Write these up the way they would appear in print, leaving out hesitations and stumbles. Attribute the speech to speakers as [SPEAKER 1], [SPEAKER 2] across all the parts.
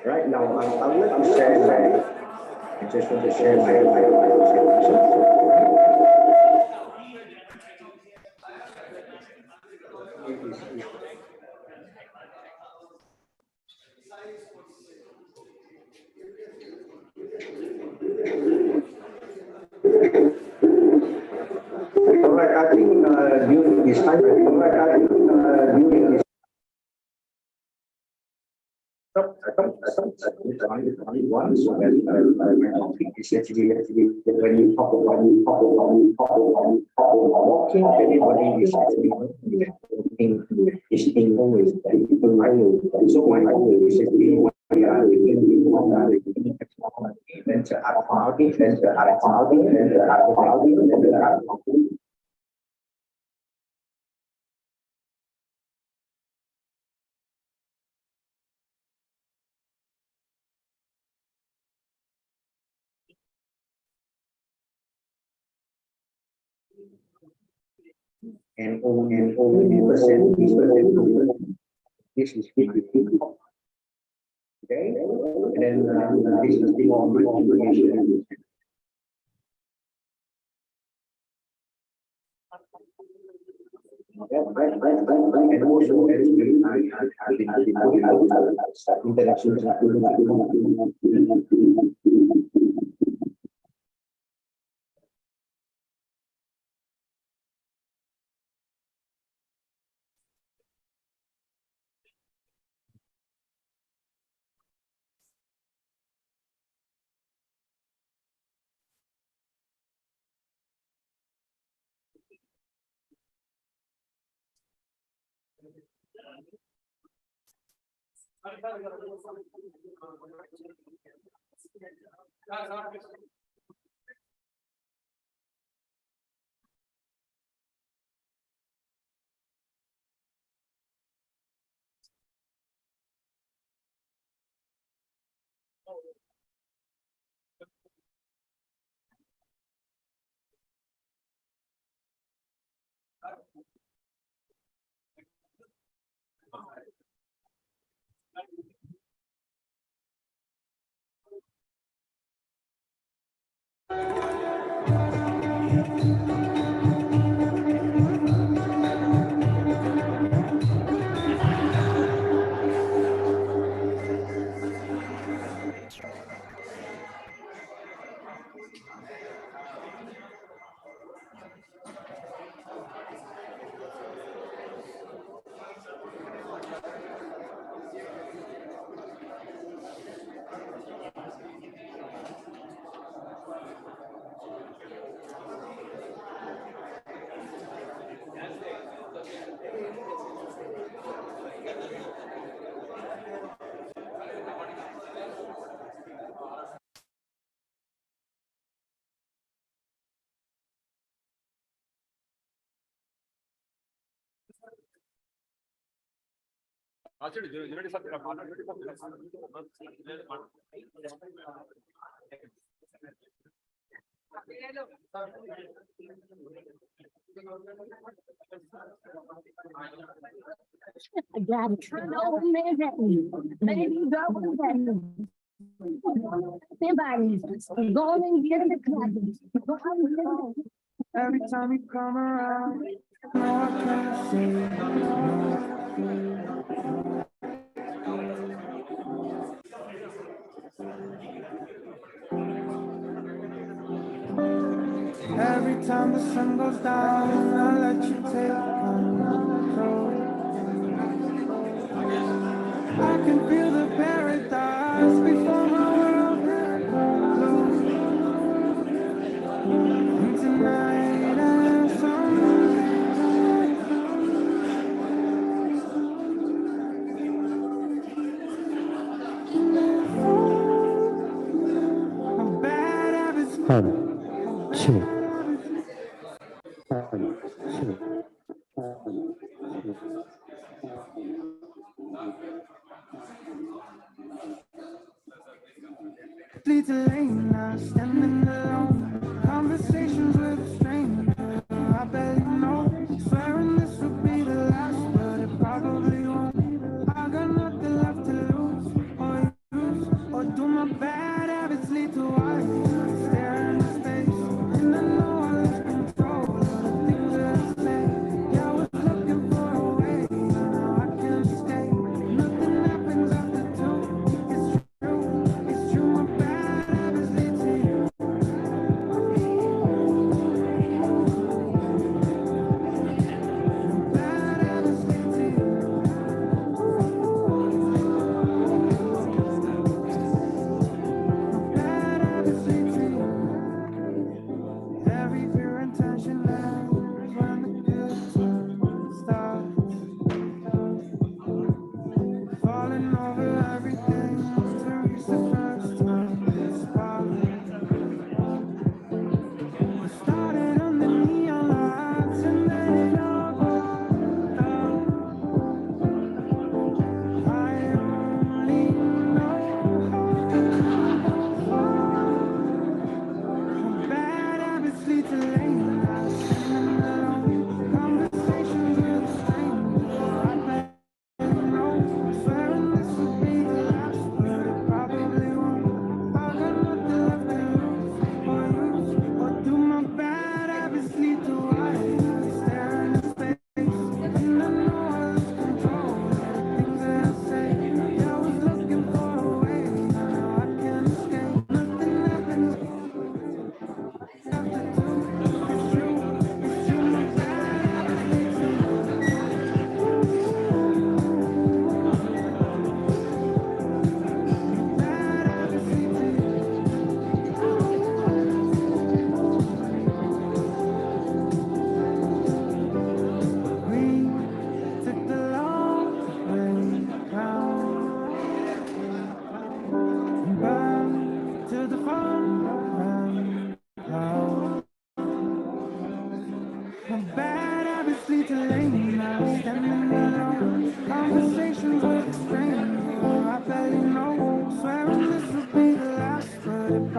[SPEAKER 1] Right now, I would like to share I just want to share my Alright, I think during this time, during this only one, so that I think it's actually when you talk about walking, everybody is actually is always so my goal is actually when we are looking then to have party, then to have party, then to have party, then to have party. And only percent this is 50. Okay, and then this is the more information. And also actually I been interactions
[SPEAKER 2] I got it. No Manhattan. Maybe double Manhattan. Somebody's going and get the cotton.
[SPEAKER 3] Every time you come around, no, I can't say every time the sun goes down, I let you take control. I can feel the paradise before my world blows. And tonight I have something. My bad habits. Lead to lane now, standing alone. Conversations with a stranger I barely know. Swearing this would be the last, but it probably won't. I got nothing left to lose or use.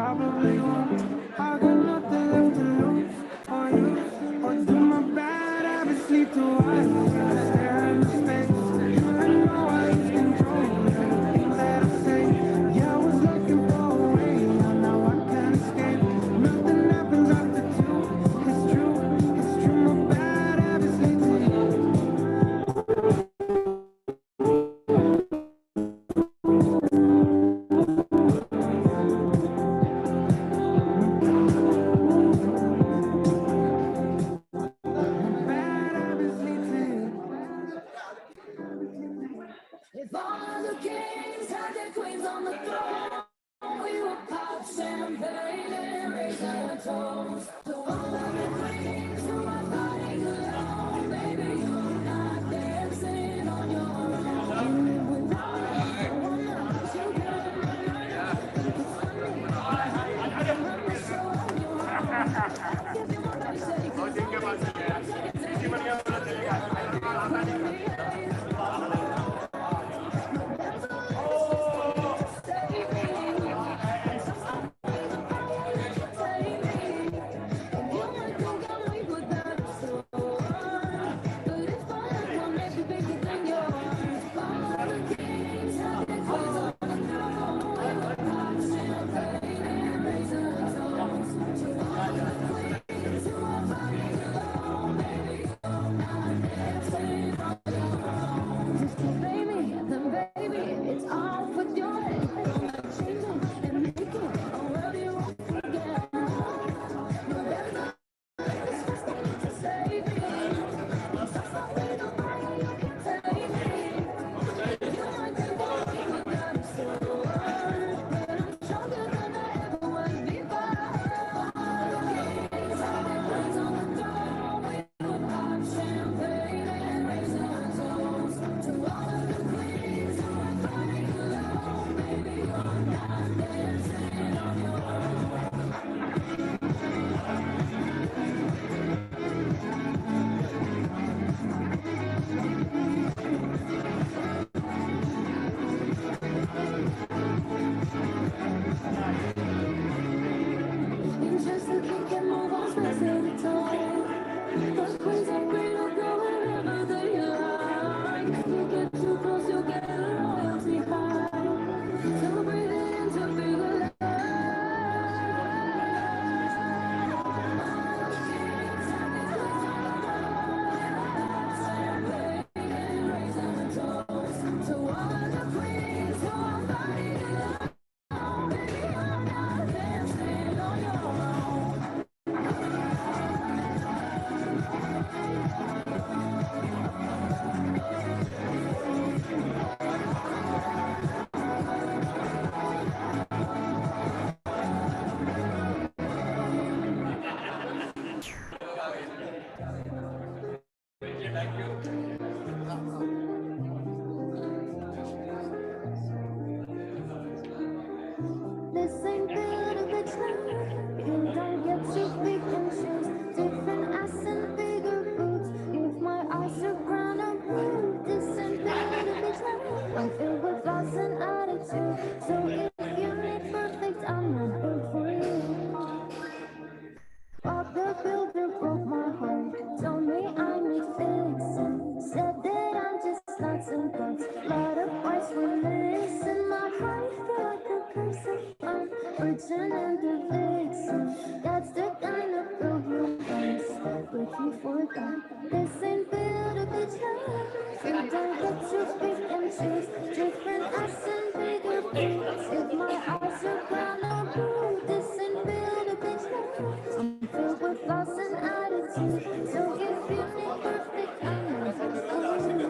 [SPEAKER 3] probably won't. I got nothing left to lose or use or do. My bad habits lead to eyes stare into space. Even though I lose control, everything that I say. Yeah, I was looking for a way, now I can't escape. Nothing happens after two. It's true, it's true. My bad habits lead to you.
[SPEAKER 2] If all the kings had their queens on the throne, we would pop champagne and raise our toast. To all of the queens who are fighting alone, baby, you're not dancing on your own. You live without it, no one else you can. It's funny, I'm the show on your own. Give you my body shake, I'm
[SPEAKER 4] This ain't built of bitch now. You don't get to pick and choose. Different ass and bigger boots. If my eyes are brown and blue, this ain't built of bitch now. I'm filled with loss and attitude. So if you need perfect, I'm not built for you. Bob the Builder broke my heart. Told me I need fixing. Said that I'm just nuts and bolts. Lot of boys will listen. My heart feel like a curse of fun. Virgin and the vixen. That's the kind of girl you want. But you forgot. This ain't built a bitch now. You don't get to pick and choose. Different ass and bigger boots. If my eyes are brown or blue, this ain't built a bitch now. I'm filled with loss and attitude. So if you need perfect, I'm not for you.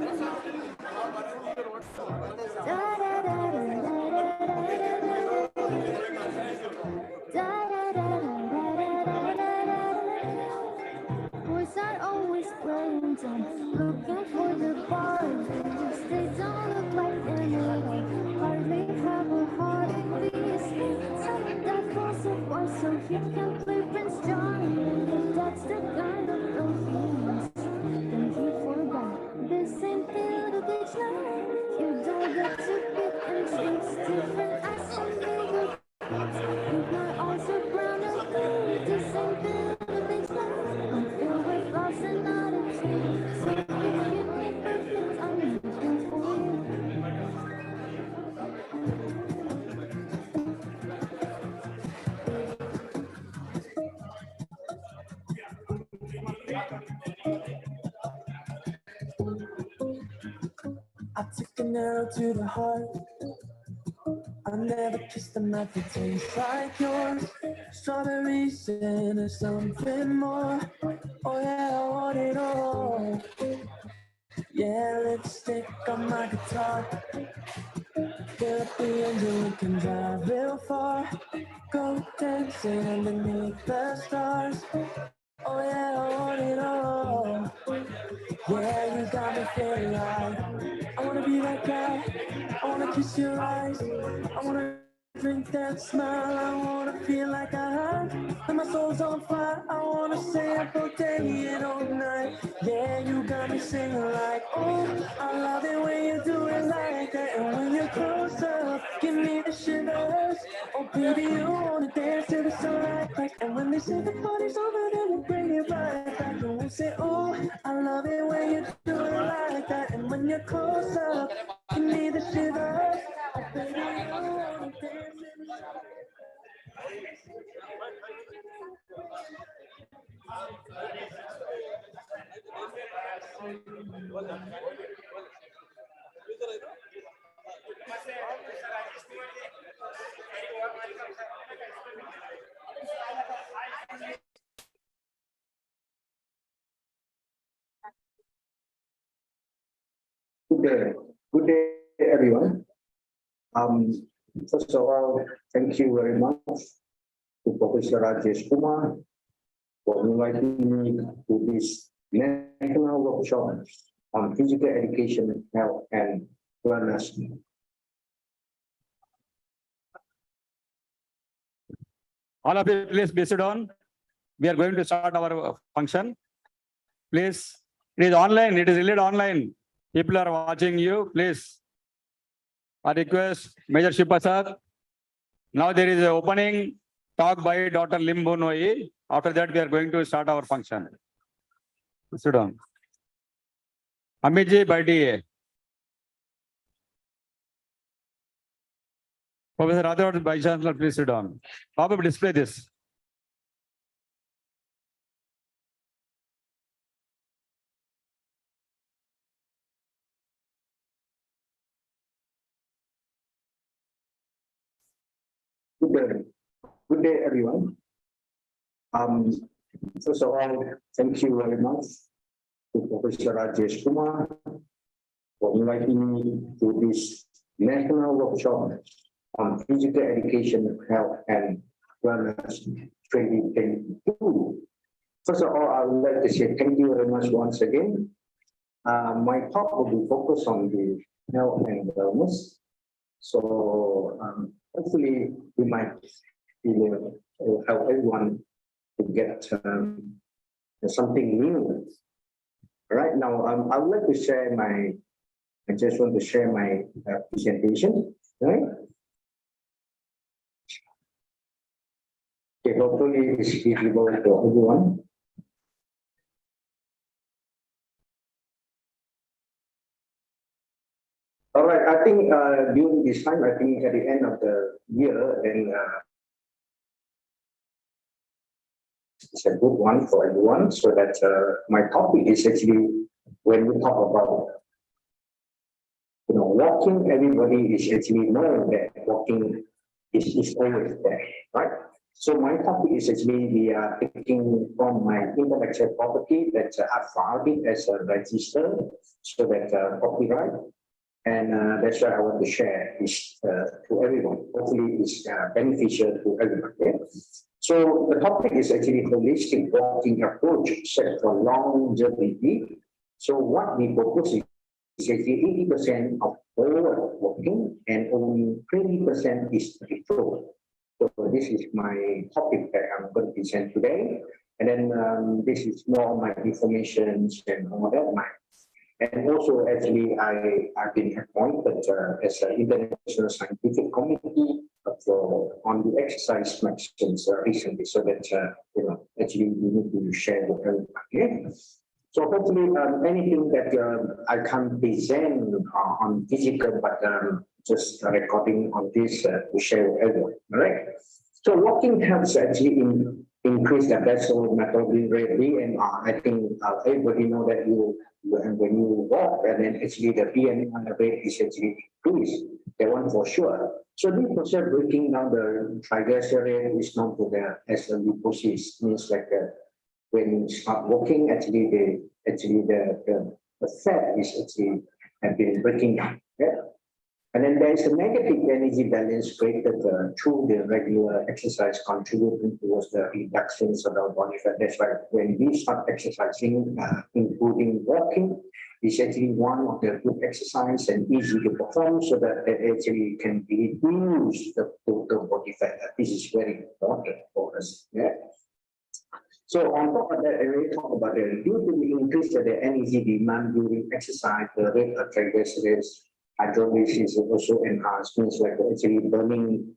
[SPEAKER 4] Da da da da da da da da. Boys are always playing dumb, looking for the Barbies. They don't look like anyone, hardly have a heartbeat. Tell that falls apart so you can play Prince John. If that's the kind of girl he wants, then he forgot. This ain't built a bitch now. You don't get to pick and choose. Different ass and bigger boots. With my
[SPEAKER 3] arrow to the heart. I never kissed a mouth that tastes like yours. Strawberries and there's something more. Oh yeah, I want it all. Yeah, lipstick on my guitar. Get up the engine, we can drive real far. Go dancing underneath the stars. Oh yeah, I want it all. Yeah, you got me feeling like I wanna be that guy. I wanna kiss your eyes. I wanna drink that smile. I wanna feel like I have. And my soul's on fire. I wanna stay up all day and all night. Yeah, you got me singing like, oh, I love it when you do it like that. And when you're close up, give me the shivers. Oh, baby, you wanna dance to the sunlight. And when they say the party's over, then we'll bring it right back. And we'll say, oh, I love it when you do it like that. And when you're close up, give me the shivers. Oh, baby, you wanna dance to the sunlight.
[SPEAKER 1] Good day, everyone. First of all, thank you very much to Professor Rajesh Kumar for inviting me to this national workshop on physical education, health, and wellness.
[SPEAKER 5] All of you, please be sit down. We are going to start our function. Please, it is online. It is really online. People are watching you. Please, I request Major Shipasad. Now there is an opening talk by Dr. Limbu Noi. After that, we are going to start our function. Sit down. Amiji Badi. Professor Radhav, Vice Chancellor, please sit down. Probably display this.
[SPEAKER 1] Good day, everyone. First of all, thank you very much to Professor Rajesh Kumar for inviting me to this national workshop on physical education, health, and wellness 2022. First of all, I would like to say thank you very much once again. My talk will be focused on the health and wellness. So hopefully we might help everyone to get something new. Right now, I would like to share I just want to share my presentation, right? Okay, hopefully it's visible to everyone. All right, I think during this time, I think at the end of the year, then it's a good one for everyone. So that my topic is actually when we talk about walking, everybody is actually knowing that walking is always there, right? So my topic is actually we are taking from my intellectual property that I filed it as a register, so that copyright. And that's what I want to share this to everyone. Hopefully it's beneficial to everyone. Yeah? So the topic is actually holistic walking approach set for longevity. So what we propose is actually 80% of all walking and only 20% is referral. So this is my topic that I'm going to present today. And then this is more my information and all that. And also, actually, I've been appointed as an international scientific committee on the exercise medicines recently, so that actually we need to share with everyone. Okay? So hopefully, anything that I can present on physical, but just recording on this to share with everyone. All right. So walking helps actually in increase the basal metabolic rate, BMR. I think everybody know that when you walk, and then actually the BMR rate is actually increased. That one for sure. So this process breaking down the triglyceride is not to the as a lipolysis, means like when you start walking, actually the fat is actually have been breaking down. Yeah? And then there is a negative energy balance created through the regular exercise contributing towards the reductions of our body fat. That's why when we start exercising, including walking, is actually one of the good exercise and easy to perform so that it actually can reduce the total body fat. This is very important for us. Yeah. So on top of that, I already talked about the due to the increase of the energy demand during exercise, the rate of triglycerides hydrolysis is also enhanced, means like actually burning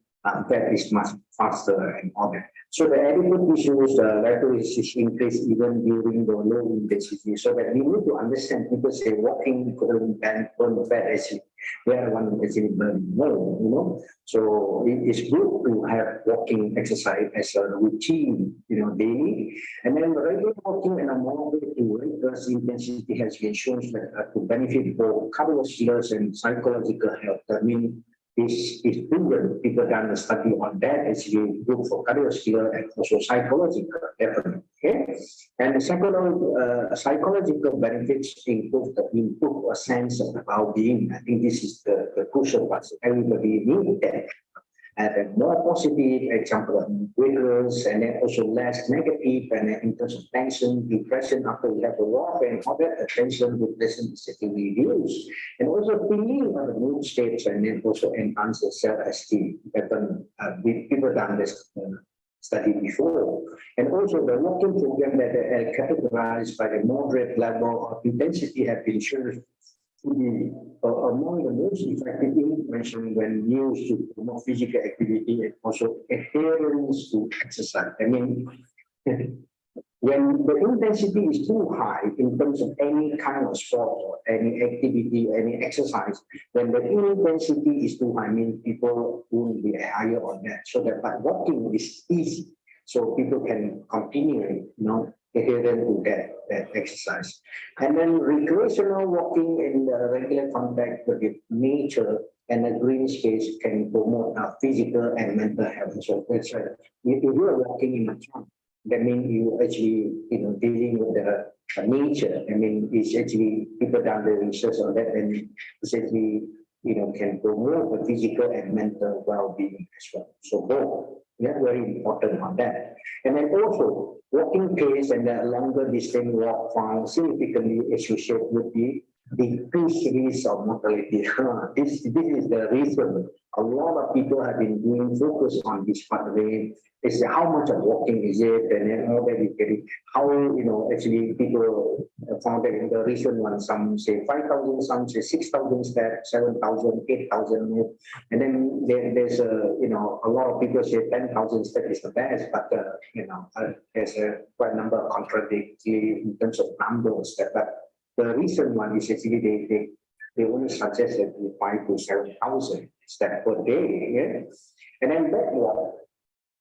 [SPEAKER 1] fat is much faster and all that. So the adipose tissues, lipolysis increase even during the low intensity. So that we need to understand, people say walking couldn't burn fat actually. We are one actually burning more, So it is good to have walking exercise as a routine, daily. And then regular walking and a moderate to rigorous intensity has been shown to benefit both cardiovascular and psychological health. I mean, is proven. People done a study on that. It's really good for cardiovascular and also psychological, definitely. Okay, and the psychological benefits improve a sense of well-being. I think this is the crucial part. Everybody needs that. And a more positive example of rigorous and then also less negative, and then in terms of tension, depression after we have a walk and all that, attention, depression is reduced. And also feeling of the mood states and then also enhance the self-esteem. People done this study before. And also the walking program that are categorized by the moderate level of intensity have been shown to be among the most effective intervention when used to promote physical activity and also adherence to exercise. I mean, when the intensity is too high in terms of any kind of sport or any activity, any exercise, when the intensity is too high, I mean people will be higher on that. So that but walking is easy, so people can continue, adherent to that exercise. And then recreational walking in the regular contact with nature and the green space can promote physical and mental health. So that's if you are walking in a park, that means you actually, dealing with the nature. I mean, it's actually people done the research on that, and it's actually, can promote the physical and mental well-being as well. So both, very important on that. And then also, walking pace and the longer distance walk found significantly associated with the decreased risk of mortality. This is the reason a lot of people have been doing focus on this pathway. Is how much of walking is it, and then all that is getting how actually people found that in the recent one, some say 5,000, some say 6,000 steps, 7,000, 8,000, and then there's a lot of people say 10,000 steps is the best, but there's a quite number of contradictory in terms of numbers. But the recent one is actually they only suggested 5,000 to 7,000 steps per day, yeah? And then back walk.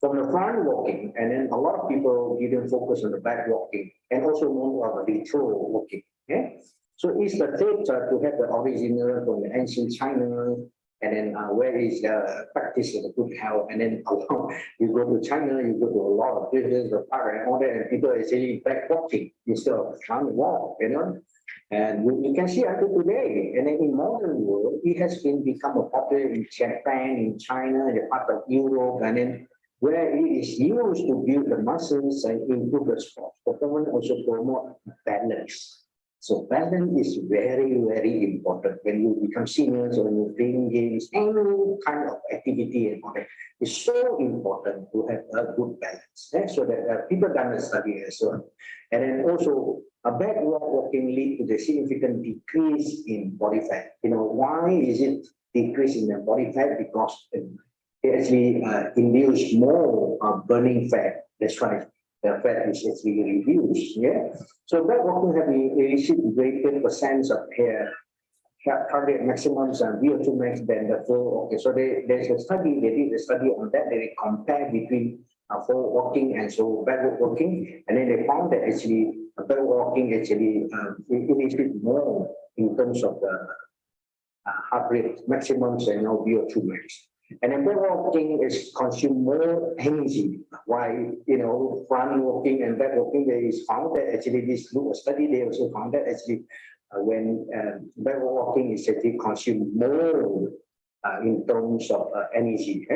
[SPEAKER 1] From the front walking, and then a lot of people didn't focus on the back walking, and also known as the retro walking. Yeah? So it's the third to have the original from the ancient China, and then where is the practice of the good health, and then you go to China, you go to a lot of places, the park and all that, and people are actually back walking instead of front walk, And you can see until today, and then in modern world, it has become a popular in Japan, in China, in the part of Europe, and then where it is used to build the muscles and improve the sport performance, also promote balance. So balance is very, very important when you become seniors or when you're playing games, any kind of activity and all that. It's so important to have a good balance. So that people done a study as well. And then also a backward walking lead to the significant decrease in body fat. Why is it decrease in the body fat? Because it actually induce more burning fat. That's right. The fat is actually reduced. Yeah. So back walking have received greater percent of hair cardiac maximums and VO2 max than the full. Okay. So there's a study. They did a study on that. They compare between for walking and so backward walking, and then they found that actually backward walking actually it is more in terms of the heart rate maximums and now VO2 max. And then backward walking is consume more energy. Why front walking and back walking, there is found that actually this study they also found that actually when backward walking is actually consume more in terms of energy.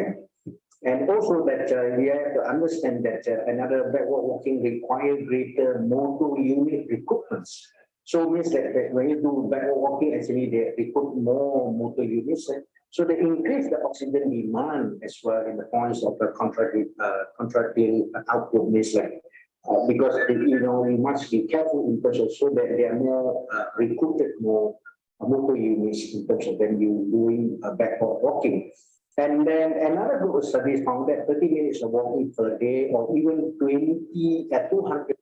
[SPEAKER 1] And also that we have to understand that another backward walking require greater motor unit recruitments. So it means that when you do backward walking, actually they recruit more motor units. So they increase the oxygen demand as well in the points of the contractile output. Means like because we must be careful in terms of so that they are more recruited more motor units in terms of when you doing backward walking. And then another group of studies found that 30 minutes of walking per day or even 200.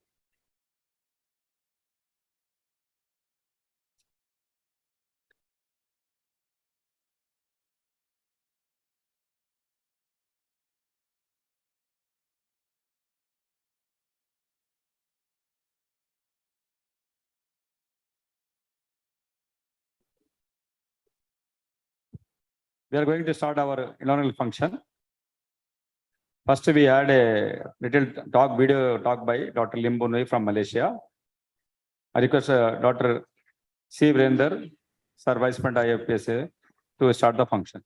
[SPEAKER 5] We are going to start our inaugural function. First, we had a little video talk by Dr. Limbunui from Malaysia. I request Dr. C. Virender, Sir Vice President Ifpefssa, to start the function.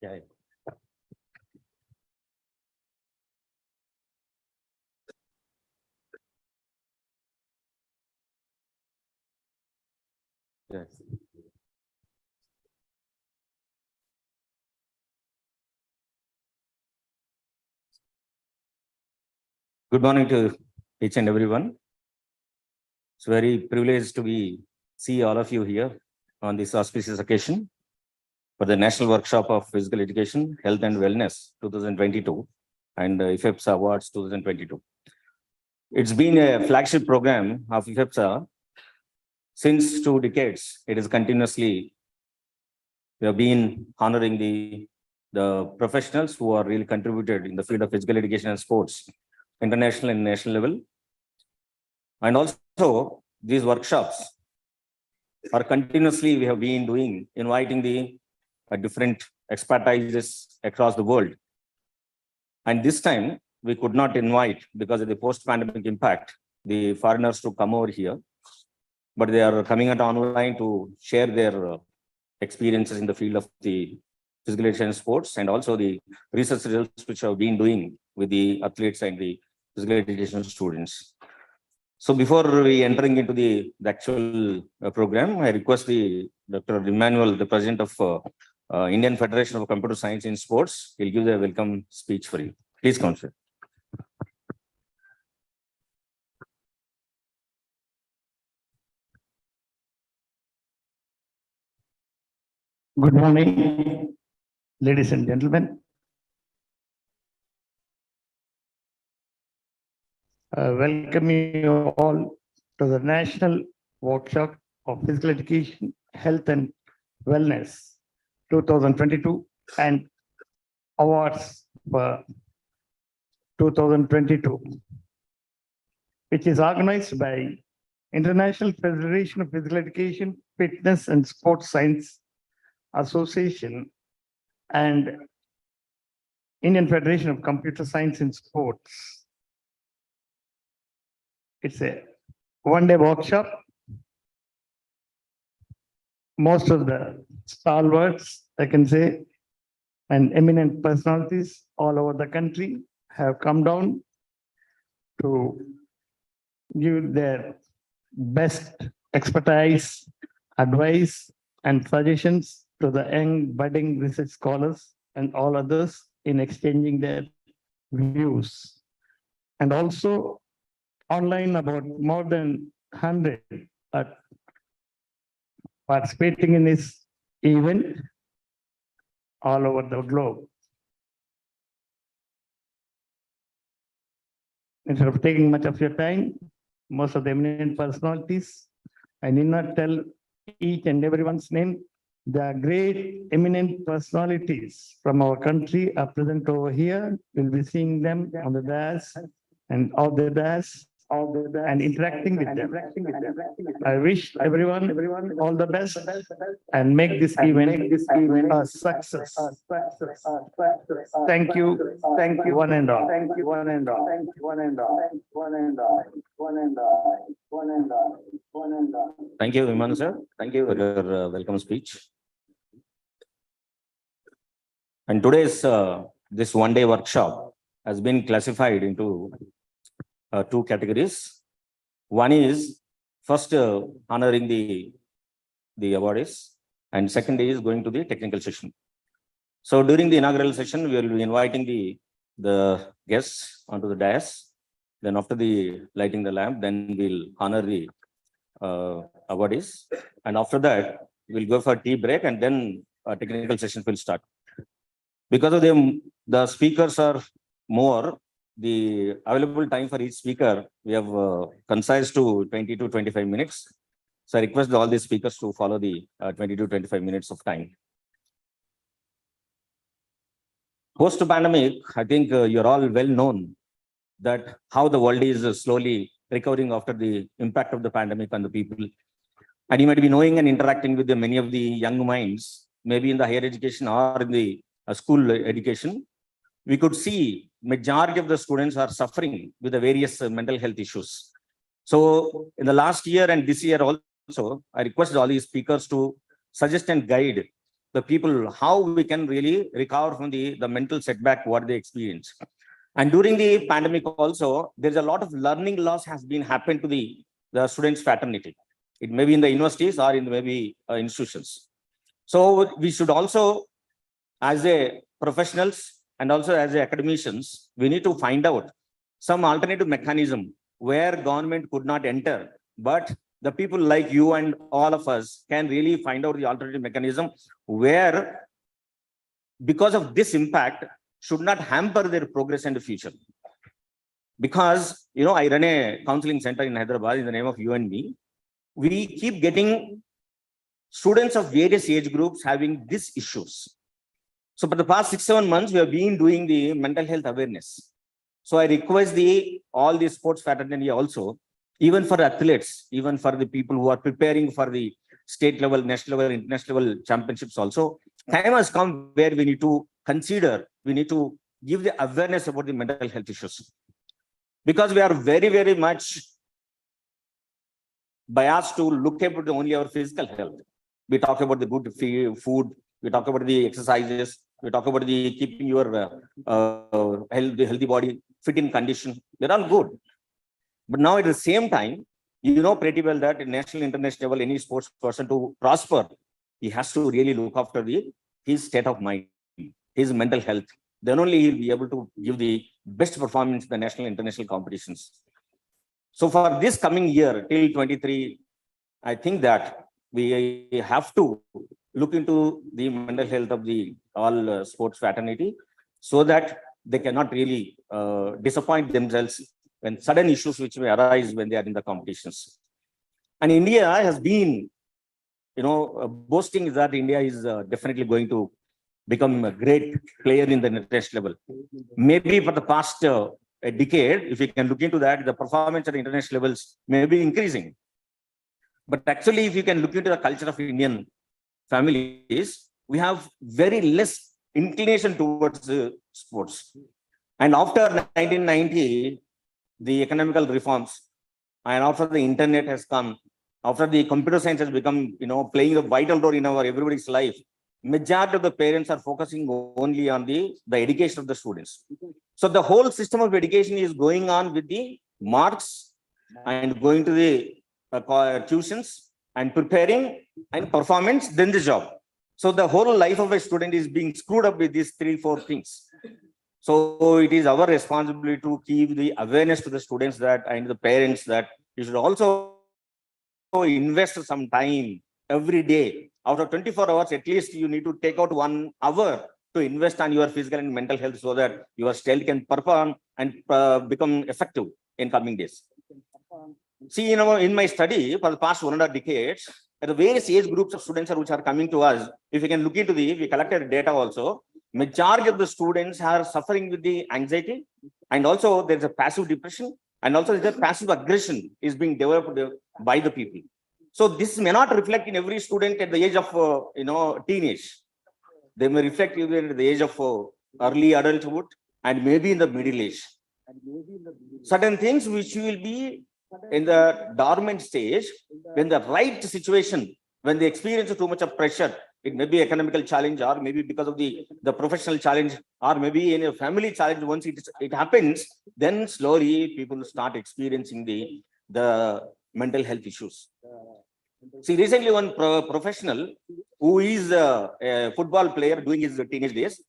[SPEAKER 5] Yeah. Yes. Good morning to each and everyone. It's very privileged to see all of you here on this auspicious occasion for the National Workshop of Physical Education, Health and Wellness 2022 and Ifpefssa Awards 2022. It's been a flagship program of Ifpefssa since 2 decades. It is continuously, we have been honoring the professionals who are really contributed in the field of physical education and sports, international and national level. And also these workshops are continuously, we have been doing, inviting the different expertises across the world. And this time we could not invite, because of the post-pandemic impact, the foreigners to come over here, but they are coming out online to share their experiences in the field of the physical education sports and also the research results which have been doing with the athletes and the physical education students. So before we entering into the actual program, I request the Dr. Emmanuel, the President of Indian Federation of Computer Science in Sports, he'll give the welcome speech for you. Please, Councillor.
[SPEAKER 6] Good morning, ladies and gentlemen. Welcome you all to the National Workshop of Physical Education, Health and Wellness 2022 and Awards for 2022, which is organized by International Federation of Physical Education, Fitness and Sports Science Association and Indian Federation of Computer Science in Sports. It's a one-day workshop. Most of the stalwarts, I can say, and eminent personalities all over the country have come down to give their best expertise, advice, and suggestions to the young budding research scholars and all others in exchanging their views. And also online, about more than 100 are participating in this event all over the globe. Instead of taking much of your time, most of the eminent personalities, I need not tell each and everyone's name. The great eminent personalities from our country are present over here. We'll be seeing them on the dais and off the dais and interacting with them. I wish everyone all the best and make this event a success. Thank you, one and all.
[SPEAKER 7] Thank you, Viman sir. Thank you for your welcome speech. And today's this one-day workshop has been classified into two categories. One is first honoring the awardees, and second is going to the technical session. So during the inaugural session, we will be inviting the guests onto the dais. Then after the lighting the lamp, then we'll honor the awardees. And after that, we'll go for tea break, and then technical sessions will start. Because of them, the speakers are more. The available time for each speaker, we have concised to 20 to 25 minutes. So I request all the speakers to follow the 20 to 25 minutes of time. Post-pandemic, I think you're all well known that how the world is slowly recovering after the impact of the pandemic on the people. And you might be knowing and interacting with many of the young minds, maybe in the higher education or in the school education. We could see majority of the students are suffering with the various mental health issues. So in the last year and this year also, I request all these speakers to suggest and guide the people how we can really recover from the mental setback what they experience. And during the pandemic also, there's a lot of learning loss has been happened to the students' fraternity. It may be in the universities or in maybe institutions. So we should also, as a professionals and also as a academicians, we need to find out some alternative mechanism where government could not enter, but the people like you and all of us can really find out the alternative mechanism where, because of this impact, should not hamper their progress in the future. Because, you know, I run a counseling center in Hyderabad in the name of you and me. We keep getting students of various age groups having these issues. So for the past 6-7 months, we have been doing the mental health awareness. So I request all the sports fraternity also, even for athletes, even for the people who are preparing for the state level, national level, international level championships also, time has come where we need to consider, we need to give the awareness about the mental health issues. Because we are very, very much biased to look about only our physical health. We talk about the good food, we talk about the exercises, we talk about the keeping your healthy body fit in condition. They're all good. But now at the same time, you know pretty well that at national, international level, any sports person to prosper, he has to really look after his state of mind, his mental health. Then only he'll be able to give the best performance in the national, international competitions. So for this coming year, till 23, I think that we have to look into the mental health of all sports fraternity, so that they cannot really disappoint themselves when sudden issues which may arise when they are in the competitions. And India has been, you know, boasting that India is definitely going to become a great player in the international level. Maybe for the past a decade, if you can look into that, the performance at the international levels may be increasing. But actually, if you can look into the culture of Indian families, we have very less inclination towards sports. And after 1990, the economical reforms, and after the internet has come, after the computer science has become, you know, playing a vital role in our everybody's life, majority of the parents are focusing only on the education of the students. So the whole system of education is going on with the marks and going to the tuitions and preparing and performance, then the job. So the whole life of a student is being screwed up with these 3-4 things. So it is our responsibility to keep the awareness to the students that, and the parents, that you should also invest some time every day. Out of 24 hours, at least you need to take out 1 hour to invest on your physical and mental health, so that your child can perform and become effective in coming days. See, you know, in my study for the past 1.5 decades, at the various age groups of students which are coming to us, if you can look into we collected data also, majority of the students are suffering with the anxiety, and also there's a passive depression, and also there's a passive aggression is being developed by the people. So this may not reflect in every student at the age of, teenage. They may reflect even at the age of early adulthood and maybe in the middle age. Certain things which will be in the dormant stage, when the right situation, when they experience too much of pressure, it may be economical challenge, or maybe because of the professional challenge, or maybe in a family challenge. Once it happens, then slowly people start experiencing the mental health issues. See, recently one professional who is a football player doing his teenage days,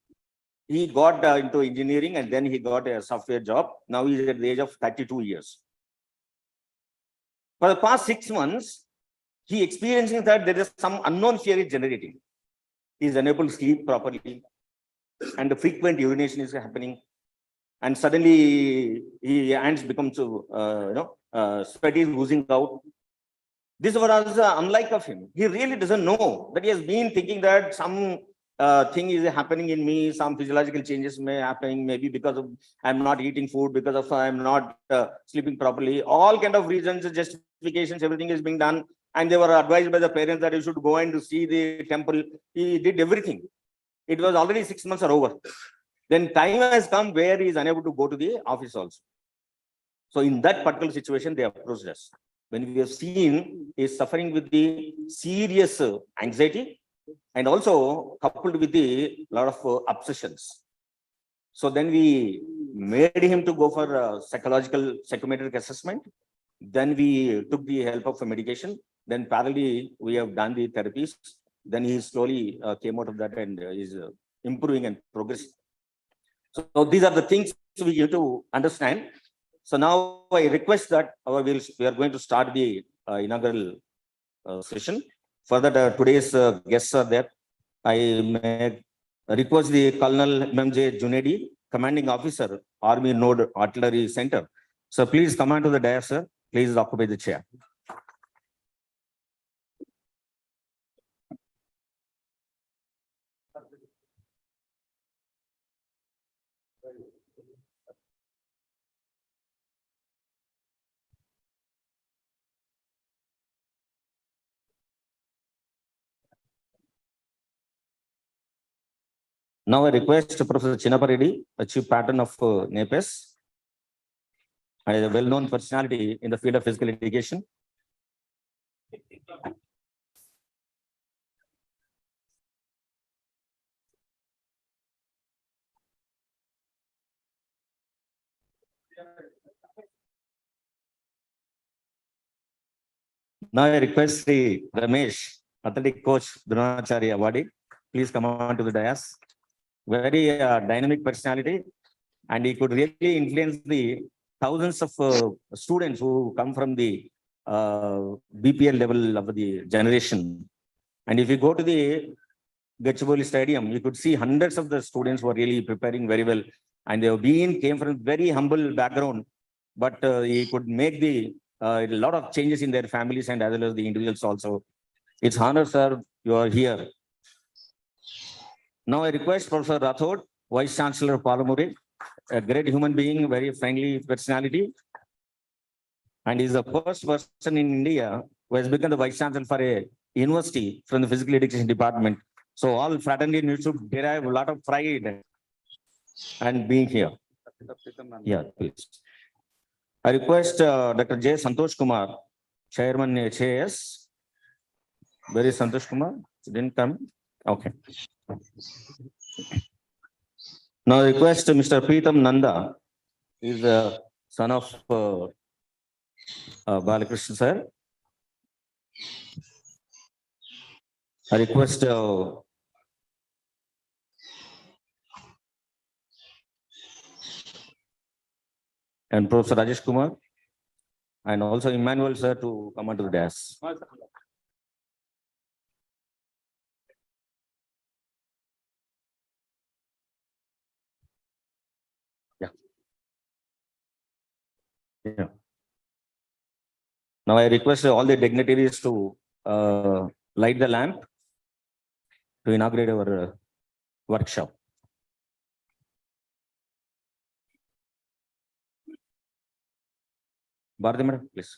[SPEAKER 7] he got into engineering, and then he got a software job. Now he's at the age of 32 years. For the past 6 months, he experiencing that there is some unknown fear is generating. He is unable to sleep properly, and the frequent urination is happening. And suddenly his hands become sweat is oozing out. This was unlike of him. He really doesn't know that he has been thinking that some thing is happening in me, some physiological changes may happening, maybe because of I'm not eating food, because of I'm not sleeping properly, all kind of reasons, justifications, everything is being done. And they were advised by the parents that you should go and to see the temple. He did everything. It was already 6 months are over. Then time has come where he is unable to go to the office also. So in that particular situation, they approached us. When we have seen he is suffering with the serious anxiety, and also coupled with the lot of obsessions. So then we made him to go for psychometric assessment. Then we took the help of medication. Then parallelly, we have done the therapies. Then he slowly came out of that and is improving and progressing. So these are the things we need to understand. So now I request that we are going to start the inaugural session. For that, today's guests are there. I may request the Colonel MMJ Junaidi, Commanding Officer, Army Node Artillery Center. So please come on to the dais, sir. Please occupy the chair. Now I request Professor Chinnaparedi, a Chief Patron of NAPES, and a well-known personality in the field of physical education. Now I request the Ramesh, athletic coach, Dronacharya Awardee. Please come on to the dais. Very dynamic personality, and he could really influence the thousands of students who come from the BPL level of the generation. And if you go to the Gachibowli Stadium, you could see hundreds of the students who are really preparing very well, and they came from very humble background, but he could make a lot of changes in their families and as well as the individuals also. It's honor, sir, you are here. Now I request Professor Rathod, Vice Chancellor of Palamuri, a great human being, very friendly personality, and is the first person in India who has become the Vice Chancellor for a university from the Physical Education Department. So all fraternity needs to derive a lot of pride and being here. Yeah, please. I request Dr. J. Santosh Kumar, Chairman HAS. Where is Santosh Kumar? Didn't come? Okay. Now I request Mr. Preetam Nanda, is the son of Balakrishna sir. I request and Professor Rajesh Kumar, and also Emmanuel sir to come onto the dais. Yeah. Now I request all the dignitaries to light the lamp to inaugurate our workshop. Bharati madam, please.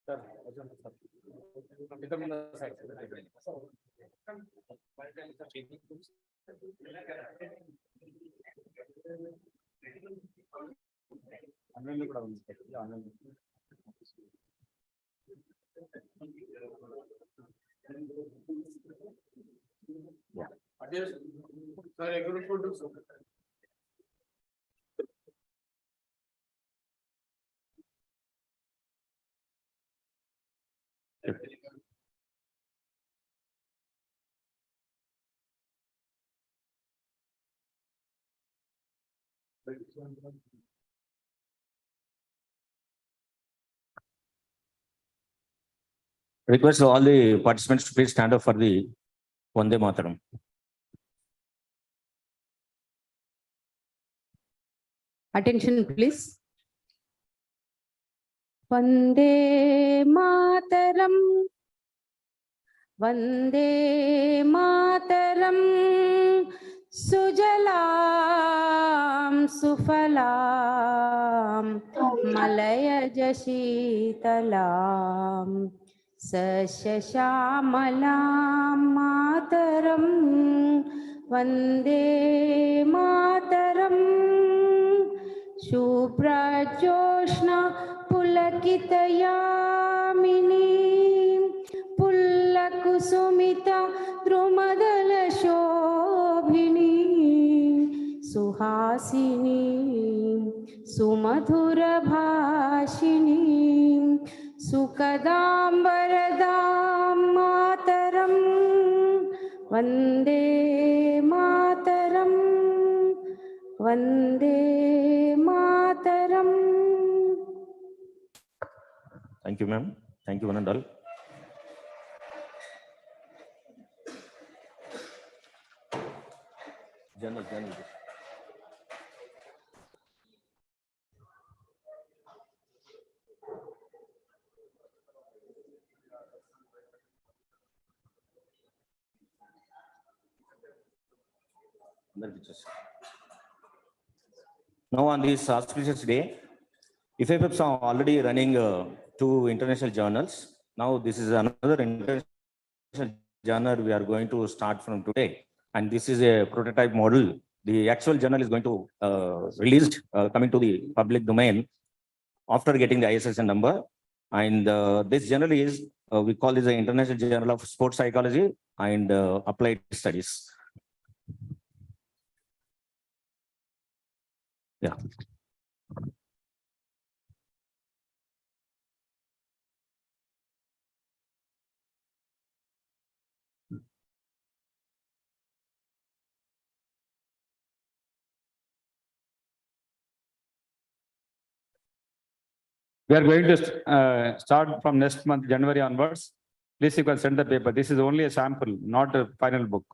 [SPEAKER 7] Sir, please. Request all the participants to please stand up for the Vande Mataram.
[SPEAKER 8] Attention, please. Vande Mataram. Vande Mataram. Sujalam Sufalam. Malaya Shitalam. Sashamalam Mataram. Vande Mataram. Shubrajoshna Pulakitayamini Pullakusumita Drumadala Shobhini Suhasini Sumadhura Bhashini Sukadam Varadam Mataram Vande Mataram Vande Mataram.
[SPEAKER 7] Thank you, ma'am. Thank you, one and all. Journal. Now on this auspicious day, Ifpefssa are already running 2 international journals. Now this is another international journal we are going to start from today. And this is a prototype model. The actual journal is going to released coming to the public domain after getting the ISSN number. And this journal is, we call this the International Journal of Sports Psychology and Applied Studies. Yeah.
[SPEAKER 5] We are going to start from next month, January onwards. Please, you can send the paper. This is only a sample, not a final book.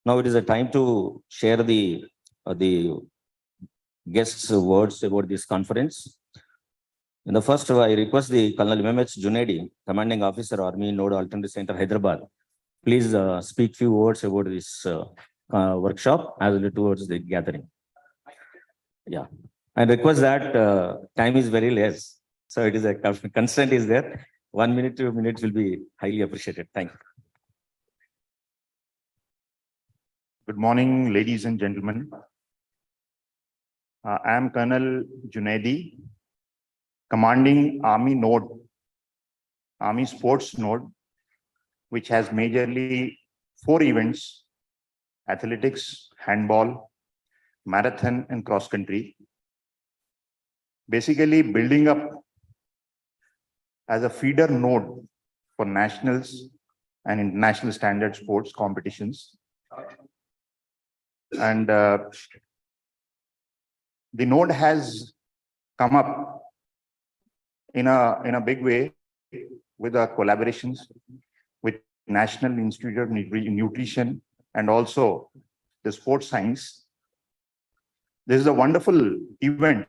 [SPEAKER 7] Now it is a time to share the the guests' words about this conference. In the first, I request the Colonel MMH Junaidi, Commanding Officer, Army Node Alternative Center, Hyderabad. Please speak few words about this workshop as well towards the gathering. Yeah, I request that time is very less, so it is a constraint is there. 1 minute, 2 minutes will be highly appreciated. Thank you.
[SPEAKER 9] Good morning, ladies and gentlemen. I am Colonel Junaidi, commanding Army Node, Army Sports Node, which has majorly 4 events: athletics, handball, marathon, and cross country. Basically building up as a feeder node for nationals and international standard sports competitions. And the node has come up in a big way with our collaborations with National Institute of Nutrition and also the sports science. This is a wonderful event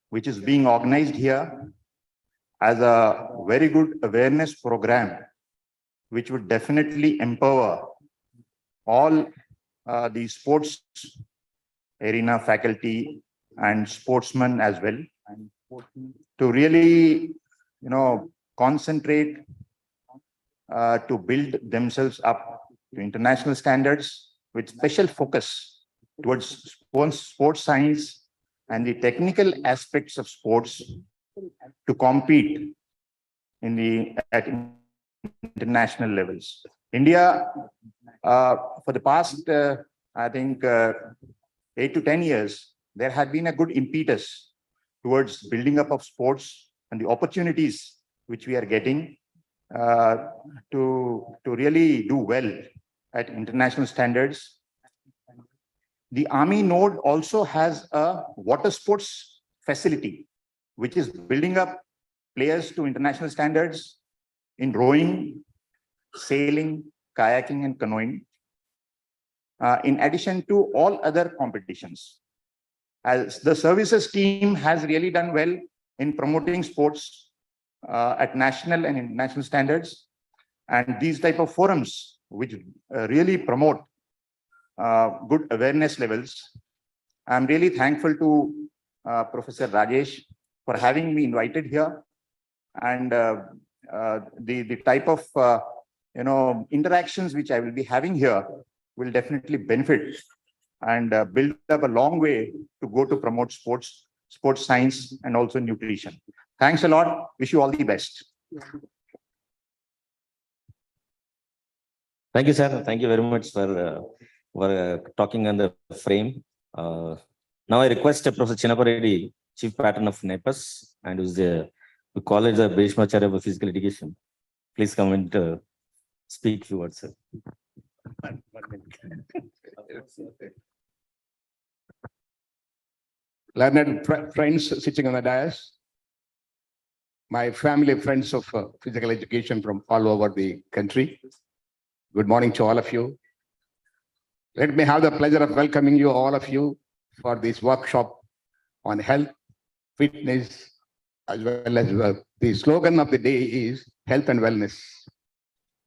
[SPEAKER 9] which is being organized here as a very good awareness program, which would definitely empower all the sports arena faculty and sportsmen as well to really, concentrate to build themselves up to international standards with special focus towards sports science and the technical aspects of sports to compete at international levels. India, for the past, I think, 8 to 10 years, there had been a good impetus towards building up of sports and the opportunities which we are getting to really do well at international standards. The Army Node also has a water sports facility, which is building up players to international standards in rowing, sailing, kayaking, and canoeing, in addition to all other competitions. As the services team has really done well in promoting sports at national and international standards, and these type of forums which really promote good awareness levels. I'm really thankful to Professor Rajesh for having me invited here, and the type of interactions which I will be having here will definitely benefit and build up a long way to go to promote sports science, and also nutrition. Thanks a lot. Wish you all the best.
[SPEAKER 7] Thank you, sir. Thank you very much for talking on the frame. Now I request Professor Chinaparedi, Chief Patron of NEPAS, and who's the College of Bhishmacharya of Physical Education. Please come and speak few words, sir.
[SPEAKER 10] Learned friends sitting on the dais, my family friends of physical education from all over the country. Good morning to all of you. Let me have the pleasure of welcoming you, all of you, for this workshop on health, fitness, as well as the slogan of the day is health and wellness.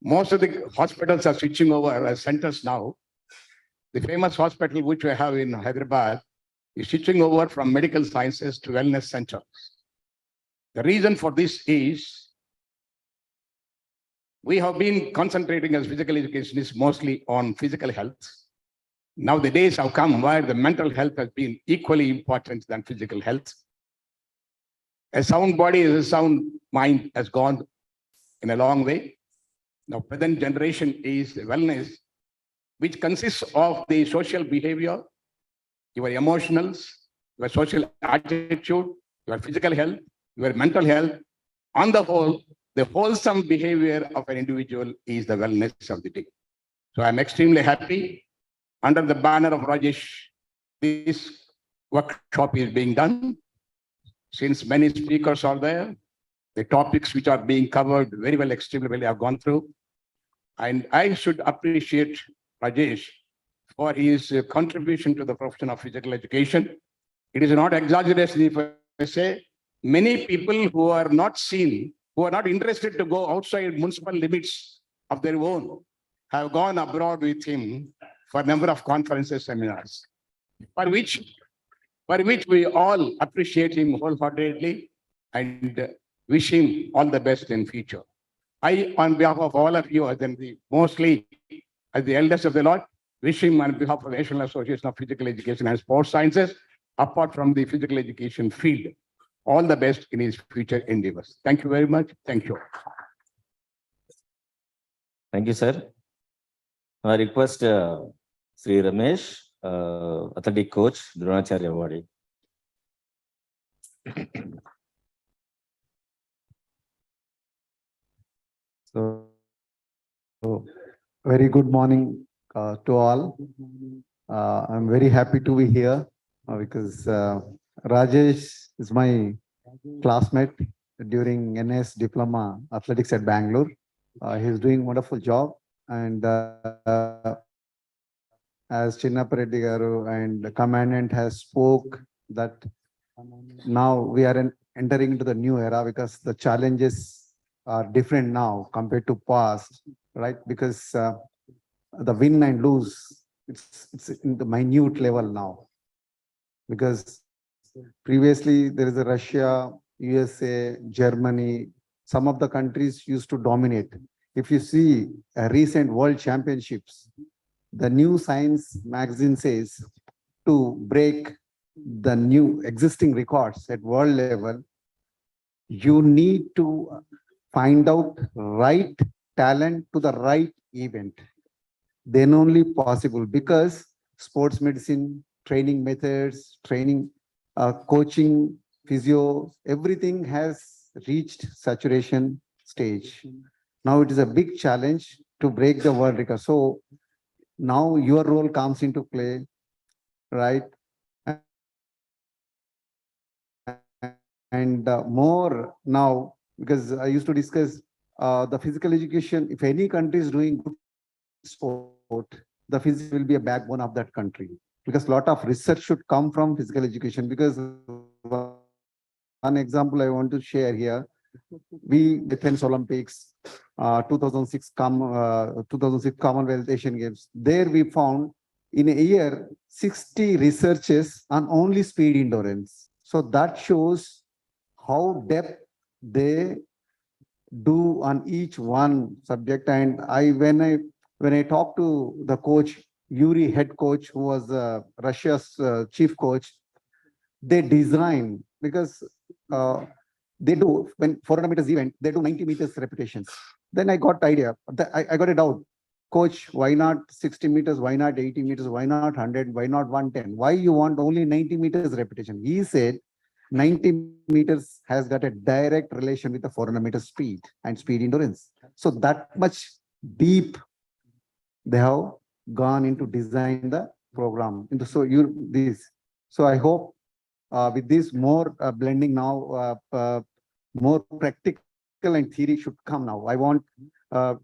[SPEAKER 10] Most of the hospitals are switching over as centers now. The famous hospital which we have in Hyderabad is switching over from medical sciences to wellness centers. The reason for this is we have been concentrating as physical educationists mostly on physical health. Now the days have come where the mental health has been equally important than physical health. A sound body is a sound mind has gone in a long way. Now present generation is wellness, which consists of the social behavior, your emotionals, your social attitude, your physical health, your mental health. On the whole, the wholesome behavior of an individual is the wellness of the day. So I'm extremely happy. Under the banner of Rajesh, this workshop is being done. Since many speakers are there, the topics which are being covered very well, extremely well, have gone through. And I should appreciate Rajesh for his contribution to the profession of physical education. It is not exaggeration if I say many people who are not seen, who are not interested to go outside municipal limits of their own, have gone abroad with him for a number of conferences, seminars, for which we all appreciate him wholeheartedly and wish him all the best in future. I, on behalf of all of you, mostly as the elders of the Lord, wish him on behalf of the National Association of Physical Education and Sports Sciences, apart from the physical education field, all the best in his future endeavors. Thank you very much. Thank you.
[SPEAKER 7] Thank you, sir. I request Sri Ramesh, athletic coach, Dronacharya Award.
[SPEAKER 11] So, very good morning to all. I'm very happy to be here because Rajesh is my classmate during NS Diploma Athletics at Bangalore. He's doing a wonderful job. And as Chinnapareddy Garu and the commandant has spoke that now we are entering into the new era because the challenges are different now compared to past, right? Because the win and lose, it's in the minute level now. Because previously there is a Russia, USA, Germany, some of the countries used to dominate. If you see recent world championships, the new science magazine says to break the new existing records at world level, you need to find out right talent to the right event. Then only possible, because sports medicine, training methods, training, coaching, physio, everything has reached saturation stage. Now it is a big challenge to break the world record. So now your role comes into play, right? And more now, because I used to discuss the physical education. If any country is doing good sport, the physics will be a backbone of that country, because a lot of research should come from physical education. Because one example I want to share here, we Defense Olympics, 2006 Commonwealth Asian Games. There we found in a year 60 researches on only speed endurance. So that shows how depth they do on each one subject. And when I talked to the coach, Yuri, head coach, who was Russia's chief coach, they design, because they do, when 400 meters event, they do 90 meters repetitions. Then I got idea, I got a doubt. Coach, why not 60 meters? Why not 80 meters? Why not 100? Why not 110? Why you want only 90 meters repetition? He said 90 meters has got a direct relation with the 400 meter speed and speed endurance. So that much deep they have gone into design the program. So I hope with this more blending now, more practical and theory should come now. I want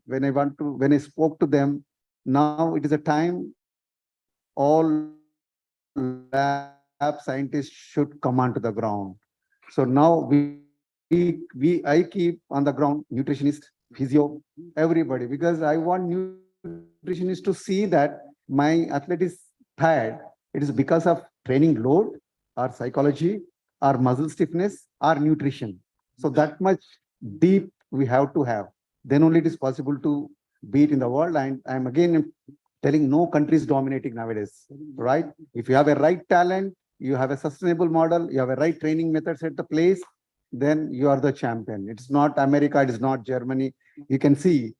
[SPEAKER 11] when I spoke to them, now it is a time all lab scientists should come onto the ground. So now I keep on the ground nutritionist, physio, everybody, because I want nutritionists to see that my athlete is tired. It is because of training load, or psychology, or muscle stiffness, or nutrition. So that much deep we have to have. Then only it is possible to beat in the world. And I'm again telling, no country is dominating nowadays, right? If you have a right talent, you have a sustainable model, you have a right training methods at the place, then you are the champion. It's not America, it is not Germany. You can see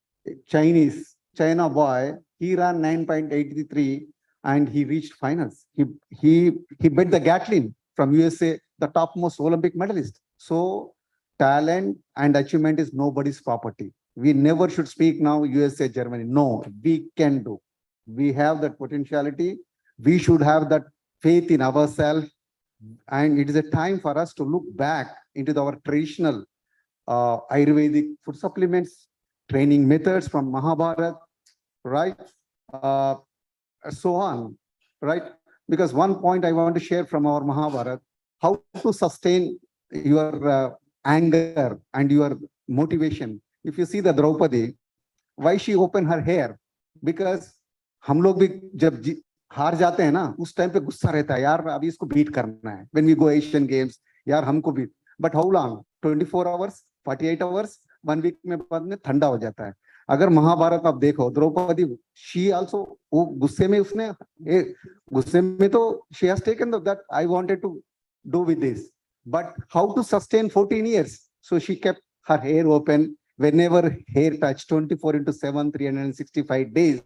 [SPEAKER 11] China boy, he ran 9.83 and he reached finals. He beat the Gatlin from USA, the topmost Olympic medalist. So talent and achievement is nobody's property. We never should speak now USA, Germany. No, we can do. We have that potentiality. We should have that faith in ourselves. And it is a time for us to look back into our traditional Ayurvedic food supplements, training methods from Mahabharata, right? so on, right? Because one point I want to share from our Mahabharata, how to sustain your anger and your motivation. If you see the Draupadi, why she opened her hair? Because हम लोग भी जब हार जाते हैं ना, उस time पे गुस्सा रहता है, यार अभी इसको बीट करना है. When we go Asian Games, यार हमको beat. But how long? 24 hours, 48 hours, 1 week में बाद में ठंडा हो जाता है. अगर महाभारत आप देखो, द्रौपदी, she also, वो गुस्से में उसने, गुस्से में तो she has taken that I wanted to do with this. But how to sustain 14 years? So she kept her hair open. Whenever hair touch 24/7, 365 days,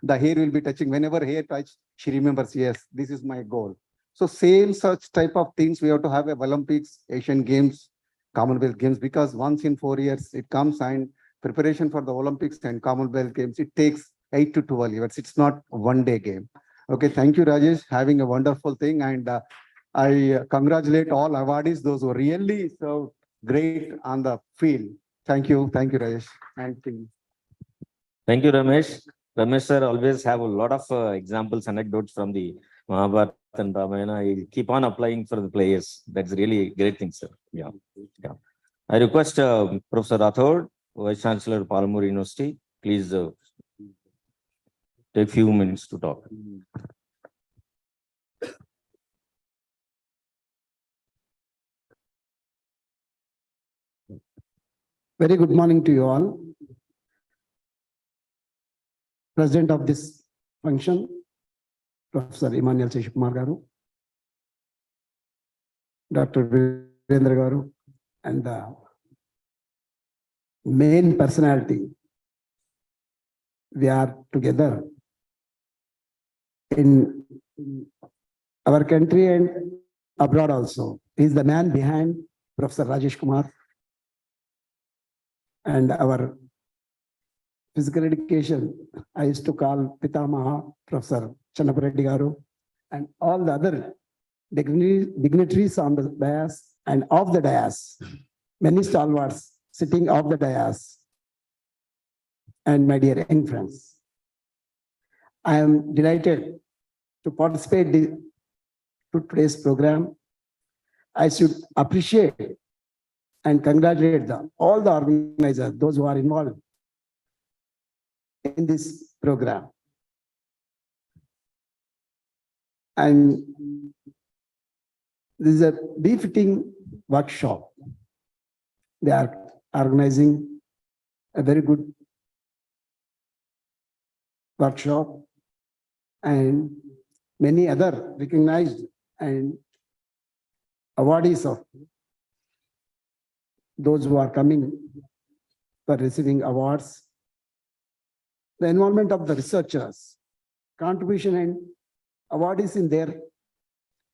[SPEAKER 11] the hair will be touching. Whenever hair touch, she remembers, yes, this is my goal. So same such type of things we have to have at Olympics, Asian Games, Commonwealth Games, because once in 4 years it comes, and preparation for the Olympics and Commonwealth Games, it takes 8 to 12 years. It's not one day game. Okay, thank you, Rajesh, having a wonderful thing. And I congratulate all awardees, those who really served great on the field. Thank you, Rajesh. And team.
[SPEAKER 7] Thank you, Ramesh. Ramesh sir always have a lot of examples, anecdotes from the Mahabharata and Ramayana. I keep on applying for the players. That's really a great thing, sir. Yeah. I request Professor Rathod, Vice Chancellor, Palamur University, please take few minutes to talk.
[SPEAKER 12] Very good morning to you all. President of this function, Professor Emmanuel Seshkumar Garu, Dr. Virendra Garu, and the main personality. We are together in our country and abroad also. He is the man behind Professor Rajesh Kumar and our physical education. I used to call Pitamaha, Professor Channapareddy Garu, and all the other dignitaries on the dais and off the dais, many stalwarts sitting off the dais, and my dear young friends. I am delighted to participate to today's program. I should appreciate and congratulate all the organizers, those who are involved in this program. And this is a befitting workshop. They are organizing a very good workshop, and many other recognized and awardees of those who are coming for receiving awards. The involvement of the researchers, contribution and awardees in their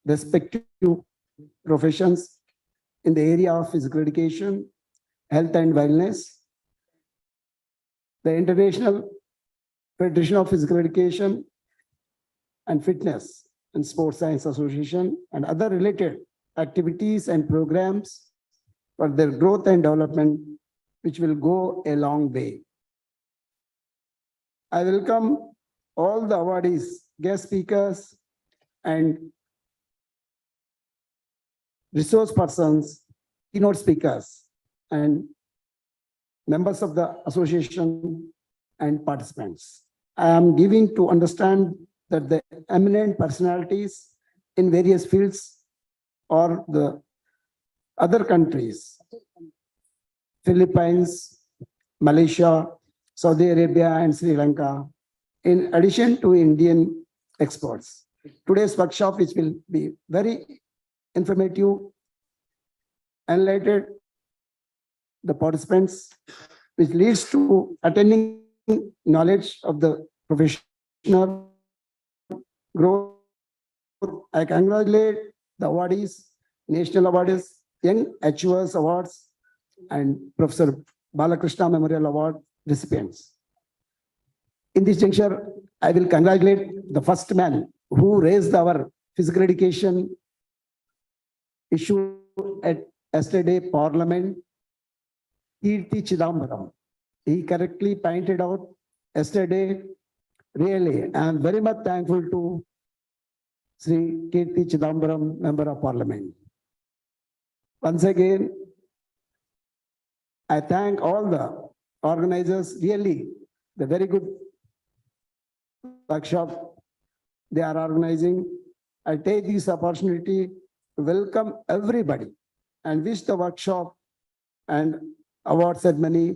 [SPEAKER 12] respective professions in the area of physical education, health and wellness, the International Federation of Physical Education and Fitness and Sports Science Association, and other related activities and programs for their growth and development, which will go a long way. I welcome all the awardees, guest speakers, and resource persons, keynote speakers, and members of the association and participants. I am giving to understand that the eminent personalities in various fields or the other countries, Philippines, Malaysia, Saudi Arabia, and Sri Lanka, in addition to Indian experts. Today's workshop, which will be very informative, enlightened the participants, which leads to attaining knowledge of the professional growth. I congratulate the awardees, national awardees, Young Achievers Awards, and Professor Balakrishna Memorial Award recipients. In this juncture, I will congratulate the first man who raised our physical education issue at yesterday Parliament, Kirti Chidambaram. He correctly pointed out yesterday Really, I am very much thankful to Sri Kirti Chidambaram, Member of Parliament. Once again, I thank all the organizers, really, the very good workshop they are organizing. I take this opportunity to welcome everybody and wish the workshop and award ceremony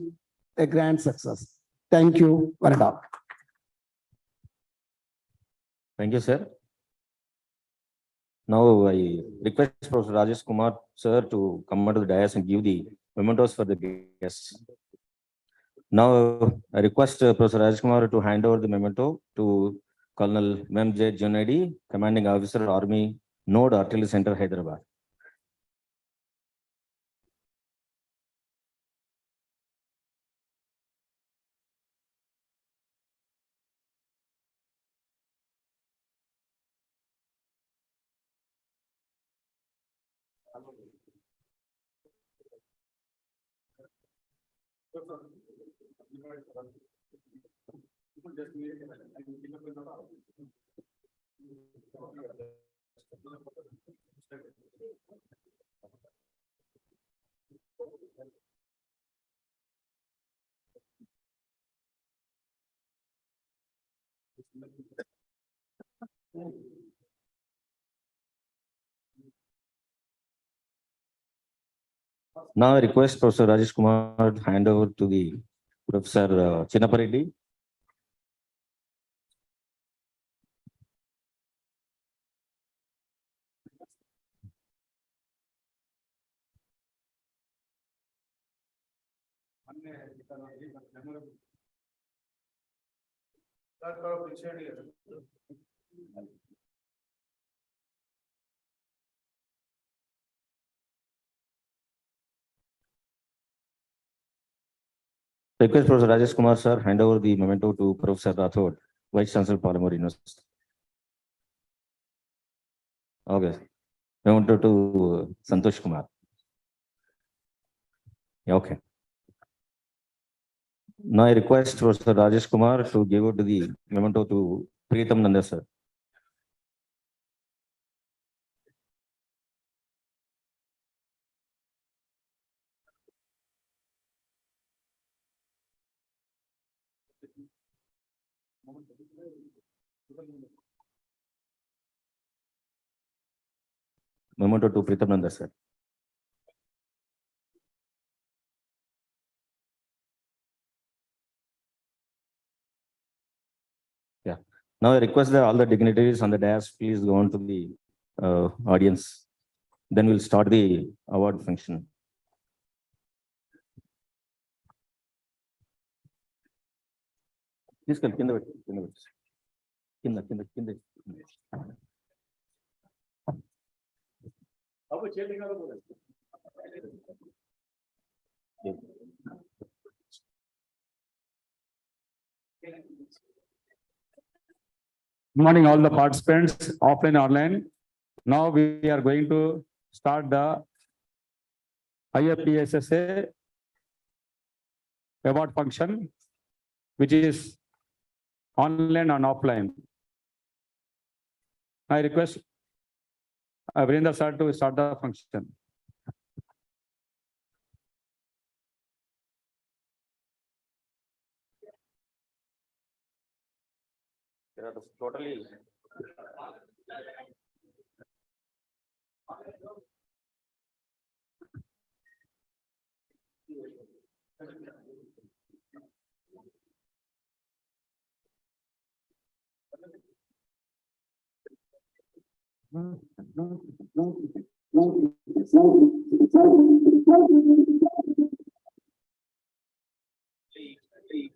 [SPEAKER 12] a grand success. Thank you, Varada.
[SPEAKER 7] Thank you, sir. Now I request Professor Rajesh Kumar, sir, to come onto the dais and give the mementos for the guests. Now I request Professor Rajesh Kumar to hand over the memento to Colonel M.J. Junedi, Commanding Officer, Army, Node Artillery Center, Hyderabad. Now I request Professor Rajesh Kumar to hand over to the Professor Chinnapareddy. Request Professor Rajesh Kumar, sir, hand over the memento to Professor Rathod, Vice Chancellor, Polymer University. Okay. Memento to Santosh Kumar. Yeah, okay. Now I request Professor Rajesh Kumar to give it to the memento to Pritam Nanda, sir. Memento to Pritam Nanda, sir. Yeah. Now I request that all the dignitaries on the dais please go on to the audience. Then we'll start the award function. Please come, kinda పెట్టు, కింద పెట్టు. కింద.
[SPEAKER 5] Good morning, all the participants, offline, online. Now we are going to start the IFPSSA award function, which is online and offline. I request Virendra sir to start the function.
[SPEAKER 7] There are totally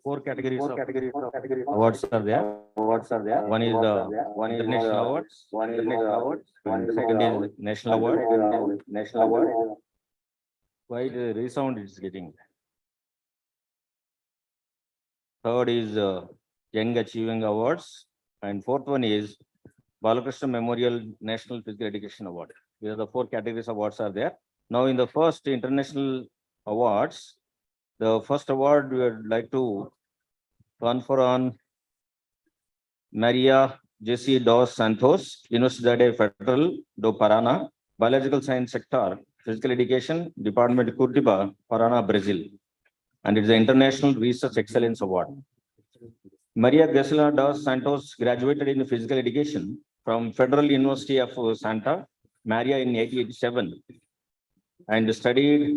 [SPEAKER 7] four categories of awards are there. One is the international awards. Second is national award. Quite resound it's getting. Third is Young Achieving Awards, and fourth one is Balakrishna Memorial National Physical Education Award. These are the four categories of awards are there. Now in the first international awards, the first award we would like to confer on Maria Jesse dos Santos, Universidade Federal do Paraná, Biological Science Sector, Physical Education, Department Curitiba, Paraná, Brazil. And it is the International Research Excellence Award. Maria Gisela dos Santos graduated in Physical Education from Federal University of Santa Maria in 1887 and studied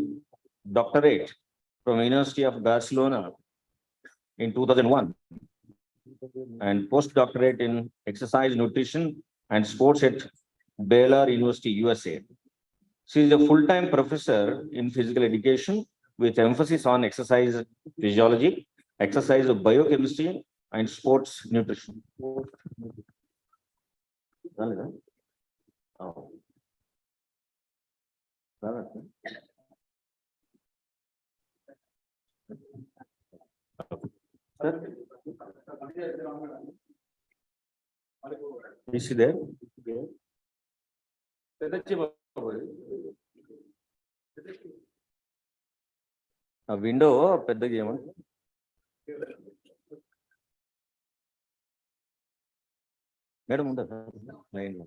[SPEAKER 7] doctorate from University of Barcelona in 2001 and postdoctorate in exercise nutrition and sports at Baylor University, USA. She is a full-time professor in physical education with emphasis on exercise physiology, exercise biochemistry, and sports nutrition. Oh. Is she there? A window పెద్దగా చేయమని madam ఉండదు లైన్లో.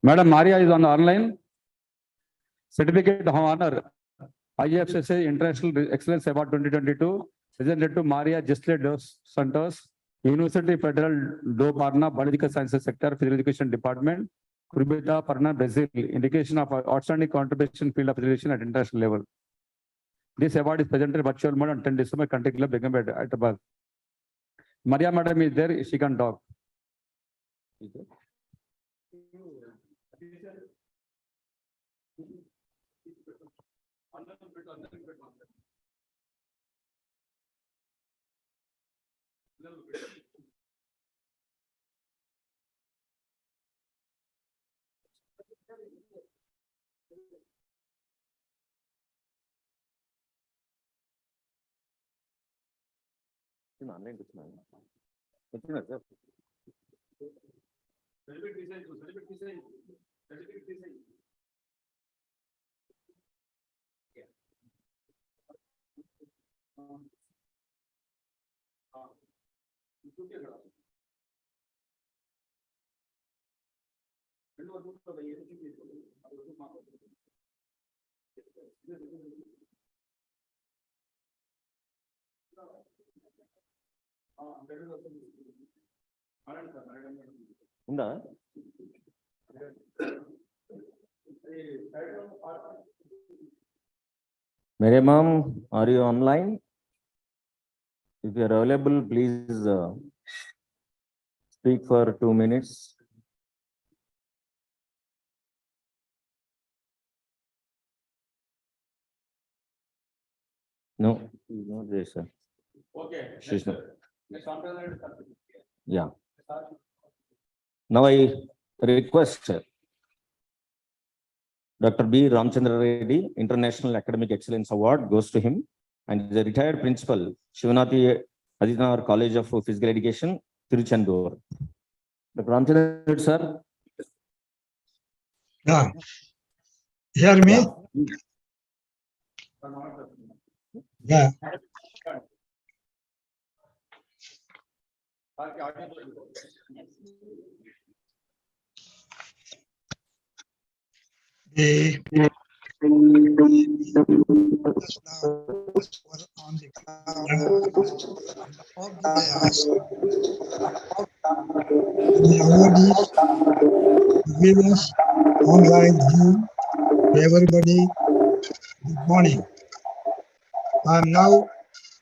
[SPEAKER 5] Madam Maria is on the online. Certificate of Honor, IFSSA International Excellence Award 2022, presented to Maria Gisela dos Santos, University Federal do Paraná, Biological Sciences Sector, Physical Education Department, Curitiba, Paraná, Brazil. Indication of outstanding contribution field of education at international level. This award is presented virtual mode on 10 December, Country Club, Begumbet, Hyderabad. Maria Madam is there, she can talk.
[SPEAKER 7] ఉందా? Mary ma'am, are you online? If you are available, please speak for 2 minutes. No, she's not there, sir.
[SPEAKER 5] Okay.
[SPEAKER 7] She's not. Yeah. Now I request Dr. B. Ramchandra Reddy, International Academic Excellence Award goes to him, and the retired principal, Shivanathi Adityanar College of Physical Education, Tiruchendur. Dr. Ramchandra Reddy, sir.
[SPEAKER 13] Yeah. Hear me? Yeah. The on the of the dais, the awardees, viewers, online Zoom, to everybody, good morning. I am now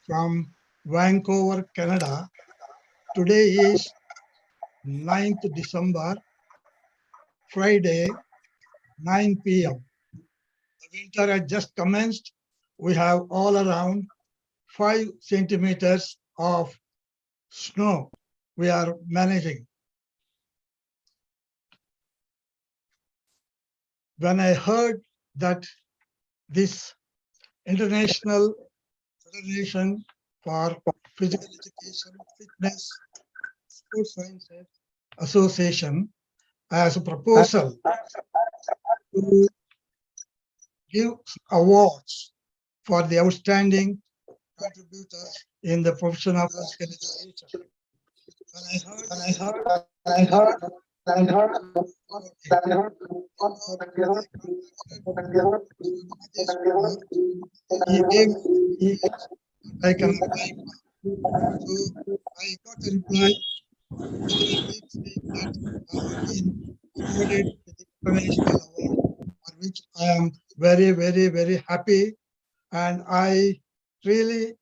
[SPEAKER 13] from Vancouver, Canada. Today is 9th December, Friday, 9 p.m. The winter has just commenced. We have all around 5 centimeters of snow we are managing. When I heard that this International Federation for Physical Education, Fitness, Sports Sciences Association as a proposal to give awards for the outstanding contributors in the profession of physical education. When I heard he gave I can apply for. So I got a reply within a week saying that I have been awarded with the international award, for which I am very, very, very happy. And I really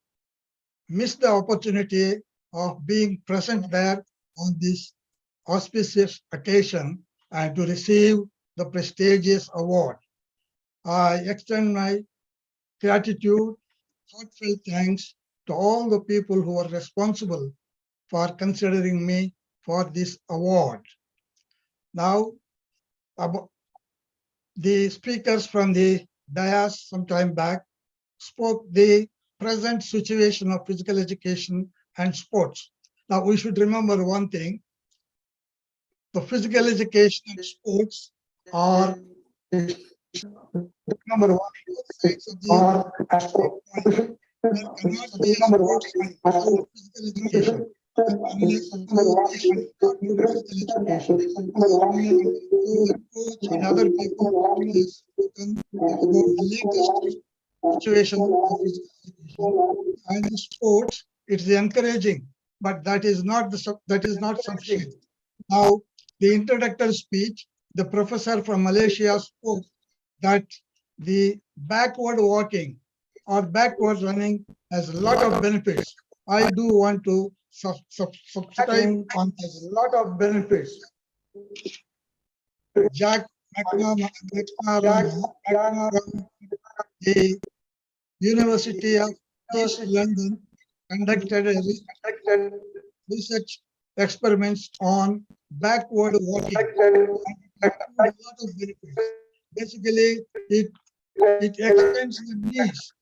[SPEAKER 13] missed the opportunity of being present there on this auspicious occasion and to receive the prestigious award. I extend my gratitude, heartfelt thanks to all the people who are responsible for considering me for this award. Now, the speakers from the dais some time back spoke the present situation of physical education and sports. Now, we should remember one thing. The physical education and sports are number one, both sides of the coin. There cannot be a sports without physical education. Unless you start with physical education. So the coach and other people has spoken about the latest situation of physical education. And the sports, it's encouraging, but that is not sufficient. Now, the introductory speech, the professor from Malaysia spoke that the backward walking or backward running has a lot of benefits. I do want to subscribe on has a lot of benefits. Jack McNamara from the University of East London conducted research experiments on backward walking. A lot of benefits. Basically, it extends the knees.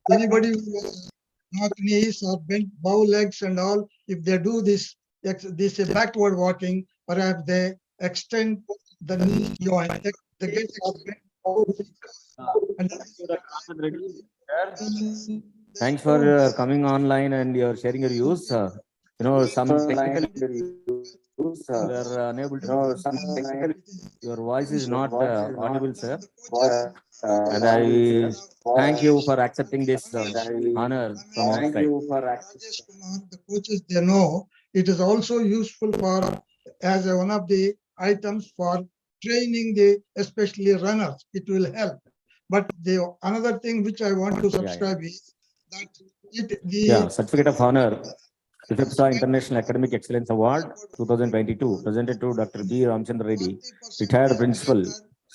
[SPEAKER 13] Anybody who has knock knees or bent bow legs and all, if they do this backward walking, perhaps they extend the knee joint. They get
[SPEAKER 7] Thanks for coming online and you're sharing your views. Some technical issues, we are unable to know some technical. Your voice is not audible, sir. And I thank you for accepting this honor from our side.
[SPEAKER 13] The coaches, they know it is also useful for as one of the items for training the especially runners. It will help. But the another thing which I want to subscribe is that
[SPEAKER 7] Certificate of honor, Ifpefssa International Academic Excellence Award 2022, presented to Dr. B. Ramchandra Reddy, retired principal,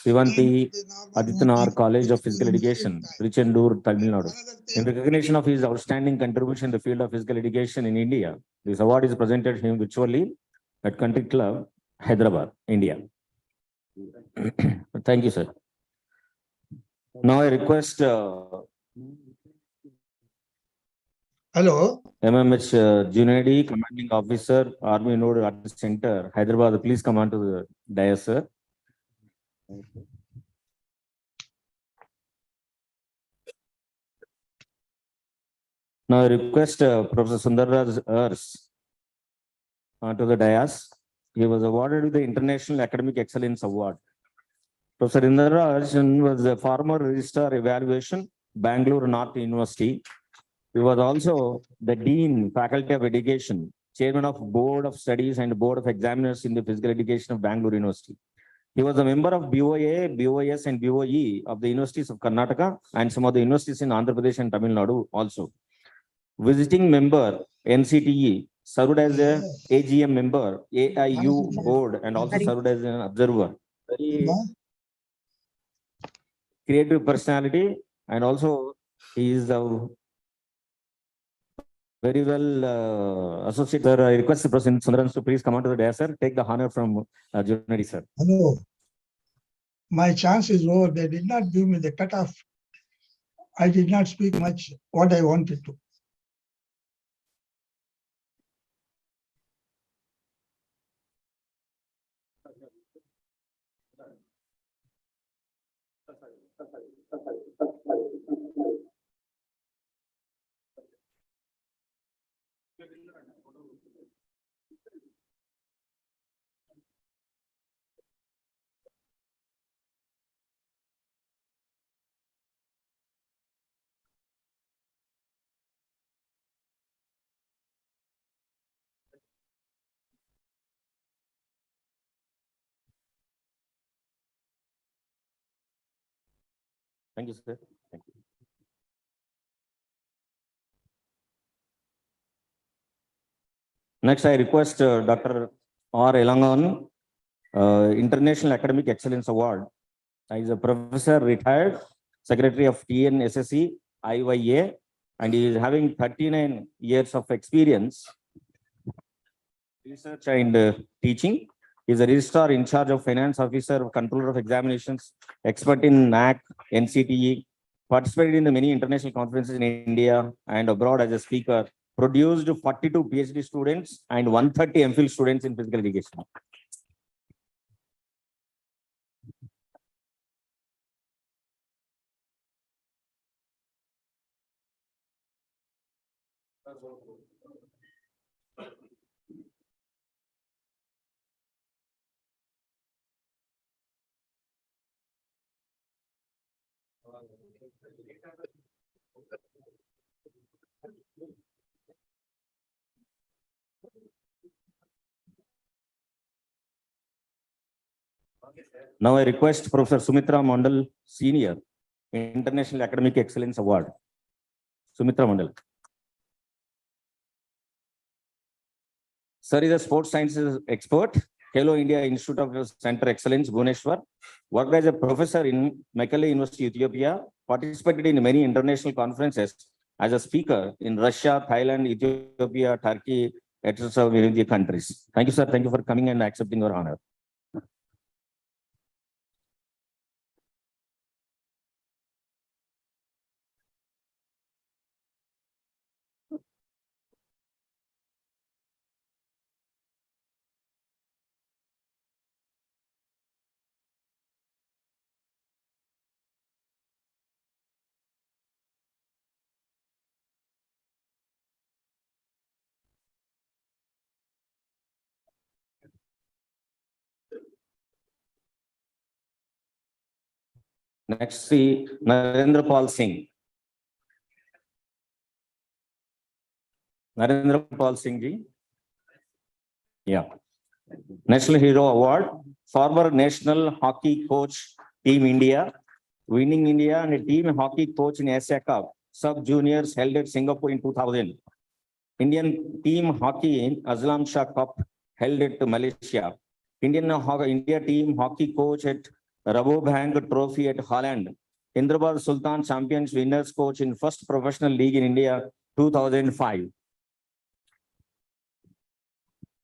[SPEAKER 7] Sivanti Adityanar College of Physical Education, Trichendur, Tamil Nadu. In recognition of his outstanding contribution in the field of physical education in India, this award is presented to him virtually at Country Club, Hyderabad, India. Thank you, sir. Now I request
[SPEAKER 13] Hello.
[SPEAKER 7] MMH Junaidi, Commanding Officer, Army Node Artist Center, Hyderabad. Please come on to the dais, sir. Now I request Professor Sundarraj Ers onto the dais. He was awarded with the International Academic Excellence Award. Professor Sundarraj was a former Registrar Evaluation, Bangalore North University. He was also the Dean, Faculty of Education, Chairman of Board of Studies and Board of Examiners in the Physical Education of Bangalore University. He was a member of BOA, BOS and BOE of the Universities of Karnataka and some of the universities in Andhra Pradesh and Tamil Nadu also. Visiting member, NCTE, served as a AGM member, AIU board, and also served as an observer. Very creative personality, and also he is a very well associated. Sir, I request the President Sundaran to please come on to the dais, sir. Take the honor from Junadi, sir.
[SPEAKER 13] Hello. My chance is over. They did not give me the cutoff. I did not speak much what I wanted to.
[SPEAKER 7] Thank you, sir. Thank you. Next, I request Dr. R. Elangan, International Academic Excellence Award. He is a professor, retired, secretary of TNSSE, IYA, and he is having 39 years of experience, research and teaching. He is a registrar in charge of finance officer, controller of examinations, expert in NAC, NCTE, participated in the many international conferences in India and abroad as a speaker, produced 42 PhD students and 130 MPhil students in physical education. Now I request Professor Sumitra Mandal, Senior, International Academic Excellence Award. Sumitra Mandal. Sir is a sports sciences expert, Hello India Institute of Center Excellence, Bhubaneswar. Worked as a professor in Mekelle University, Ethiopia. Participated in many international conferences as a speaker in Russia, Thailand, Ethiopia, Turkey, etc. Many countries. Thank you, sir. Thank you for coming and accepting your honor. Next, see Narendra Pal Singh. Narendra Pal Singh ji. Yeah. National Hero Award, former national hockey coach, Team India, winning India and a team hockey coach in Asia Cup, sub-juniors held at Singapore in 2000. Indian team hockey in Aslam Shah Cup held at Malaysia. India team hockey coach at Rabobank Trophy at Holland. Hyderabad Sultan Champions winners coach in first professional league in India, 2005.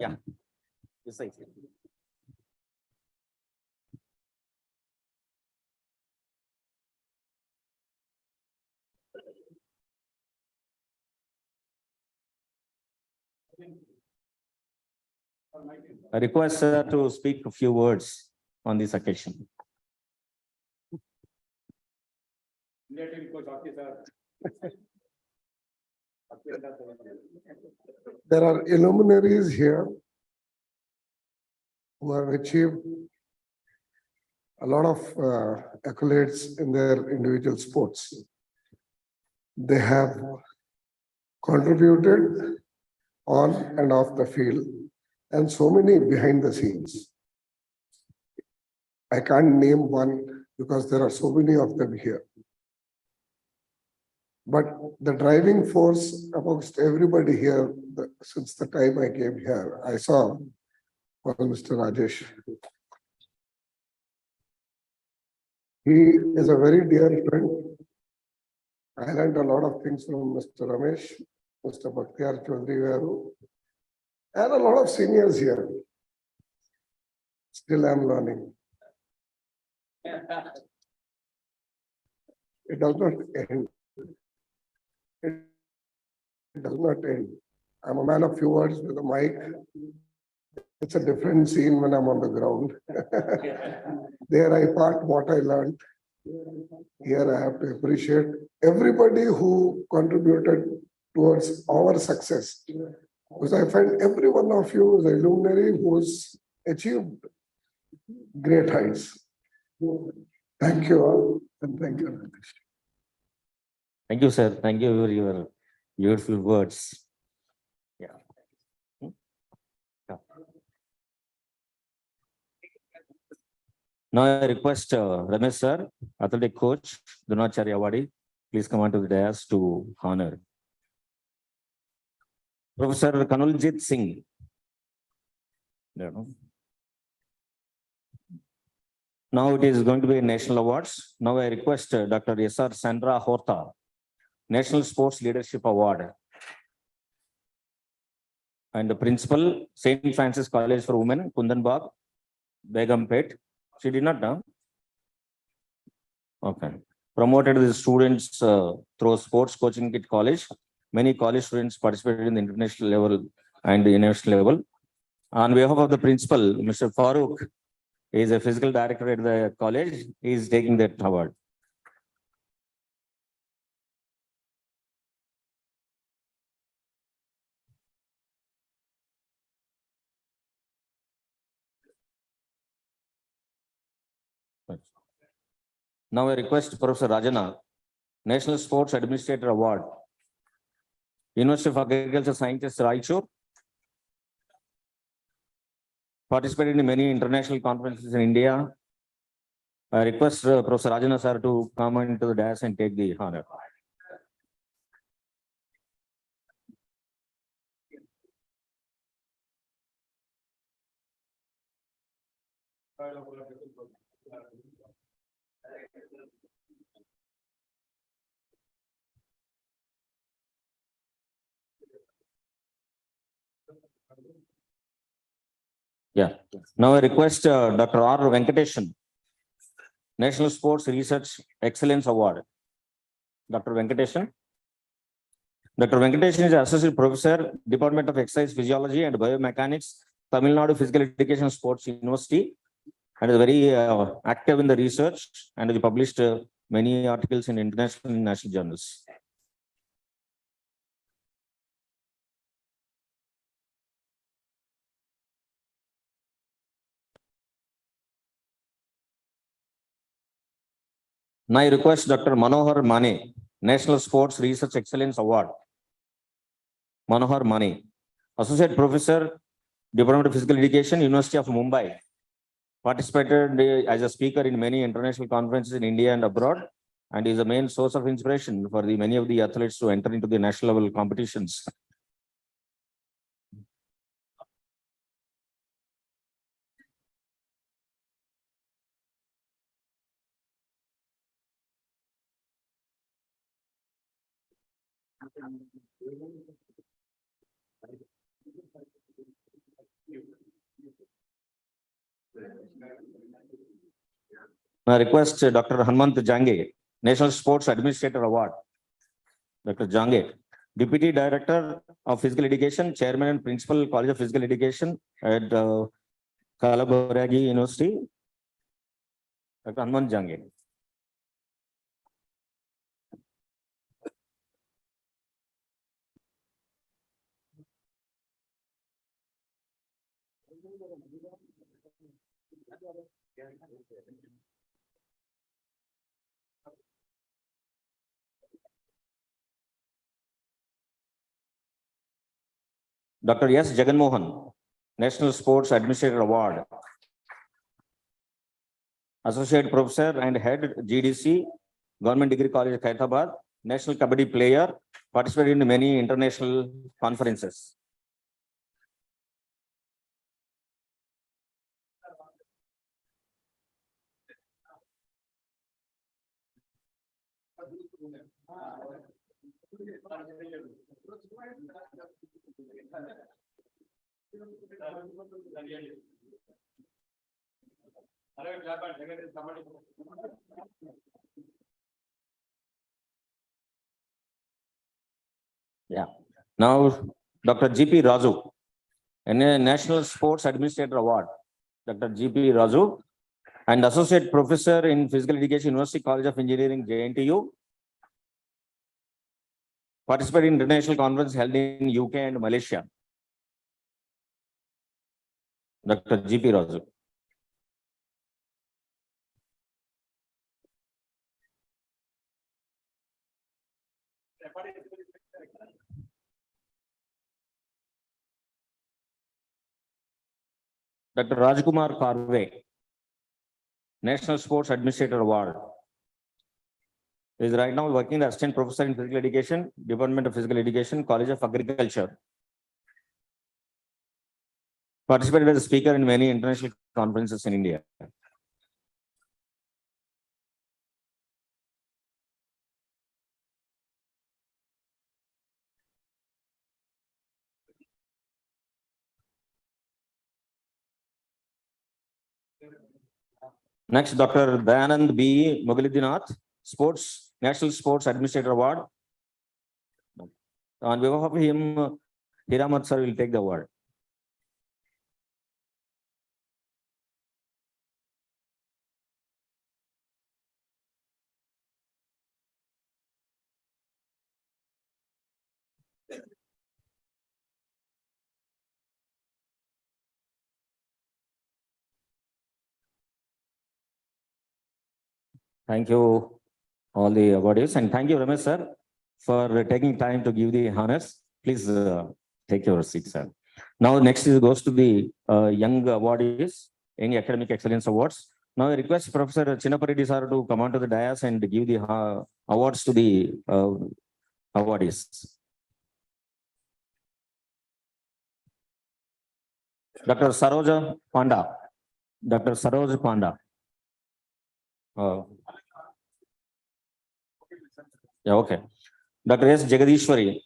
[SPEAKER 7] Yeah. Yes, I see. I request sir to speak a few words on this occasion.
[SPEAKER 14] There are luminaries here who have achieved a lot of accolades in their individual sports. They have contributed on and off the field, and so many behind the scenes. I can't name one because there are so many of them here. But the driving force amongst everybody here, since the time I came here, I saw was Mr. Rajesh. He is a very dear friend. I learned a lot of things from Mr. Ramesh, Mr. Bhaktiar Chaudhary Garu, and a lot of seniors here. Still I'm learning. It does not end. It does not end. I'm a man of few words with a mic. It's a different scene when I'm on the ground. There I part what I learned. Here I have to appreciate everybody who contributed towards our success. Because I find every one of you is a luminary who's achieved great heights. Thank you all and thank you.
[SPEAKER 7] Thank you, sir. Thank you for your beautiful words. Yeah. Yeah. Now I request Ramesh sir, athletic coach, Dronacharya Awadi, please come on to the dais to honor. Professor Kanuljit Singh. There, no? Now it is going to be national awards. Now I request Dr. S.R. Sandra Horta, National Sports Leadership Award. And the principal, St. Francis College for Women, Kundanbag, Begumpet. She did not know. Okay. Promoted the students through sports coaching at college. Many college students participated in the international level and the national level. On behalf of the principal, Mr. Farooq is a physical director at the college. He is taking that award. Now I request Professor Rajana, National Sports Administrator Award, University of Agriculture Sciences, Raichur. Participated in many international conferences in India. I request Professor Rajana sir to come into the dais and take the honor. Yeah. Now I request Dr. R. Venkateshan, National Sports Research Excellence Award. Dr. Venkateshan. Dr. Venkateshan is Associate Professor, Department of Exercise Physiology and Biomechanics, Tamil Nadu Physical Education Sports University, and is very active in the research and he published many articles in international and national journals. Now I request Dr. Manohar Mane, National Sports Research Excellence Award. Manohar Mane, Associate Professor, Department of Physical Education, University of Mumbai. Participated as a speaker in many international conferences in India and abroad, and is a main source of inspiration for the many of the athletes to enter into the national level competitions. I request Dr. Hanmant Jange, National Sports Administrator Award. Dr. Jange, Deputy Director of Physical Education, Chairman and Principal, College of Physical Education at Kalaburagi University. Dr. Hanmant Jange. Dr. S. Jaganmohan, National Sports Administrator Award. Associate Professor and Head GDC, Government Degree College, Hyderabad, National Kabaddi player, participated in many international conferences. Yeah. Now, Dr. G.P. Raju, National Sports Administrator Award. Dr. G.P. Raju, and Associate Professor in Physical Education, University College of Engineering, JNTU. Participated in international conference held in UK and Malaysia. Dr. G.P. Raju. Dr. Rajkumar Karve, National Sports Administrator Award. He is right now working as Assistant Professor in Physical Education, Department of Physical Education, College of Agriculture. Participated as a speaker in many international conferences in India. Next, Dr. Dayanand B. Mugalidinath, National Sports Administrator Award. On behalf of him, Hiramat sir will take the award. Thank you, all the awardees, and thank you, Ramesh sir, for taking time to give the honors. Please take your seat, sir. Now, next goes to the young awardees, Young Academic Excellence Awards. Now, I request Professor Chinnapareddy sir to come onto the dais and give the awards to the awardees. Dr. Saroja Panda. Dr. Saroj Panda. Yeah, okay. Dr. S. Jagadishwari,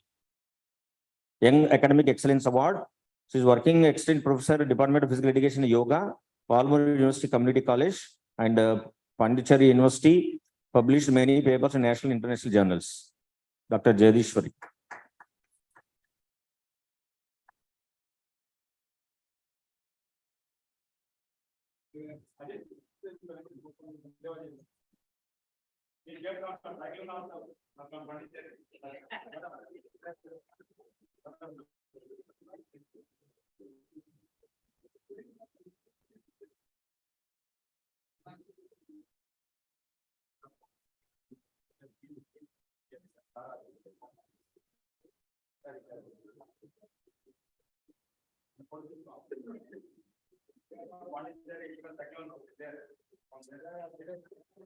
[SPEAKER 7] Young Academic Excellence Award. She is working Extended Professor, Department of Physical Education, Yoga, Palmer University Community College, and Pondicherry University. Published many papers in national and international journals. Dr. Jagadishwari.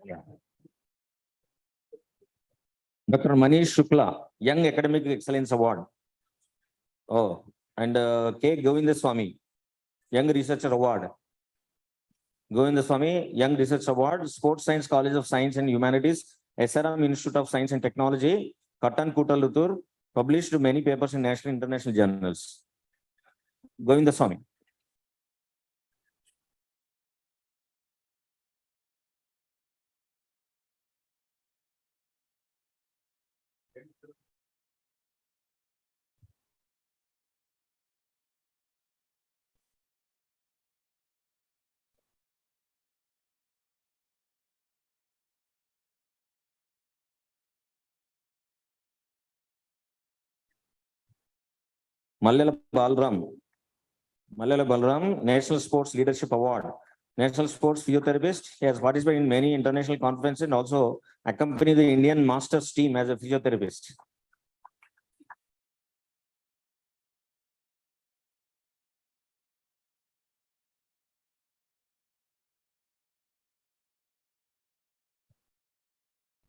[SPEAKER 7] Yeah. Dr. Manish Shukla, Young Academic Excellence Award. Oh, and K. Govindaswamy, Young Researcher Award. Govindaswamy, Young Research Award, Sports Science College of Science and Humanities, SRM Institute of Science and Technology, Kattan Kutalutur, published many papers in national and international journals. Govindaswamy. Mallela Balram, National Sports Leadership Award. National Sports Physiotherapist. He has participated in many international conferences and also accompanied the Indian Masters team as a physiotherapist.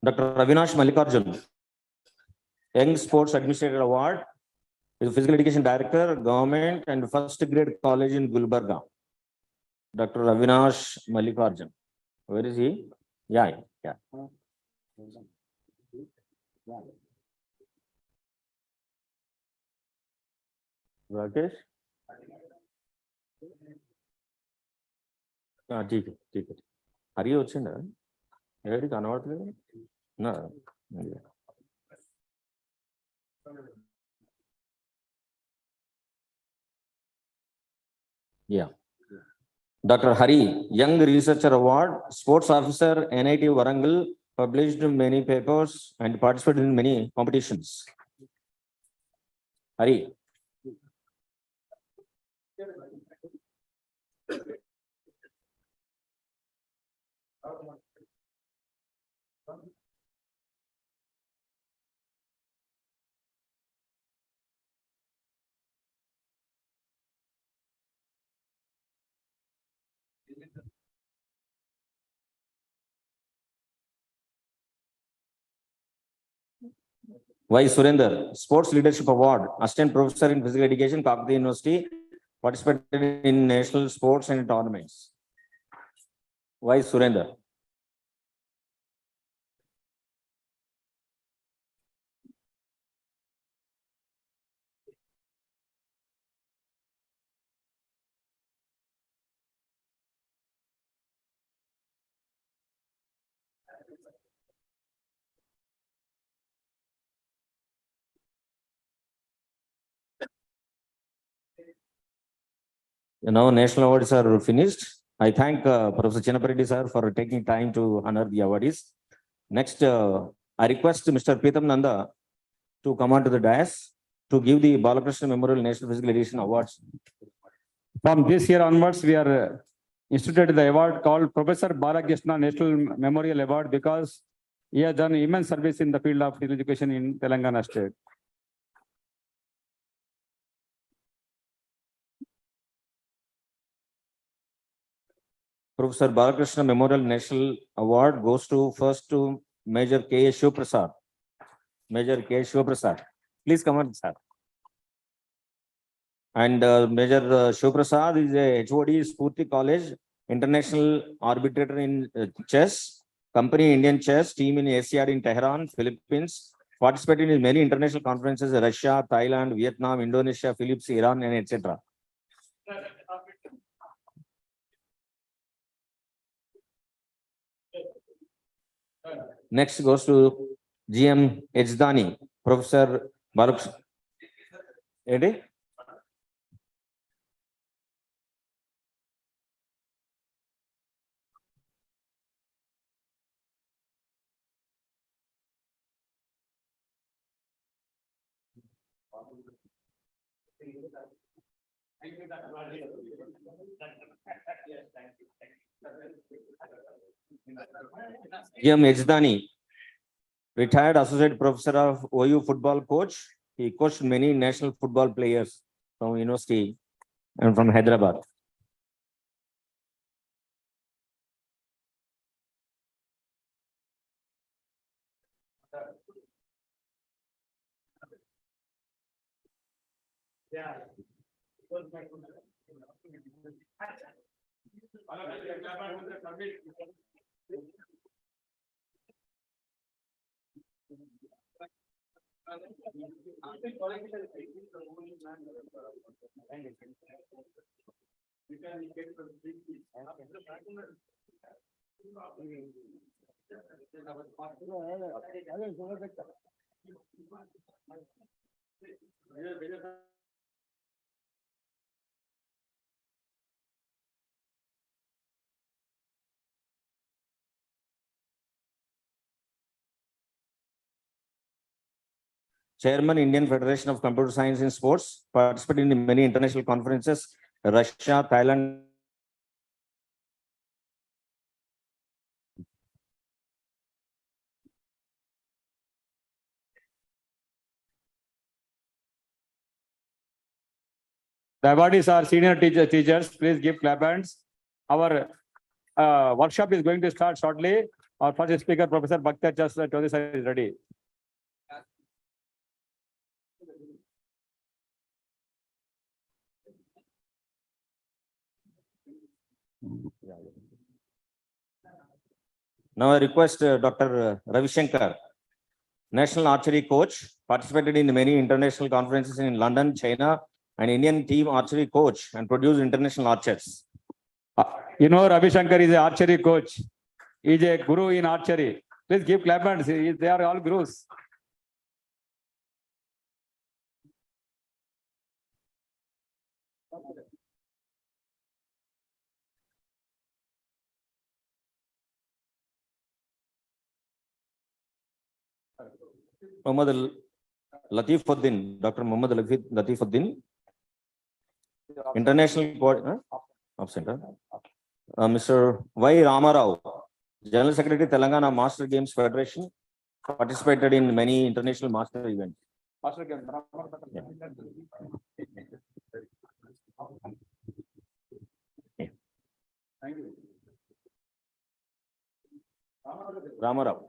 [SPEAKER 7] Dr. Avinash Mallikarjun, Young Sports Administrator Award. Is Physical Education Director, Government and First Grade College in Gulbarga. Dr. Avinash Mallikarjun. Where is he? Yeah. Rakesh? ठीक है. Are you watching that? Everybody can No. Yeah. Dr. Hari, Young Researcher Award, Sports Officer, NIT Warangal, published many papers and participated in many competitions. Hari. Y. Surender, Sports Leadership Award, Assistant Professor in Physical Education, Kakati University, participated in national sports and tournaments. Y. Surender. National awards are finished. I thank Professor Chinnapareddy sir for taking time to honor the awardees. Next, I request Mr. Pritam Nanda to come onto the dais to give the Balakrishna Memorial National Physical Education Awards.
[SPEAKER 5] From this year onwards, we are instituted the award called Professor Balakrishna National Memorial Award because he has done immense service in the field of physical education in Telangana state.
[SPEAKER 7] Professor Balakrishna Memorial National Award goes to first to Major K. Shivprasad. Major K. Shivprasad. Please come on, sir. And Major Shivprasad is a HOD Spurti College, international arbitrator in chess, company Indian chess, team in ACR in Tehran, Philippines, participated in many international conferences, Russia, Thailand, Vietnam, Indonesia, Philippines, Iran, and etc. Next goes to GM Ejdani, Professor Baruch. Eddie? GM Ejdani, retired associate professor of OU football coach. He coached many national football players from university and from Hyderabad. Chairman, Indian Federation of Computer Science in Sports, participated in many international conferences, Russia, Thailand.
[SPEAKER 5] The awardees are senior teachers. Please give clap hands. Our workshop is going to start shortly. Our first speaker, Professor Bhaktiyar Chaudhary sir, is ready.
[SPEAKER 7] Now I request Dr. Ravi Shankar, national archery coach, participated in many international conferences in London, China, and Indian team archery coach and produced international archers.
[SPEAKER 5] Ravi Shankar is an archery coach. He is a guru in archery. Please give clap hands. They are all gurus.
[SPEAKER 7] Muhammad Latifuddin, Dr. Muhammad Latifuddin, International absent. Mr. Y. Ramarao, General Secretary, Telangana Master Games Federation, participated in many international master events. Yeah. Thank you. Ramarao.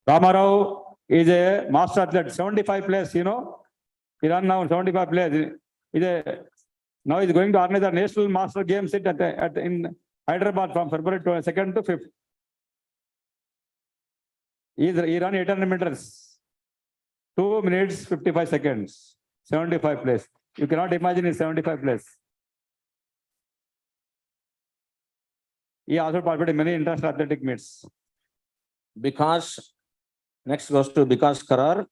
[SPEAKER 5] Ramarao is a master athlete, 75 place, you know. He run now 75 place. Now he's going to organize the National Master Games in Hyderabad from February 2nd to 5th. He ran 800 meters, 2 minutes 55 seconds, 75 place. You cannot imagine his 75 place. He also participated in many international athletic meets.
[SPEAKER 7] Next goes to Vikas Karar,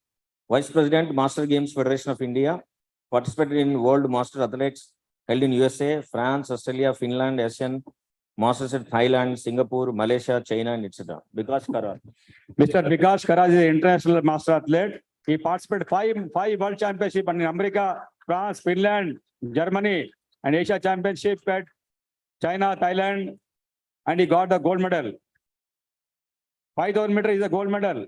[SPEAKER 7] Vice President, Master Games Federation of India, participated in World Master Athletics held in USA, France, Australia, Finland, Asian Masters at Thailand, Singapore, Malaysia, China, and etc. Vikas Karar.
[SPEAKER 5] Mr. Vikas Karar is an international master athlete. He participated five world championships in America, France, Finland, Germany, and Asia Championship at China, Thailand, and he got the gold medal. 5,000 meters is a gold medal.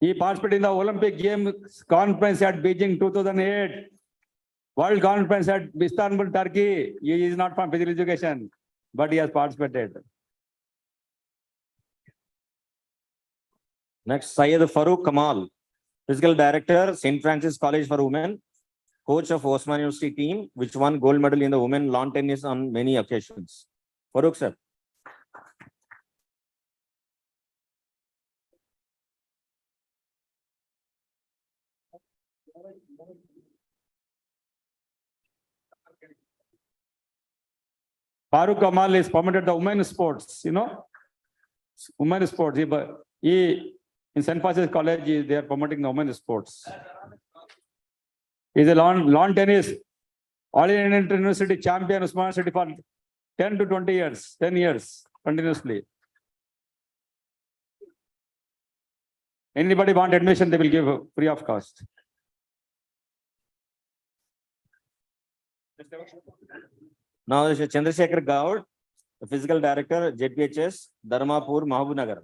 [SPEAKER 5] He participated in the Olympic Games conference at Beijing 2008, World Conference at Istanbul, Turkey. He is not from physical education, but he has participated.
[SPEAKER 7] Next, Syed Farooq Kamal, Physical Director, St. Francis College for Women, coach of Osman University team, which won gold medal in the women lawn tennis on many occasions. Farooq sir.
[SPEAKER 5] Farooq Kamal is promoted the women's sports, you know, women's sports. He in St. Francis College, they are promoting the women's sports. He's a lawn tennis, All Indian University champion, Osman University for 10 to 20 years, 10 years continuously. Anybody want admission, they will give free of cost.
[SPEAKER 7] Now, Chandrasekhar Gaud, the Physical Director, JPHS, Dharmapur, Mahabubnagar.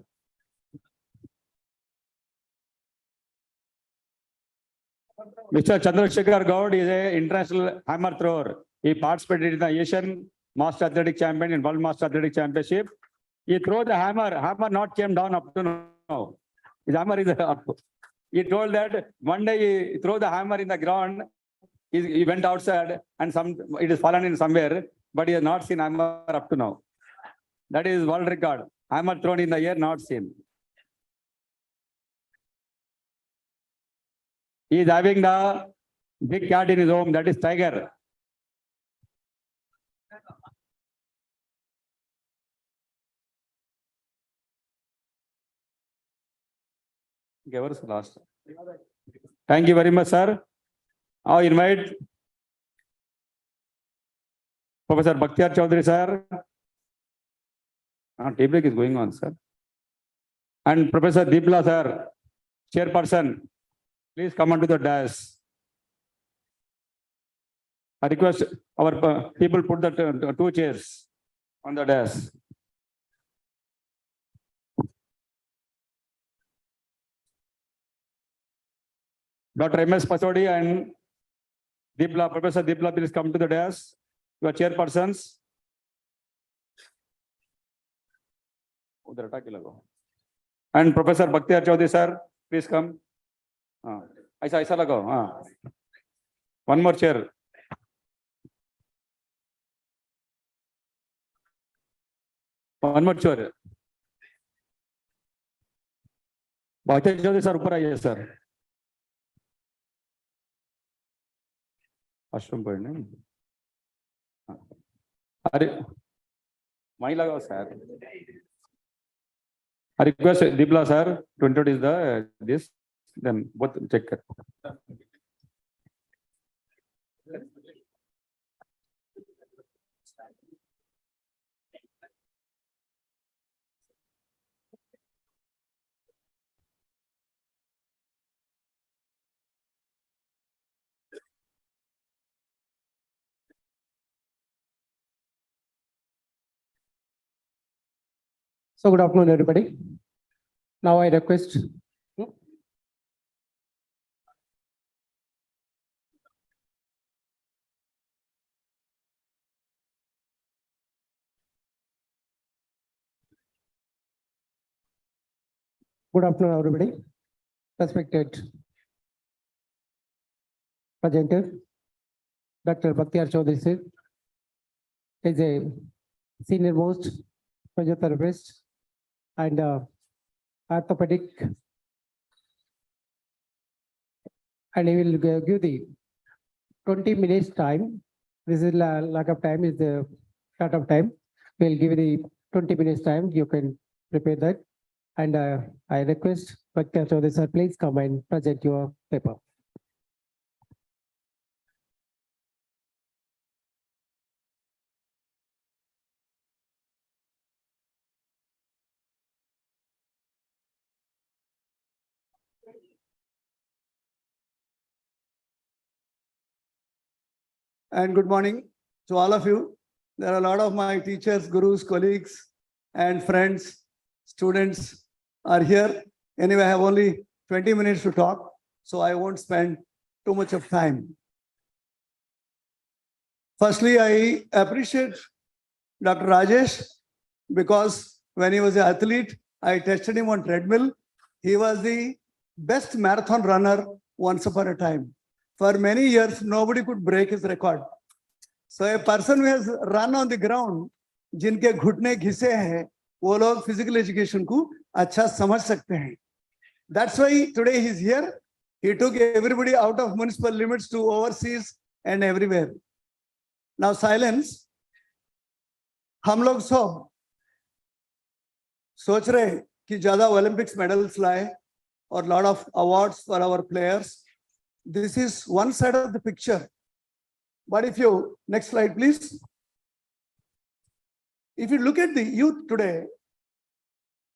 [SPEAKER 5] Mr. Chandrasekhar Gaud is an international hammer thrower. He participated in the Asian Master Athletic Champion and World Master Athletic Championship. He threw the hammer not came down up to now. His hammer is up. He told that one day he threw the hammer in the ground. He went outside and it is fallen in somewhere, but he has not seen hammer up to now. That is world record. Hammer thrown in the air, not seen. He is having the big cat in his home, that is tiger. Okay, what's the last? Thank you very much, sir. I invite Professor Bakhtiyar Chaudhary, sir. Tea break is going on, sir. And Professor Deepla, sir, chairperson, please come onto the dais. I request our people put the two chairs on the dais. Dr. M.S. Pasodi and Deepla, Professor Deepla, please come to the dais. Your chairpersons. And Professor Bakhtiyar Chaudhary, sir, please come. Aisa lagao. One more chair. One more chair. Bakhtiyar Chaudhary, sir, upar aiye, sir. Ashram point. Mailaga, sir. I request Dipla, sir, to introduce this, then both check.
[SPEAKER 15] So good afternoon, everybody. Now I request. Good afternoon, everybody. Respected presenter, Dr. Bakhtiyar Chaudhary sir is a senior most physiotherapist and orthopedic, and he will give the 20 minutes time. This is lack of time, is the short of time. We'll give you the 20 minutes time. You can prepare that. And I request Bakhtiyar Chaudhary sir, please come and present your paper.
[SPEAKER 16] And good morning to all of you. There are a lot of my teachers, gurus, colleagues, and friends, students are here. Anyway, I have only 20 minutes to talk, so I won't spend too much of time. Firstly, I appreciate Dr. Rajesh because when he was an athlete, I tested him on treadmill. He was the best marathon runner once upon a time. For many years, nobody could break his record. So a person who has run on the ground, जिनके घुटने घिसे हैं, वो लोग physical education को अच्छा समझ सकते हैं. That's why today he's here. He took everybody out of municipal limits to overseas and everywhere. Now silence. हम लोग सब सोच रहे कि ज़्यादा Olympics medals लाए और lot of awards for our players. This is one side of the picture. But if you, next slide, please. If you look at the youth today,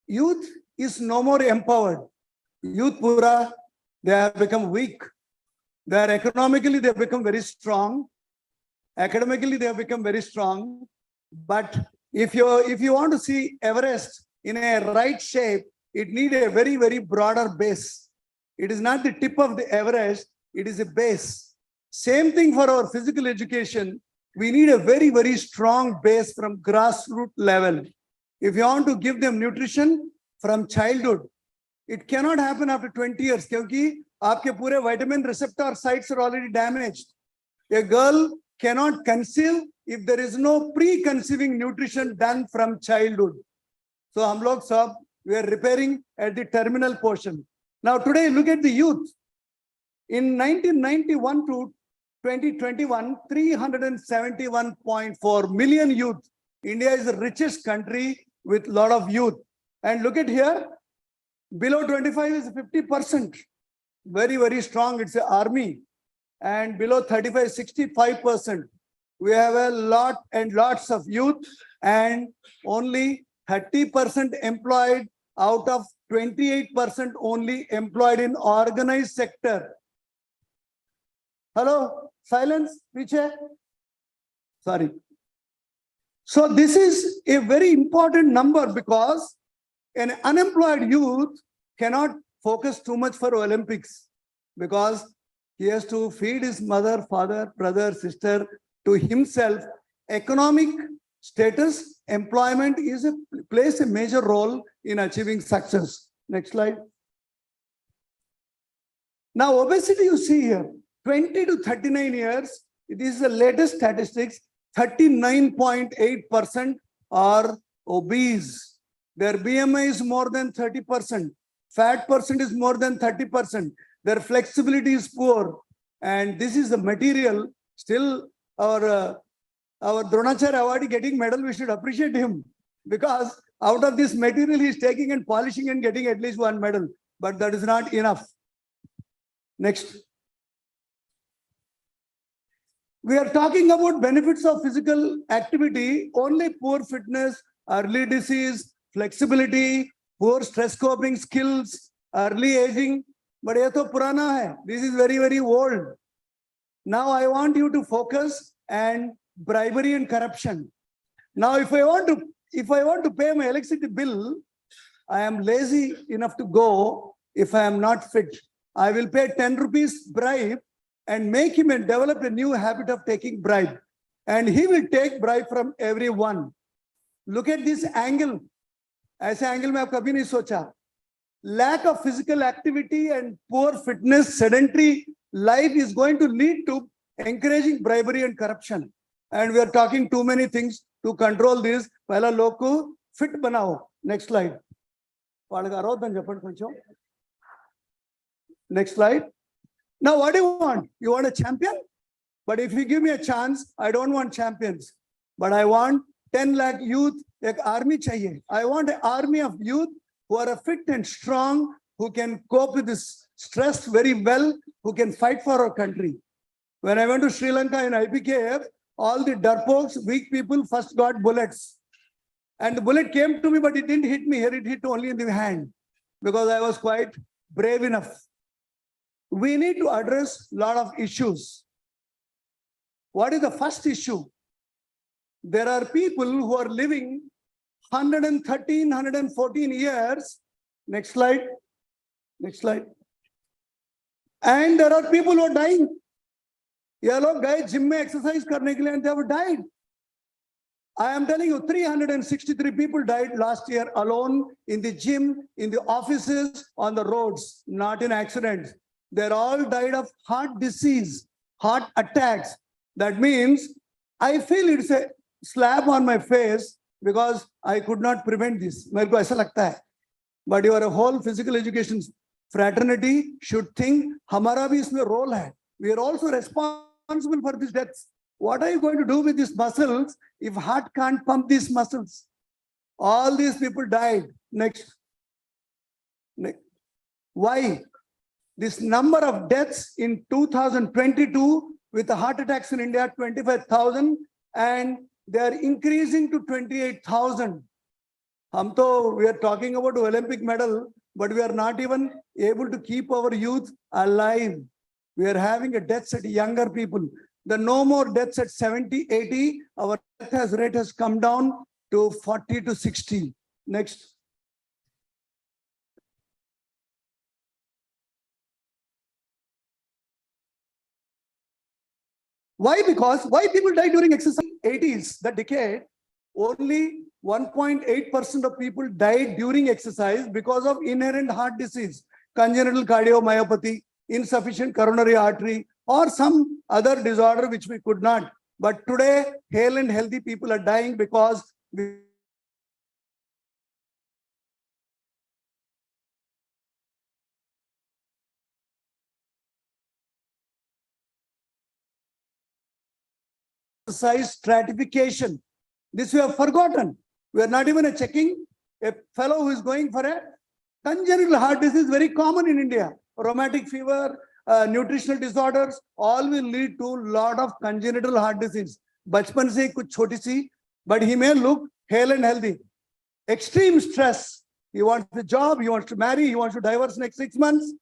[SPEAKER 16] youth is no more empowered. Youth pura, they have become weak. They are economically, they have become very strong. Academically, they have become very strong. But if you want to see Everest in a right shape, it needs a very, very broader base. It is not the tip of the Everest, it is a base. Same thing for our physical education. We need a very, very strong base from grassroots level. If you want to give them nutrition from childhood, it cannot happen after 20 years because आपके पूरे vitamin receptor sites are already damaged. A girl cannot conceive if there is no pre-conceiving nutrition done from childhood. So हम लोग सब, we are repairing at the terminal portion. Now today, look at the youth. In 1991 to 2021, 371.4 million youth. India is the richest country with a lot of youth. And look at here, below 25 is 50%. Very, very strong, it's an army. And below 35, 65%. We have a lot and lots of youth and only 30% employed out of 28% only employed in organized sector. Hello, silence, Piche. Sorry. So this is a very important number because an unemployed youth cannot focus too much for Olympics because he has to feed his mother, father, brother, sister, to himself. Economic status, employment plays a major role in achieving success. Next slide. Now, obesity you see here, 20 to 39 years, it is the latest statistics, 39.8% are obese. Their BMI is more than 30%. Fat percent is more than 30%. Their flexibility is poor. And this is the material. Still, our Dronacharya award getting medal, we should appreciate him. because out of this material he's taking and polishing and getting at least one medal, but that is not enough. Next. We are talking about benefits of physical activity, only poor fitness, early disease, flexibility, poor stress coping skills, early aging. But ye to purana hai. This is very, very old. Now I want you to focus and bribery and corruption. Now, if I want to pay my electricity bill, I am lazy enough to go if I am not fit. I will pay 10 rupees bribe and make him and develop a new habit of taking bribe. And he will take bribe from everyone. Look at this angle. ऐसे angle में आप कभी नहीं सोचा. Lack of physical activity and poor fitness, sedentary life is going to lead to encouraging bribery and corruption. And we are talking too many things to control this. पहला लोग को fit बनाओ. Next slide. Next slide. Now, what do you want? You want a champion? But if you give me a chance, I don't want champions. But I want 10 lakh youth, ek army chahiye. I want an army of youth who are fit and strong, who can cope with this stress very well, who can fight for our country. When I went to Sri Lanka in IPKF, all the darpokes, weak people first got bullets. And the bullet came to me, but it didn't hit me here. It hit only in the hand because I was quite brave enough. We need to address a lot of issues. What is the first issue? There are people who are living 113, 114 years. Next slide. Next slide. And there are people who are dying. ये लोग गए gym में exercise करने के लिए and they have died. I am telling you, 363 people died last year alone in the gym, in the offices, on the roads, not in accidents. They're all died of heart disease, heart attacks. That means I feel it's a slap on my face because I could not prevent this. मेरे को ऐसा लगता है. But your whole physical education fraternity should think हमारा भी इसमें role है. We are also responsible for these deaths. What are you going to do with these muscles if heart can't pump these muscles? All these people died. Next. Next. Why? This number of deaths in 2022 with the heart attacks in India, 25,000, and they are increasing to 28,000. We are talking about Olympic medal, but we are not even able to keep our youth alive. We are having a deaths at younger people. The no more deaths at 70, 80, our death rate has come down to 40 to 60. Next. Why? Because why people die during exercise? 80s, the decade, only 1.8% of people died during exercise because of inherent heart disease, congenital cardiomyopathy, insufficient coronary artery, or some other disorder which we could not. But today, hale and healthy people are dying because we exercise stratification. This we have forgotten. We are not even checking a fellow who is going for a congenital heart disease, very common in India. Rheumatic fever, nutritional disorders, all will lead to a lot of congenital heart disease. Bachpan se kuch choti si, but he may look hale and healthy. Extreme stress. He wants a job, he wants to marry, he wants to divorce next 6 months.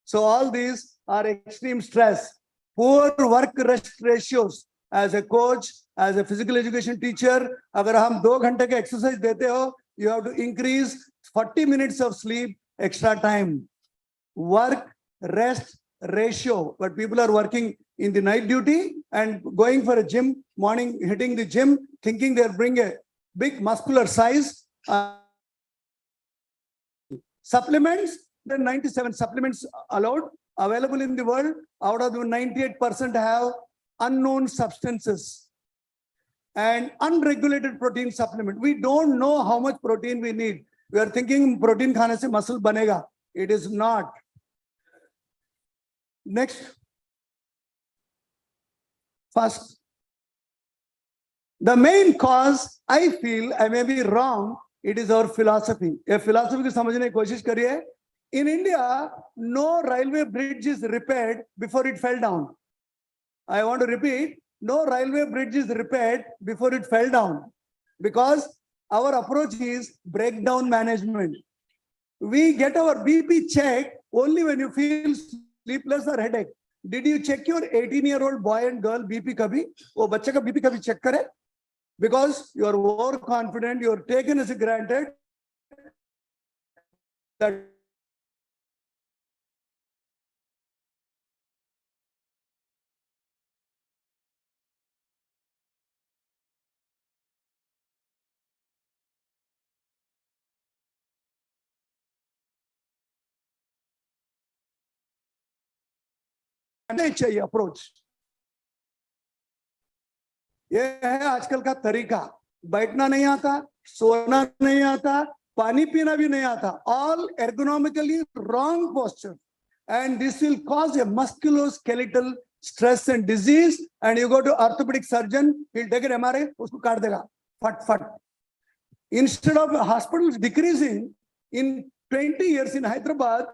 [SPEAKER 16] So all these are extreme stress. Poor work rest ratios. As a coach, as a physical education teacher, अगर हम 2 घंटे के exercise देते हो, you have to increase 40 minutes of sleep extra time. Work rest ratio, but people are working in the night duty and going for a gym, morning hitting the gym, thinking they'll bring a big muscular size. Supplements, there are 97 supplements allowed, available in the world. Out of them, 98% have unknown substances and unregulated protein supplement. We don't know how much protein we need. We are thinking protein khane se muscle banega. It is not. Next. First, The main cause, I feel, I may be wrong, it is our philosophy. A philosophy को समझने की कोशिश करिए. In India, no railway bridge is repaired before it fell down. I want to repeat, no railway bridge is repaired before it fell down, because our approach is breakdown management. We get our BP checked only when you feel sleepless or headache. Did you check your 18-year-old boy and girl BP kabhi? वो बच्चे का BP kabhi check करे? Because you are overconfident, you are taken as a granted that नहीं चाहिए approach. ये है आजकल का तरीका. बैठना नहीं आता, सोना नहीं आता, पानी पीना भी नहीं आता. All ergonomically wrong posture, and this will cause a musculoskeletal stress and disease. And you go to orthopedic surgeon, he'll take an MRI, उसको काट देगा, फट फट. Instead of hospitals decreasing, in 20 years in Hyderabad,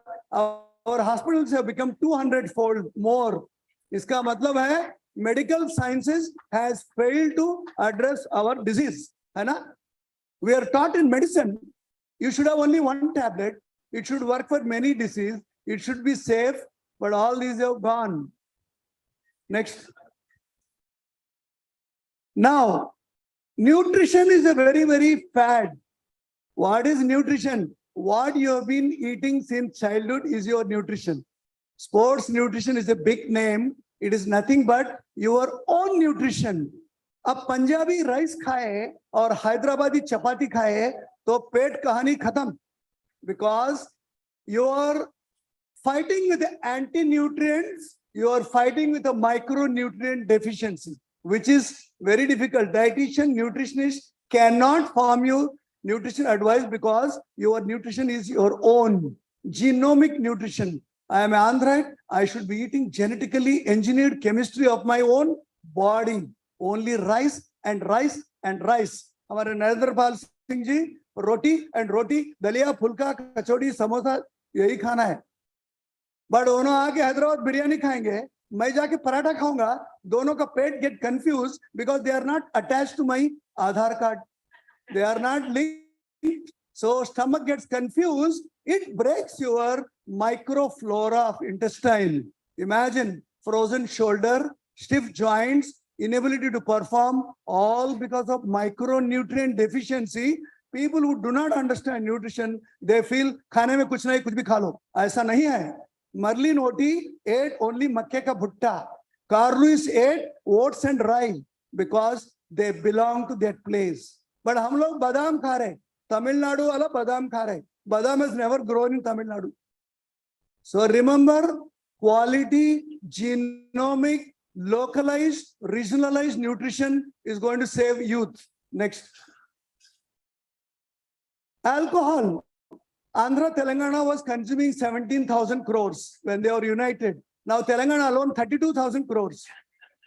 [SPEAKER 16] our hospitals have become 200-fold more. इसका मतलब है medical sciences has failed to address our disease. है ना? We are taught in medicine, you should have only one tablet. It should work for many diseases. It should be safe, but all these have gone. Next. Now, nutrition is a very, very fad. What is nutrition? What you have been eating since childhood is your nutrition. Sports nutrition is a big name. It is nothing but your own nutrition. अब Punjabi rice खाए और हैदराबादी चपाती खाए तो पेट कहानी खत्म. Because you are fighting with the anti-nutrients, you are fighting with a micronutrient deficiency, which is very difficult. Dietitian, nutritionist cannot form you nutrition advice because your nutrition is your own genomic nutrition. I am Android. I should be eating genetically engineered chemistry of my own body. Only rice and rice and rice. हमारे नरेंद्रपाल सिंह जी रोटी and रोटी, दलिया, फुल्का, कचौड़ी, समोसा यही खाना है. But दोनों आके हैदराबाद बिरयानी खाएंगे, मैं जाके पराठा खाऊंगा, दोनों का पेट get confused because they are not attached to my Aadhaar card. They are not linked. So stomach gets confused. It breaks your microflora of intestine. Imagine frozen shoulder, stiff joints, inability to perform, all because of micronutrient deficiency. People who do not understand nutrition, they feel खाने में कुछ नहीं, कुछ भी खा लो. ऐसा नहीं है. Merlin Otti ate only मक्के का भुट्टा. Carl Lewis ate oats and rye because they belong to that place. But हम लोग बादाम खा रहे. तमिलनाडु वाला बादाम खा रहे. Badam has never grown in Tamil Nadu. So remember, quality, genomic, localized, regionalized nutrition is going to save youth. Next. Alcohol. Andhra Telangana was consuming 17,000 crores when they were united. Now Telangana alone 32,000 crores.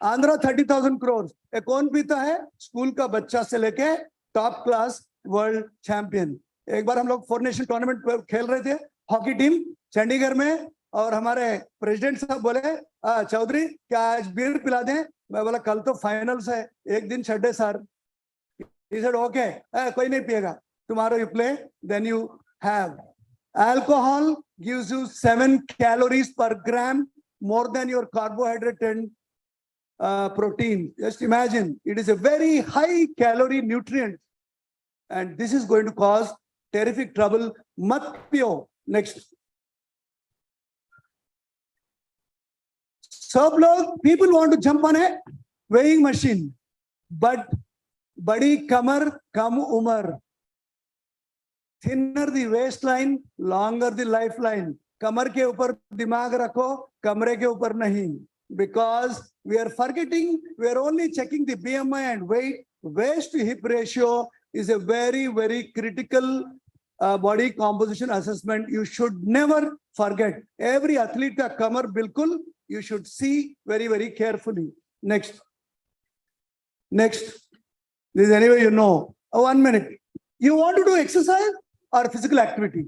[SPEAKER 16] Andhra 30,000 crores. एक कौन पीता है? School का बच्चा से लेके top class world champion. एक बार हम लोग 4 नेशन टूर्नामेंट खेल रहे थे, हॉकी टीम चंडीगढ़ में, और हमारे प्रेसिडेंट साहब बोले चौधरी क्या आज बीयर पिला दें? मैं बोला कल तो फाइनल्स है, एक दिन छड्डे सर. He said okay, कोई नहीं पिएगा. Tomorrow you play, then you have. Alcohol gives you 7 calories per gram more than your carbohydrate and protein. Just imagine, it is a very high calorie nutrient, and this is going to cause terrific trouble. Mat piyo. Next. So people want to jump on a weighing machine, but badi kamar kam umar. Thinner the waistline, longer the lifeline. Kamar ke upar dimag rakho, kamre ke upar nahi. Because we are forgetting, we are only checking the BMI and weight. Waist to hip ratio is a very, very critical body composition assessment. You should never forget. Every athlete ka kamar bilkul, you should see very, very carefully. Next. Next. This is anyway you know. 1 minute. You want to do exercise or physical activity?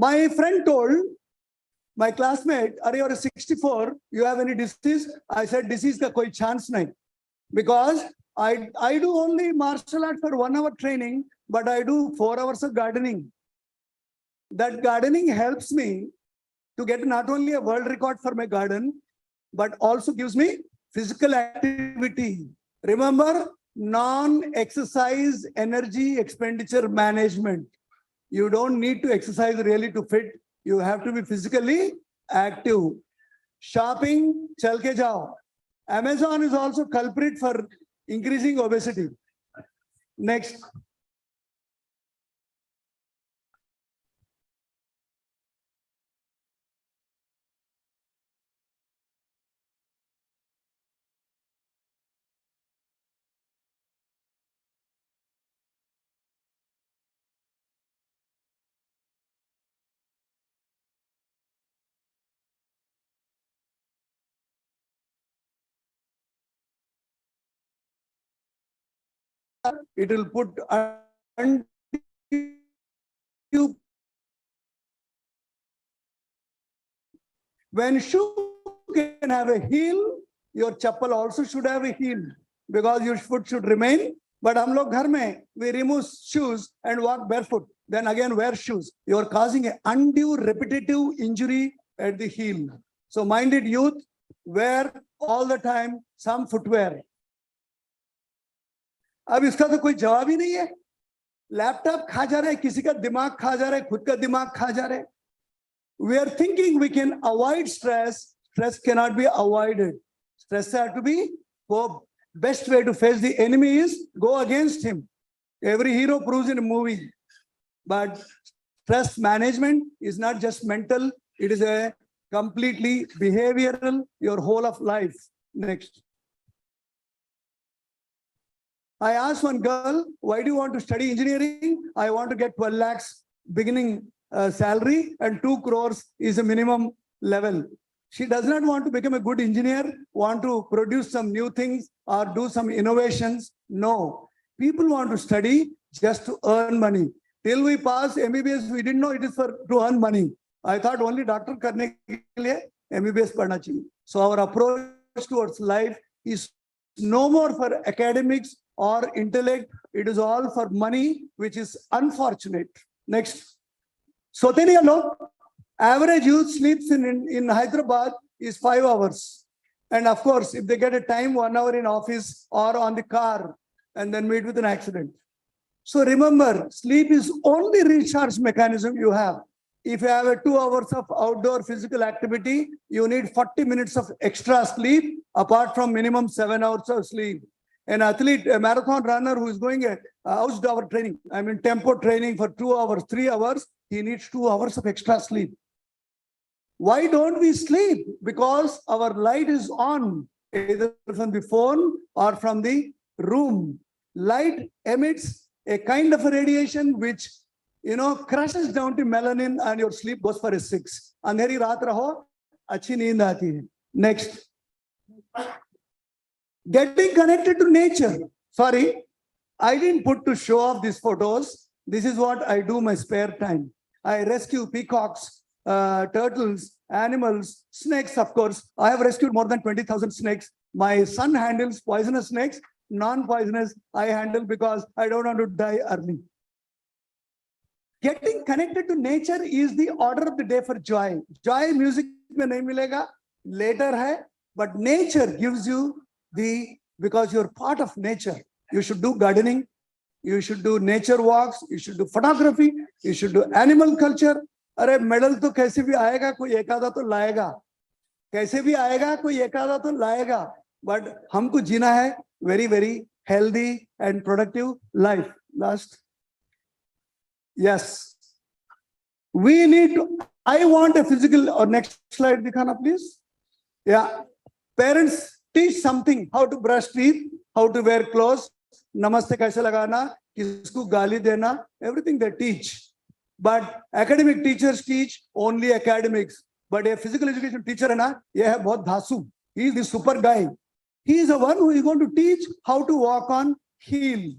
[SPEAKER 16] My friend told my classmate, "Are you 64? You have any disease?" I said, "Disease ka koi chance nahi." Because I do only martial art for 1 hour training, but I do 4 hours of gardening. That gardening helps me to get not only a world record for my garden, but also gives me physical activity. Remember, non-exercise energy expenditure management. You don't need to exercise really to fit. You have to be physically active. Shopping, chal ke jao. Amazon is also culprit for increasing obesity. Next. It will put you when shoe can have a heel, your chappal also should have a heel because your foot should remain. But hum log ghar mein, we remove shoes and walk barefoot, then again wear shoes. You are causing an undue repetitive injury at the heel. So minded youth, wear all the time some footwear. अब इसका तो कोई जवाब ही नहीं है. Laptop खा जा रहा है, किसी का दिमाग खा जा रहा है, खुद का दिमाग खा जा रहा है. We are thinking we can avoid stress. Stress cannot be avoided. Stress has to be coped. Best way to face the enemy is go against him. Every hero proves in a movie. But stress management is not just mental. It is a completely behavioral, your whole of life. Next. I asked one girl, "Why do you want to study engineering?" "I want to get 12 lakhs beginning salary and 2 crores is a minimum level." She does not want to become a good engineer, want to produce some new things or do some innovations. No, people want to study just to earn money. Till we pass MBBS, we didn't know it is to earn money. I thought only doctor karne ke liye MBBS padhna chahiye. So our approach towards life is no more for academics or intellect. It is all for money, which is unfortunate. Next. Soteniya log, average youth sleeps in Hyderabad is 5 hours. And of course, if they get a time 1 hour in office or on the car and then meet with an accident. So remember, sleep is only recharge mechanism you have. If you have a 2 hours of outdoor physical activity, you need 40 minutes of extra sleep apart from minimum 7 hours of sleep. An athlete, a marathon runner who is going a outdoor training, I mean tempo training for 2 hours, 3 hours, he needs 2 hours of extra sleep. Why don't we sleep? Because our light is on, either from the phone or from the room. Light emits a kind of a radiation which, crushes down to melanin and your sleep goes for a 6. Andheri raat raho, achhi neend aati hai. Next. Getting connected to nature. Sorry, I didn't put to show off these photos. This is what I do my spare time. I rescue peacocks, turtles, animals, snakes, of course. I have rescued more than 20,000 snakes. My son handles poisonous snakes. Non-poisonous, I handle because I don't want to die early. Getting connected to nature is the order of the day for joy. Joy music mein nahi milega, later hai, but nature gives you because you're part of nature. You should do gardening, you should do nature walks, you should do photography, you should do animal culture. अरे medal तो कैसे भी आएगा, कोई एक आधा तो लाएगा, कैसे भी आएगा, कोई एक आधा तो लाएगा, but हमको जीना है very, very healthy and productive life. Last. Yes. We need to, I want a physical, or next slide, dikhana please. Yeah. Parents teach something, how to brush teeth, how to wear clothes, namaste kaise lagana, kisko gali dena, everything they teach. But academic teachers teach only academics. But a physical education teacher, ye hai bahut dhasu. He is the super guy. He is the one who is going to teach how to walk on heel.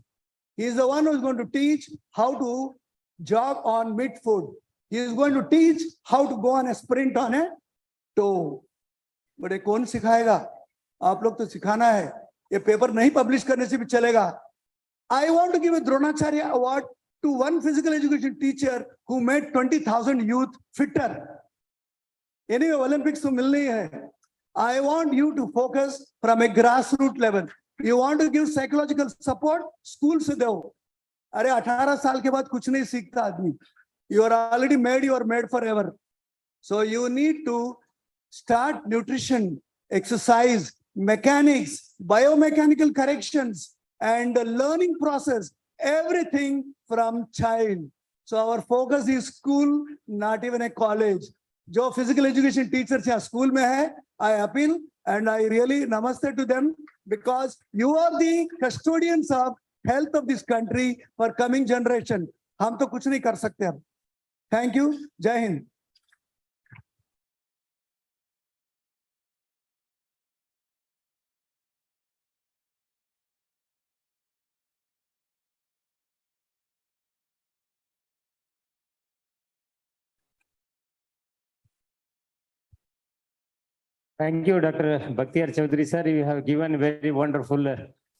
[SPEAKER 16] He is the one who is going to teach how to jog on midfoot. He is going to teach how to go on a sprint on a toe. बड़े कौन सिखाएगा? आप लोग तो सिखाना है. ये paper नहीं पब्लिश करने से भी चलेगा. I want to give a Dronacharya award to one physical education teacher who made 20,000 youth fitter. Anyway, Olympics to मिलनी है. I want you to focus from a grassroots level. You want to give psychological support, school से दो. अरे 18 साल के बाद कुछ नहीं सीखता आदमी. You are already made, you are made forever. So you need to start nutrition, exercise, mechanics, biomechanical corrections, and the learning process, everything from child. So our focus is school, not even a college. जो physical education teachers यहाँ school में है, I appeal and I really namaste to them because you are the custodians of health of this country for coming generation. हम तो कुछ नहीं कर सकते अब. Thank you. Jai Hind.
[SPEAKER 17] Thank you, Dr. Bhaktiar Chaudhary, sir. You have given very wonderful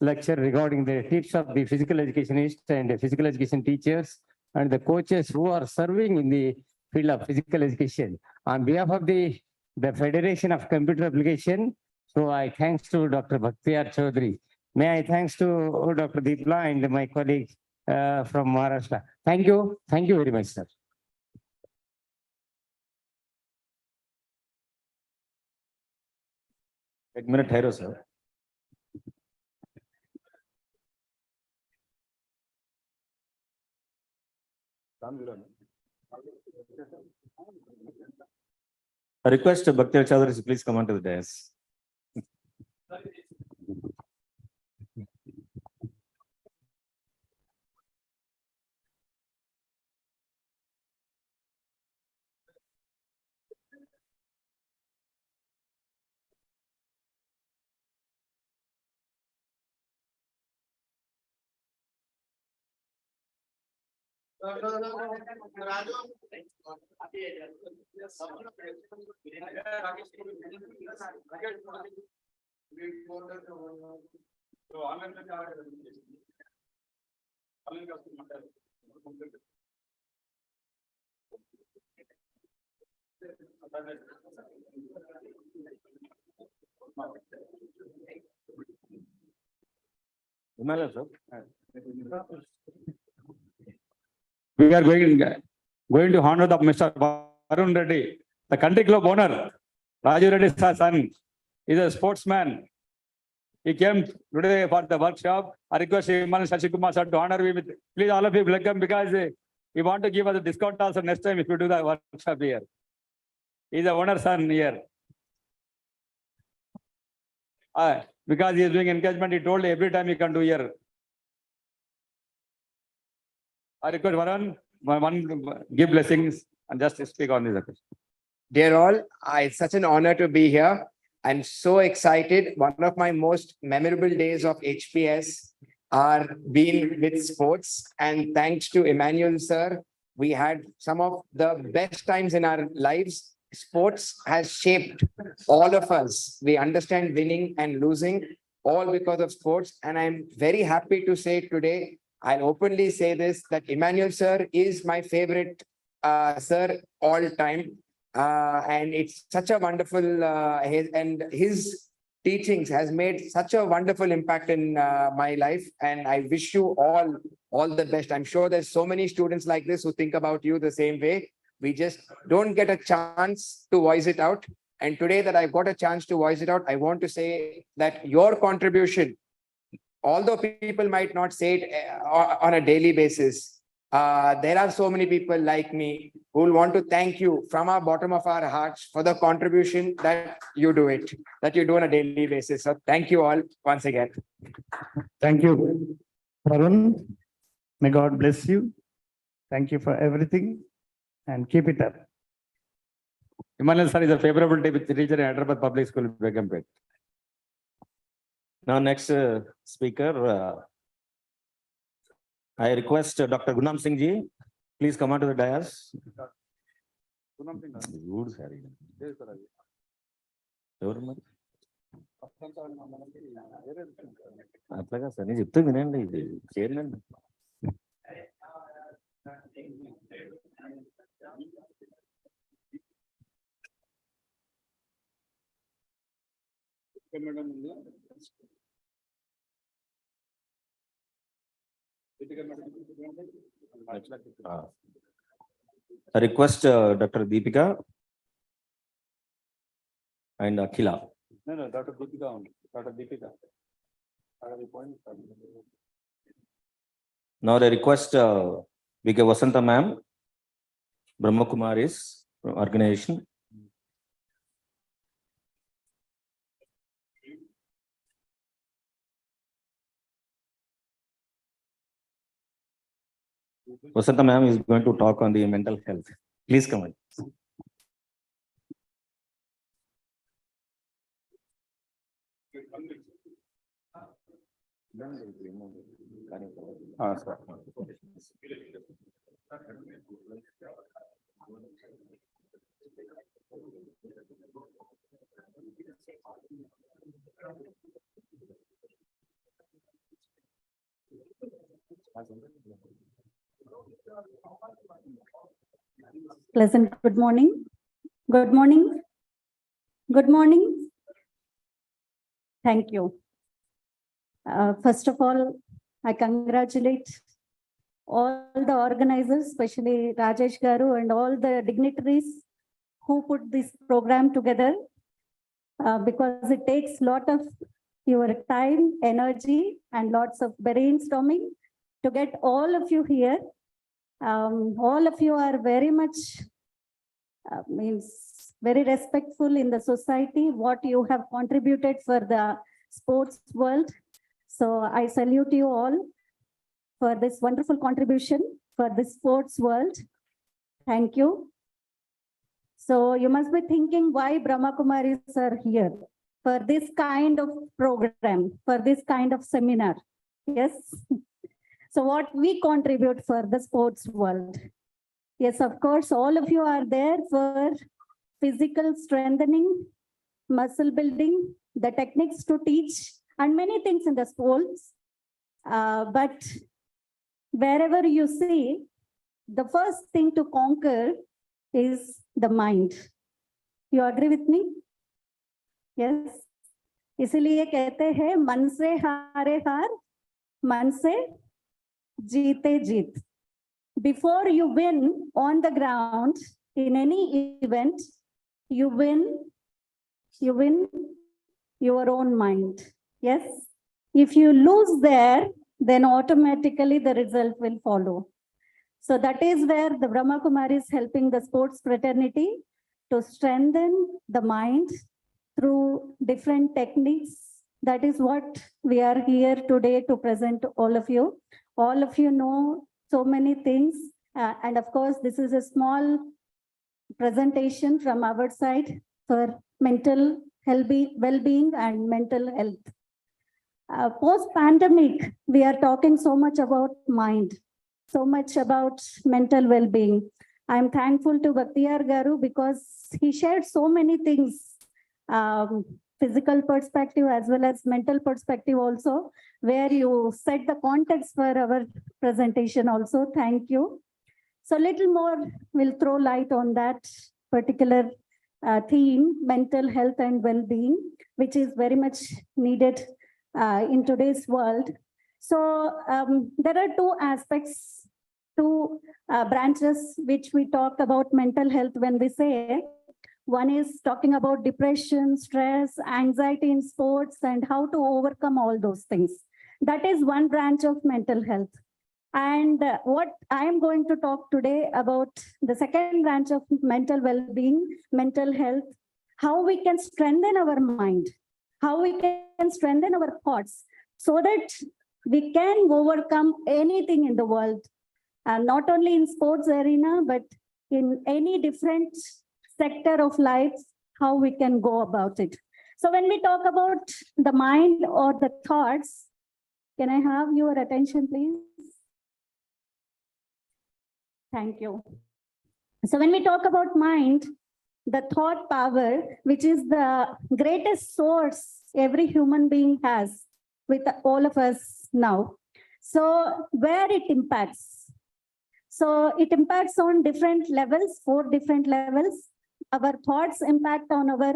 [SPEAKER 17] lecture regarding the tips of the physical educationists and the physical education teachers and the coaches who are serving in the field of physical education. On behalf of the Federation of Computer Application, so I thanks to Dr. Bhaktiar Chaudhary. May I thanks to Dr. Deepla and my colleague from Maharashtra. Thank you. Thank you very much, sir.
[SPEAKER 7] एक minute ठहरो sir. I request Bhaktiar Chaudhary to please come onto the dais.
[SPEAKER 5] We are going to honor the Mr. Varun Reddy, the country club owner. Raju Reddy's son is a sportsman. He came today for the workshop. I request Iman Shashikumar sir to honor me with, please all of you welcome because he want to give us a discount also next time if you do the workshop here. He is the owner son here. Because he is doing engagement, he told every time he can do here. I request Varun, give blessings and just speak on this.
[SPEAKER 18] Dear all, it's such an honor to be here. I'm so excited. One of my most memorable days of HPS are being with sports. And thanks to Emmanuel sir, we had some of the best times in our lives. Sports has shaped all of us. We understand winning and losing all because of sports. And I'm very happy to say today, I'll openly say this, that Emmanuel sir is my favorite sir all time. And it's such a wonderful, his teachings has made such a wonderful impact in my life. And I wish you all the best. I'm sure there's so many students like this who think about you the same way. We just don't get a chance to voice it out. And today that I've got a chance to voice it out, I want to say that your contribution, although people might not say it on a daily basis, there are so many people like me who will want to thank you from our bottom of our hearts for the contribution that you do on a daily basis. So thank you all once again.
[SPEAKER 6] Thank you, Varun. May God bless you. Thank you for everything and keep it up.
[SPEAKER 5] Emmanuel sir is a favorable teacher in Hyderabad Public School, Begumpet.
[SPEAKER 7] Now, next speaker, I request Dr. Gunam Singh ji, please come on to the dais. అట్లాగా sir నేను చెప్తే వినండి ఇది చేయండి. I request Dr. Deepika and Akhila.
[SPEAKER 5] No, Dr. Deepika only. Dr. Deepika.
[SPEAKER 7] Now I request VK Vasanta ma'am, Brahma Kumaris organization. Vasanta ma'am is going to talk on the mental health. Please come in.
[SPEAKER 5] Sir.
[SPEAKER 19] Pleasant good morning. Good morning. Good morning. Thank you. First of all, I congratulate all the organizers, especially Rajesh Garu and all the dignitaries who put this program together, because it takes a lot of your time, energy, and lots of brainstorming to get all of you here. All of you are very much, means very respectful in the society, what you have contributed for the sports world. So I salute you all for this wonderful contribution for the sports world. Thank you. So you must be thinking why Brahma Kumaris are here for this kind of program, for this kind of seminar. Yes. So what we contribute for the sports world. Yes, of course, all of you are there for physical strengthening, muscle building, the techniques to teach, and many things in the sports. But wherever you see, the first thing to conquer is the mind. You agree with me? Yes. इसलिए कहते हैं मन से हारे हार, मन से जीते जीत. Before you win on the ground in any event, you win your own mind. Yes. If you lose there, then automatically the result will follow. So that is where the Brahma Kumari is helping the sports fraternity to strengthen the mind through different techniques. That is what we are here today to present to all of you. All of you know so many things. And of course, this is a small presentation from our side for mental well-being and mental health. Post-pandemic, we are talking so much about mind, so much about mental well-being. I'm thankful to Bhaktiyar Garu because he shared so many things, physical perspective as well as mental perspective also, where you set the context for our presentation also. Thank you. So little more will throw light on that particular theme, mental health and well-being, which is very much needed in today's world. So there are two aspects, two branches which we talk about mental health when we say. One is talking about depression, stress, anxiety in sports, and how to overcome all those things. That is one branch of mental health. And what I am going to talk today about the second branch of mental well-being, mental health, how we can strengthen our mind, how we can strengthen our thoughts so that we can overcome anything in the world, and not only in sports arena, but in any different sector of life, how we can go about it. So when we talk about the mind or the thoughts, can I have your attention, please? Thank you. So when we talk about mind, the thought power, which is the greatest source every human being has with all of us now. So where it impacts? So it impacts on different levels, 4 different levels. Our thoughts impact on our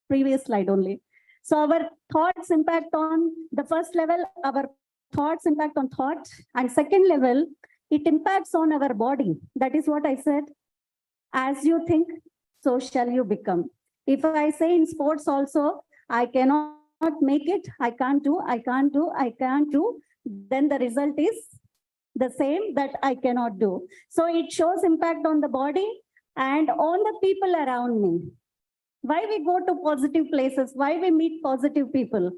[SPEAKER 19] previous slide only. So our thoughts impact on the first level, our thoughts impact on thought, and second level, it impacts on our body. That is what I said. As you think, so shall you become. If I say in sports also, I cannot make it, I can't do, then the result is the same, that I cannot do. So it shows impact on the body and on the people around me. Why we go to positive places? Why we meet positive people?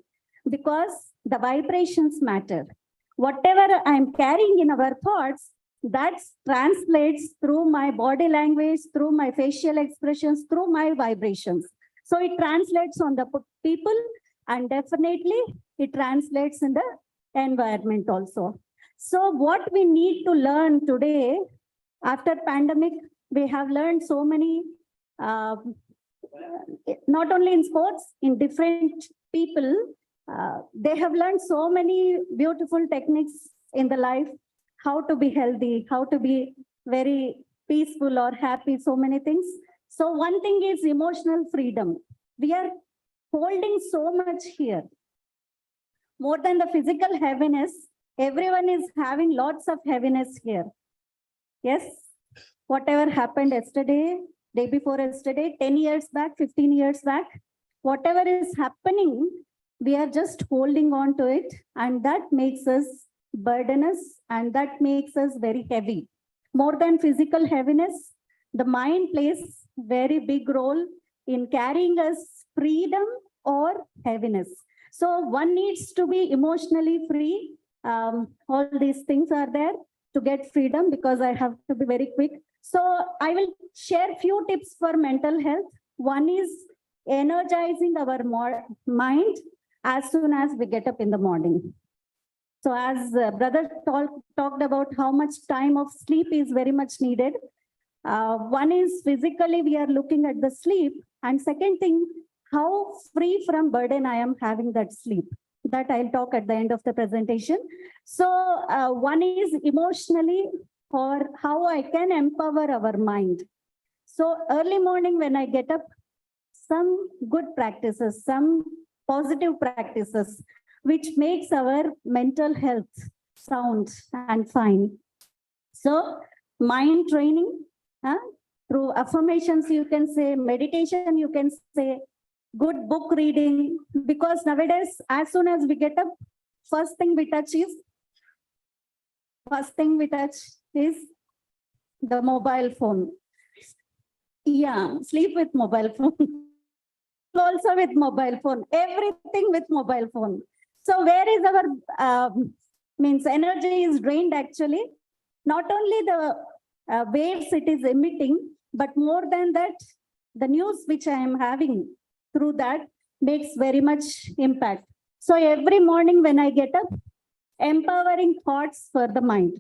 [SPEAKER 19] Because the vibrations matter. Whatever I'm carrying in our thoughts, that translates through my body language, through my facial expressions, through my vibrations. So it translates on the people, and definitely it translates in the environment also. So what we need to learn today, after pandemic, we have learned so many, not only in sports, in different people, they have learned so many beautiful techniques in the life, how to be healthy, how to be very peaceful or happy, so many things. So one thing is emotional freedom. We are holding so much here. More than the physical heaviness, everyone is having lots of heaviness here. Yes, whatever happened yesterday, day before yesterday, 10 years back, 15 years back, whatever is happening, we are just holding on to it, and that makes us burdenous, and that makes us very heavy. More than physical heaviness, the mind plays very big role in carrying us freedom or heaviness. So one needs to be emotionally free. All these things are there to get freedom, because I have to be very quick. So I will share few tips for mental health. One is energizing our mind as soon as we get up in the morning. So as brother talked about how much time of sleep is very much needed. One is physically we are looking at the sleep, and second thing, how free from burden I am having that sleep. That I'll talk at the end of the presentation. So one is emotionally, or how I can empower our mind. So early morning when I get up, some good practices, some positive practices, which makes our mental health sound and fine. So mind training, through affirmations, you can say, meditation, you can say, good book reading, because nowadays, as soon as we get up, first thing we touch is the mobile phone. Yeah, sleep with mobile phone. Also with mobile phone, everything with mobile phone. So where is our means energy is drained actually. Not only the waves it is emitting, but more than that, the news which I am having through that makes very much impact. So every morning when I get up, empowering thoughts for the mind.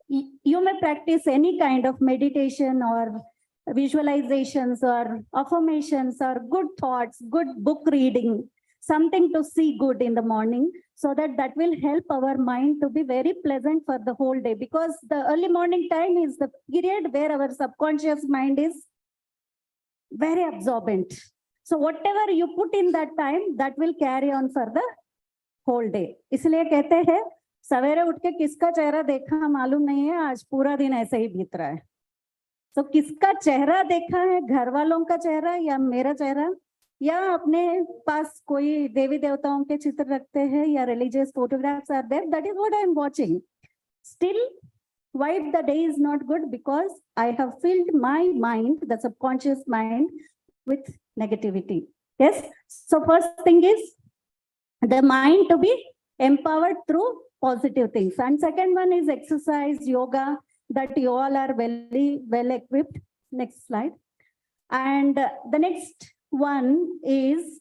[SPEAKER 19] You may practice any kind of meditation or visualizations or affirmations or good thoughts, good book reading, something to see good in the morning, so that will help our mind to be very pleasant for the whole day, because the early morning time is the period where our subconscious mind is very absorbent. So whatever you put in that time, that will carry on for the whole day. इसलिए कहते हैं सवेरे उठ के किसका चेहरा देखा मालूम नहीं है, आज पूरा दिन ऐसे ही बीत रहा है. तो किसका चेहरा देखा है, घर वालों का चेहरा या मेरा चेहरा, या अपने पास कोई देवी देवताओं के चित्र रखते हैं या religious photographs are there, that is what I am watching. Still, why the day is not good? Because I have filled my mind, the subconscious mind, with negativity. Yes. So first thing is the mind to be empowered through positive things. And second one is exercise, yoga, that you all are very well equipped. Next slide. And the next one is,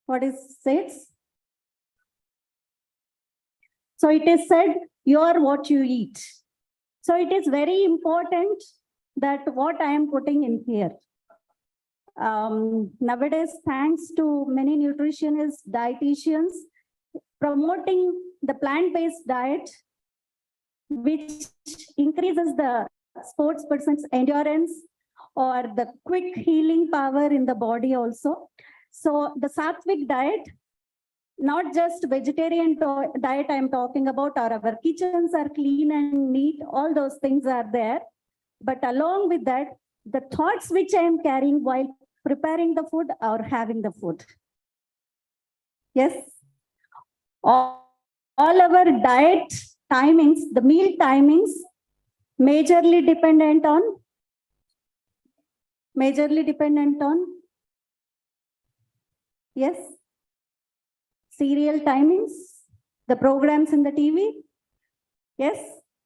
[SPEAKER 19] what is it? So it is said, you are what you eat. So it is very important that what I am putting in here. Nowadays, thanks to many nutritionists, dietitians, promoting the plant-based diet, which increases the sports person's endurance or the quick healing power in the body also. So the sattvic diet, not just vegetarian diet I'm talking about, or our kitchens are clean and neat, all those things are there. But along with that, the thoughts which I am carrying while preparing the food or having the food. Yes. All our diet timings, the meal timings, majorly dependent on yes, serial timings, the programs in the TV. Yes,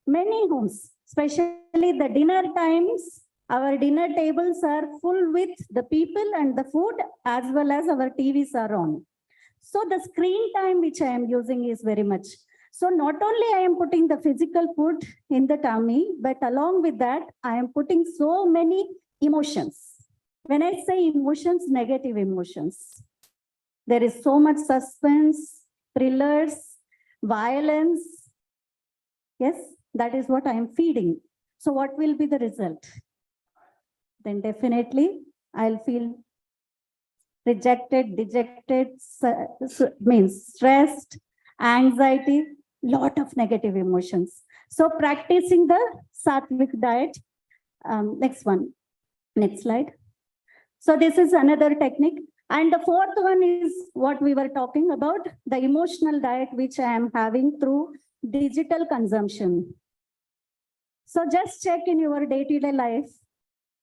[SPEAKER 19] many homes, especially the dinner times, our dinner tables are full with the people and the food, as well as our TVs are on. So the screen time which I am using is very much. So not only I am putting the physical food in the tummy, but along with that, I am putting so many emotions. When I say emotions, negative emotions. There is so much suspense, thrillers, violence. Yes, that is what I am feeding. So what will be the result? Then definitely I'll feel rejected, dejected, means stressed, anxiety, lot of negative emotions. So practicing the sattvic diet. Next one, next slide. So this is another technique. And the fourth one is what we were talking about, the emotional diet, which I am having through digital consumption. So just check in your day-to-day life.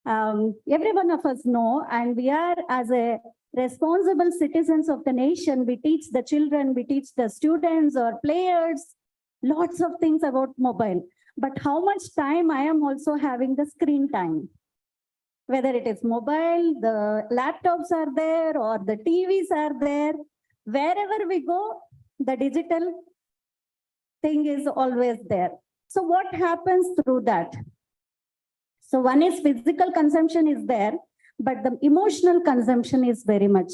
[SPEAKER 19] Every one of us know, and we are, as a responsible citizens of the nation, we teach the children, we teach the students or players, lots of things about mobile. But how much time I am also having the screen time? Whether it is mobile, the laptops are there, or the TVs are there, wherever we go, the digital thing is always there. So what happens through that? So one is physical consumption is there, but the emotional consumption is very much.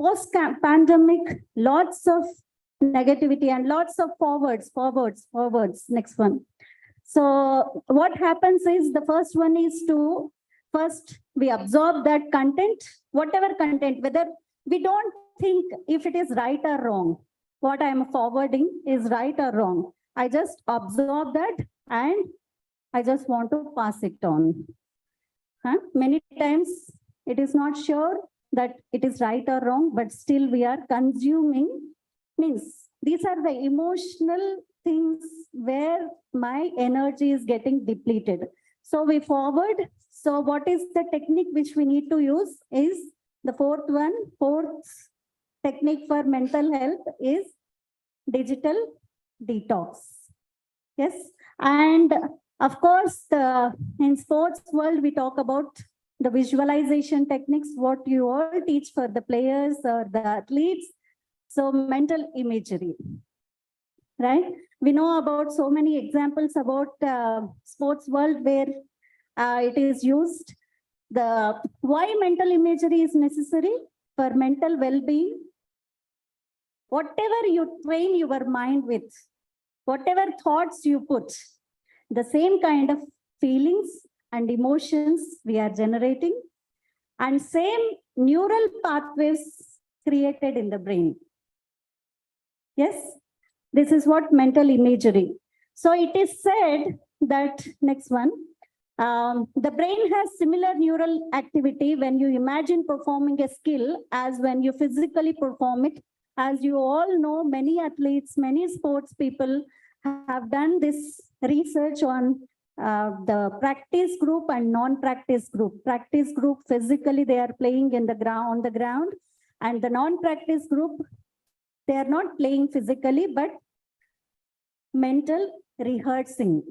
[SPEAKER 19] Post-pandemic, lots of negativity and lots of forwards. Next one. So what happens is, the first one is to, first we absorb that content, whatever content, whether we don't think if it is right or wrong. What I am forwarding is right or wrong. I just absorb that and I just want to pass it on. Many times it is not sure that it is right or wrong, but still we are consuming. Means these are the emotional things where my energy is getting depleted. So we forward. So what is the technique which we need to use is the fourth technique for mental health is digital detox. Yes, and of course, in sports world, we talk about the visualization techniques, what you all teach for the players or the athletes. So mental imagery, right? We know about so many examples about sports world where it is used. Why mental imagery is necessary for mental well-being? Whatever you train your mind with, whatever thoughts you put, the same kind of feelings and emotions we are generating, and same neural pathways created in the brain. Yes, this is what mental imagery. So it is said that, next one, the brain has similar neural activity when you imagine performing a skill as when you physically perform it. As you all know, many athletes, many sports people have done this research on the practice group and non-practice group. Practice group, physically they are playing in the ground, on the ground, and the non-practice group, they are not playing physically, but mental rehearsing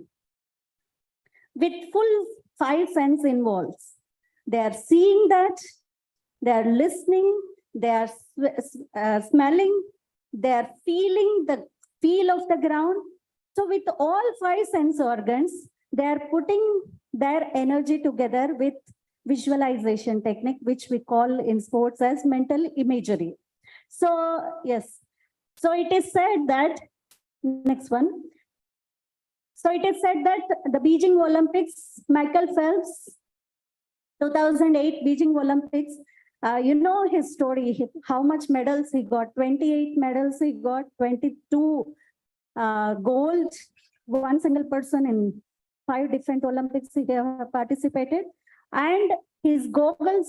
[SPEAKER 19] with full 5 sense involves. They are seeing that, they are listening, they are smelling, they are feeling the feel of the ground. So with all 5 sense organs, they are putting their energy together with visualization technique, which we call in sports as mental imagery. So yes, so it is said that, next one. So it is said that the Beijing Olympics, Michael Phelps, 2008 Beijing Olympics, you know his story, how much medals he got, 28 medals he got, 22 gold, one single person in 5 different Olympics he participated, and his goggles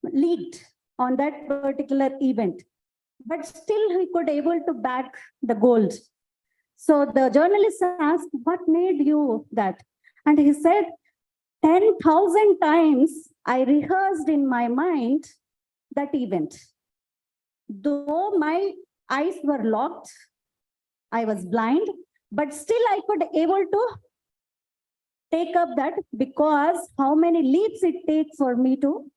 [SPEAKER 19] leaked on that particular event, but still he could able to back the gold. So the journalist asked, what made you that? And he said, 10,000 times I rehearsed in my mind that event. Though my eyes were locked, I was blind, but still I could able to take up that, because how many leaps it takes for me to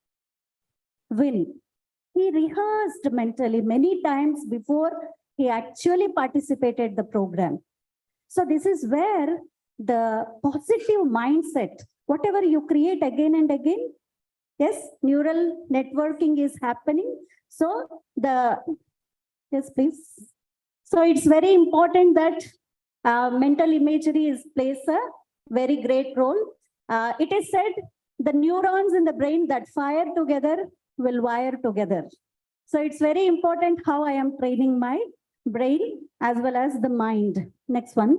[SPEAKER 19] win. He rehearsed mentally many times before he actually participated the program. So this is where the positive mindset, whatever you create again and again, yes, neural networking is happening. So yes, please. So it's very important that mental imagery plays a very great role. It is said the neurons in the brain that fire together will wire together. So it's very important how I am training my brain as well as the mind. Next one.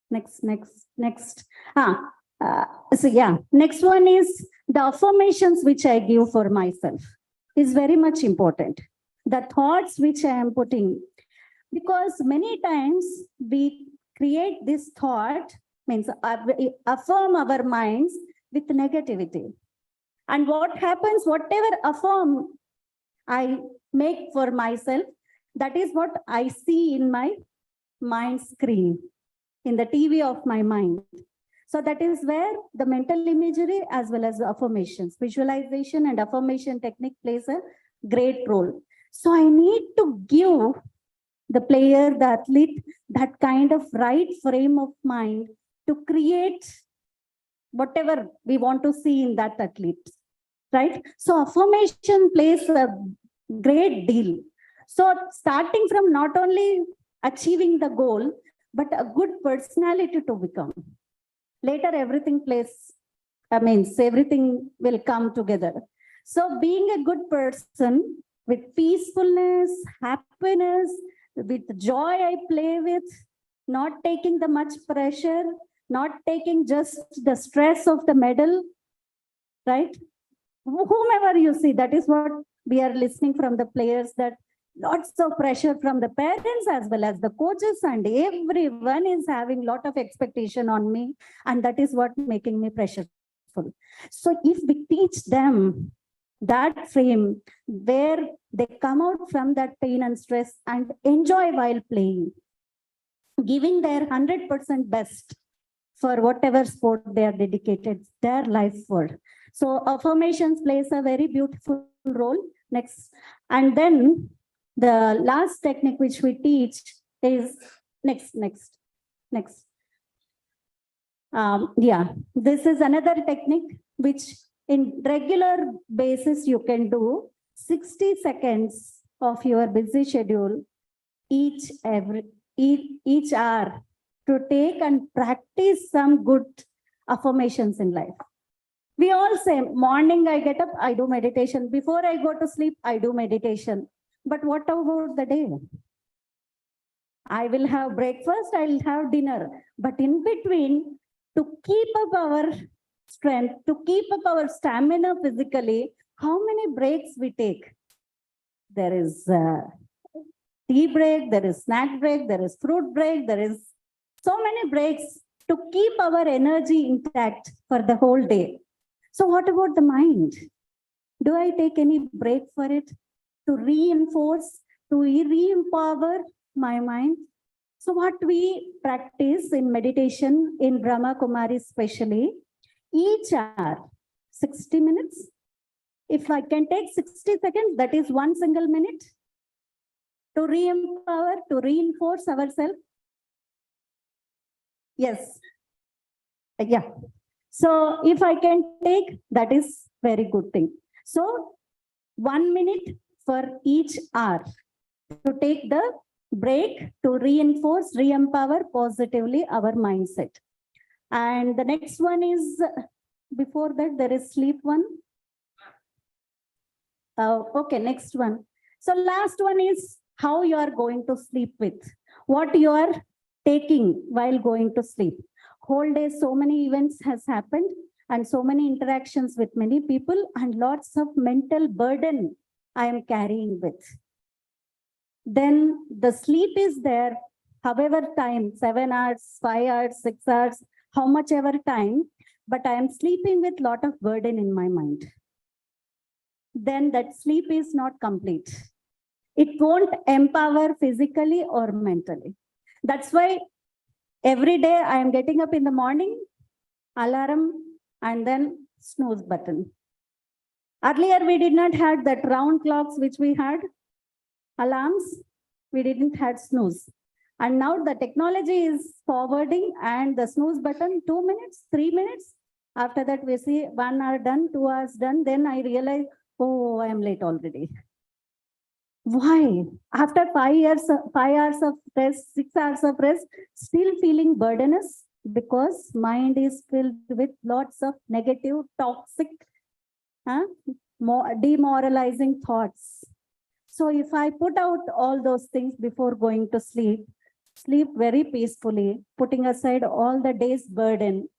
[SPEAKER 19] Next. So yeah, next one is the affirmations which I give for myself is very much important. The thoughts which I am putting, because many times we create this thought, means affirm our minds with negativity. And what happens, whatever affirm I make for myself, that is what I see in my mind screen, in the TV of my mind. So that is where the mental imagery as well as the affirmations, visualization and affirmation technique plays a great role. So I need to give the player, the athlete, that kind of right frame of mind to create whatever we want to see in that athlete, right? So affirmation plays a great deal. So starting from not only achieving the goal, but a good personality to become. Later, everything everything will come together. So being a good person with peacefulness, happiness, with joy I play with, not taking the much pressure, not taking just the stress of the medal, right? Whomever you see, that is what we are listening from the players, that lots of pressure from the parents as well as the coaches, and everyone is having lot of expectation on me, and that is what making me pressureful. So if we teach them that frame where they come out from that pain and stress and enjoy while playing, giving their 100% best for whatever sport they are dedicated their life for. So affirmations plays a very beautiful role. Next. And then the last technique which we teach is next. Yeah, this is another technique which in regular basis you can do 60 seconds of your busy schedule each hour to take and practice some good affirmations in life. We all say, morning I get up, I do meditation. Before I go to sleep, I do meditation. But what about the day? I will have breakfast, I'll have dinner. But in between, to keep up our strength, to keep up our stamina physically, how many breaks we take? There is tea break, there is snack break, there is fruit break, there is so many breaks to keep our energy intact for the whole day. So what about the mind? Do I take any break for it to reinforce, to re-empower my mind? So what we practice in meditation in Brahma Kumari especially, each hour, 60 minutes. If I can take 60 seconds, that is 1 single minute to re-empower, to reinforce ourselves. Yes. Yeah. So if I can take, that is very good thing. So 1 minute for each hour to take the break to reinforce, re-empower positively our mindset. And the next one is, before that, there is sleep one. Okay, next one. So last one is how you are going to sleep with, what you are taking while going to sleep. Whole day, so many events has happened and so many interactions with many people and lots of mental burden I am carrying with. Then the sleep is there, however time, 7 hours, 5 hours, 6 hours, how much ever time, but I am sleeping with lot of burden in my mind. Then that sleep is not complete. It won't empower physically or mentally. That's why every day I am getting up in the morning, alarm, and then snooze button. Earlier, we did not have that round clocks which we had, alarms, we didn't have snooze. And now the technology is forwarding and the snooze button, 2 minutes, 3 minutes. After that, we see 1 hour done, 2 hours done. Then I realize, oh, I am late already. Why? After 5 hours of rest, 6 hours of rest, still feeling burdenous because mind is filled with lots of negative, toxic, more demoralizing thoughts. So if I put out all those things before going to sleep, sleep very peacefully, putting aside all the day's burden,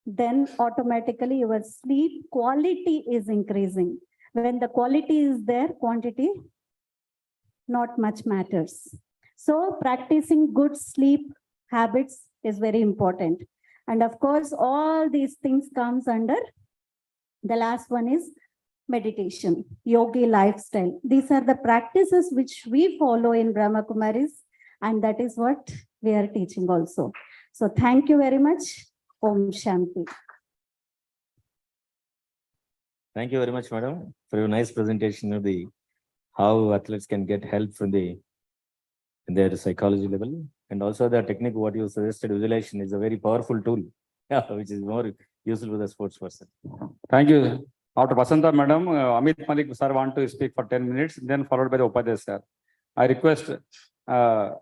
[SPEAKER 19] then automatically your sleep quality is increasing. When the quality is there, quantity not much matters. So practicing good sleep habits is very important. And of course, all these things comes under the last one is meditation, yogi lifestyle. These are the practices which we follow in Brahma Kumaris, and that is what we are teaching also. So thank you very much. Om Shanti.
[SPEAKER 7] Thank you very much, madam, for your nice presentation of the how athletes can get help from in their psychology level, and also the technique what you suggested, visualization is a very powerful tool, which is more useful for the sports person.
[SPEAKER 5] Thank you. After Basanta madam, Amit Malik sir want to speak for 10 minutes, then followed by the Upadhyay sir. I request our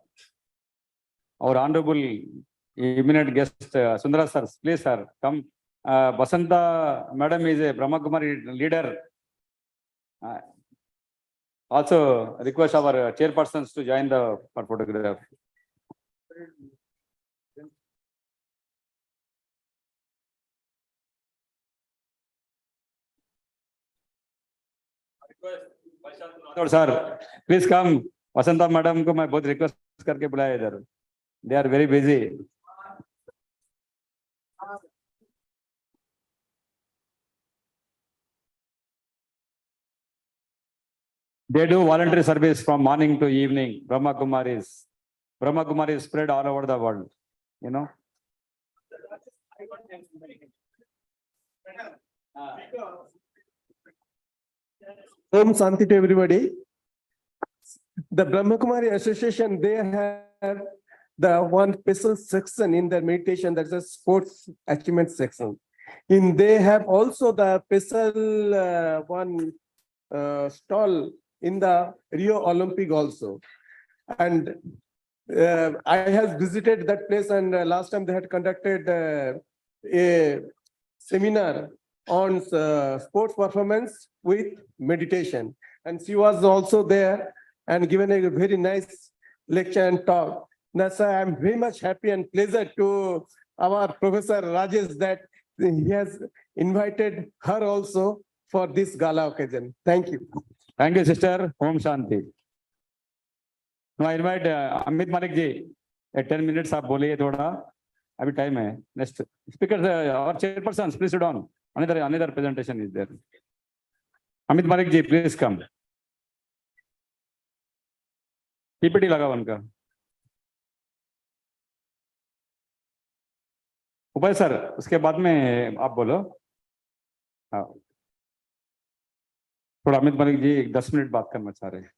[SPEAKER 5] honorable eminent guest Sundara sir, please sir, come. Basanta madam is a Brahma Kumari leader. Also request our chairpersons to join the photograph. Sir, please come. Vasanta madam को मैं बहुत request करके बुलाया इधर. They are very busy. They do voluntary service from morning to evening. Brahma Kumaris spread all over the world. You know.
[SPEAKER 20] Om Shanti to everybody. The Brahma Kumari Association, they have the one special section in their meditation, that's a sports achievement section. They have also the special one stall in the Rio Olympic also. And I have visited that place, and last time they had conducted a seminar on sports performance with meditation. And she was also there and given a very nice lecture and talk. That's why I'm very much happy and pleasure to our Professor Rajesh that he has invited her also for this gala occasion. Thank you.
[SPEAKER 5] Thank you, sister. Om Shanti. Now I invite Amit Malik ji. 10 minutes आप बोलिए थोड़ा. अभी time है. Next speaker, our chairpersons, please sit down. Another presentation is there. Amit Malik ji, please come. PPT लगा उनका. उपाय sir, उसके बाद में आप बोलो. हाँ थोड़ा अमित मलिक जी 10 मिनट बात करना चाह रहे हैं।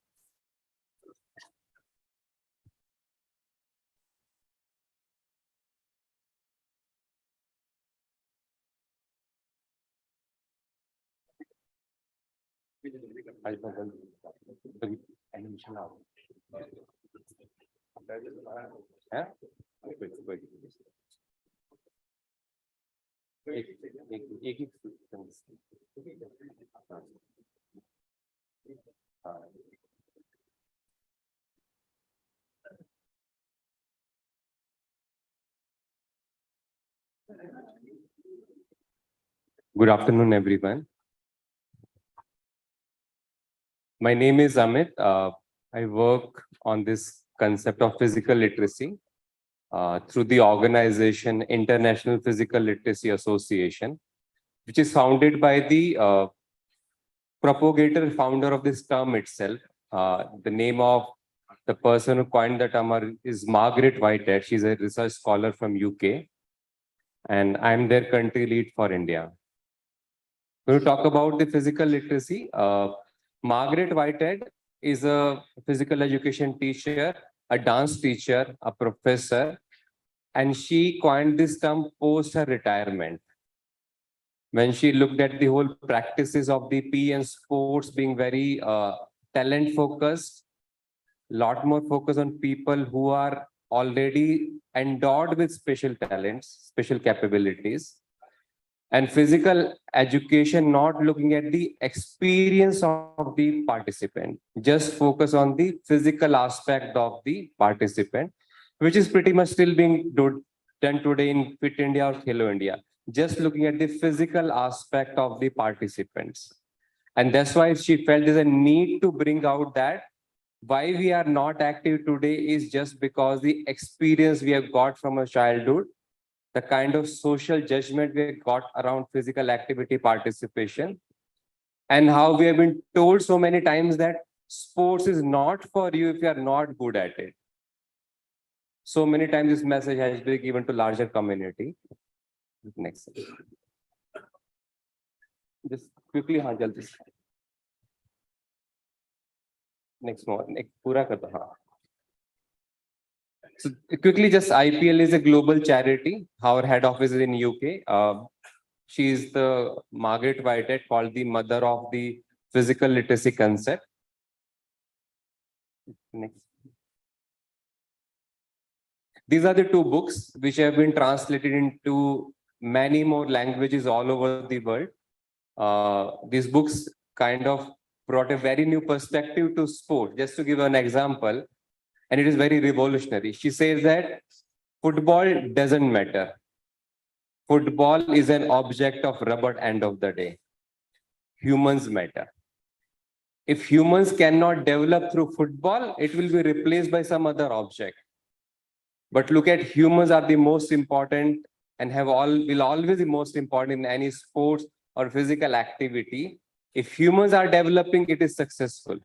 [SPEAKER 21] Good afternoon, everyone. My name is Amit. I work on this concept of physical literacy through the organization International Physical Literacy Association, which is founded by the propagator, founder of this term itself. The name of the person who coined the term is Margaret Whitehead. She's a research scholar from UK, and I'm their country lead for India. When we talk about the physical literacy, Margaret Whitehead is a physical education teacher, a dance teacher, a professor, and she coined this term post her retirement. When she looked at the whole practices of the PE and sports being very talent focused, lot more focus on people who are already endowed with special talents, special capabilities, and physical education not looking at the experience of the participant, just focus on the physical aspect of the participant, which is pretty much still being done today in Fit India or Khelo India, just looking at the physical aspect of the participants. And that's why she felt there's a need to bring out that why we are not active today is just because the experience we have got from a childhood, the kind of social judgment we got around physical activity participation, and how we have been told so many times that sports is not for you if you are not good at it. So many times this message has been given to larger community. Next. Just quickly, हाँ जल्दी से. Next one. Next पूरा कर दो हाँ. So quickly, just IPL is a global charity. Our head office is in UK. She is the Margaret Whitehead, called the mother of the physical literacy concept. Next. These are the two books which have been translated into many more languages all over the world. These books kind of brought a very new perspective to sport. Just to give an example, and it is very revolutionary. She says that football doesn't matter. Football is an object of rubber end of the day. Humans matter. If humans cannot develop through football, it will be replaced by some other object. But look at humans are the most important and will always be most important in any sports or physical activity. If humans are developing, it is successful.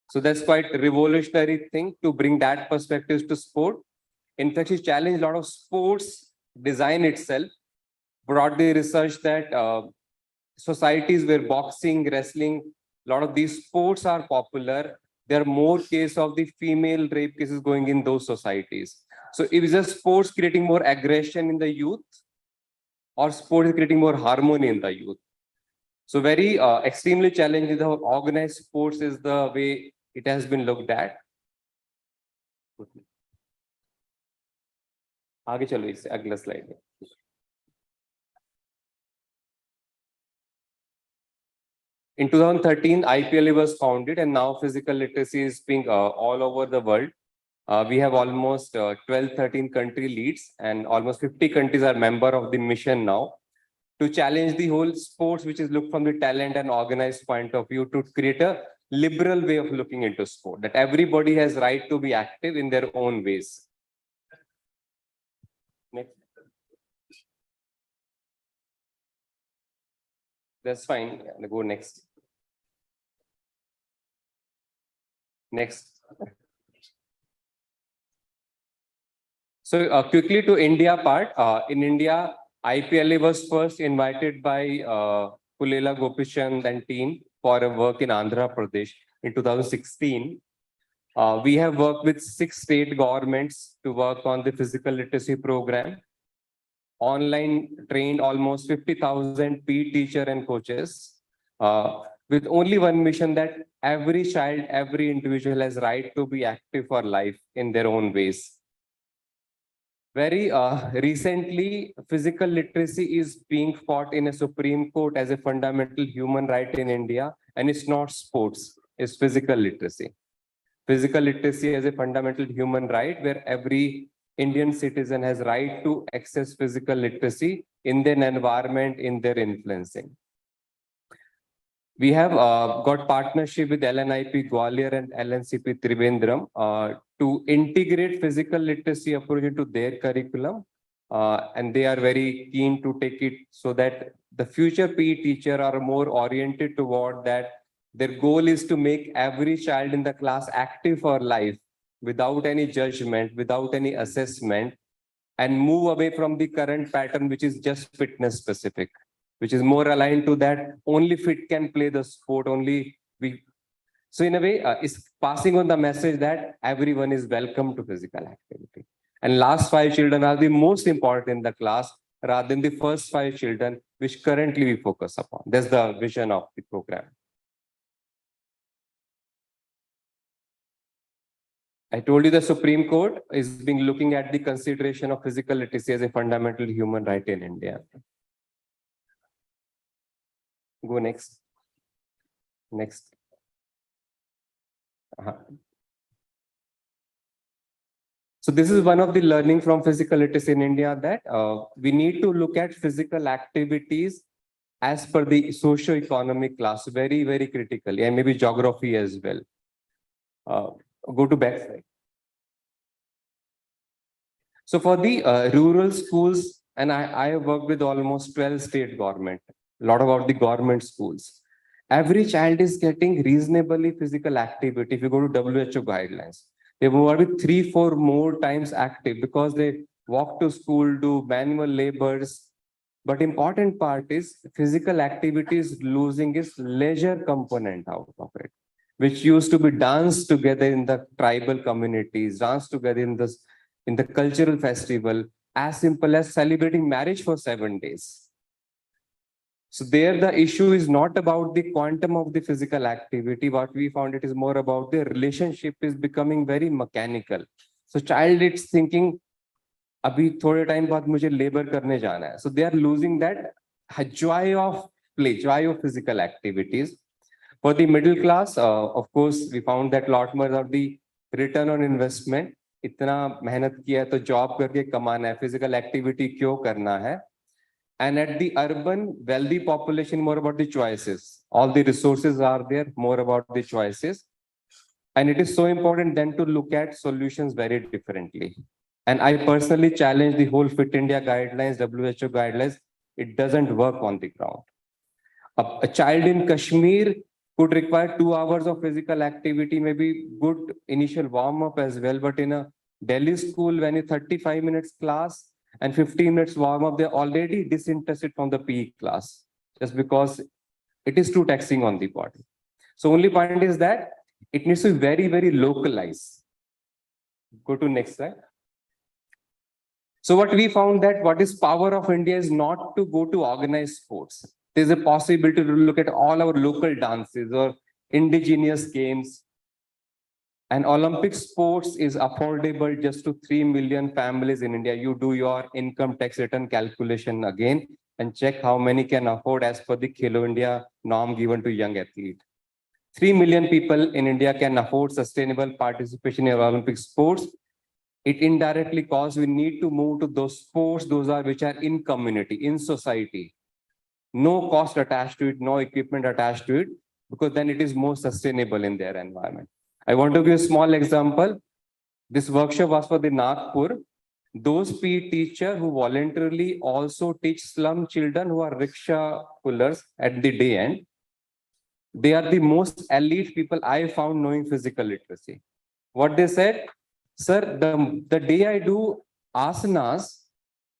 [SPEAKER 21] So that's quite a revolutionary thing to bring that perspective to sport. In fact, she challenged a lot of sports design itself, brought the research that societies where boxing, wrestling, a lot of these sports are popular, there are more cases of the female rape cases going in those societies. So is it sports creating more aggression in the youth, or sports creating more harmony in the youth? So very extremely challenging. The organized sports is the way it has been looked at. आगे चलो इससे अगला slide. In 2013, IPLA was founded, and now physical literacy is being all over the world. We have almost 12, 13 country leads, and almost 50 countries are member of the mission now, to challenge the whole sports, which is looked from the talent and organized point of view, to create a liberal way of looking into sport, that everybody has right to be active in their own ways. Next. That's fine. Go next. Next. So quickly to India part. In India, IPLA was first invited by Pulela Gopichand and team for a work in Andhra Pradesh in 2016. We have worked with 6 state governments to work on the physical literacy program. Online trained almost 50,000 PE teacher and coaches with only one mission, that every child, every individual has right to be active for life in their own ways. Very recently, physical literacy is being fought in a Supreme Court as a fundamental human right in India, and it's not sports, it's physical literacy. Physical literacy as a fundamental human right, where every Indian citizen has right to access physical literacy in their environment, in their influencing. We have got partnership with LNIP Gwalior and LNCP Trivandrum to integrate physical literacy approach into their curriculum. And they are very keen to take it so that the future PE teacher are more oriented toward that. Their goal is to make every child in the class active for life without any judgment, without any assessment, and move away from the current pattern, which is just fitness specific, which is more aligned to that only fit can play the sport, only we. So in a way, it's passing on the message that everyone is welcome to physical activity. And last 5 children are the most important in the class rather than the first 5 children, which currently we focus upon. That's the vision of the program. I told you the Supreme Court is being looking at the consideration of physical literacy as a fundamental human right in India. Go next. Next. So this is one of the learning from physical literacy in India, that we need to look at physical activities as per the socio-economic class, very, very critically, and maybe geography as well. Go to back slide. So for the rural schools, and I have worked with almost 12 state government, a lot about the government schools. Every child is getting reasonably physical activity. If you go to WHO guidelines, they will be 3-4 more times active because they walk to school, do manual labors. But important part is physical activity is losing its leisure component out of it, which used to be danced together in the tribal communities, danced together in the cultural festival, as simple as celebrating marriage for 7 days. So there the issue is not about the quantum of the physical activity. What we found, it is more about the relationship is becoming very mechanical. So child is thinking, abhi thode time baad mujhe labor karne jana hai. So they are losing that joy of play, joy of physical activities. For the middle class, of course, we found that lot more of the return on investment. इतना मेहनत किया है तो job करके कमाना है, physical activity क्यों करना है? And at the urban wealthy population, more about the choices. All the resources are there, more about the choices. And it is so important then to look at solutions very differently. And I personally challenge the whole Fit India guidelines, WHO guidelines. It doesn't work on the ground. A child in Kashmir could require 2 hours of physical activity, maybe good initial warm-up as well. But in a Delhi school, when it's 35 minutes class and 15 minutes warm-up, they're already disinterested from the PE class, just because it is too taxing on the body. So only point is that it needs to be very, very localized. Go to next slide. So what we found, that what is power of India is not to go to organized sports. There's a possibility to look at all our local dances or indigenous games. And Olympic sports is affordable just to 3 million families in India. You do your income tax return calculation again and check how many can afford as per the Khelo India norm given to young athlete. 3 million people in India can afford sustainable participation in Olympic sports. It indirectly causes we need to move to those sports, those are which are in community, in society. No cost attached to it, no equipment attached to it, because then it is more sustainable in their environment. I want to give a small example. This workshop was for the Nagpur. Those PE teachers who voluntarily also teach slum children who are rickshaw pullers at the day end, they are the most elite people I found knowing physical literacy. What they said, sir, the day I do asanas,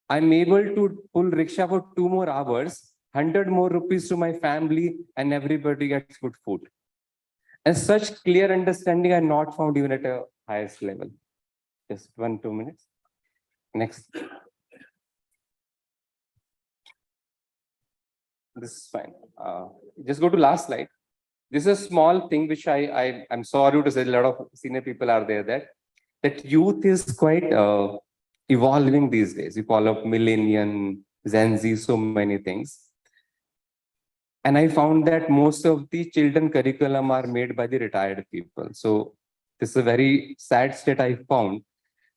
[SPEAKER 21] I'm able to pull rickshaw for 2 more hours, 100 more rupees to my family, and everybody gets good food. And such clear understanding are not found even at a highest level. Just 2 minutes. Next. This is fine. Just go to last slide. This is a small thing which I'm sorry to say, a lot of senior people are there, that youth is quite evolving these days. We call up millennium, Gen Z, so many things. And I found that most of the children curriculum are made by the retired people. So this is a very sad state I found.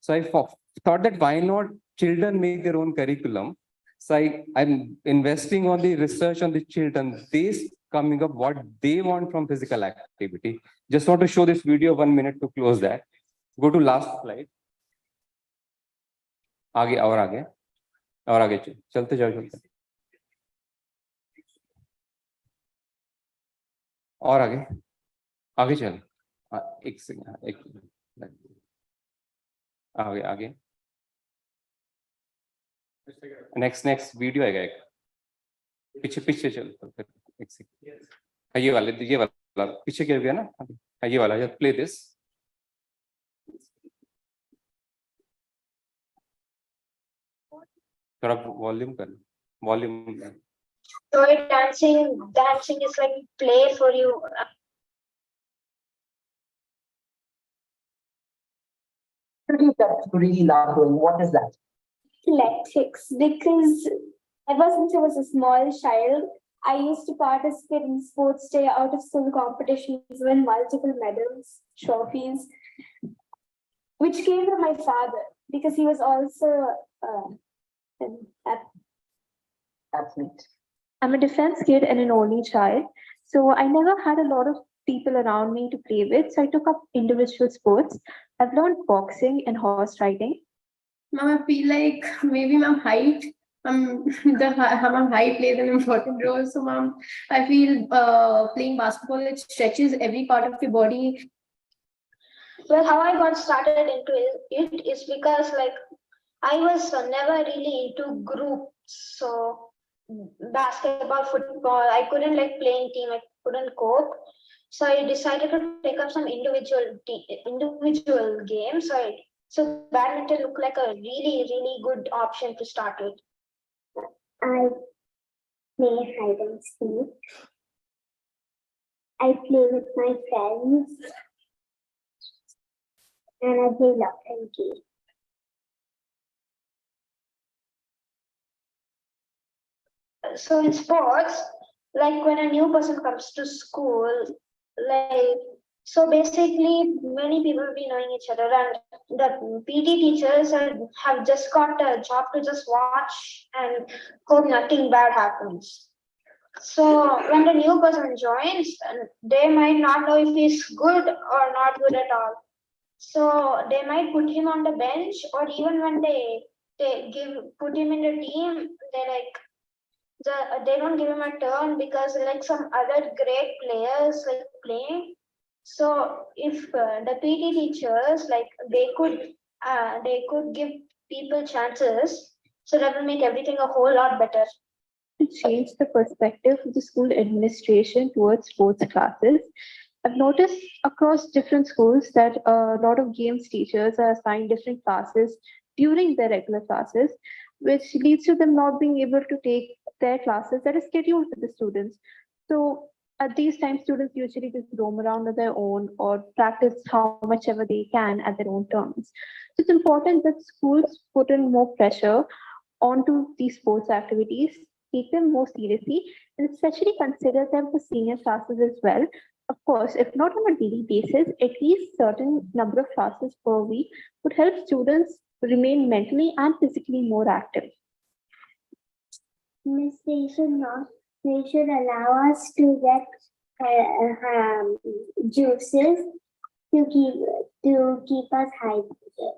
[SPEAKER 21] So I thought that why not children make their own curriculum? So I'm investing on the research on the children. They coming up what they want from physical activity. Just want to show this video 1 minute to close that. Go to last slide. आगे और आगे चलते जाओ और आगे चल एक second आगे नेक्स्ट वीडियो आएगा एक पीछे चल एक सेकंड ये वाला पीछे क्या हो गया ना ये वाला प्ले दिस थोड़ा वॉल्यूम कर volume
[SPEAKER 2] So dancing is like play for you.
[SPEAKER 1] That's really love doing. What is that?
[SPEAKER 2] Athletics, because ever since I was a small child, I used to participate in sports day, out of school competitions, win multiple medals, trophies, which came from my father because he was also an
[SPEAKER 1] athlete.
[SPEAKER 2] I'm a defense kid and an only child, so I never had a lot of people around me to play with. So I took up individual sports. I've learned boxing and horse riding.
[SPEAKER 22] Mom, I feel like maybe my height, my height plays an important role. So, Mom, I feel playing basketball, it stretches every part of your body.
[SPEAKER 2] Well, how I got started into it is because I was never really into groups. So basketball, football, I couldn't play in team. I couldn't cope. So I decided to take up some individual games. So badminton looked like a really good option to start with.
[SPEAKER 4] I play hide and seek. I play with my friends. And I play lock and key.
[SPEAKER 2] So in sports, when a new person comes to school, so basically many people will be knowing each other, and the PT teachers have just got a job to just watch and hope nothing bad happens. So when the new person joins, they might not know if he's good or not good at all. So they might put him on the bench, or even when they put him in the team, they don't give him a turn because some other great players playing. So if the PT teachers they could give people chances, so that will make everything a whole lot better. To change the perspective of the school administration towards sports classes, I've noticed across different schools that a lot of games teachers are assigned different classes during their regular classes, which leads to them not being able to take their classes that are scheduled for the students. So at these times, students usually just roam around on their own or practice how much ever they can at their own terms. So it's important that schools put in more pressure onto these sports activities, take them more seriously, and especially consider them for senior classes as well. Of course, if not on a daily basis, at least certain number of classes per week would help students remain mentally and physically more active.
[SPEAKER 4] Miss, they should allow us to get juices to keep us hydrated.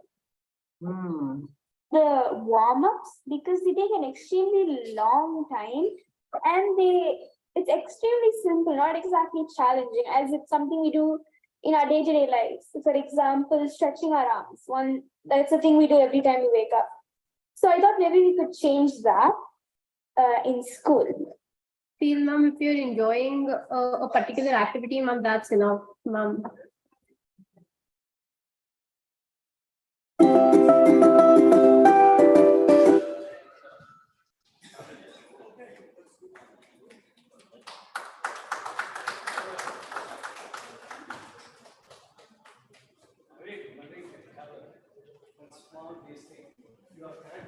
[SPEAKER 2] The warm-ups, because they take an extremely long time, and it's extremely simple, not exactly challenging, as it's something we do in our day-to-day lives. So for example, stretching our arms. That's a thing we do every time we wake up. So I thought maybe we could change that in school.
[SPEAKER 22] feel, ma'am, if you're enjoying a particular activity, ma'am, that's enough, ma'am.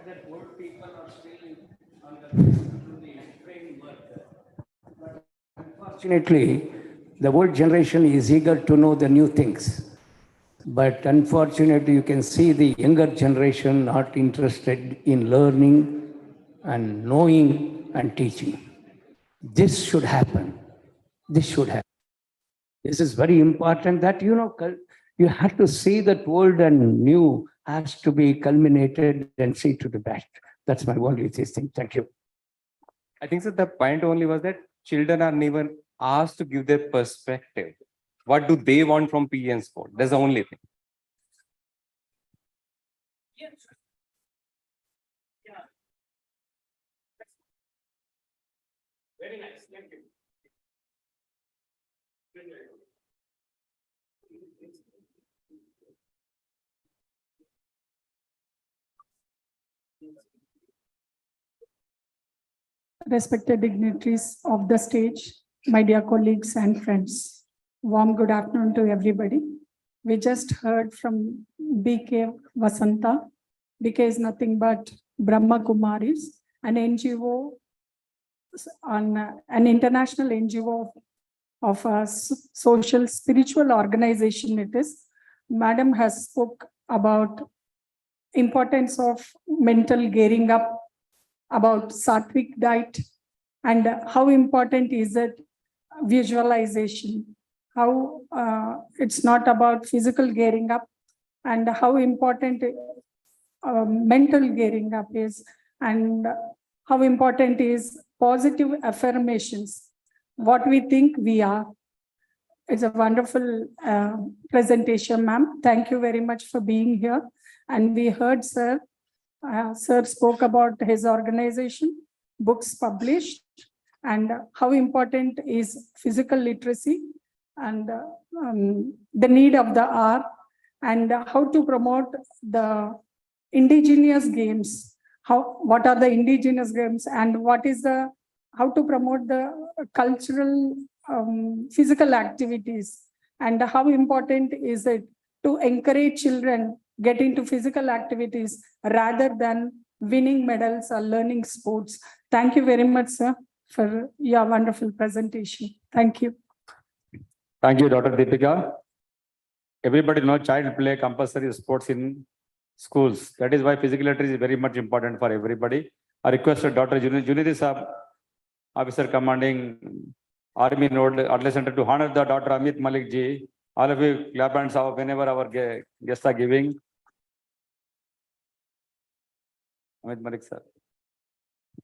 [SPEAKER 6] That old people are still on the framework. Unfortunately, the old generation is eager to know the new things. But unfortunately, you can see the younger generation not interested in learning and knowing and teaching. This should happen. This should happen. This is very important that, you have to see that old and new has to be culminated and see to the best. That's my only thing. Thank you.
[SPEAKER 21] I think so the point only was that children are never asked to give their perspective. What do they want from PE and sport? That's the only thing.
[SPEAKER 5] Very nice. Thank you.
[SPEAKER 3] Respected dignitaries of the stage, my dear colleagues and friends, warm good afternoon to everybody. We just heard from BK Vasanta. BK is nothing but Brahma Kumaris, an NGO, an international NGO of a social spiritual organization it is. Madam has spoke about importance of mental gearing up, about sattvic diet, and how important is it visualization, how it's not about physical gearing up, and how important mental gearing up is, and how important is positive affirmations, what we think we are. It's a wonderful presentation, ma'am. Thank you very much for being here. And we heard sir spoke about his organization, books published, and how important is physical literacy and the need of the hour, and how to promote the indigenous games. What are the indigenous games, and what is how to promote the cultural physical activities, and how important is it to encourage children get into physical activities rather than winning medals or learning sports. Thank you very much, sir, for your wonderful presentation. Thank you.
[SPEAKER 5] Thank you, Dr. Deepika. Everybody knows child play compulsory sports in schools. That is why physical literacy is very much important for everybody. I requested Dr. Junidi Saab, Officer Commanding Army Node Atlas Center, to honor the Dr. Amit Malik ji. All of you clap hands whenever our guests are giving. Amit Malik sir.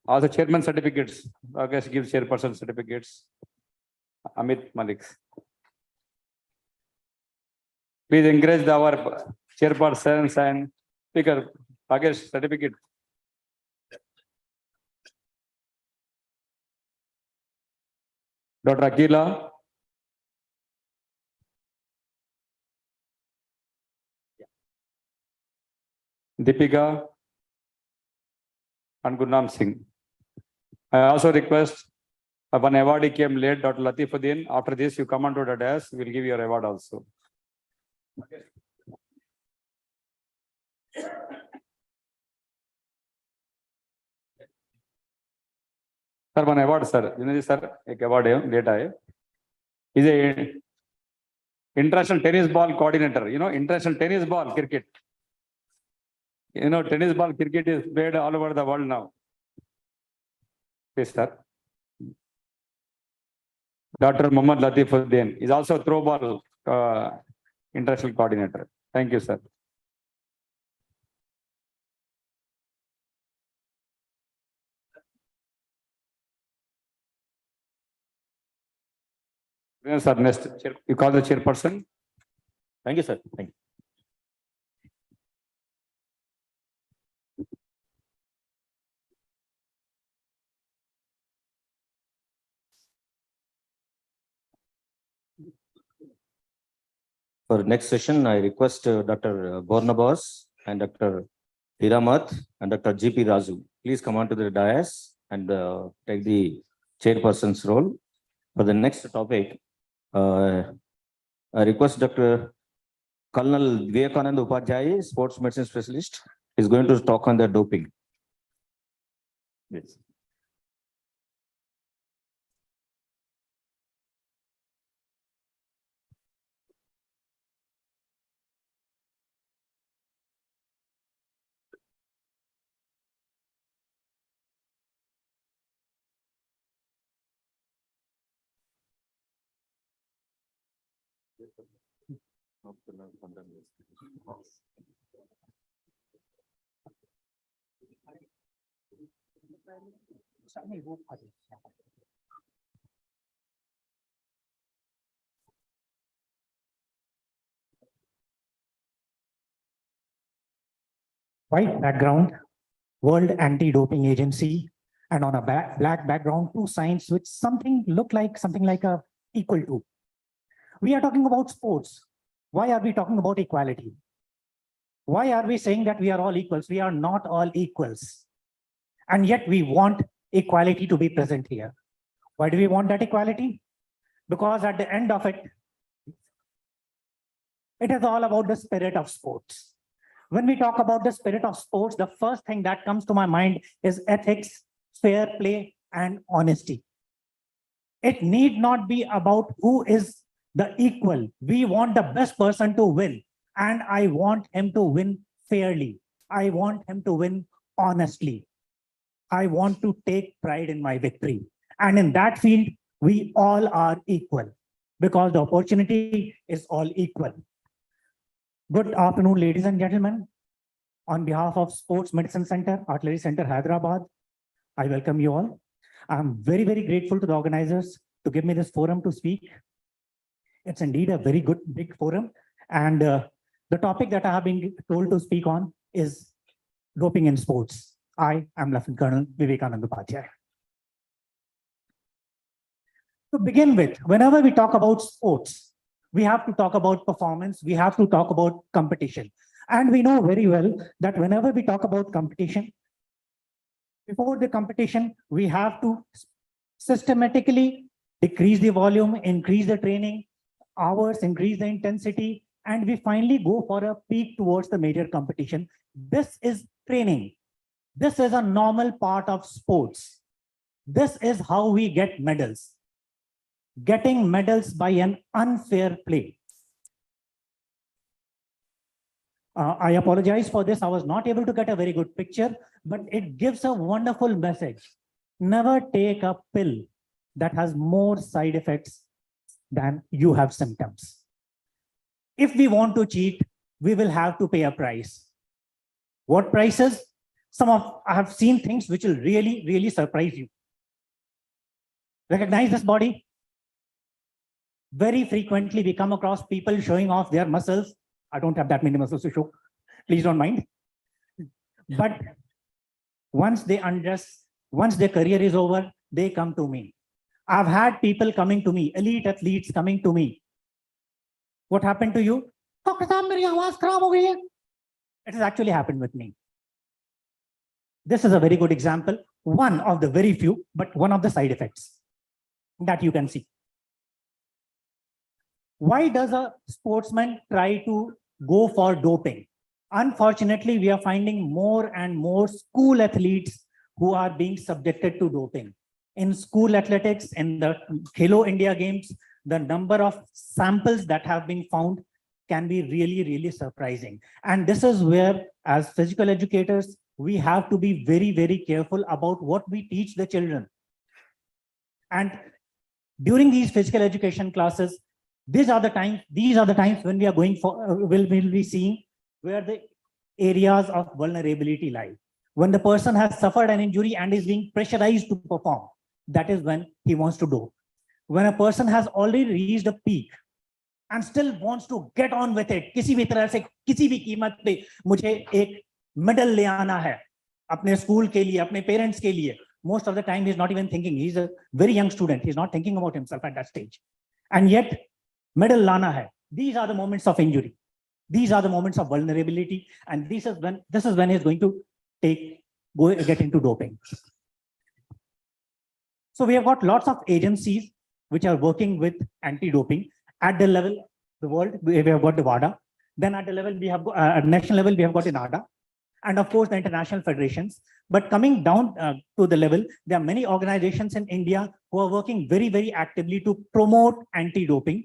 [SPEAKER 5] Also chairman certificates. Our guest gives chairperson certificates. Amit Malik. Please encourage our chairpersons and speaker. Pagesh certificate. Dr. Akila. Deepika and Gurnam Singh. I also request one awardee came late, Dr. Latifuddin. After this, you come onto the desk. We'll give you your award also. Sir, one award, sir. You know, sir, एक award है, late आए. He's a international tennis ball coordinator. You know, international tennis ball cricket. You know, tennis ball cricket is played all over the world now. Yes, sir. Dr. Muhammad Latifuddin is also a throw ball international coordinator. Thank you, sir. Yes, sir. Next, you call the chairperson.
[SPEAKER 7] Thank you, sir. Thank you. For next session, I request Dr. Bornabas and Dr. Hiramat and Dr. GP Razu. Please come on to the dais and take the chairperson's role. For the next topic, I request Dr. Colonel Vivekanand Upadhyay, sports medicine specialist, is going to talk on the doping. Yes.
[SPEAKER 8] White background, World Anti-Doping Agency, and on a black background, two signs which look like something like a equal to. We are talking about sports. Why are we talking about equality? Why are we saying that we are all equals? We are not all equals. And yet we want equality to be present here. Why do we want that equality? Because at the end of it, it is all about the spirit of sports. When we talk about the spirit of sports, the first thing that comes to my mind is ethics, fair play, and honesty. It need not be about who is the equal. We want the best person to win, and I want him to win fairly. I want him to win honestly. I want to take pride in my victory. And in that field, we all are equal because the opportunity is all equal. Good afternoon, ladies and gentlemen. On behalf of Sports Medicine Center, Artillery Center, Hyderabad, I welcome you all. I'm very, very grateful to the organizers to give me this forum to speak. It's indeed a very good, big forum. And the topic that I have been told to speak on is doping in sports. I am Lieutenant Colonel Vivekanand Upadhyay. To begin with, whenever we talk about sports, we have to talk about performance, we have to talk about competition. And we know very well that whenever we talk about competition, before the competition, we have to systematically decrease the volume, increase the training hours, increase the intensity, and we finally go for a peak towards the major competition. This is training. This is a normal part of sports. This is how we get medals. Getting medals by an unfair play. I apologize for this. I was not able to get a very good picture, but it gives a wonderful message. Never take a pill that has more side effects than you have symptoms. If we want to cheat, we will have to pay a price. What prices? I have seen things which will really, really surprise you. Recognize this body? Very frequently, we come across people showing off their muscles. I don't have that many muscles to show. Please don't mind. But once they undress, once their career is over, they come to me. I've had people coming to me, elite athletes coming to me. What happened to you? Doctor Saab, meri awaaz kharab ho gayi hai. It has actually happened with me. This is a very good example. One of the very few, but one of the side effects that you can see. Why does a sportsman try to go for doping? Unfortunately, we are finding more and more school athletes who are being subjected to doping. In school athletics, in the Khelo India Games, the number of samples that have been found can be really, really surprising. And this is where, as physical educators, we have to be very, very careful about what we teach the children. And during these physical education classes, these are the times when we are going for, will be seeing where the areas of vulnerability lie. When the person has suffered an injury and is being pressurized to perform, that is when he wants to do. When a person has already reached a peak and still wants to get on with it, किसी भी तरह से, किसी भी कीमत पे मुझे एक medal ले आना है, अपने school के लिए, अपने parents के लिए. Most of the time, he's not even thinking. He's a very young student. He's not thinking about himself at that stage. And yet, medal लाना है. These are the moments of injury. These are the moments of vulnerability. And this is when he's going to get into doping. So we have got lots of agencies which are working with anti-doping at the level, the world, we have got the WADA. Then at the level, we have at national level, we have got INADA, and of course the international federations. But coming down to the level, there are many organizations in India who are working very, very actively to promote anti-doping.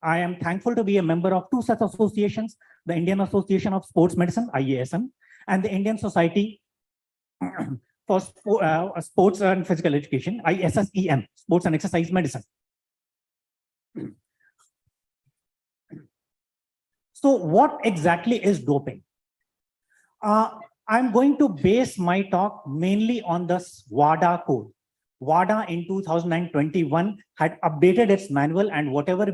[SPEAKER 8] I am thankful to be a member of two such associations, the Indian Association of Sports Medicine, IASM, and the Indian Society for Sports and Physical Education, ISSEM, Sports and Exercise Medicine. So what exactly is doping? I'm going to base my talk mainly on the WADA code. WADA in 2021 had updated its manual, and whatever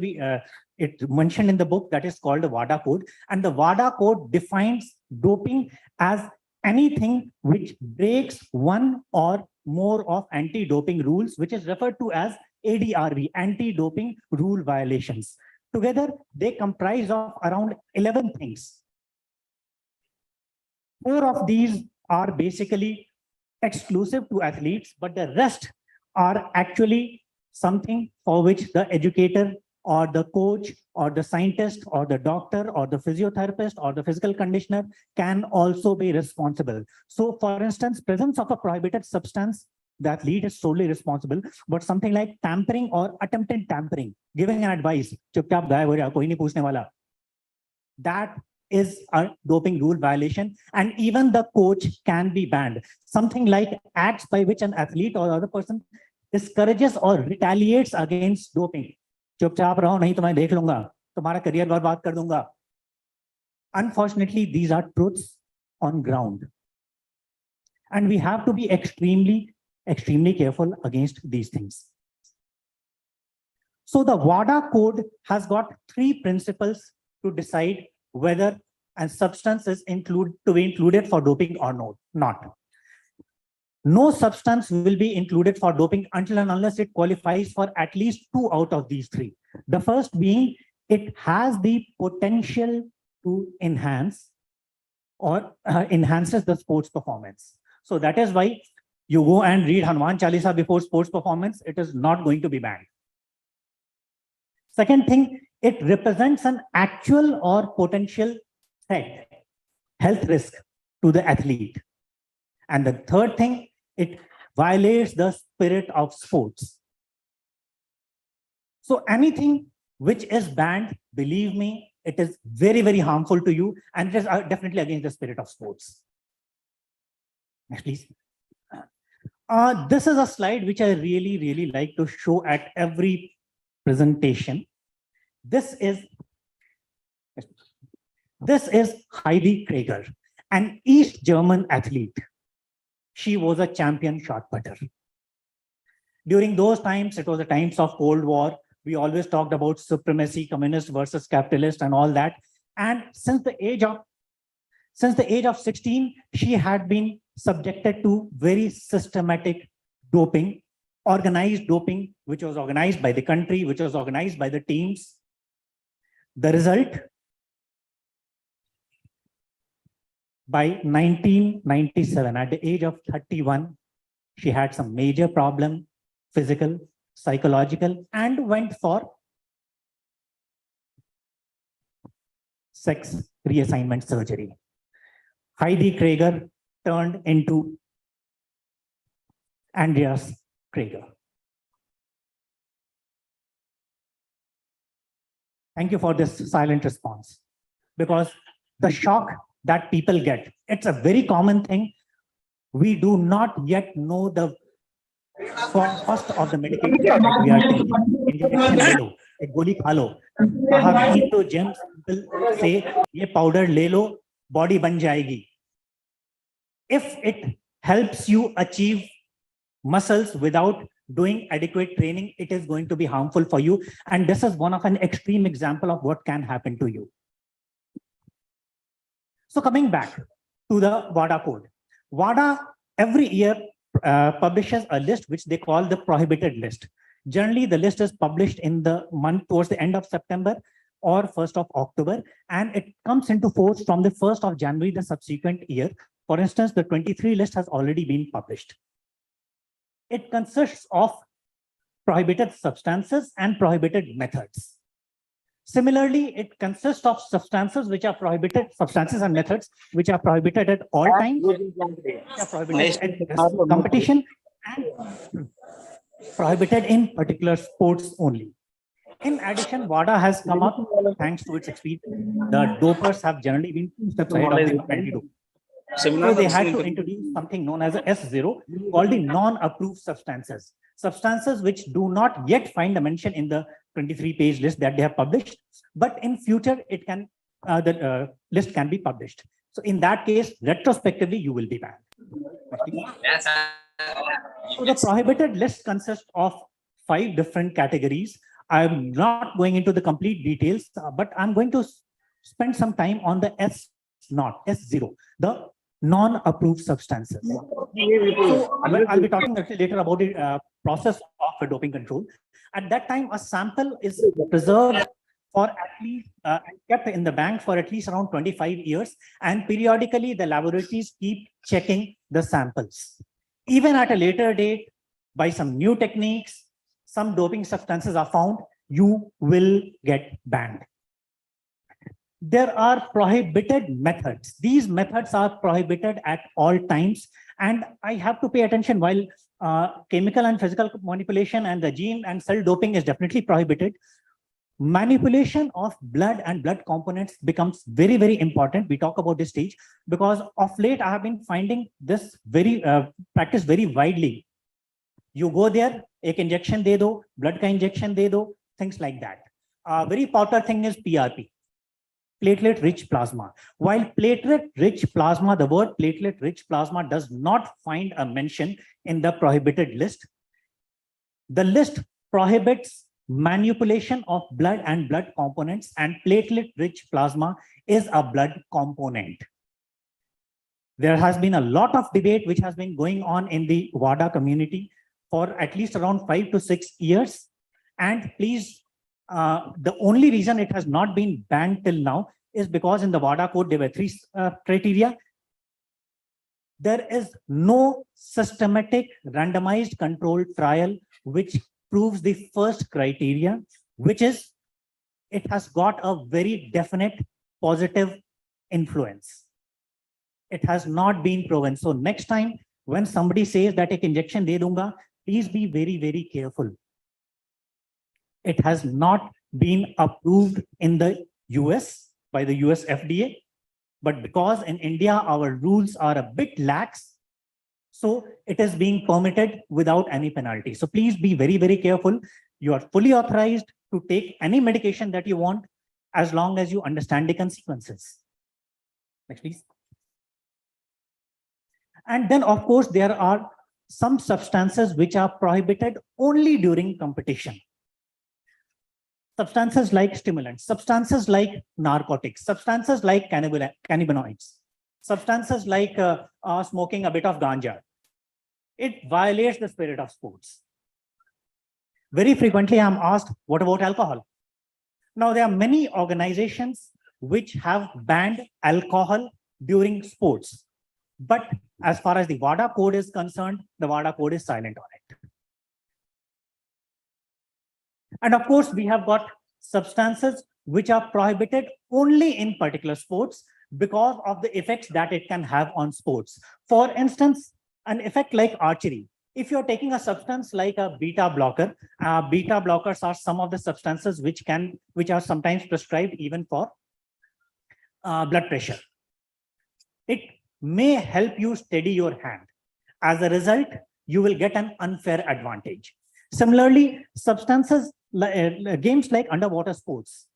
[SPEAKER 8] it mentioned in the book, that is called the WADA code. And the WADA code defines doping as anything which breaks one or more of anti-doping rules, which is referred to as ADRV, anti-doping rule violations. Together, they comprise of around 11 things. 4 of these are basically exclusive to athletes, but the rest are actually something for which the educator or the coach or the scientist or the doctor or the physiotherapist or the physical conditioner can also be responsible. So for instance, presence of a prohibited substance, the athlete is solely responsible, but something like tampering or attempted tampering, giving an advice, "Chupchap gaya ho ja, koi nahi puchne wala," that is a doping rule violation, and even the coach can be banned. Something like acts by which an athlete or other person discourages or retaliates against doping. "Chupchap raho, nahi to main dekh lunga, tumhara career barbaad kar dunga." Unfortunately, these are truths on ground, and we have to be extremely careful against these things. So the WADA code has got 3 principles to decide whether a substance is to be included for doping or not. No substance will be included for doping until and unless it qualifies for at least 2 out of these 3. The first being it has the potential to enhance or enhances the sports performance. So that is why you go and read Hanuman Chalisa before sports performance, it is not going to be banned. Second thing, it represents an actual or potential threat, health risk to the athlete. And the third thing, it violates the spirit of sports. So anything which is banned, believe me, it is very, very harmful to you, and it is definitely against the spirit of sports. Next, please. This is a slide which I really like to show at every presentation. This is Heidi Krieger, an East German athlete. She was a champion shot putter. During those times, it was the times of Cold War. We always talked about supremacy, communist versus capitalist and all that. And since the age of 16, she had been subjected to very systematic doping, organized doping, which was organized by the country, which was organized by the teams. The result, by 1997, at the age of 31, she had some major problem, physical, psychological, and went for sex reassignment surgery. Heidi Krieger turned into Andreas Krieger. Thank you for this silent response, because the shock that people get, it's a very common thing. We do not yet know the cost of the medication that we are taking. Injection le lo, ek goli kha lo. I have been to gyms, people say, ye powder le lo, body ban jayegi. If it helps you achieve muscles without doing adequate training, it is going to be harmful for you. And this is one of an extreme example of what can happen to you. So coming back to the WADA code. WADA every year publishes a list which they call the prohibited list. Generally, the list is published in the month towards the end of September or 1st of October, and it comes into force from the 1st of January the subsequent year. For instance, the 23 list has already been published. It consists of prohibited substances and prohibited methods. Similarly, it consists of substances which are prohibited, substances and methods which are prohibited at all times, which are prohibited at competition, and prohibited in particular sports only. In addition, WADA has come up thanks to its experience. The dopers have generally been 2 steps ahead of the anti-doping. So they had to introduce something known as a S0 called the non-approved substances. Substances which do not yet find a mention in the 23-page list that they have published, but in future it can the list can be published. So in that case, retrospectively, you will be banned. So the prohibited list consists of 5 different categories. I'm not going into the complete details, but I'm going to spend some time on the S0, the non-approved substances. So I'll be talking later about the process of doping control. At that time, a sample is preserved for at least and kept in the bank for at least around 25 years, and periodically the laboratories keep checking the samples. Even at a later date, by some new techniques, some doping substances are found, you will get banned. There are prohibited methods. These methods are prohibited at all times, and I have to pay attention while chemical and physical manipulation and the gene and cell doping is definitely prohibited. Manipulation of blood and blood components becomes very, very important. We talk about this stage because of late I have been finding this very practice very widely. You go there, ek injection de do, blood ka injection de do, things like that. Very popular thing is PRP, platelet-rich plasma. While platelet-rich plasma, the word platelet-rich plasma does not find a mention in the prohibited list. The list prohibits manipulation of blood and blood components, and platelet-rich plasma is a blood component. There has been a lot of debate which has been going on in the WADA community for at least around 5 to 6 years. And please, the only reason it has not been banned till now is because in the WADA code, there were 3 criteria. There is no systematic randomized controlled trial which proves the first criteria, which is it has got a very definite positive influence. It has not been proven. So next time when somebody says that ek injection de dunga, please be very, very careful. It has not been approved in the US by the US FDA, but because in India our rules are a bit lax, so it is being permitted without any penalty. So please be very, very careful. You are fully authorized to take any medication that you want as long as you understand the consequences. Next, please. And then, of course, there are some substances which are prohibited only during competition. Substances like stimulants, substances like narcotics, substances like cannabinoids, substances like smoking a bit of ganja. It violates the spirit of sports. Very frequently, I'm asked, what about alcohol? Now, there are many organizations which have banned alcohol during sports. But as far as the WADA code is concerned, the WADA code is silent on it. And of course, we have got substances which are prohibited only in particular sports because of the effects that it can have on sports. For instance, an effect like archery. If you're taking a substance like a beta blocker, beta blockers are some of the substances which are sometimes prescribed even for blood pressure. It may help you steady your hand. As a result, you will get an unfair advantage. Similarly, substances, games like underwater sports,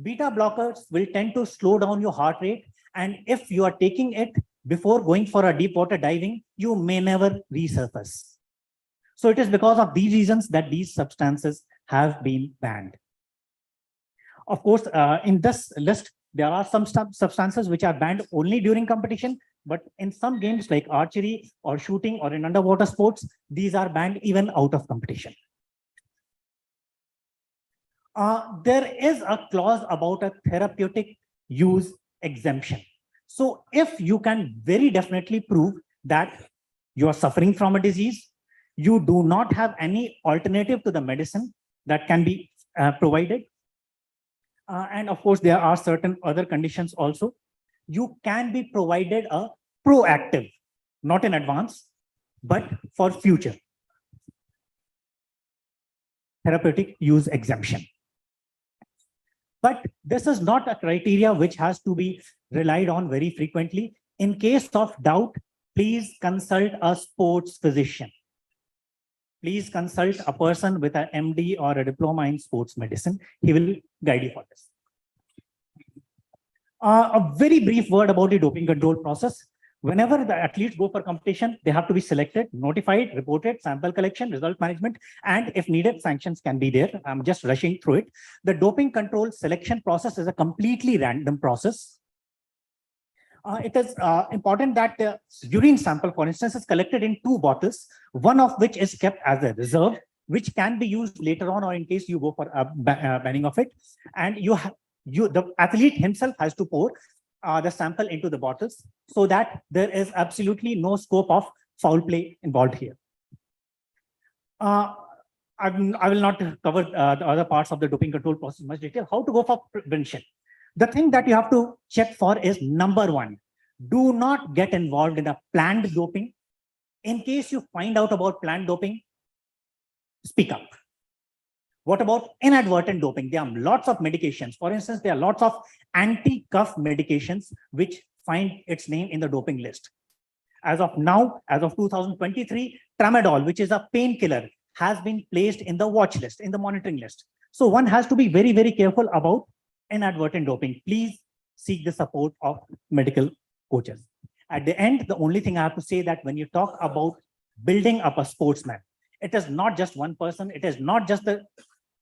[SPEAKER 8] beta blockers will tend to slow down your heart rate. And if you are taking it before going for a deep water diving, you may never resurface. So it is because of these reasons that these substances have been banned. Of course, in this list, there are some substances which are banned only during competition, but in some games like archery or shooting or in underwater sports, these are banned even out of competition. There is a clause about a therapeutic use exemption. So if you can very definitely prove that you are suffering from a disease, you do not have any alternative to the medicine that can be provided. And of course, there are certain other conditions also. You can be provided a proactive, not in advance, but for future therapeutic use exemption. But this is not a criteria which has to be relied on very frequently. In case of doubt, please consult a sports physician. Please consult a person with an MD or a diploma in sports medicine. He will guide you for this. A very brief word about the doping control process. Whenever the athletes go for competition, they have to be selected, notified, reported, sample collection, result management, and if needed, sanctions can be there. I'm just rushing through it. The doping control selection process is a completely random process. It is important that the urine sample, for instance, is collected in 2 bottles, one of which is kept as a reserve, which can be used later on or in case you go for a banning of it. And the athlete himself has to pour the sample into the bottles so that there is absolutely no scope of foul play involved here. I will not cover the other parts of the doping control process in much detail. How to go for prevention? The thing that you have to check for is number 1, do not get involved in a planned doping. In case you find out about planned doping, speak up. What about inadvertent doping? There are lots of medications. For instance, there are lots of anti-cough medications which find its name in the doping list. As of now, as of 2023, tramadol, which is a painkiller, has been placed in the watch list, in the monitoring list. So one has to be very, very careful about inadvertent doping. Please seek the support of medical coaches. At the end, the only thing I have to say that when you talk about building up a sportsman, it is not just one person. It is not just the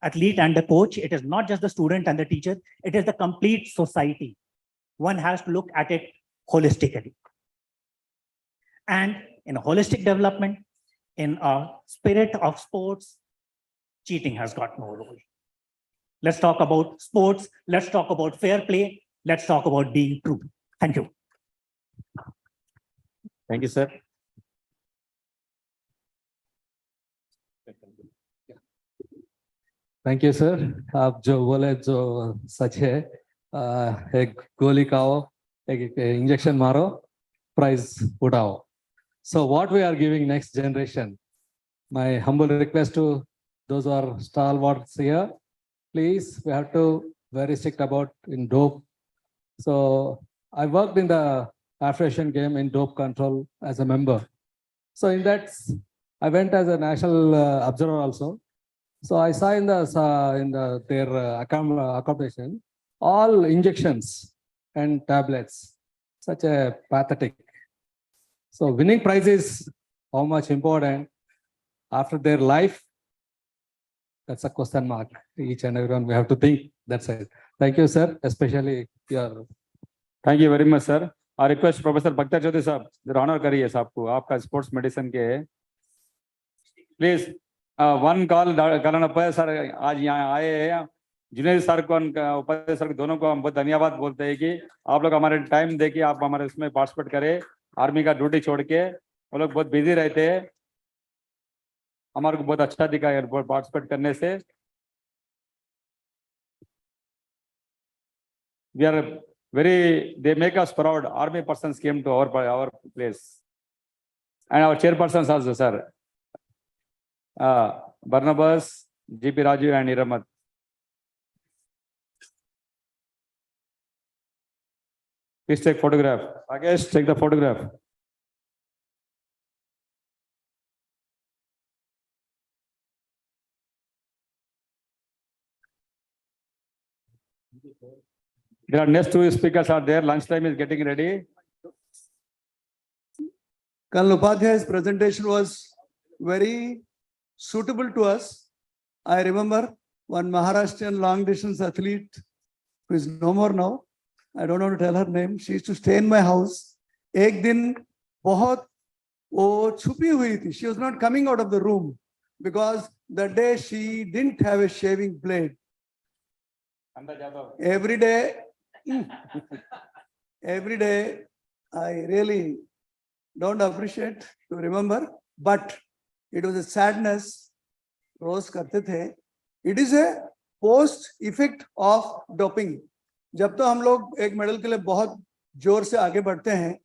[SPEAKER 8] athlete and the coach. It is not just the student and the teacher. It is the complete society. One has to look at it holistically. And in a holistic development, in a spirit of sports, cheating has got no role. Let's talk about sports. Let's talk about fair play. Let's talk about being true. Thank you.
[SPEAKER 5] Thank you, sir.
[SPEAKER 9] Thank you sir. आप जो बोले जो सच है, एक गोली खाओ, एक injection मारो, प्राइज उठाओ. So what we are giving next generation, my humble request to those who are stalwarts here, please, we have to very strict about in dope. So I worked in the African game in dope control as a member. So in that, I went as a national observer also. So I saw in their accommodation all injections and tablets, such a pathetic. So winning prize is how much important after their life. That's a question mark. Each and everyone, we have to think. That's it. Thank you, sir. Especially your.
[SPEAKER 5] Thank you very much, sir. I request Professor Bhaktiyar Chaudhary साहब, जरा honor करिए साहब को. आपका sports medicine के है. Please. One call कराना पड़े सर. आज यहाँ आए हैं जुनेद सर को, उपाध्याय सर दोनों को हम बहुत धन्यवाद बोलते हैं कि आप लोग हमारे टाइम देके आप हमारे उसमें पार्टिसिपेट करें. आर्मी का ड्यूटी छोड़ के वो लोग बहुत बिजी रहते हैं. हमारे को बहुत अच्छा दिखा है पार्टिसिपेट करने से. We are they make us proud. Army persons came to our place, and our chairpersons also, sir. Barnabas, GP Raju and Iramat. Please take photograph. Rakesh, take the photograph. There are next 2 speakers are there. Lunchtime is getting ready.
[SPEAKER 16] Colonel Upadhyay's presentation was very suitable to us. I remember one Maharashtrian long distance athlete who is no more now. I don't know to tell her name. She used to stay in my house. Ek din bahut wo chupi hui thi. She was not coming out of the room because that day she didn't have a shaving blade. every day, every day, I really don't appreciate to remember, but it was a sadness. Rose करते थे. It is a post effect of doping. जब तो हम लोग एक medal के लिए बहुत जोर से आगे बढ़ते हैं,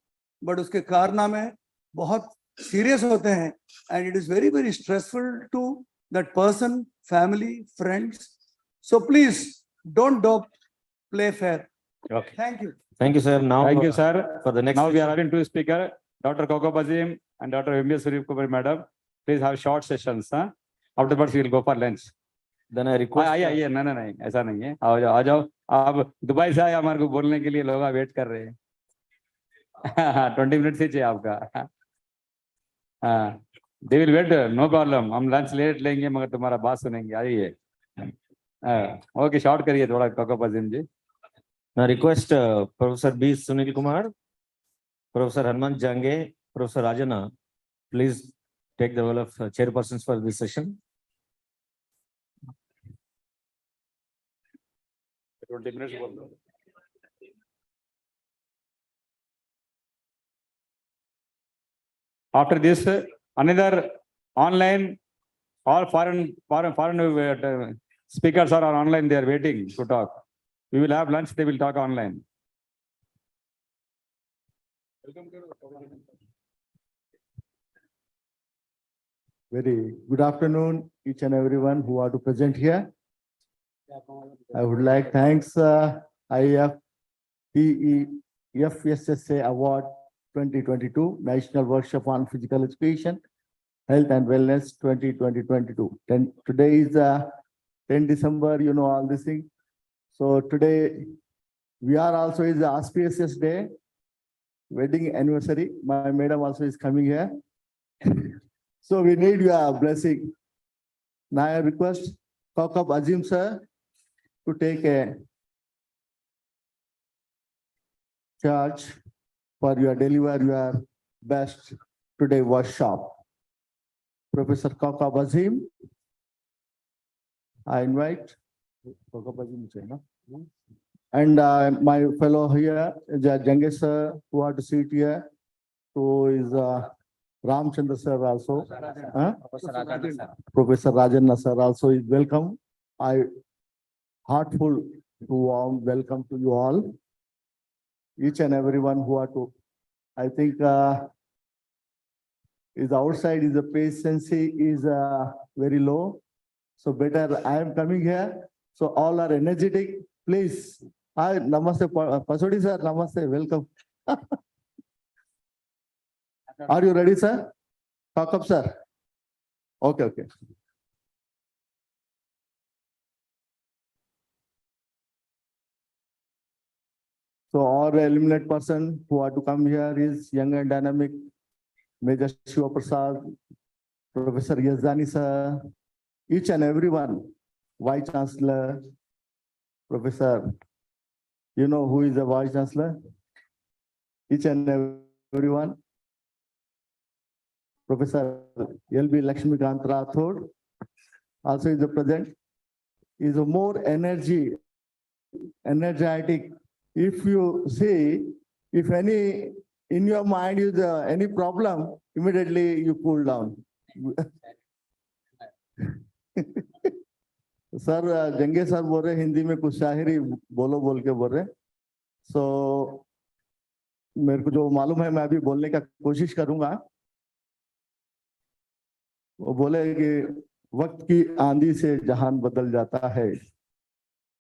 [SPEAKER 16] बट उसके कारनामे बहुत सीरियस होते हैं, and it is very, very stressful to that person, family, friends. So please don't dope, play fair.
[SPEAKER 7] Okay.
[SPEAKER 16] Thank you.
[SPEAKER 7] Thank you, sir. Now,
[SPEAKER 5] Thank you, sir.
[SPEAKER 7] For the next.
[SPEAKER 5] Now we are having two speakers, Dr. Koko Bazim and Dr. M.S. Surip Kumar, madam. Please have short sessions. Huh? Afterwards, we will go for lunch.
[SPEAKER 7] Then I request.
[SPEAKER 5] आइए नहीं ऐसा नहीं है आ जाओ आप Dubai से आए हमारे को बोलने के लिए लोग वेट कर रहे हैं 20 मिनट से चाहिए आपका हाँ they will wait no problem हम लंच लेट लेंगे मगर तुम्हारा बात सुनेंगे आइए ओके शॉर्ट करिए थोड़ा cocoa पजिम ji
[SPEAKER 7] Now request Professor B. Sunil Kumar, Professor Hanuman Jange, Professor Rajana, please take the role of chairpersons for this session.
[SPEAKER 5] 20 minutes. After this, another online, all foreign speakers are online. They are waiting to talk. We will have lunch. They will talk online.
[SPEAKER 10] Very good afternoon, each and everyone who are to present here. I would like thanks Ifpefssa Award 2022 National Workshop on Physical Education, Health and Wellness 2022. Today is 10 December, you know all these things. So today we are also is the auspicious day, wedding anniversary. My madam also is coming here. So we need your blessing. Now I request Kakab Azim sir to take a charge for your deliver your best today workshop. Professor Kakab Azim, I invite Kakab Azim sir, no? And my fellow here, Jange sir, who are to sit here, who is Ramchandra sir also. Professor Rajan sir also is welcome. I heartful to warm welcome to you all. Each and everyone who are to, I think is outside is the patience is very low. So better I am coming here. So all are energetic. Please. Hi, namaste, Pasodi sir, namaste, welcome. Are you ready, sir? Talk up, sir. Okay, okay. So all eliminate person who are to come here is young and dynamic Major Shiva Prasad, Professor Yazdani sir, each and everyone, Vice Chancellor, Professor, you know who is the Vice Chancellor? Each and everyone. Professor L.B. Lakshmikant Rathod also is the present. Is a more energetic. If you see, if any in your mind is any problem, immediately you cool down. Sir जंगे sir बोल रहे हिंदी में कुछ शायरी बोल के बोल रहे सो मेरे को जो मालूम है मैं अभी बोलने का कोशिश करूंगा वो बोले कि वक्त की आंधी से जहान बदल जाता है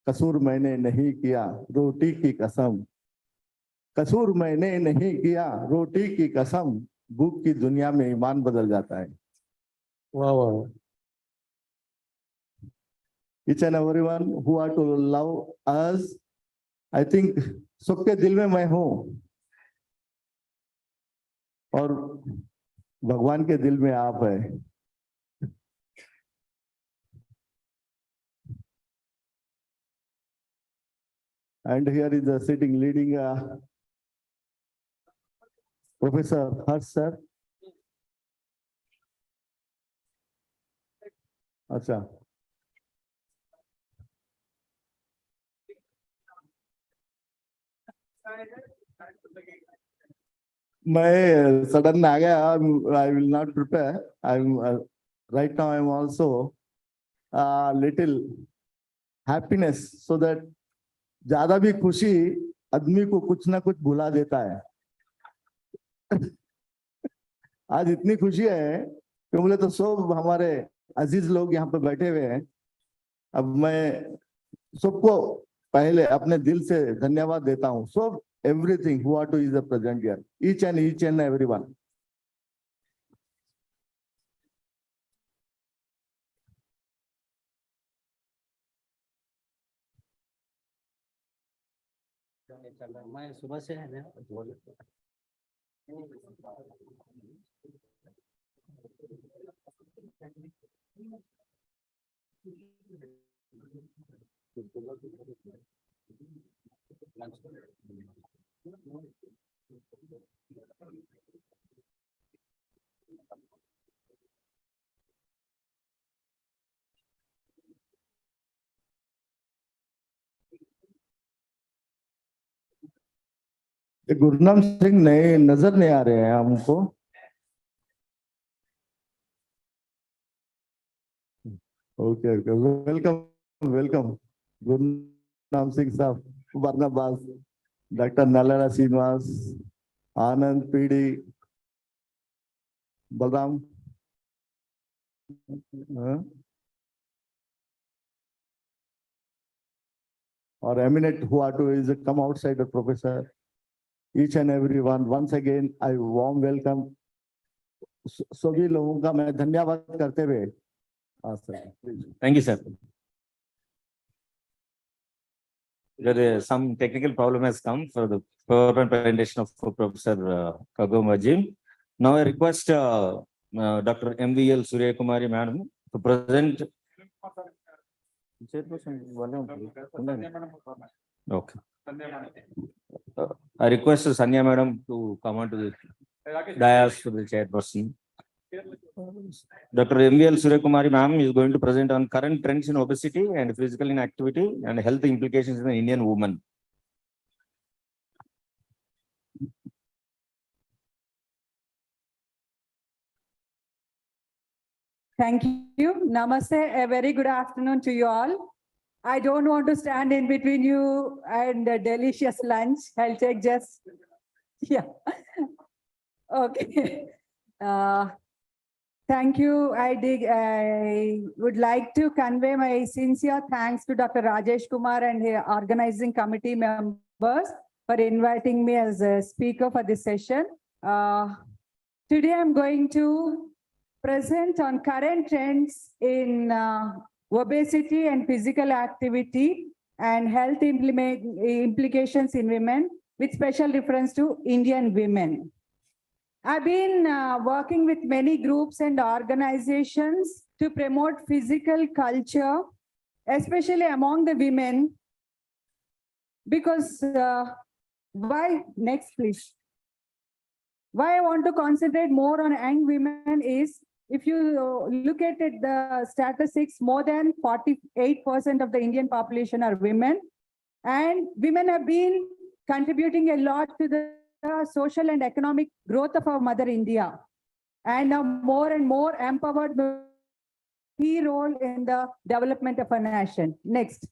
[SPEAKER 10] कसूर मैंने नहीं किया रोटी की कसम कसूर मैंने नहीं किया रोटी की कसम भूख की दुनिया में ईमान बदल जाता है वाह वाह Each and everyone who are to love us, I think सबके दिल में मैं हूँ और भगवान के दिल में आप है and here is the sitting leading Professor Harsh sir. अच्छा मैं sudden आ गया. I will not prepare. Right now I'm also little happiness so that ज्यादा भी खुशी आदमी को कुछ ना कुछ भुला देता है. आज इतनी खुशी है कि बोले तो सब हमारे अजीज लोग यहाँ पे बैठे हुए हैं. अब मैं सबको पहले अपने दिल से धन्यवाद देता हूँ. सब everything who are to is a present here, each and everyone.
[SPEAKER 8] मैं सुबह से है ना
[SPEAKER 10] ये गुरनाम सिंह नए नजर नहीं आ रहे हैं हमको. Okay, welcome. गुरनाम सिंह साहब, Barnabas, Dr. Nalala Srinivas, Anand PD, Balram. Or eminent who are to is come outside the professor. Each and everyone, once again, I warm welcome. सभी लोगों का मैं धन्यवाद करते हुए.
[SPEAKER 7] Thank you, sir. Some technical problem has come for the PowerPoint presentation of Professor Kagum Ajim. Now I request Dr. MVL Surya Kumari Madam to present. Okay. I request Sanya Madam to come on to the dais for the chairperson. Dr. MVL Surya Kumari Ma'am is going to present on current trends in obesity and physical inactivity and health implications in the Indian woman.
[SPEAKER 3] Thank you. Namaste. A very good afternoon to you all. I don't want to stand in between you and a delicious lunch. I'll take just, yeah. Okay. Thank you. I would like to convey my sincere thanks to Dr. Rajesh Kumar and the organizing committee members for inviting me as a speaker for this session. Today I'm going to present on current trends in obesity and physical activity and health implications in women with special reference to Indian women. I've been working with many groups and organizations to promote physical culture, especially among the women, because why, next please. Why I want to concentrate more on young women is, if you look at it, the statistics, more than 48% of the Indian population are women, and women have been contributing a lot to the social and economic growth of our mother India, and now more and more empowered key role in the development of a nation. Next.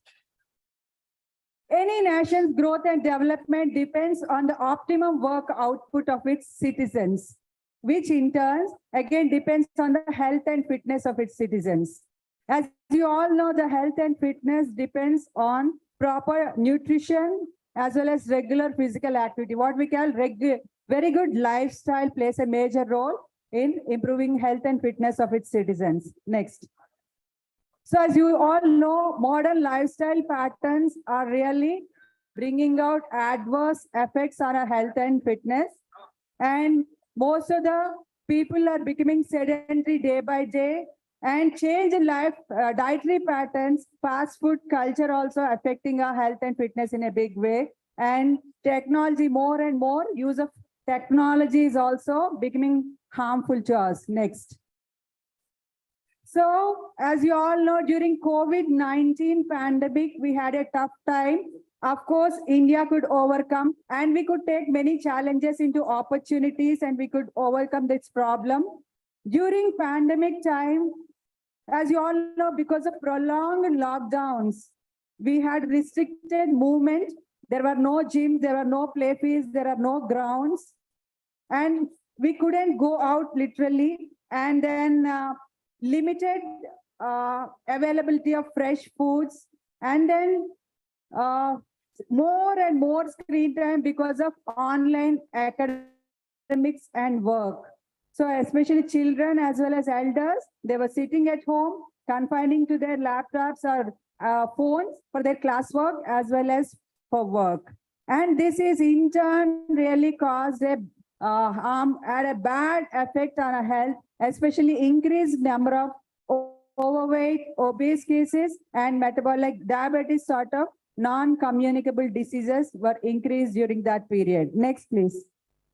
[SPEAKER 3] Any nation's growth and development depends on the optimum work output of its citizens, which in turn again depends on the health and fitness of its citizens. As you all know, the health and fitness depends on proper nutrition as well as regular physical activity. What we call very good lifestyle plays a major role in improving health and fitness of its citizens. Next. So as you all know, modern lifestyle patterns are really bringing out adverse effects on our health and fitness. And most of the people are becoming sedentary day by day, and change in life, dietary patterns, fast food culture also affecting our health and fitness in a big way. And technology, more and more use of technology is also becoming harmful to us. Next. So, as you all know, during COVID-19 pandemic, we had a tough time
[SPEAKER 11] Of course, India could overcome and we could take many challenges into opportunities and we could overcome this problem. During pandemic time, as you all know, because of prolonged lockdowns, we had restricted movement. There were no gyms, there were no play fields, there are no grounds, and we couldn't go out literally. And then limited availability of fresh foods, and then more and more screen time because of online academics and work. So especially children as well as elders, they were sitting at home, confining to their laptops or phones for their classwork as well as for work. And this is in turn really caused a harm and a bad effect on our health, especially increased number of overweight, obese cases, and metabolic diabetes sort of non-communicable diseases were increased during that period. Next, please.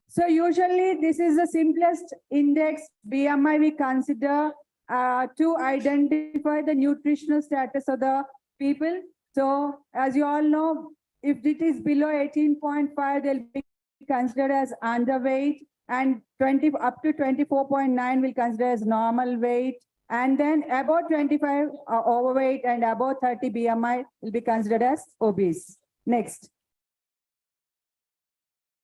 [SPEAKER 11] So usually this is the simplest index BMI we consider to identify the nutritional status of the people. So as you all know, if it is below 18.5, they'll be considered as underweight, and 20 up to 24.9 will consider as normal weight. And then above 25 overweight and above 30 BMI will be considered as obese. Next.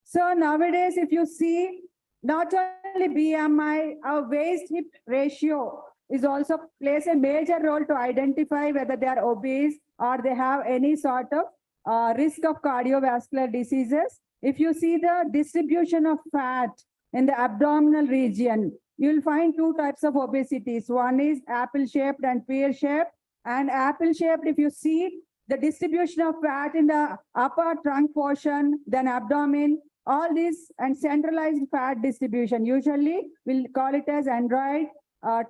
[SPEAKER 11] So nowadays, if you see, not only BMI, our waist-hip ratio is also plays a major role to identify whether they are obese or they have any sort of risk of cardiovascular diseases. If you see the distribution of fat in the abdominal region, you'll find two types of obesities. One is apple-shaped and pear-shaped. And apple-shaped, if you see the distribution of fat in the upper trunk portion, then abdomen, all this, and centralized fat distribution. Usually, we'll call it as android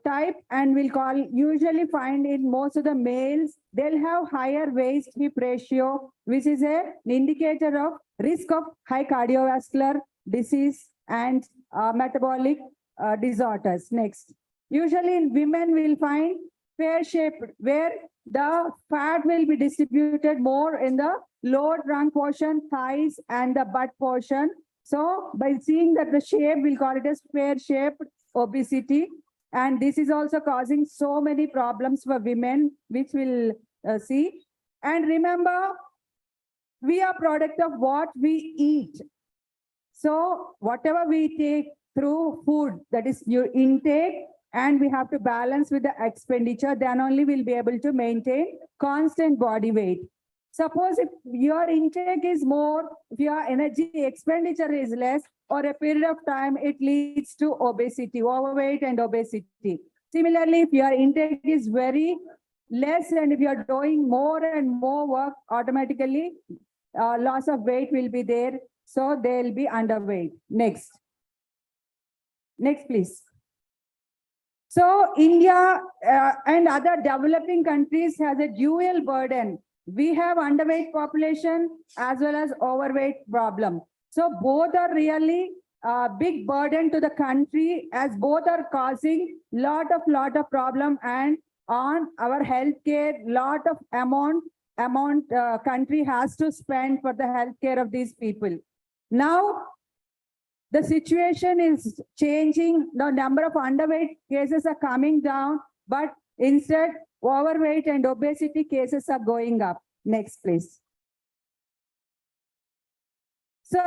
[SPEAKER 11] type, and we'll usually find in most of the males, they'll have higher waist-hip ratio, which is an indicator of risk of high cardiovascular disease and metabolic disorders. Next. Usually in women, we'll find pear-shaped, where the fat will be distributed more in the lower trunk portion, thighs, and the butt portion. So by seeing that the shape, we'll call it as pear-shaped obesity. And this is also causing so many problems for women, which we'll see. And remember, we are product of what we eat. So whatever we take through food, that is your intake, and we have to balance with the expenditure, then only we'll be able to maintain constant body weight. Suppose if your intake is more, if your energy expenditure is less, or a period of time, it leads to obesity, overweight and obesity. Similarly, if your intake is very less and if you're doing more and more work, automatically loss of weight will be there. So they'll be underweight. Next. Next, please. So India and other developing countries has a dual burden. We have underweight population as well as overweight problem. So both are really a big burden to the country, as both are causing lot of problem, and on our healthcare, lot of amount country has to spend for the healthcare of these people. Now, the situation is changing. The number of underweight cases are coming down, but instead overweight and obesity cases are going up. Next, please. So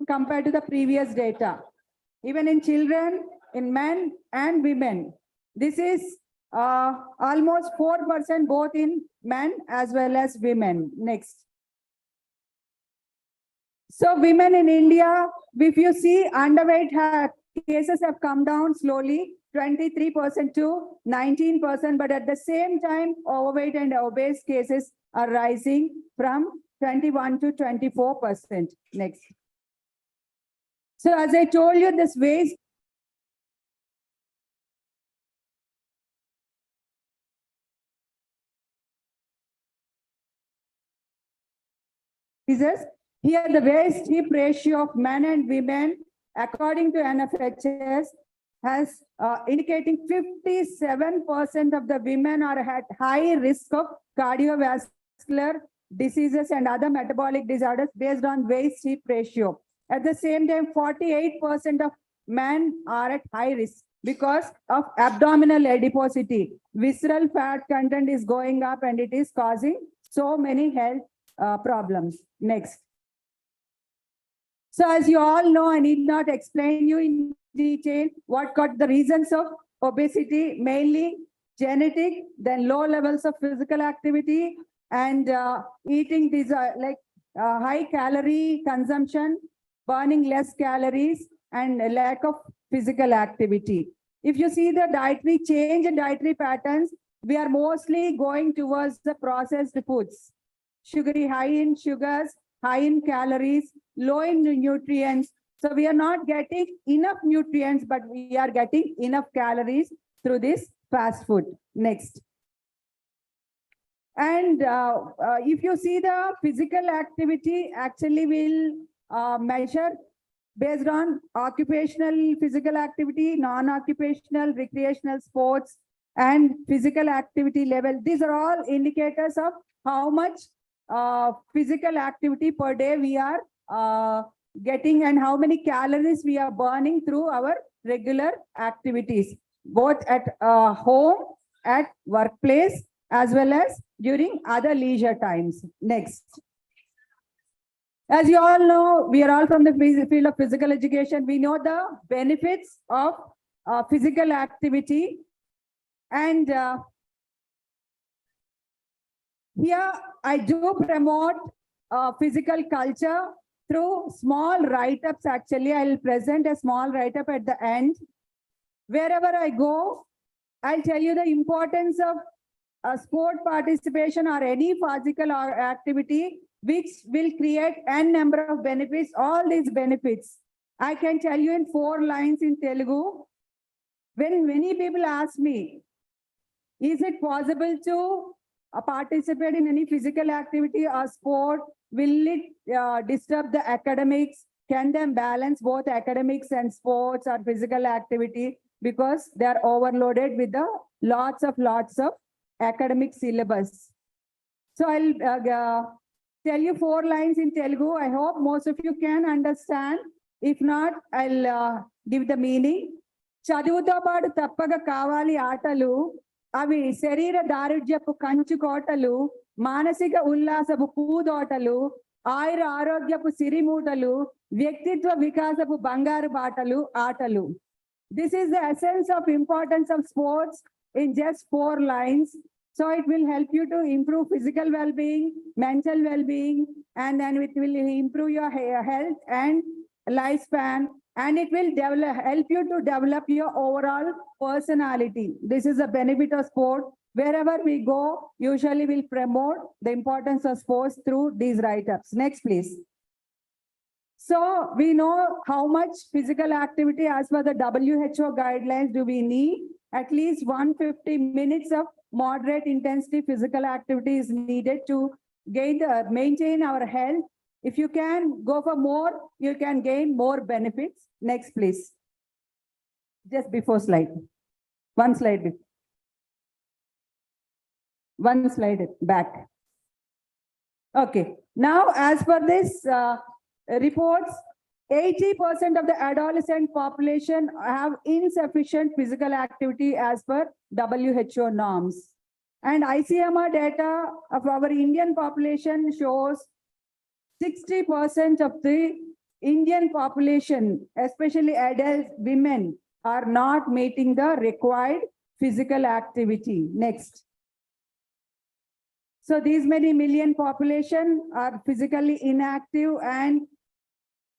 [SPEAKER 11] compared to the previous data. Even in children, in men and women. This is almost 4% both in men as well as women. Next. So women in India, if you see underweight cases have come down slowly, 23% to 19%, but at the same time, overweight and obese cases are rising from 21 to 24%. Next. So as I told you, this waste here the waist hip ratio of men and women according to NFHS has indicating 57% of the women are at high risk of cardiovascular diseases and other metabolic disorders based on waist hip ratio. At the same time, 48% of men are at high risk because of abdominal adiposity. Visceral fat content is going up and it is causing so many health problems. Next. So as you all know, I need not explain you in detail what got the reasons of obesity, mainly genetic, then low levels of physical activity and eating high calorie consumption, burning less calories and a lack of physical activity. If you see the dietary change in dietary patterns, we are mostly going towards the processed foods. Sugary, high in sugars, high in calories, low in nutrients. So we are not getting enough nutrients, but we are getting enough calories through this fast food. Next. And if you see the physical activity, actually will measure based on occupational physical activity, non-occupational, recreational sports, and physical activity level. These are all indicators of how much physical activity per day we are getting and how many calories we are burning through our regular activities, both at home, at workplace, as well as during other leisure times. Next. As you all know, we are all from the field of physical education. We know the benefits of physical activity. And here I do promote physical culture through small write-ups. Actually, I'll present a small write-up at the end. Wherever I go, I'll tell you the importance of sport participation or any physical activity which will create n number of benefits. All these benefits I can tell you in 4 lines in Telugu. When many people ask me, is it possible to participate in any physical activity or sport? Will it disturb the academics? Can they balance both academics and sports or physical activity? Because they are overloaded with the lots of academic syllabus. So I'll tell you 4 lines in Telugu. I hope most of you can understand. If not, I'll give the meaning. చదువుతో పాటు తప్పక కావాలి ఆటలు, అవి శరీర దారుఢ్యపు కంచు కోటలు, మానసిక ఉల్లాసపు పూదోటలు, ఆయుర ఆరోగ్యపు సిరిమూటలు, వ్యక్తిత్వ వికాసపు బంగారు బాటలు ఆటలు. This is the essence of importance of sports in just 4 lines. So it will help you to improve physical well-being, mental well-being, and then it will improve your health and lifespan, and it will help you to develop your overall personality. This is a benefit of sport. Wherever we go, usually we'll promote the importance of sports through these write-ups. Next, please. So we know how much physical activity as per the WHO guidelines do we need. At least 150 minutes of moderate intensity physical activity is needed to maintain our health. If you can go for more, you can gain more benefits. Next, please. Just before slide. One slide before. One slide back. Okay. Now, as per this reports, 80% of the adolescent population have insufficient physical activity as per WHO norms. And ICMR data of our Indian population shows 60% of the Indian population, especially adult women, are not meeting the required physical activity. Next. So these many million population are physically inactive, and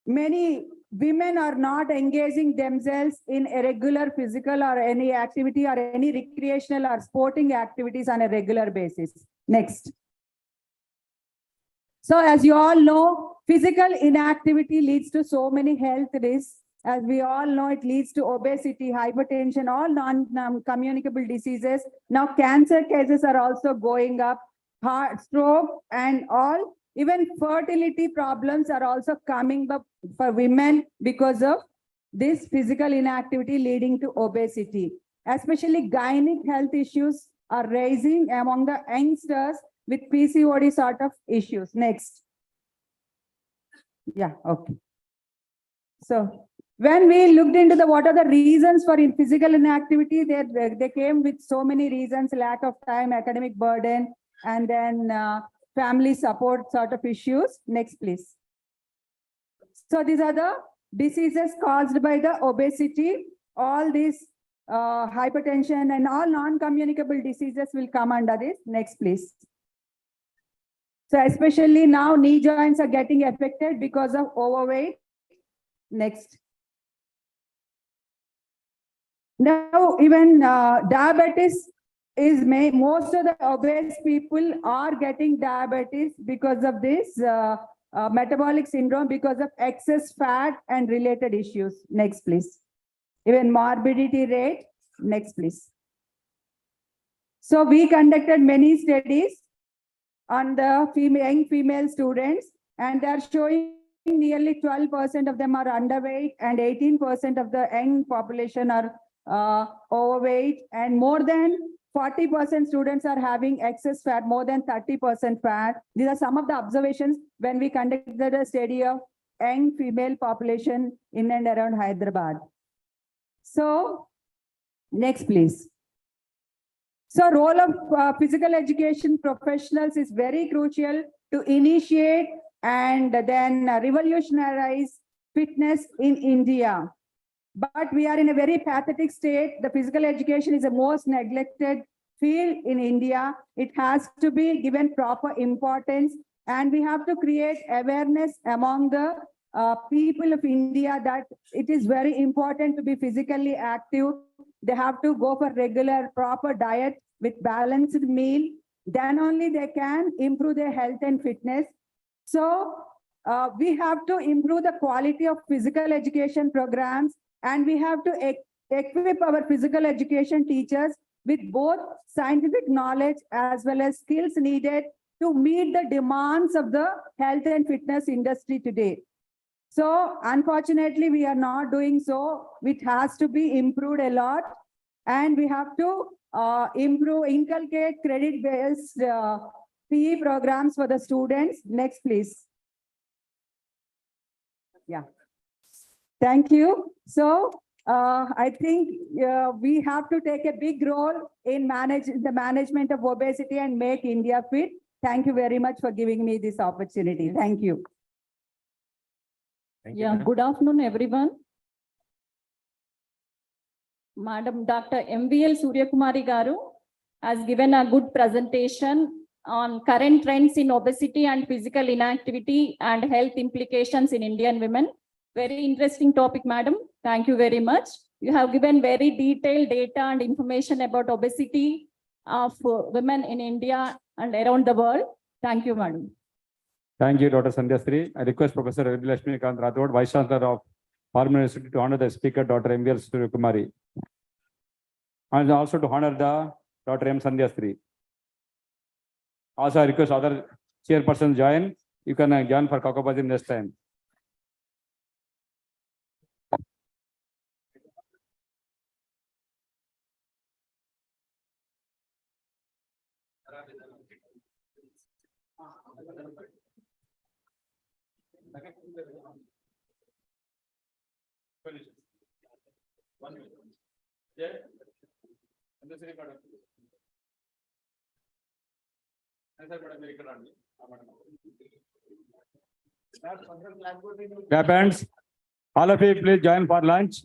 [SPEAKER 11] many women are not engaging themselves in a regular physical or any activity or any recreational or sporting activities on a regular basis. Next. So as you all know, physical inactivity leads to so many health risks. As we all know, it leads to obesity, hypertension, all non-communicable diseases. Now cancer cases are also going up, heart, stroke, and all. Even fertility problems are also coming up for women because of this physical inactivity leading to obesity. Especially gynec health issues are rising among the youngsters with PCOD sort of issues. Next. Yeah, okay. So when we looked into what are the reasons for physical inactivity, they came with so many reasons: lack of time, academic burden, and then family support sort of issues. Next, please. So these are the diseases caused by the obesity. All these hypertension and all non-communicable diseases will come under this. Next, please. So especially now knee joints are getting affected because of overweight. Next. Now even diabetes is most of the obese people are getting diabetes because of this metabolic syndrome, because of excess fat and related issues. Next, please. Even morbidity rate. Next, please. So we conducted many studies on the young female students, and they are showing nearly 12% of them are underweight and 18% of the young population are overweight, and more than 40% students are having excess fat, more than 30% fat. These are some of the observations when we conducted a study of young female population in and around Hyderabad. So next, please. So role of physical education professionals is very crucial to initiate and then revolutionize fitness in India. But we are in a very pathetic state. The physical education is the most neglected field in India. It has to be given proper importance, and we have to create awareness among the people of India that it is very important to be physically active. They have to go for regular, proper diet with balanced meal. Then only they can improve their health and fitness. So we have to improve the quality of physical education programs, and we have to equip our physical education teachers with both scientific knowledge as well as skills needed to meet the demands of the health and fitness industry today. So unfortunately, we are not doing so. It has to be improved a lot, and we have to inculcate credit-based PE programs for the students. Next, please. Yeah. Thank you. So I think we have to take a big role in the management of obesity and make India fit. Thank you very much for giving me this opportunity. Thank you.
[SPEAKER 12] Yeah, good afternoon, everyone. Madam Dr. MVL Suryakumari Garu has given a good presentation on current trends in obesity and physical inactivity and health implications in Indian women. Very interesting topic, madam. Thank you very much. You have given very detailed data and information about obesity of women in India and around the world. Thank you, madam.
[SPEAKER 5] Thank you, Dr. Sandhyasri. I request Professor Ravilashmi Kant Rathod, Vice Chancellor of Harman University, to honor the speaker, Dr. MVL Suryakumari, and also to honor the Dr. M. Sandhyasri. Also, I request other chairpersons join. You can join for Kakopazim next time. Clap hands. All of you, please join for lunch.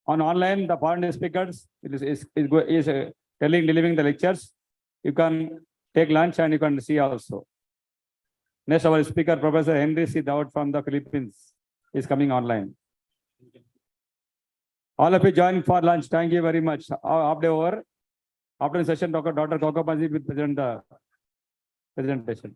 [SPEAKER 5] On online, the foreign speakers delivering the lectures. You can take lunch and you can see also. Next, our speaker, Professor Henry C. Dowd from the Philippines, is coming online. All of you join for lunch. Thank you very much. Half day over. After the session, Dr. Kokopazi will present the presentation.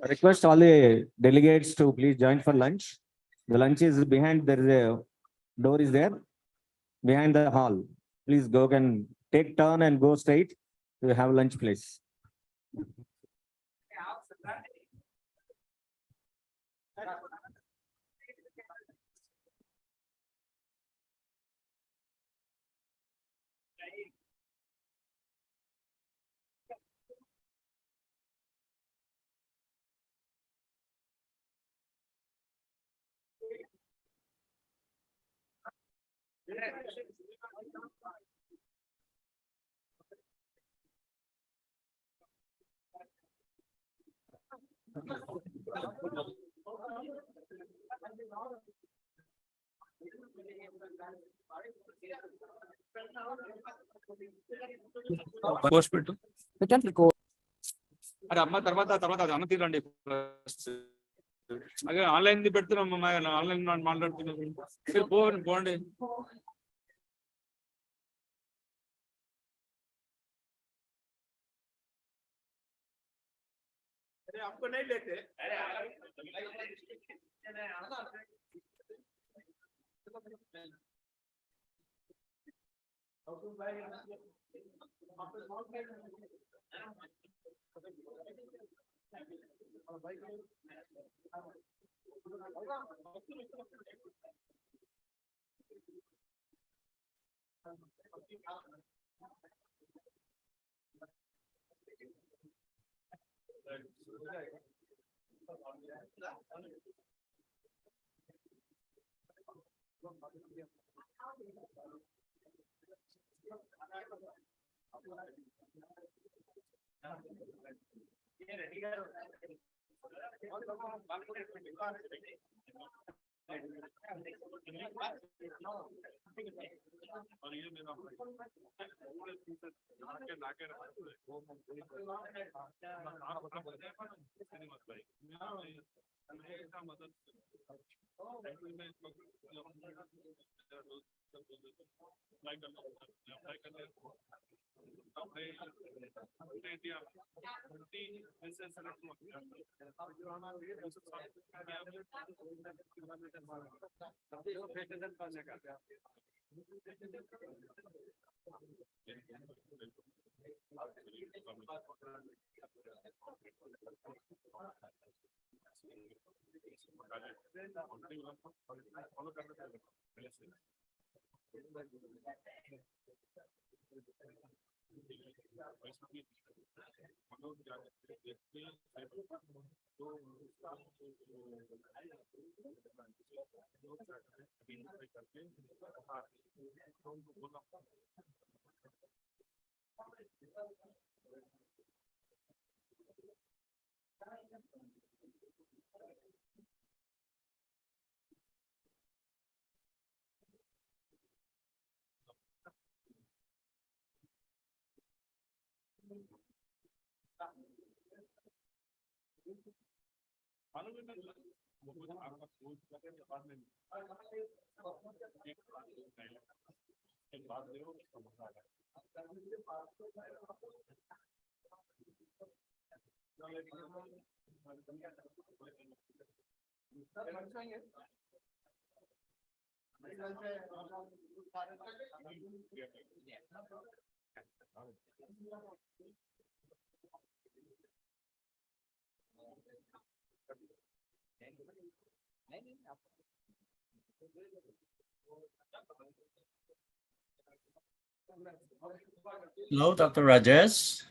[SPEAKER 7] Request all the delegates to please join for lunch. The lunch is behind, there is a door is there behind the hall. Please go and take turn and go straight. We have lunch place.
[SPEAKER 5] Post పెట్టు. అరే అమ్మ తర్వాత అన్న తీరండి. అదే online పెడుతున్నాం, online మాట్లాడుతున్నాం. పోండి. आपको नहीं लेते।
[SPEAKER 13] Hello, Dr. Rajesh.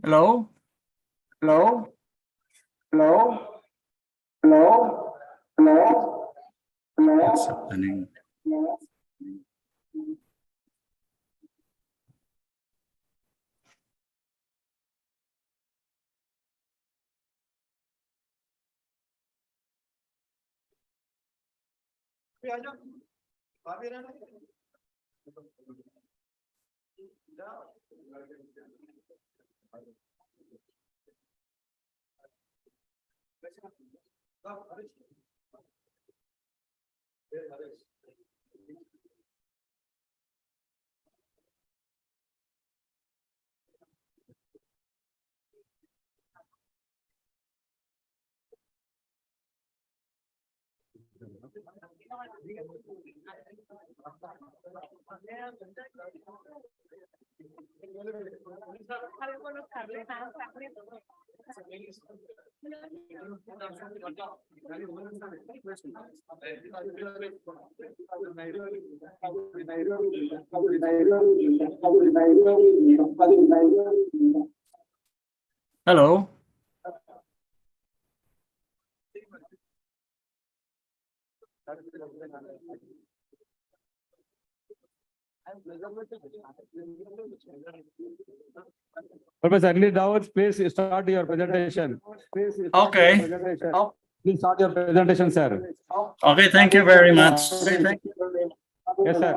[SPEAKER 13] Hello? Hello? Hello? Hello? Hello? Hello? What's happening? Hello?
[SPEAKER 5] Professor, any doubts, please start your presentation.
[SPEAKER 13] Okay.
[SPEAKER 5] Please start your presentation, sir.
[SPEAKER 13] Okay, thank you very much.
[SPEAKER 5] Yes, sir.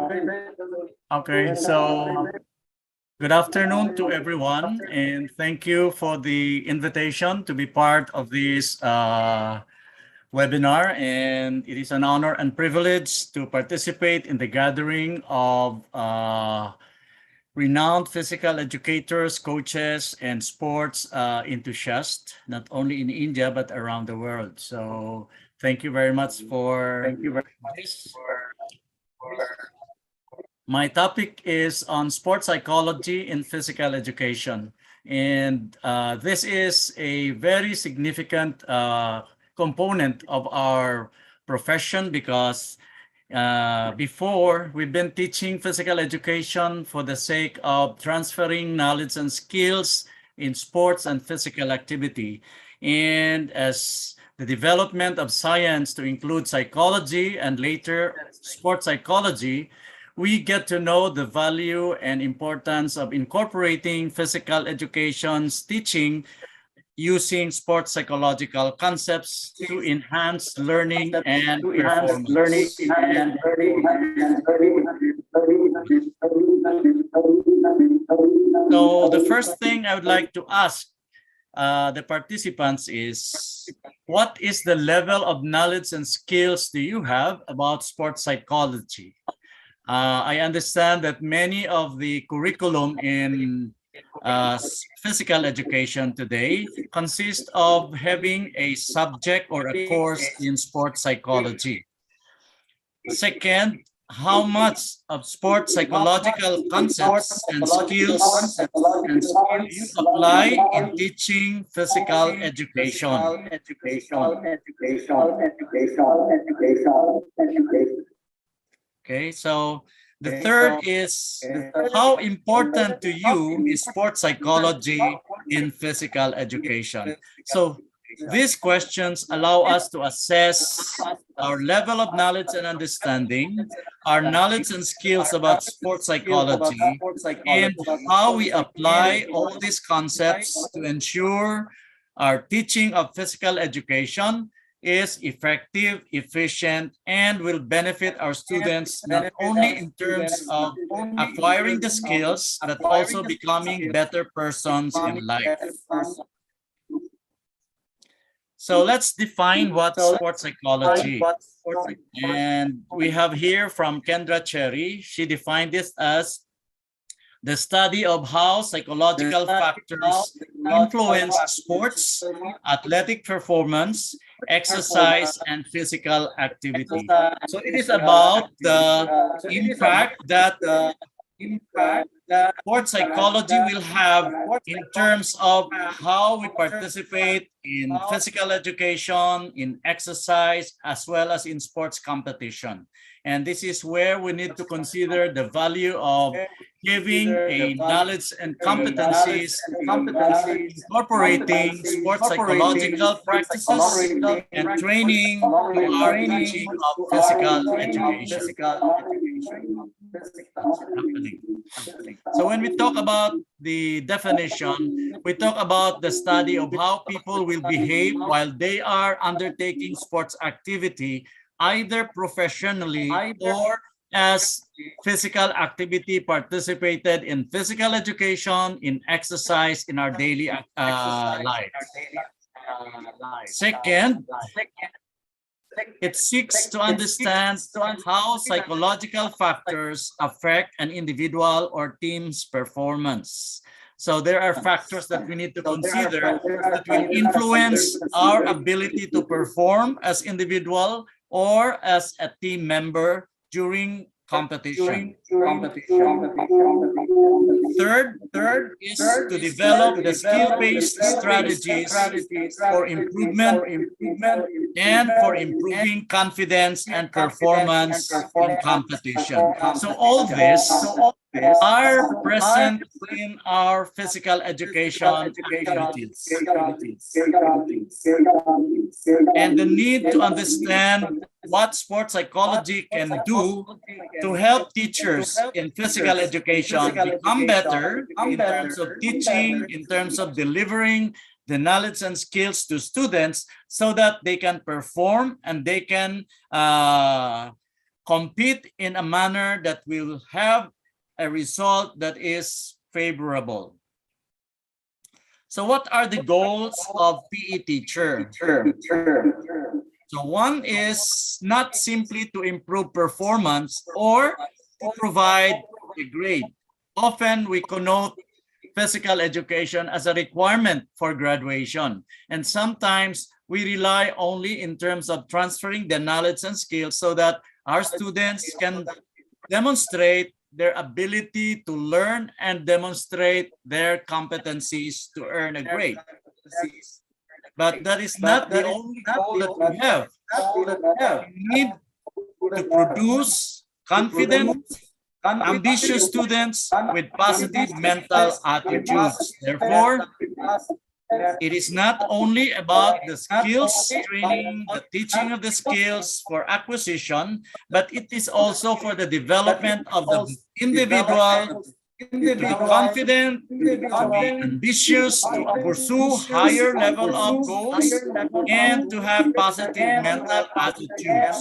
[SPEAKER 13] Okay, so good afternoon to everyone, and thank you for the invitation to be part of this webinar. And it is an honor and privilege to participate in the gathering of renowned physical educators, coaches, and sports enthusiasts, not only in India, but around the world. So thank you very much for this. My topic is on sports psychology in physical education. And this is a very significant component of our profession because before we've been teaching physical education for the sake of transferring knowledge and skills in sports and physical activity. And as the development of science to include psychology and later sports psychology, we get to know the value and importance of incorporating physical education's teaching using sports psychological concepts to enhance learning and performance. So the first thing I would like to ask the participants is, what is the level of knowledge and skills do you have about sports psychology? I understand that many of the curriculum in physical education today consist of having a subject or a course in sports psychology. Second, how much of sports psychological concepts and skills do you apply in teaching physical education? Okay, so the third is, how important to you is sports psychology in physical education? So these questions allow us to assess our level of knowledge and understanding, our knowledge and skills about sports psychology, and how we apply all these concepts to ensure our teaching of physical education is effective, efficient, and will benefit our students not only in terms of acquiring the skills, but also becoming better persons in life. So let's define what sports psychology. And we have here from Kendra Cherry. She defined this as the study of how psychological factors influence sports, athletic performance, exercise, and physical activity. So it is about the impact that sports psychology will have in terms of how we participate in physical education, in exercise, as well as in sports competition. And this is where we need to consider the value of giving a knowledge and competencies, incorporating sports psychological practices and training to our teaching of physical education. So when we talk about the definition, we talk about the study of how people will behave while they are undertaking sports activity, either professionally or as physical activity participated in physical education, in exercise, in our daily life. Second, it seeks to understand how psychological factors affect an individual or team's performance. So there are factors that we need to consider that will influence our ability to perform as individual or as a team member during competition. Third is to develop the skill-based strategies for improvement and for improving confidence and performance in competition. So all this are present in our physical education activities. And the need to understand what sports psychology can do to help teachers in physical education become better in terms of teaching, in terms of delivering the knowledge and skills to students so that they can perform and they can compete in a manner that will have a result that is favorable. So what are the goals of PE teacher? So one is not simply to improve performance or to provide a grade. Often we connote physical education as a requirement for graduation. And sometimes we rely only in terms of transferring the knowledge and skills so that our students can demonstrate their ability to learn and demonstrate their competencies to earn a grade. But that is not the only goal that we have. We need to produce confident, ambitious students with positive mental attitudes. Therefore, it is not only about the skills training, the teaching of the skills for acquisition, but it is also for the development of the individual to be confident, to be ambitious, to pursue higher level of goals, and to have positive mental attitudes.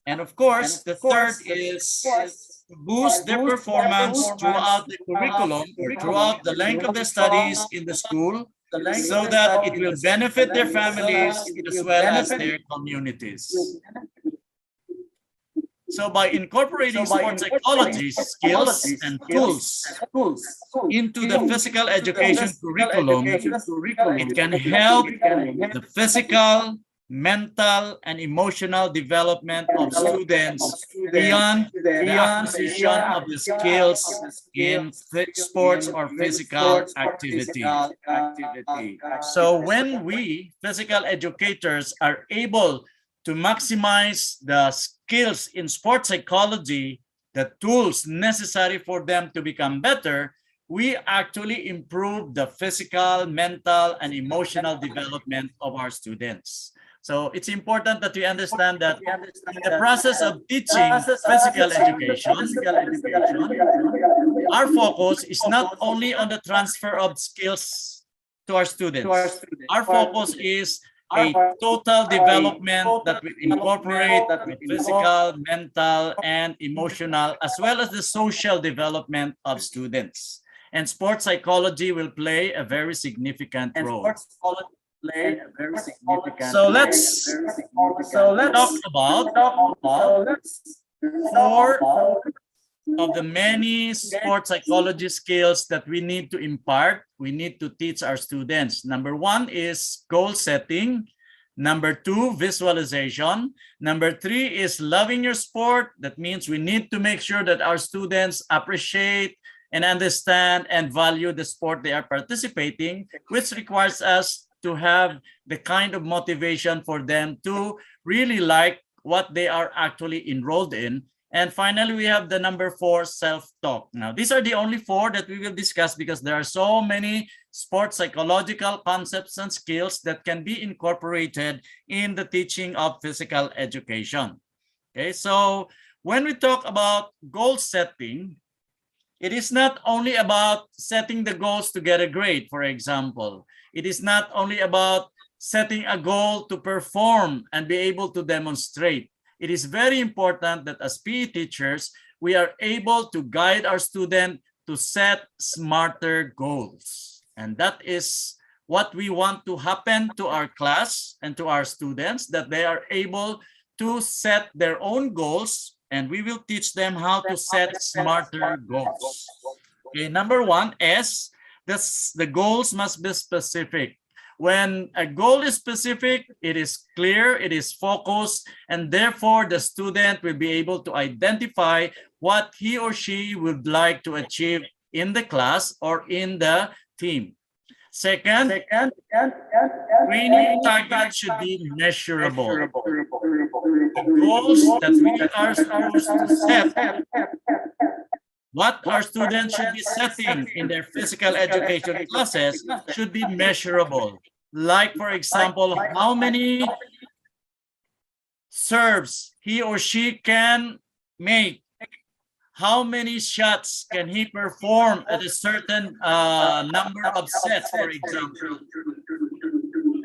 [SPEAKER 13] And of course, the third is to boost their performance throughout the curriculum or throughout the length of the studies in the school, so that it will benefit their families as well as their communities. So by incorporating sports psychology skills and tools into the physical education curriculum, it can help the physical, mental, and emotional development of students beyond the acquisition of the skills in sports or physical activity. So when we, physical educators, are able to maximize the skills in sports psychology, the tools necessary for them to become better, we actually improve the physical, mental, and emotional development of our students. So it's important that we understand that in the process of teaching physical education, our focus is not only on the transfer of skills to our students. Our focus is a total development that will incorporate with physical, mental, and emotional, as well as the social development of students. And sports psychology will play a very significant role. So let's talk about four of the many sports psychology skills that we need to impart, we need to teach our students. Number one is goal setting. Number two, visualization. Number three is loving your sport. That means we need to make sure that our students appreciate and understand and value the sport they are participating, which requires us to have the kind of motivation for them to really like what they are actually enrolled in. And finally, we have the number four, self-talk. Now, these are the only four that we will discuss because there are so many sports psychological concepts and skills that can be incorporated in the teaching of physical education. Okay, so when we talk about goal setting, it is not only about setting the goals to get a grade, for example. It is not only about setting a goal to perform and be able to demonstrate. It is very important that as PE teachers, we are able to guide our student to set smarter goals. And that is what we want to happen to our class and to our students, that they are able to set their own goals, and we will teach them how to set smarter goals. Okay, number one is the goals must be specific. When a goal is specific, it is clear, it is focused, and therefore the student will be able to identify what he or she would like to achieve in the class or in the team. Second, training targets should be measurable. The goals that we are supposed to set, what our students should be setting in their physical education classes should be measurable. Like, for example, how many serves he or she can make, how many shots can he perform at a certain number of sets, for example.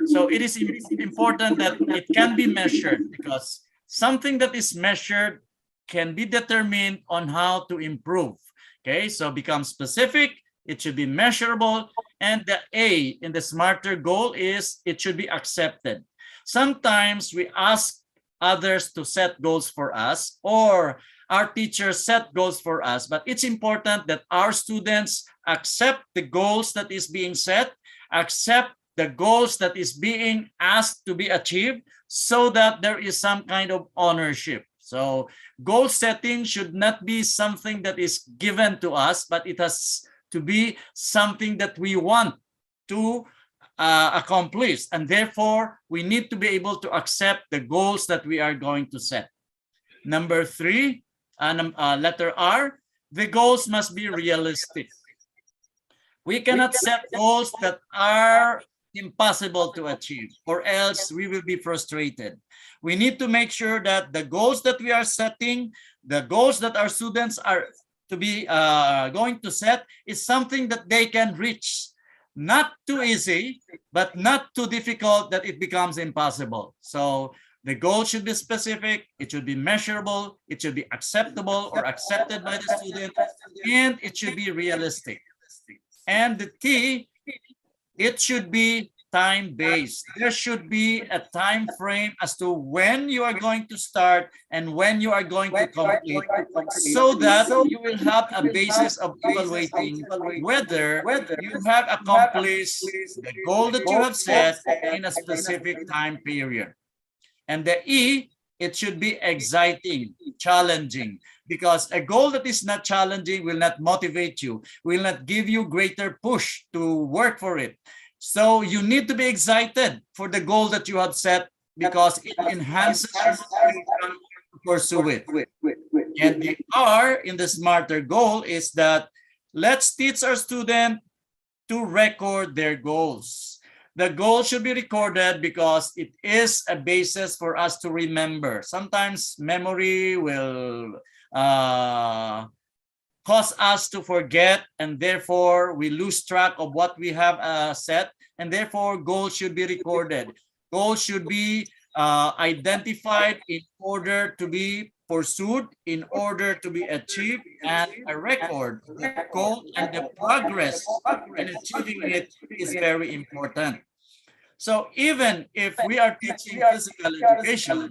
[SPEAKER 13] So it is important that it can be measured, because something that is measured can be determined on how to improve. Okay, so become specific, it should be measurable, and the A in the smarter goal is it should be accepted. Sometimes we ask others to set goals for us, or our teachers set goals for us, but it's important that our students accept the goals that is being set, accept the goals that is being asked to be achieved, so that there is some kind of ownership. So goal setting should not be something that is given to us, but it has to be something that we want to accomplish. And therefore, we need to be able to accept the goals that we are going to set. Number 3, letter R, the goals must be realistic. We cannot set goals that are impossible to achieve, or else we will be frustrated. We need to make sure that the goals that we are setting, the goals that our students are to be going to set, is something that they can reach. Not too easy, but not too difficult that it becomes impossible. So the goal should be specific, it should be measurable, it should be acceptable or accepted by the student, and it should be realistic. And the T, it should be time-based. There should be a time frame as to when you are going to start and when you are going to complete, so that you will have a basis of evaluating whether you have accomplished the goal that you have set in a specific time period. And the E, it should be exciting, challenging, because a goal that is not challenging will not motivate you, will not give you greater push to work for it. So you need to be excited for the goal that you have set, because it enhances your motivation to pursue it. And the R in the smarter goal is that let's teach our student to record their goals. The goal should be recorded because it is a basis for us to remember. Sometimes memory will cause us to forget, and therefore we lose track of what we have set, and therefore goals should be recorded. Goals should be identified in order to be pursued, in order to be achieved, and a record of the goal and the progress in achieving it is very important. So even if we are teaching physical education,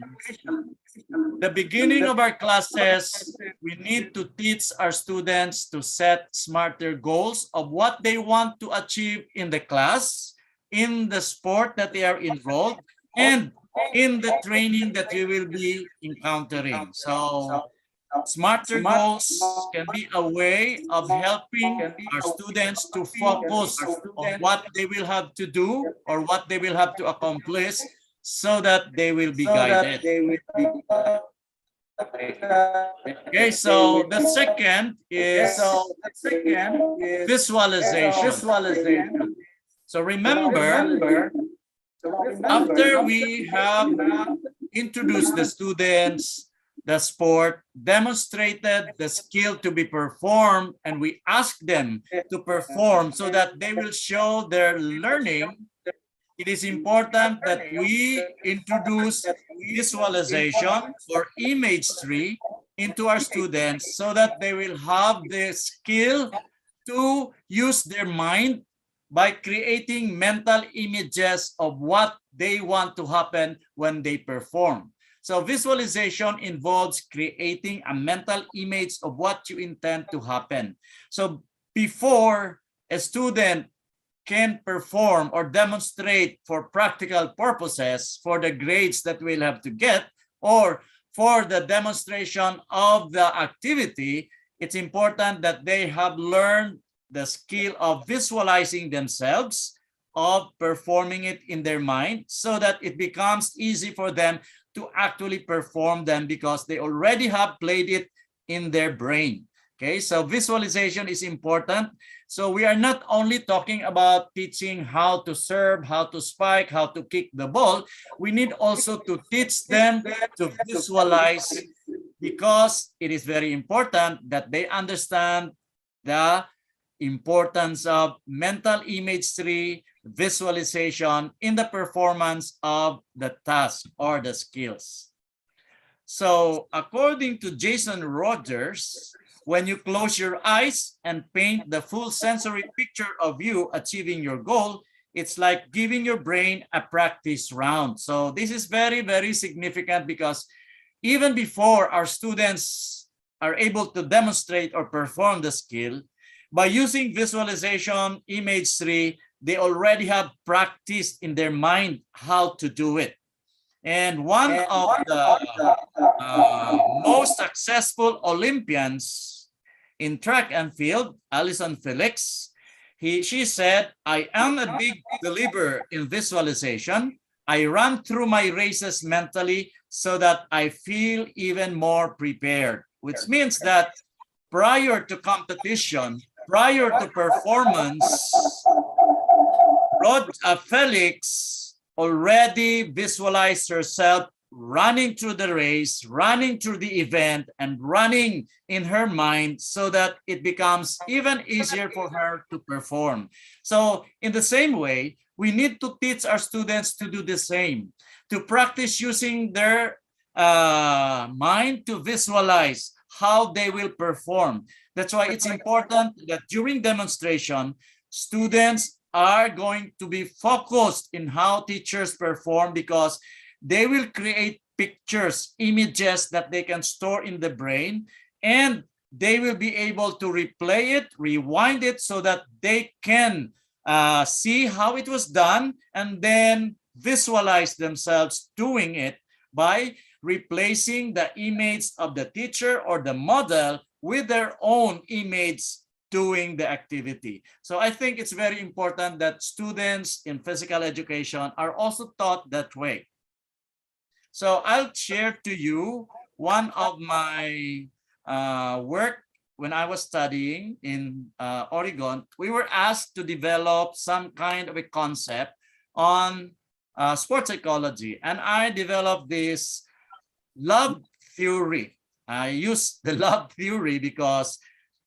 [SPEAKER 13] the beginning of our classes, we need to teach our students to set smarter goals of what they want to achieve in the class, in the sport that they are involved, and in the training that we will be encountering. So smarter goals can be a way of helping our students to focus on what they will have to do or what they will have to accomplish, so that they will be guided. Okay, so the second is visualization. So remember, after we have introduced the students, the sport, demonstrated the skill to be performed, and we ask them to perform so that they will show their learning, it is important that we introduce visualization or imagery into our students so that they will have the skill to use their mind by creating mental images of what they want to happen when they perform. So visualization involves creating a mental image of what you intend to happen. So before a student can perform or demonstrate for practical purposes for the grades that we'll have to get, or for the demonstration of the activity, it's important that they have learned the skill of visualizing themselves, of performing it in their mind, so that it becomes easy for them to actually perform them because they already have played it in their brain. Okay, so visualization is important. So we are not only talking about teaching how to serve, how to spike, how to kick the ball. We need also to teach them to visualize, because it is very important that they understand the importance of mental imagery, visualization in the performance of the task or the skills. So according to Jason Rogers, when you close your eyes and paint the full sensory picture of you achieving your goal, it's like giving your brain a practice round. So this is very, very significant, because even before our students are able to demonstrate or perform the skill, by using visualization, imagery, they already have practiced in their mind how to do it. And one of the most successful Olympians in track and field, Alison Felix, she said, I am a big believer in visualization. I run through my races mentally so that I feel even more prepared, which means that prior to competition, prior to performance, Felix already visualized herself running through the race, running through the event, and running in her mind so that it becomes even easier for her to perform. So in the same way, we need to teach our students to do the same, to practice using their mind to visualize how they will perform. That's why it's important that during demonstration, students are going to be focused in how teachers perform, because they will create pictures, images that they can store in the brain, and they will be able to replay it, rewind it, so that they can see how it was done and then visualize themselves doing it by replacing the image of the teacher or the model with their own image doing the activity. So I think it's very important that students in physical education are also taught that way. So I'll share to you one of my work when I was studying in Oregon. We were asked to develop some kind of a concept on sports psychology, and I developed this love theory. I use the love theory because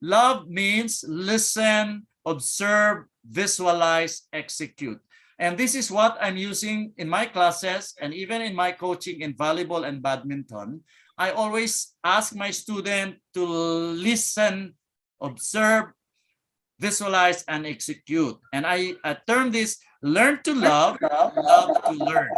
[SPEAKER 13] love means listen, observe, visualize, execute. And this is what I'm using in my classes and even in my coaching in volleyball and badminton. I always ask my student to listen, observe, visualize, and execute. And I term this learn to love, love to learn.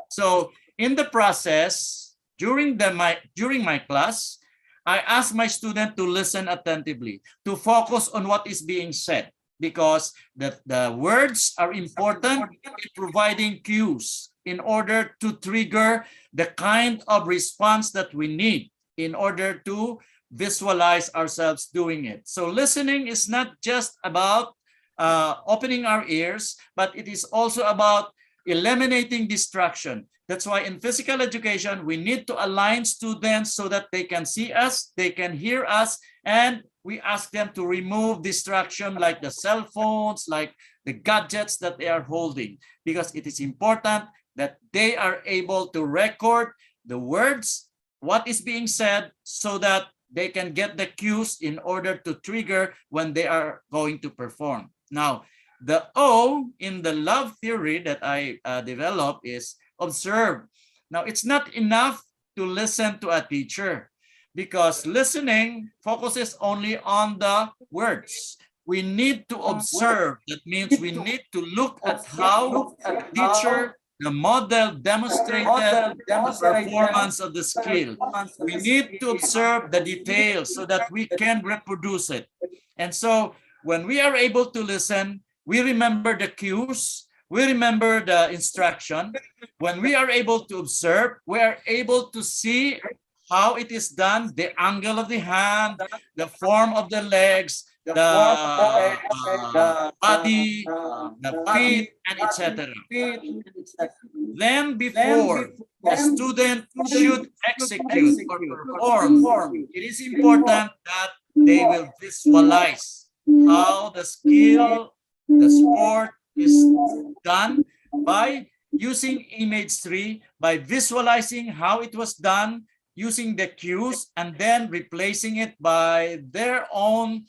[SPEAKER 13] So in the process, during my class, I ask my student to listen attentively, to focus on what is being said, because the words are important in providing cues in order to trigger the kind of response that we need in order to visualize ourselves doing it. So listening is not just about opening our ears, but it is also about eliminating distraction. That's why in physical education, we need to align students so that they can see us, they can hear us, and we ask them to remove distraction like the cell phones, like the gadgets that they are holding, because it is important that they are able to record the words, what is being said, so that they can get the cues in order to trigger when they are going to perform. Now, the O in the love theory that I developed is observe. Now, it's not enough to listen to a teacher, because listening focuses only on the words. We need to observe. That means we need to look at how the teacher, the model, demonstrated the performance of the skill. We need to observe the details so that we can reproduce it. And so when we are able to listen, we remember the cues, we remember the instruction. When we are able to observe, we are able to see how it is done, the angle of the hand, the form of the legs, the body, the feet, and etc. Then before the student should execute or perform, it is important that they will visualize how the skill, the sport is done by using imagery, by visualizing how it was done, using the cues, and then replacing it by their own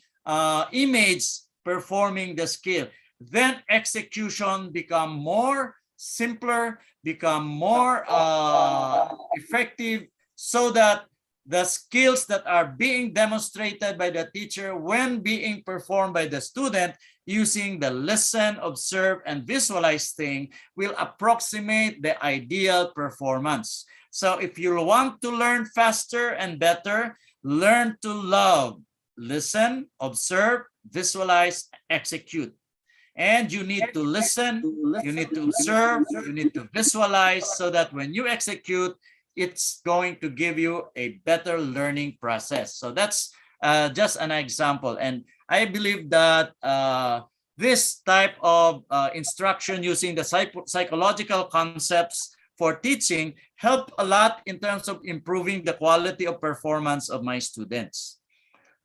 [SPEAKER 13] image performing the skill. Then execution become more simpler, become more effective, so that the skills that are being demonstrated by the teacher when being performed by the student using the listen, observe, and visualize thing will approximate the ideal performance. So if you want to learn faster and better, learn to love, listen, observe, visualize, execute. And you need to listen, you need to observe, you need to visualize so that when you execute, it's going to give you a better learning process. So that's just an example. And I believe that this type of instruction using the psychological concepts for teaching help a lot in terms of improving the quality of performance of my students.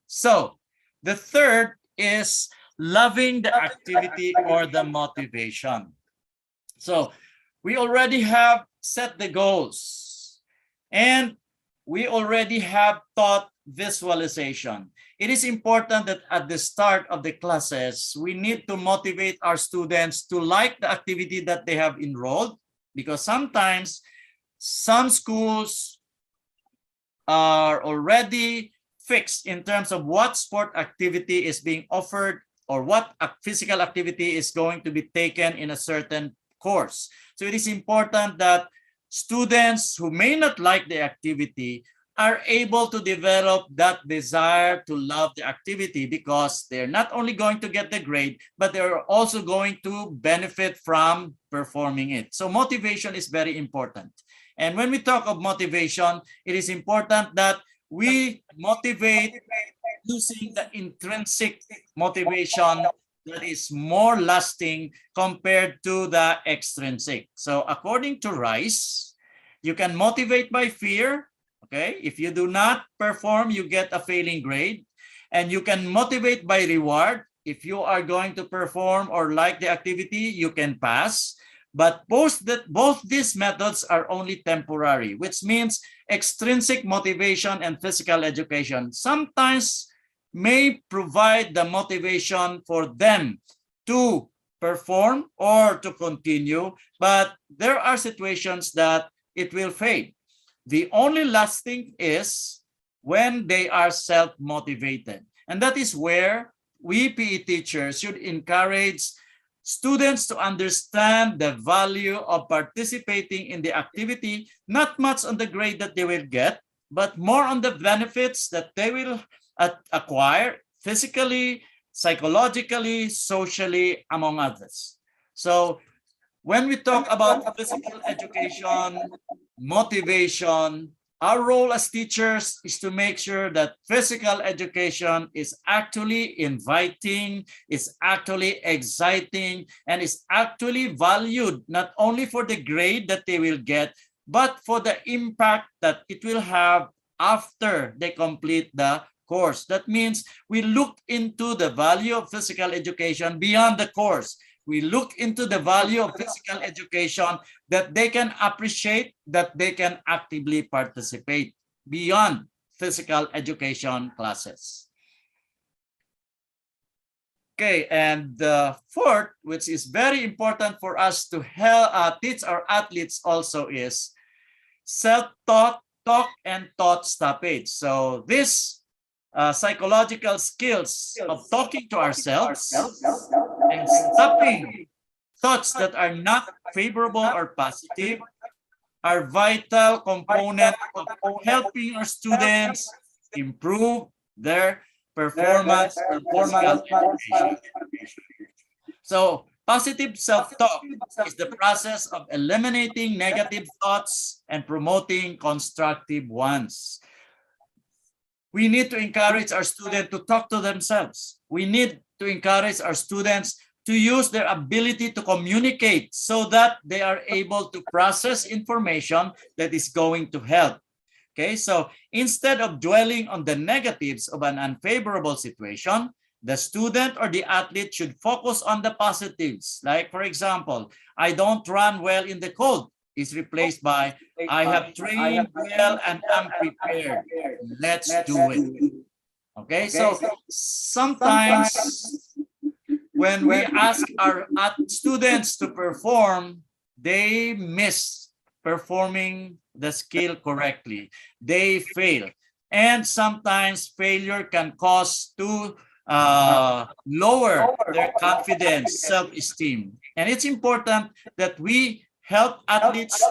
[SPEAKER 13] So the third is loving the activity or the motivation. So we already have set the goals and we already have taught visualization. It is important that at the start of the classes, we need to motivate our students to like the activity that they have enrolled, because sometimes some schools are already fixed in terms of what sport activity is being offered or what physical activity is going to be taken in a certain course. So it is important that students who may not like the activity are able to develop that desire to love the activity, because they're not only going to get the grade, but they're also going to benefit from performing it. So motivation is very important. And when we talk of motivation, it is important that we motivate using the intrinsic motivation that is more lasting compared to the extrinsic. So according to Rice, you can motivate by fear. Okay, if you do not perform, you get a failing grade. And you can motivate by reward. If you are going to perform or like the activity, you can pass. But both these methods are only temporary, which means extrinsic motivation and physical education sometimes may provide the motivation for them to perform or to continue, but there are situations that it will fade. The only lasting is when they are self-motivated. And that is where we PE teachers should encourage students to understand the value of participating in the activity, not much on the grade that they will get, but more on the benefits that they will acquire physically, psychologically, socially, among others. So when we talk about physical education, motivation, our role as teachers is to make sure that physical education is actually inviting, is actually exciting, and is actually valued not only for the grade that they will get, but for the impact that it will have after they complete the course. That means we look into the value of physical education beyond the course. We look into the value of physical education that they can appreciate, that they can actively participate beyond physical education classes. Okay, and the fourth, which is very important for us to help teach our athletes also, is self-taught, talk and thought stoppage. So this psychological skills of talking to ourselves and stopping thoughts that are not favorable or positive are vital component of helping our students improve their performance and physical education. So positive self-talk is the process of eliminating negative thoughts and promoting constructive ones. We need to encourage our students to talk to themselves. We need to encourage our students to use their ability to communicate so that they are able to process information that is going to help. Okay, so instead of dwelling on the negatives of an unfavorable situation, the student or the athlete should focus on the positives. Like, for example, I don't run well in the cold is replaced by I have trained well and I'm prepared. Let's do it. Okay, so sometimes when we ask our students to perform, they miss performing the skill correctly. They fail. And sometimes failure can cause to lower their confidence, self-esteem. And it's important that we help athletes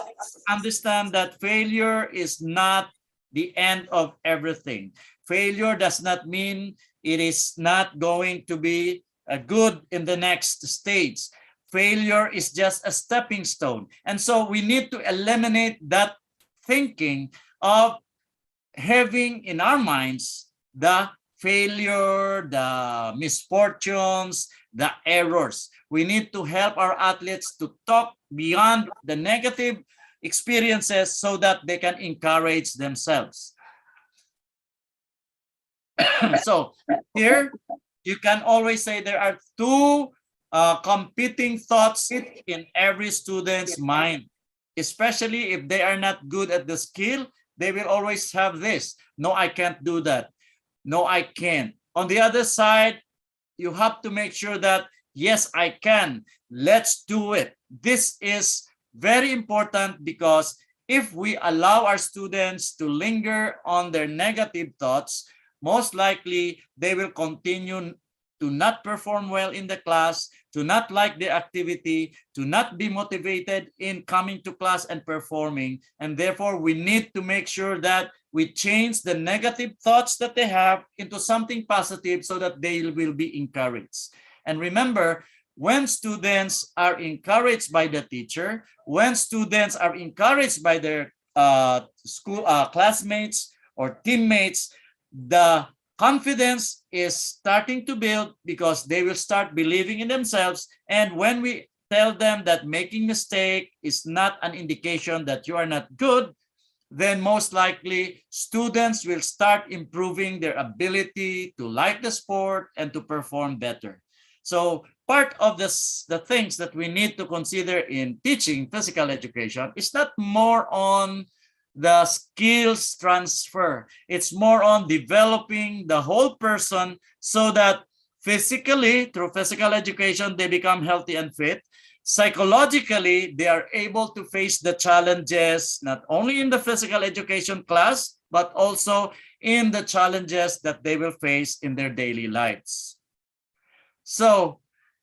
[SPEAKER 13] understand that failure is not the end of everything. Failure does not mean it is not going to be good in the next stage. Failure is just a stepping stone. And so we need to eliminate that thinking of having in our minds the failure, the misfortunes, the errors. We need to help our athletes to talk beyond the negative experiences so that they can encourage themselves. So here, you can always say there are two competing thoughts in every student's mind, especially if they are not good at the skill. They will always have this: no, I can't do that. No, I can't. On the other side, you have to make sure that, yes, I can. Let's do it. This is very important, because if we allow our students to linger on their negative thoughts, most likely they will continue to not perform well in the class, to not like the activity, to not be motivated in coming to class and performing. And therefore, we need to make sure that we change the negative thoughts that they have into something positive so that they will be encouraged. And remember, when students are encouraged by the teacher, when students are encouraged by their school classmates or teammates, the confidence is starting to build, because they will start believing in themselves. And when we tell them that making mistake is not an indication that you are not good, then most likely students will start improving their ability to like the sport and to perform better. So part of this, the things that we need to consider in teaching physical education is not more on the skills transfer. It's more on developing the whole person so that physically, through physical education, they become healthy and fit. Psychologically, they are able to face the challenges, not only in the physical education class, but also in the challenges that they will face in their daily lives. So,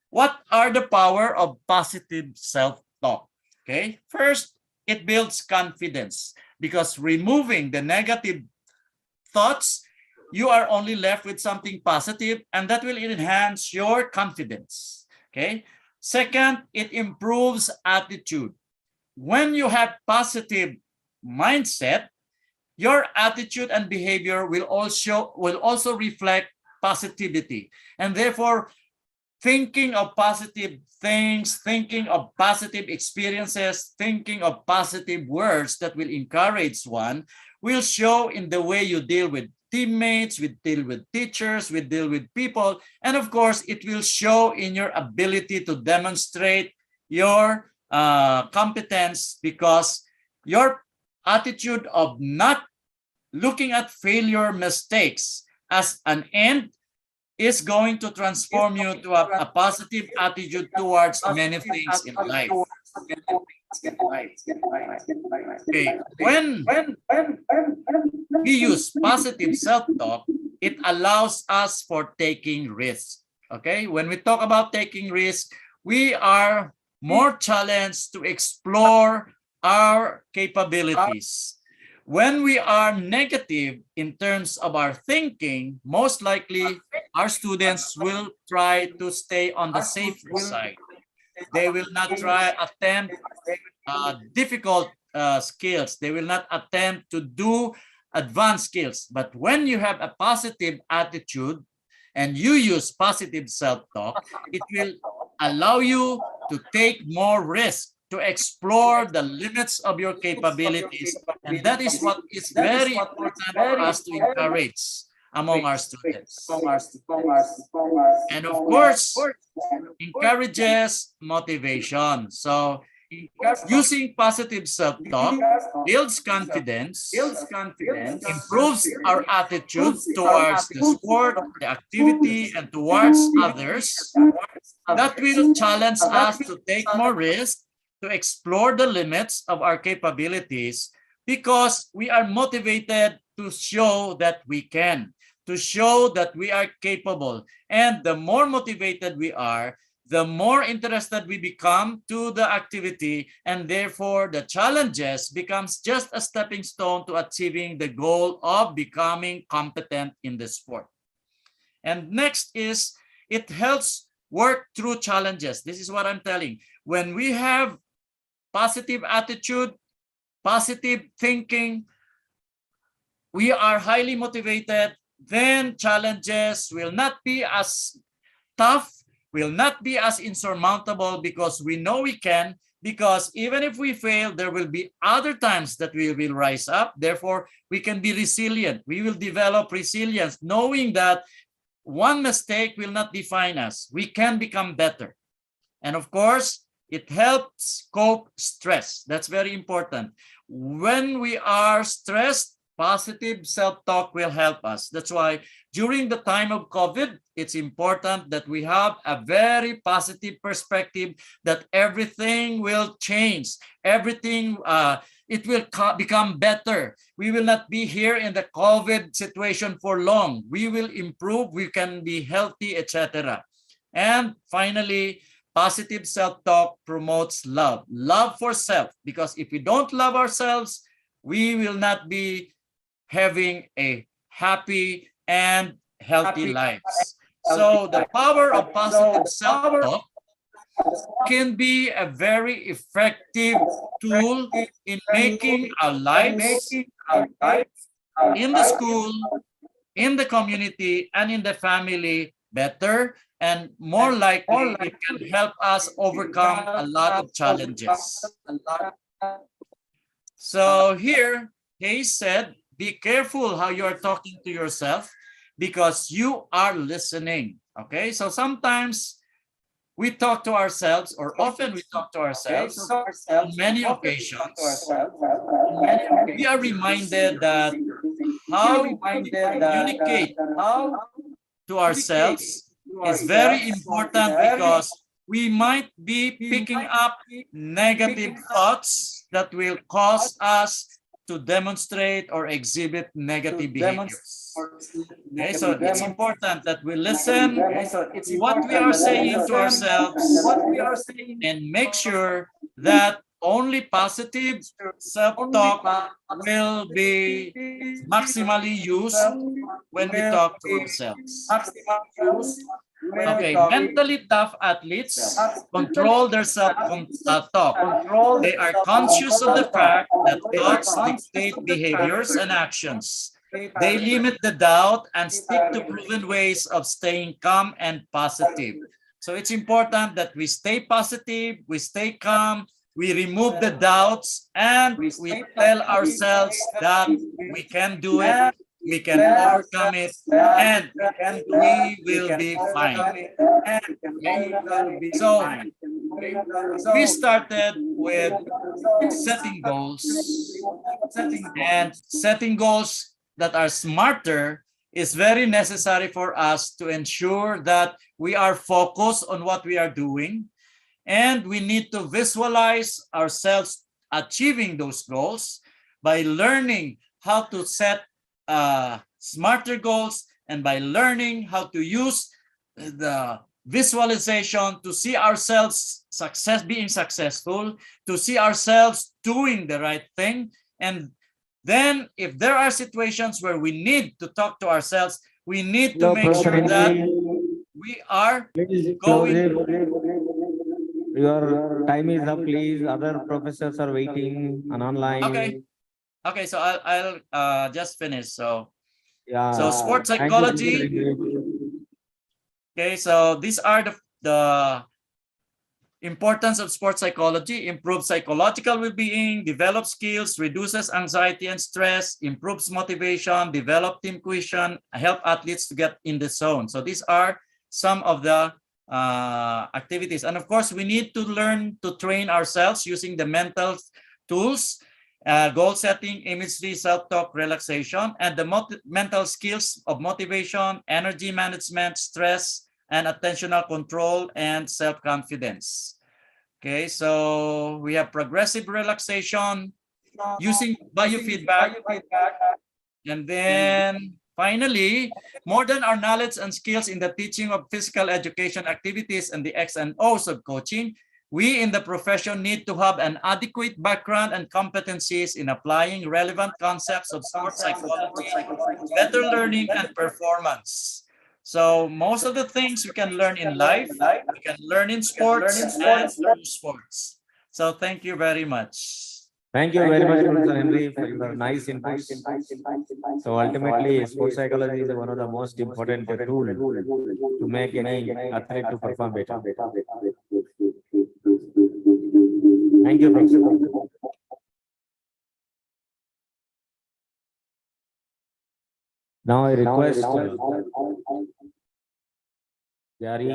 [SPEAKER 13] what are the power of positive self-talk? Okay, first, it builds confidence, because removing the negative thoughts, you are only left with something positive, and that will enhance your confidence. Okay. Second, it improves attitude. When you have positive mindset, your attitude and behavior will also reflect positivity. And therefore, thinking of positive things, thinking of positive experiences, thinking of positive words that will encourage one will show in the way you deal with teammates, we deal with teachers, we deal with people, and of course, it will show in your ability to demonstrate your competence, because your attitude of not looking at failure, mistakes as an end is going to transform you to a positive attitude towards many things in life. Okay. When we use positive self-talk, it allows us for taking risks. Okay, when we talk about taking risks, we are more challenged to explore our capabilities. When we are negative in terms of our thinking, most likely our students will try to stay on the safer side. They will not attempt difficult skills. They will not attempt to do advanced skills. But when you have a positive attitude and you use positive self-talk, it will allow you to take more risk, to explore the limits of your capabilities. And that is what is very important for us to encourage among our students. And of course, encourages motivation. So using positive self-talk builds confidence, improves our attitude towards the sport, the activity, and towards others. That will challenge us to take more risk, to explore the limits of our capabilities, because we are motivated to show that we can, to show that we are capable. And the more motivated we are, the more interested we become to the activity, and therefore the challenges becomes just a stepping stone to achieving the goal of becoming competent in the sport. And next is, it helps work through challenges. This is what I'm telling. When we have positive attitude, positive thinking, we are highly motivated, then challenges will not be as tough, will not be as insurmountable, because we know we can, because even if we fail, there will be other times that we will rise up. Therefore, we can be resilient. We will develop resilience, knowing that one mistake will not define us. We can become better. And of course, it helps cope stress. That's very important. When we are stressed, positive self-talk will help us. That's why during the time of COVID, it's important that we have a very positive perspective that everything will change. Everything, it will become better. We will not be here in the COVID situation for long. We will improve, we can be healthy, etc. And finally, positive self-talk promotes love. Love for self, because if we don't love ourselves, we will not be having a happy and healthy lives. So the power of positive self-talk can be a very effective tool in making our lives in the school, in the community, and in the family better, and more likely it can help us overcome a lot of challenges. So here, Hayes said, be careful how you are talking to yourself, because you are listening. Okay, so sometimes we talk to ourselves, or often we talk to ourselves on many occasions. We are reminded that how we communicate to ourselves is very important, because we might be picking up negative thoughts that will cause us to demonstrate or exhibit negative behaviors. Okay, so it's important that we listen to what we are saying to ourselves and make sure that only positive self-talk will be maximally used when we talk to ourselves. Okay, mentally tough athletes control their self-talk. They are conscious of the fact that thoughts dictate behaviors and actions. They limit the doubt and stick to proven ways of staying calm and positive. So it's important that we stay positive, we stay calm, we remove the doubts, and we tell ourselves that we can do it, we can overcome it, and we will be fine. So we started with setting goals, and setting goals that are smarter is very necessary for us to ensure that we are focused on what we are doing, and we need to visualize ourselves achieving those goals by learning how to set smarter goals, and by learning how to use the visualization to see ourselves being successful, to see ourselves doing the right thing. And then if there are situations where we need to talk to ourselves, we need to make sure that we are going.
[SPEAKER 7] Your time is up, please. Other professors are waiting and online.
[SPEAKER 13] Okay, so I'll just finish. So
[SPEAKER 7] yeah,
[SPEAKER 13] so sports psychology. Okay, so these are the importance of sports psychology: improves psychological well-being, develops skills, reduces anxiety and stress, improves motivation, develop team cohesion, help athletes to get in the zone. So these are some of the activities. And of course, we need to learn to train ourselves using the mental tools, goal setting, imagery, self-talk, relaxation, and the mental skills of motivation, energy management, stress, and attentional control, and self-confidence. Okay, so we have progressive relaxation using biofeedback. And then finally, more than our knowledge and skills in the teaching of physical education activities and the X and O's of coaching, we in the profession need to have an adequate background and competencies in applying relevant concepts of sports psychology, better learning and performance. So most of the things we can learn in life, we can learn in sports and through sports. So thank you very much.
[SPEAKER 7] Thank you very much, Professor Henry, for your nice inputs. So ultimately, sports psychology is one of the most important tool to make any athlete to perform better. Thank you, Professor. Now I request Gary,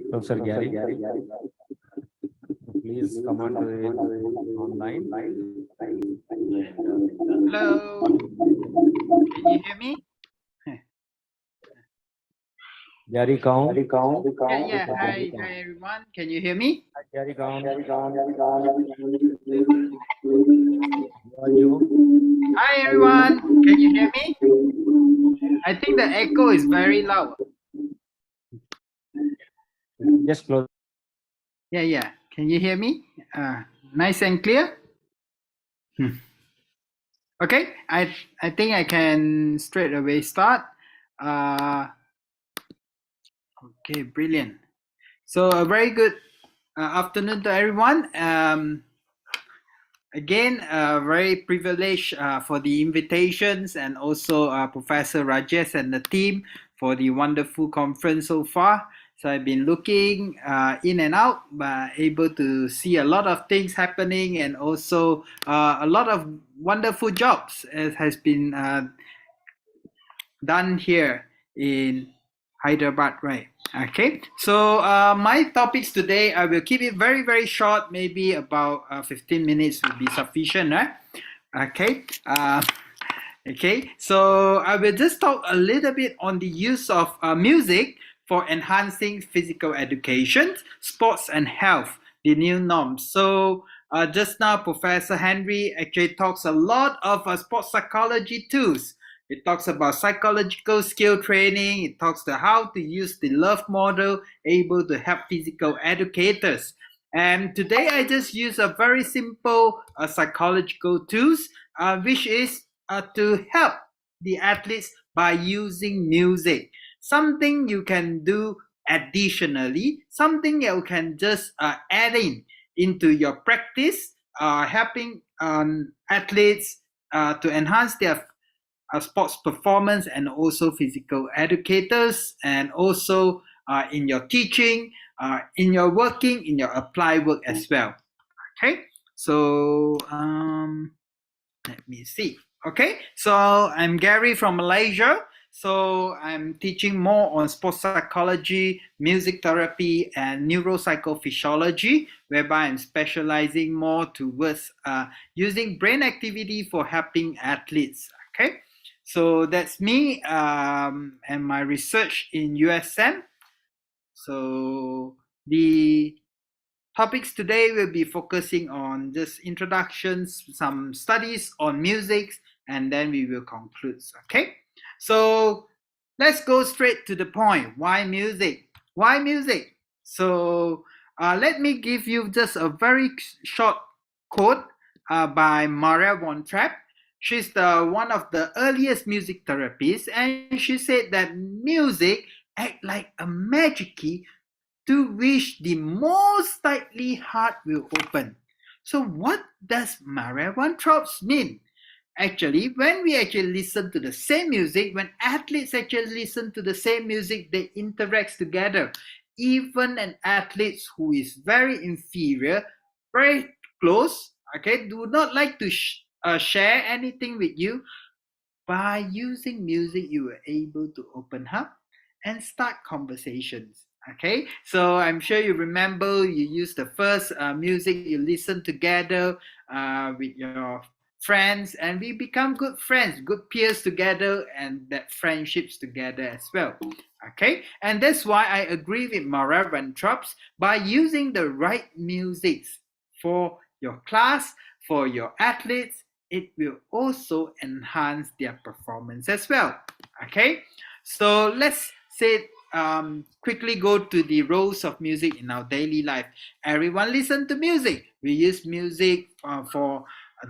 [SPEAKER 7] Professor Gary, please come on to the online.
[SPEAKER 14] Hello, can you hear me?
[SPEAKER 7] Gary Kaun.
[SPEAKER 14] Yeah, hi everyone. Can you hear me?
[SPEAKER 7] Gary Kaun.
[SPEAKER 14] Hi everyone, can you hear me? I think the echo is very loud.
[SPEAKER 7] Just close.
[SPEAKER 14] Yeah. Can you hear me? Nice and clear. Okay, I think I can straight away start. Okay, brilliant. So a very good afternoon to everyone. Again, very privileged for the invitations and also Professor Rajesh and the team for the wonderful conference so far. So I've been looking in and out, but able to see a lot of things happening and also a lot of wonderful jobs as has been done here in Hyderabad, right? Okay, so my topics today, I will keep it very, very short, maybe about 15 minutes would be sufficient, right? Okay, okay, so I will just talk a little bit on the use of music for enhancing physical education, sports and health, the new norms. So just now, Professor Henry actually talks a lot of sports psychology tools. It talks about psychological skill training. It talks to how to use the love model, able to help physical educators. And today I just use a very simple psychological tools, which is to help the athletes by using music. Something you can do additionally, something you can just add into your practice, helping athletes to enhance their sports performance and also physical educators, and also in your teaching, in your working, in your applied work as well. Okay, so let me see. Okay, so I'm Gary from Malaysia. So I'm teaching more on sports psychology, music therapy, and neuropsychophysiology, whereby I'm specializing more towards using brain activity for helping athletes. Okay, so that's me and my research in USM. So the topics today will be focusing on just introductions, some studies on music, and then we will conclude. Okay, so let's go straight to the point. Why music? Why music? So let me give you just a very short quote by Maria von Trapp. She's one of the earliest music therapists, and she said that music act like a magic key to which the most tightly heart will open. So what does Maria von Trapp mean? Actually, when we actually listen to the same music, when athletes actually listen to the same music, they interact together. Even an athlete who is very inferior, very close, okay, do not like to share anything with you. By using music, you are able to open up and start conversations. Okay, so I'm sure you remember you used the first music you listen together with your friends, and we become good friends, good peers together, and that friendships together as well. Okay, and that's why I agree with Maria van Trapp. By using the right music for your class, for your athletes, it will also enhance their performance as well. Okay, so let's say quickly go to the roles of music in our daily life. Everyone listen to music. We use music for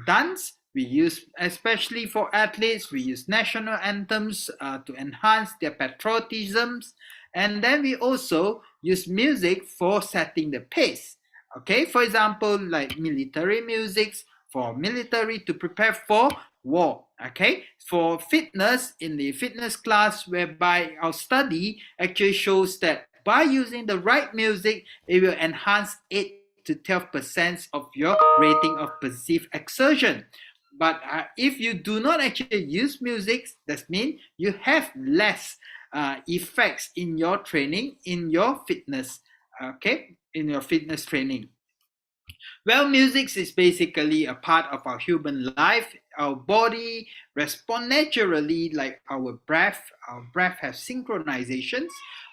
[SPEAKER 14] dance, We use, especially for athletes, we use national anthems to enhance their patriotisms. And then we also use music for setting the pace. Okay, for example, like military musics for military to prepare for war. Okay, for fitness, in the fitness class, whereby our study actually shows that by using the right music, it will enhance 8 to 12% of your rating of perceived exertion. But if you do not actually use music, that means you have less effects in your training, in your fitness, okay, in your fitness training. Well, music is basically a part of our human life. Our body responds naturally, like our breath. Our breath has synchronizations.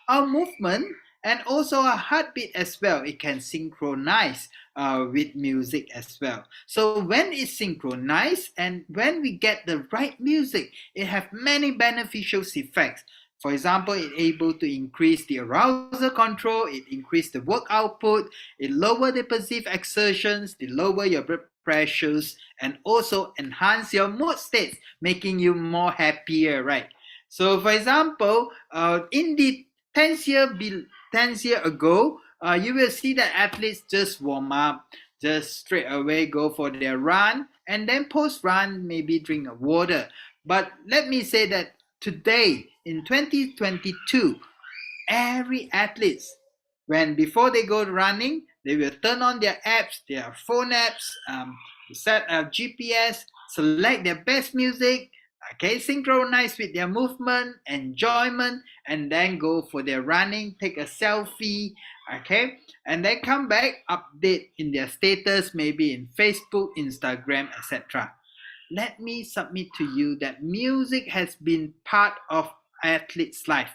[SPEAKER 14] Our movement and also our heartbeat as well. It can synchronize with music as well. So when it's synchronized and when we get the right music, it has many beneficial effects. For example, it's able to increase the arousal control, it increase the work output, it lower the perceived exertions, it lower your blood pressures, and also enhance your mood states, making you more happier, right? So for example, in the 10th year ago, you will see that athletes just warm up, just straight away go for their run, and then post run maybe drink water. But let me say that today in 2022, every athlete, when before they go running, they will turn on their apps, their phone apps, set a GPS, select their best music, okay, synchronize with their movement, enjoyment, and then go for their running, take a selfie, okay, and then come back, update in their status, maybe in Facebook, Instagram, etc. Let me submit to you that music has been part of athletes' life.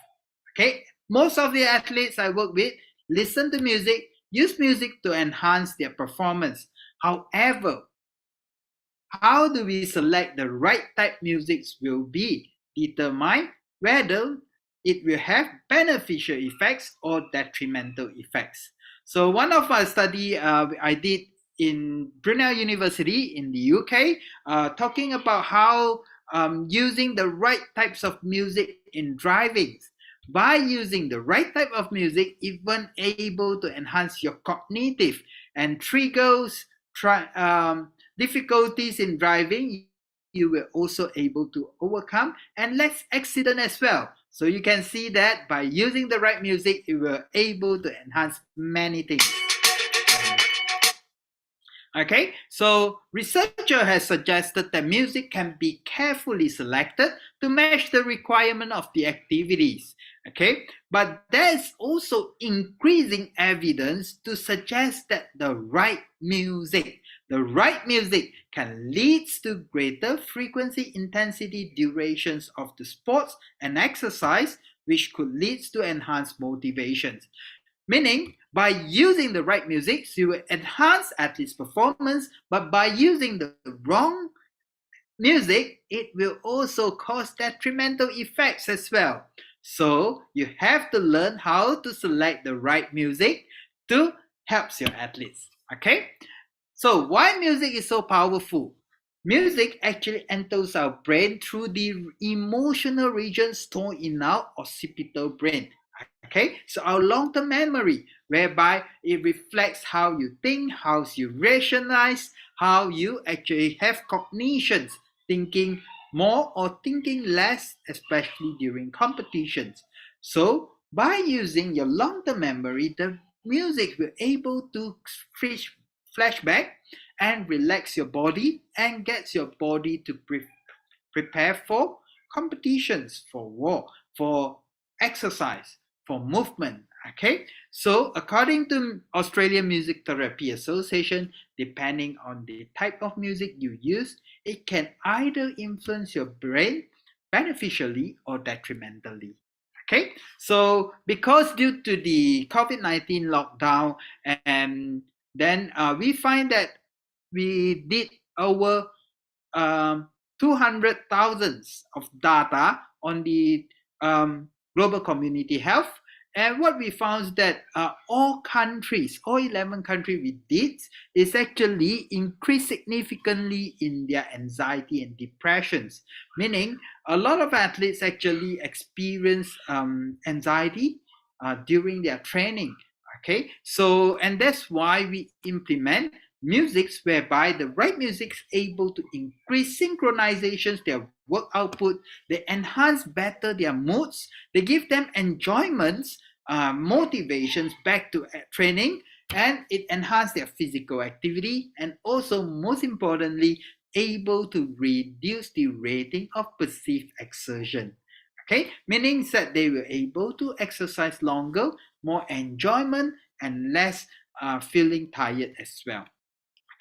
[SPEAKER 14] Okay, most of the athletes I work with listen to music, use music to enhance their performance. However, how do we select the right type music will be determined whether it will have beneficial effects or detrimental effects. So one of my study I did in Brunel University in the UK, talking about how using the right types of music in driving. By using the right type of music, even able to enhance your cognitive and triggers difficulties in driving, you will also able to overcome and less accident as well. So you can see that by using the right music, you will able to enhance many things. Okay, so researcher has suggested that music can be carefully selected to match the requirement of the activities. Okay, but there's also increasing evidence to suggest that the right music can lead to greater frequency, intensity, durations of the sports and exercise, which could lead to enhanced motivations. Meaning, by using the right music, you will enhance athletes' performance, but by using the wrong music, it will also cause detrimental effects as well. So you have to learn how to select the right music to help your athletes. Okay? So why music is so powerful? Music actually enters our brain through the emotional region stored in our occipital brain. Okay, so our long-term memory, whereby it reflects how you think, how you rationalize, how you actually have cognitions, thinking more or thinking less, especially during competitions. So by using your long-term memory, the music will able to flashback and relax your body and gets your body to prepare for competitions, for war, for exercise, for movement. Okay, so according to Australian Music Therapy Association, depending on the type of music you use, it can either influence your brain beneficially or detrimentally. Okay, so because due to the COVID-19 lockdown, and then we find that we did over 200,000 of data on the global community health, And what we found is that all countries, all 11 countries we did, is actually increased significantly in their anxiety and depressions, meaning a lot of athletes actually experience anxiety during their training. Okay, so and that's why we implement musics whereby the right music is able to increase synchronizations, their work output, they enhance better their moods, they give them enjoyments, motivations back to training, and it enhances their physical activity, and also most importantly able to reduce the rating of perceived exertion. Okay, meaning that they were able to exercise longer, more enjoyment, and less feeling tired as well.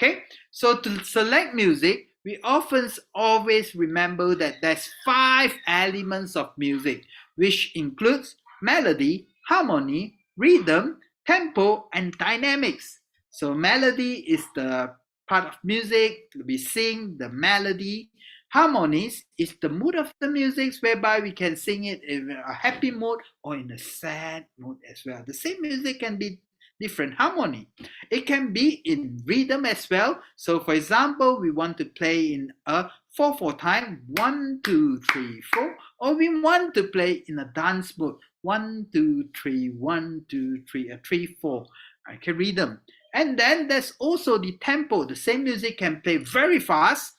[SPEAKER 14] Okay, so to select music, we often always remember that there's 5 elements of music, which includes melody, harmony, rhythm, tempo, and dynamics. So melody is the part of music we sing, the melody. Harmonies is the mood of the music, whereby we can sing it in a happy mood or in a sad mood as well. The same music can be different harmony. It can be in rhythm as well. So for example, we want to play in a 4/4 time, 1, 2, 3, 4, or we want to play in a dance mode, 1, 2, 3, 1, 2, 3, a 3, 4. Okay, rhythm. And then there's also the tempo. The same music can play very fast,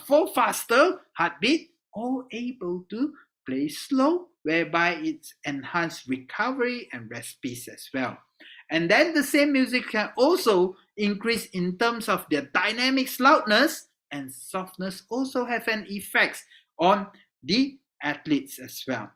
[SPEAKER 14] 4 faster heartbeat, or able to play slow, whereby it's enhanced recovery and rest peace as well. And then the same music can also increase in terms of their dynamics, loudness, and softness also have an effect on the athletes as well.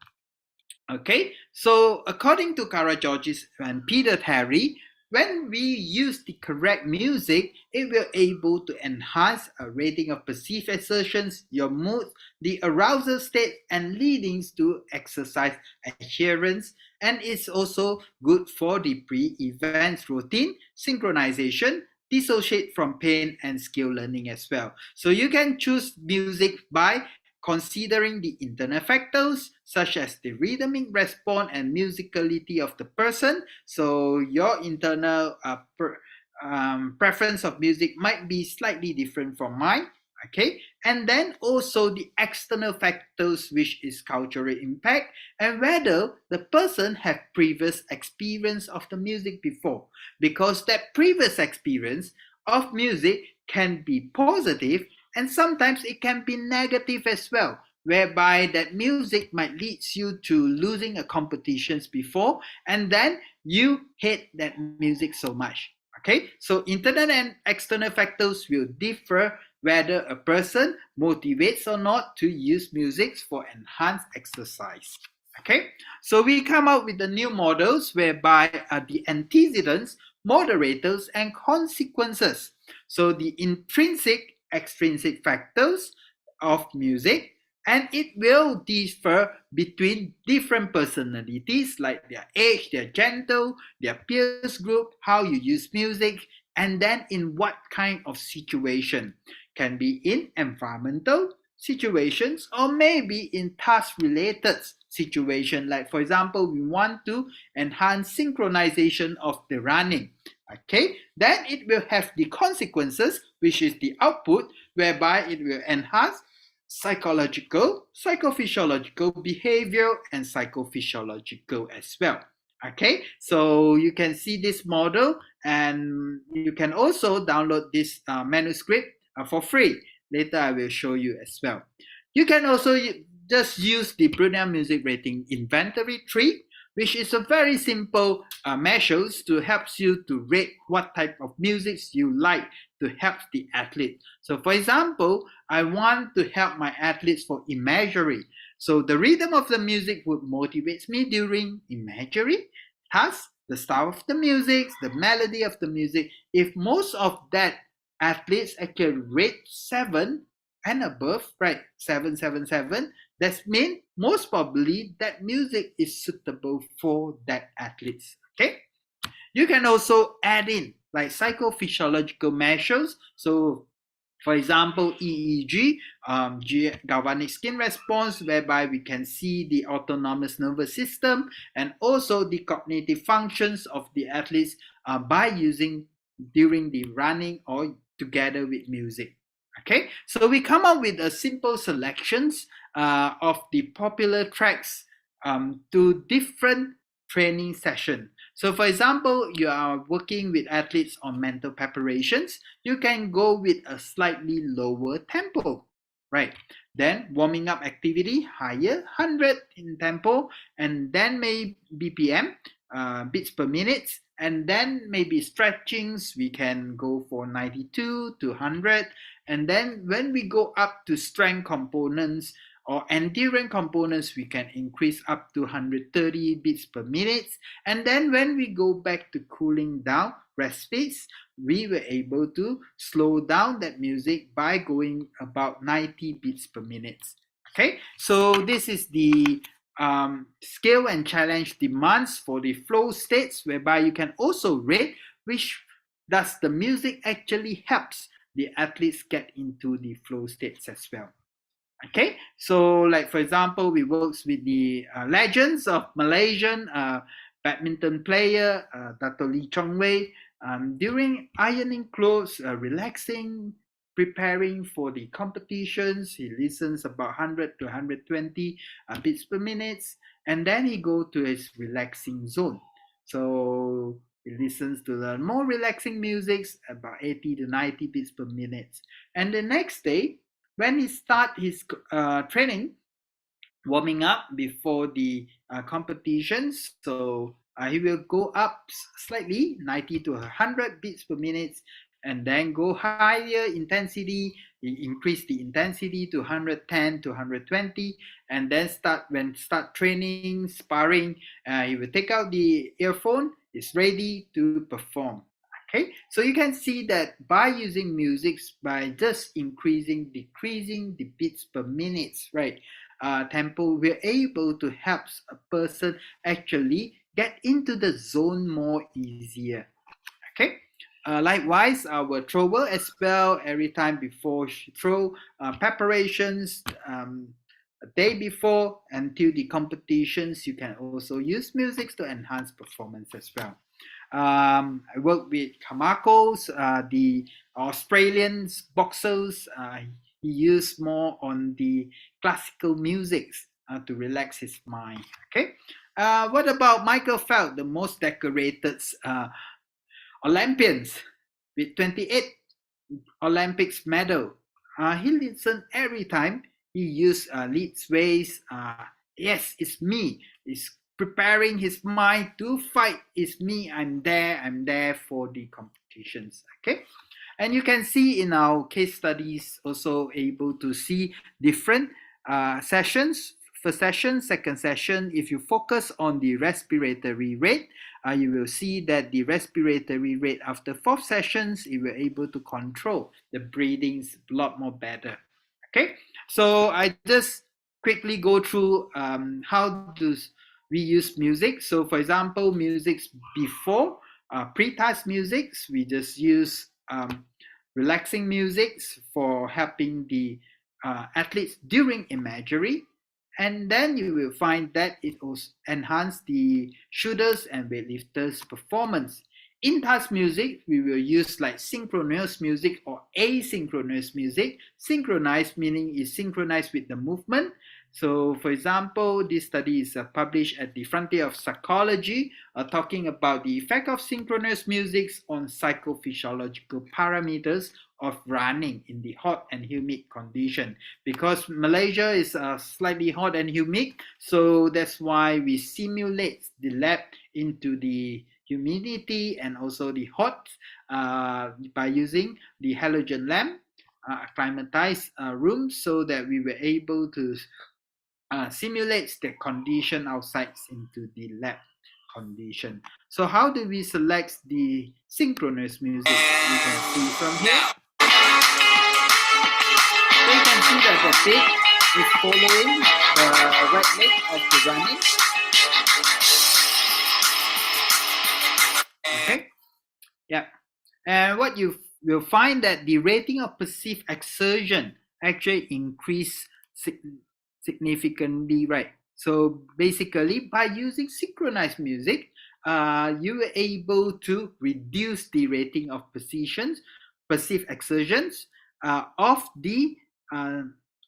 [SPEAKER 14] Okay, so according to Kara Georges and Peter Terry, when we use the correct music, it will able to enhance a rating of perceived exertions, your mood, the arousal state, and leading to exercise adherence. And it's also good for the pre-event routine, synchronization, dissociate from pain, and skill learning as well. So you can choose music by considering the internal factors such as the rhythmic response and musicality of the person. So your internal preference of music might be slightly different from mine. Okay, and then also the external factors, which is cultural impact and whether the person have previous experience of the music before, because that previous experience of music can be positive and sometimes it can be negative as well, whereby that music might lead you to losing a competitions before and then you hate that music so much. Okay, so internal and external factors will differ whether a person motivates or not to use music for enhanced exercise. Okay, so we come out with the new models whereby the antecedents, moderators, and consequences. So the intrinsic, extrinsic factors of music, and it will differ between different personalities like their age, their gender, their peers group, how you use music, and then in what kind of situation. Can be in environmental situations or maybe in task related situation, like for example we want to enhance synchronization of the running. Okay, then it will have the consequences, which is the output, whereby it will enhance psychological, psychophysiological, behavior, and psychophysiological as well. Okay, so you can see this model and you can also download this manuscript for free. Later I will show you as well. You can also just use the Brunel Music Rating Inventory tree, which is a very simple measures to help you to rate what type of music you like to help the athlete. So for example, I want to help my athletes for imagery. So the rhythm of the music would motivate me during imagery. Thus, the style of the music, the melody of the music. If most of that athletes actually rate 7 and above, right? 7, 7, 7. That means most probably that music is suitable for that athletes. Okay. You can also add in like psychophysiological measures. So For example, EEG, galvanic skin response, whereby we can see the autonomous nervous system and also the cognitive functions of the athletes by using during the running or together with music. Okay, so we come up with a simple selections of the popular tracks to different training session. So for example, you are working with athletes on mental preparations, you can go with a slightly lower tempo, right? Then warming up activity, higher, 100 in tempo, and then maybe BPM, beats per minute, and then maybe stretchings, we can go for 92 to 100, and then when we go up to strength components, or endurance components, we can increase up to 130 beats per minute. And then when we go back to cooling down, rest space, we were able to slow down that music by going about 90 beats per minute. Okay, so this is the skill and challenge demands for the flow states, whereby you can also rate which does the music actually helps the athletes get into the flow states as well. Okay, so like for example, we works with the legends of Malaysian badminton player Dato Lee Chong Wei during ironing clothes, relaxing, preparing for the competitions. He listens about 100 to 120 beats per minute, and then he go to his relaxing zone. So he listens to the more relaxing music about 80 to 90 beats per minute, and the next day when he start his training, warming up before the competitions, so he will go up slightly, 90 to 100 beats per minute, and then go higher intensity. He increase the intensity to 110 to 120, and then start training, sparring. He will take out the earphone. Is ready to perform. Okay, so you can see that by using music, by just decreasing the beats per minute, right? Tempo, we're able to help a person actually get into the zone more easier. Okay. Likewise, our thrower as well, every time before she throw, preparations, a day before until the competitions, you can also use music to enhance performance as well. I work with Kamakos, the Australian boxers. He used more on the classical music to relax his mind. Okay. What about Michael Phelps, the most decorated Olympians with 28 Olympics medal? He listened every time. He used leads ways. Yes, it's me. It's preparing his mind to fight. It's me. I'm there for the competitions. Okay. And you can see in our case studies also able to see different sessions. First session, second session, if you focus on the respiratory rate, you will see that the respiratory rate after 4 sessions, you were able to control the breathings a lot more better. Okay, so I just quickly go through how do we use music. So for example, music before, pre-task music, we just use relaxing music for helping the athletes during imagery. And then you will find that it also enhances the shooters and weightlifters performance. In task music, we will use like synchronous music or asynchronous music. Synchronized meaning is synchronized with the movement. So for example, this study is published at the Frontier of Psychology, talking about the effect of synchronous music on psychophysiological parameters of running in the hot and humid condition. Because Malaysia is slightly hot and humid, so that's why we simulate the lab into the humidity and also the hot by using the halogen lamp, acclimatized room, so that we were able to simulate the condition outside into the lab condition. So how do we select the synchronous music? You can see from here. So you can see that the beat is following the right leg of the running. Okay. Yeah. And what you we'll find that the rating of perceived exertion actually increase significantly, right? So basically, by using synchronized music, you were able to reduce the rating of perceived exertions of the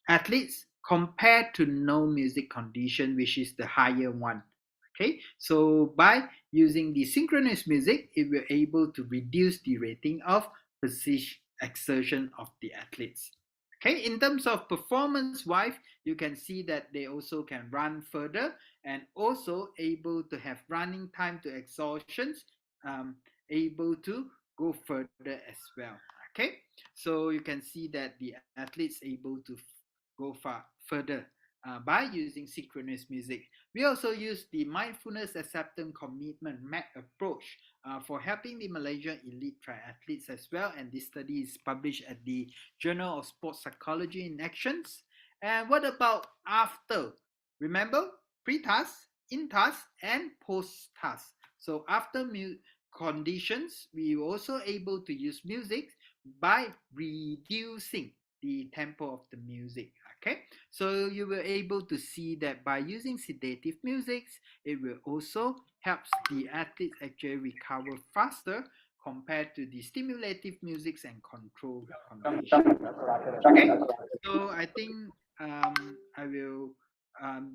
[SPEAKER 14] athletes compared to no music condition, which is the higher one. Okay, so by using the synchronous music, it will able to reduce the rating of perceived exertion of the athletes. Okay, in terms of performance wise, you can see that they also can run further and also able to have running time to exhaustions, able to go further as well. Okay, so you can see that the athletes able to go further by using synchronous music. We also use the mindfulness acceptance commitment MAC approach for helping the Malaysian elite triathletes as well. And this study is published at the Journal of Sports Psychology in Actions. And what about after? Remember, pre-task, in-task, and post-task. So after conditions, we were also able to use music by reducing the tempo of the music. Okay, so you were able to see that by using sedative music, it will also help the athletes actually recover faster compared to the stimulative musics and control conditions. Okay, so I think I will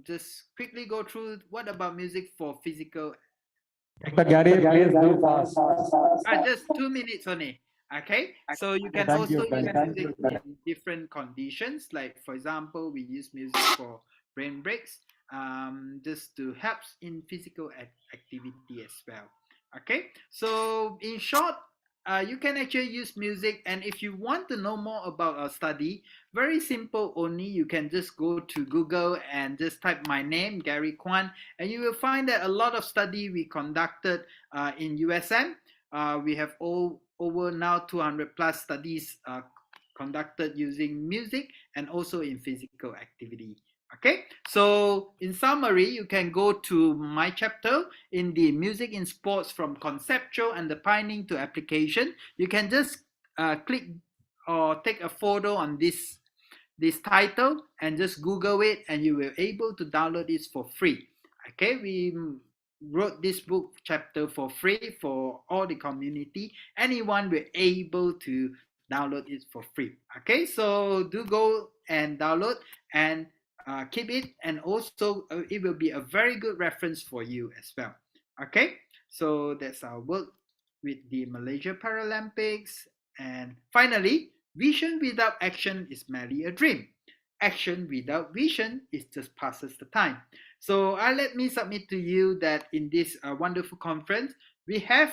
[SPEAKER 14] just quickly go through what about music for physical.
[SPEAKER 5] Dr. Gary, please do fast.
[SPEAKER 14] Just 2 minutes only. Okay, so you can also use music in different conditions. Like for example, we use music for brain breaks, just to help in physical activity as well. Okay, so in short, you can actually use music, and if you want to know more about our study, very simple only, you can just go to Google and just type my name, Gary Kwan, and you will find that a lot of study we conducted in USM. We have over now 200 plus studies conducted using music and also in physical activity. Okay, so in summary, you can go to my chapter in the music in sports from conceptual underpinning to application. You can just click or take a photo on this title and just Google it, and you will able to download it for free. Okay, we wrote this book chapter for free for all the community. Anyone will able to download it for free. Okay, so do go and download and keep it, and also it will be a very good reference for you as well. Okay, so that's our work with the Malaysia Paralympics. And finally, vision without action is merely a dream. Action without vision is just passes the time. So let me submit to you that in this wonderful conference, we have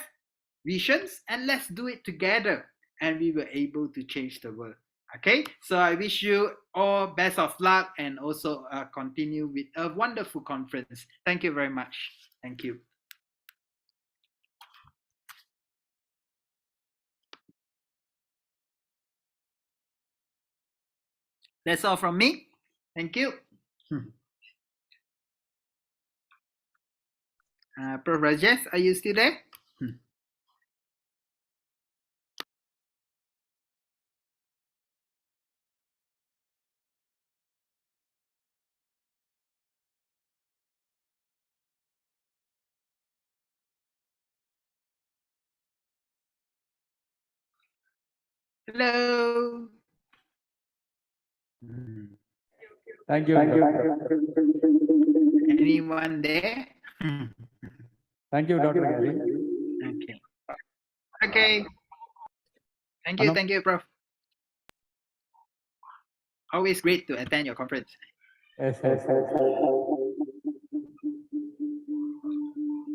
[SPEAKER 14] visions, and let's do it together, and we were able to change the world. Okay, so I wish you all best of luck, and also continue with a wonderful conference. Thank you very much. Thank you. That's all from me. Thank you. Prof. Rajesh, are you still there? Hello.
[SPEAKER 5] Thank you.
[SPEAKER 14] Anyone there?
[SPEAKER 5] Thank you, Dr. Gary.
[SPEAKER 14] Okay. Okay. Thank you, Prof. Always great to attend your conference.
[SPEAKER 5] Yes.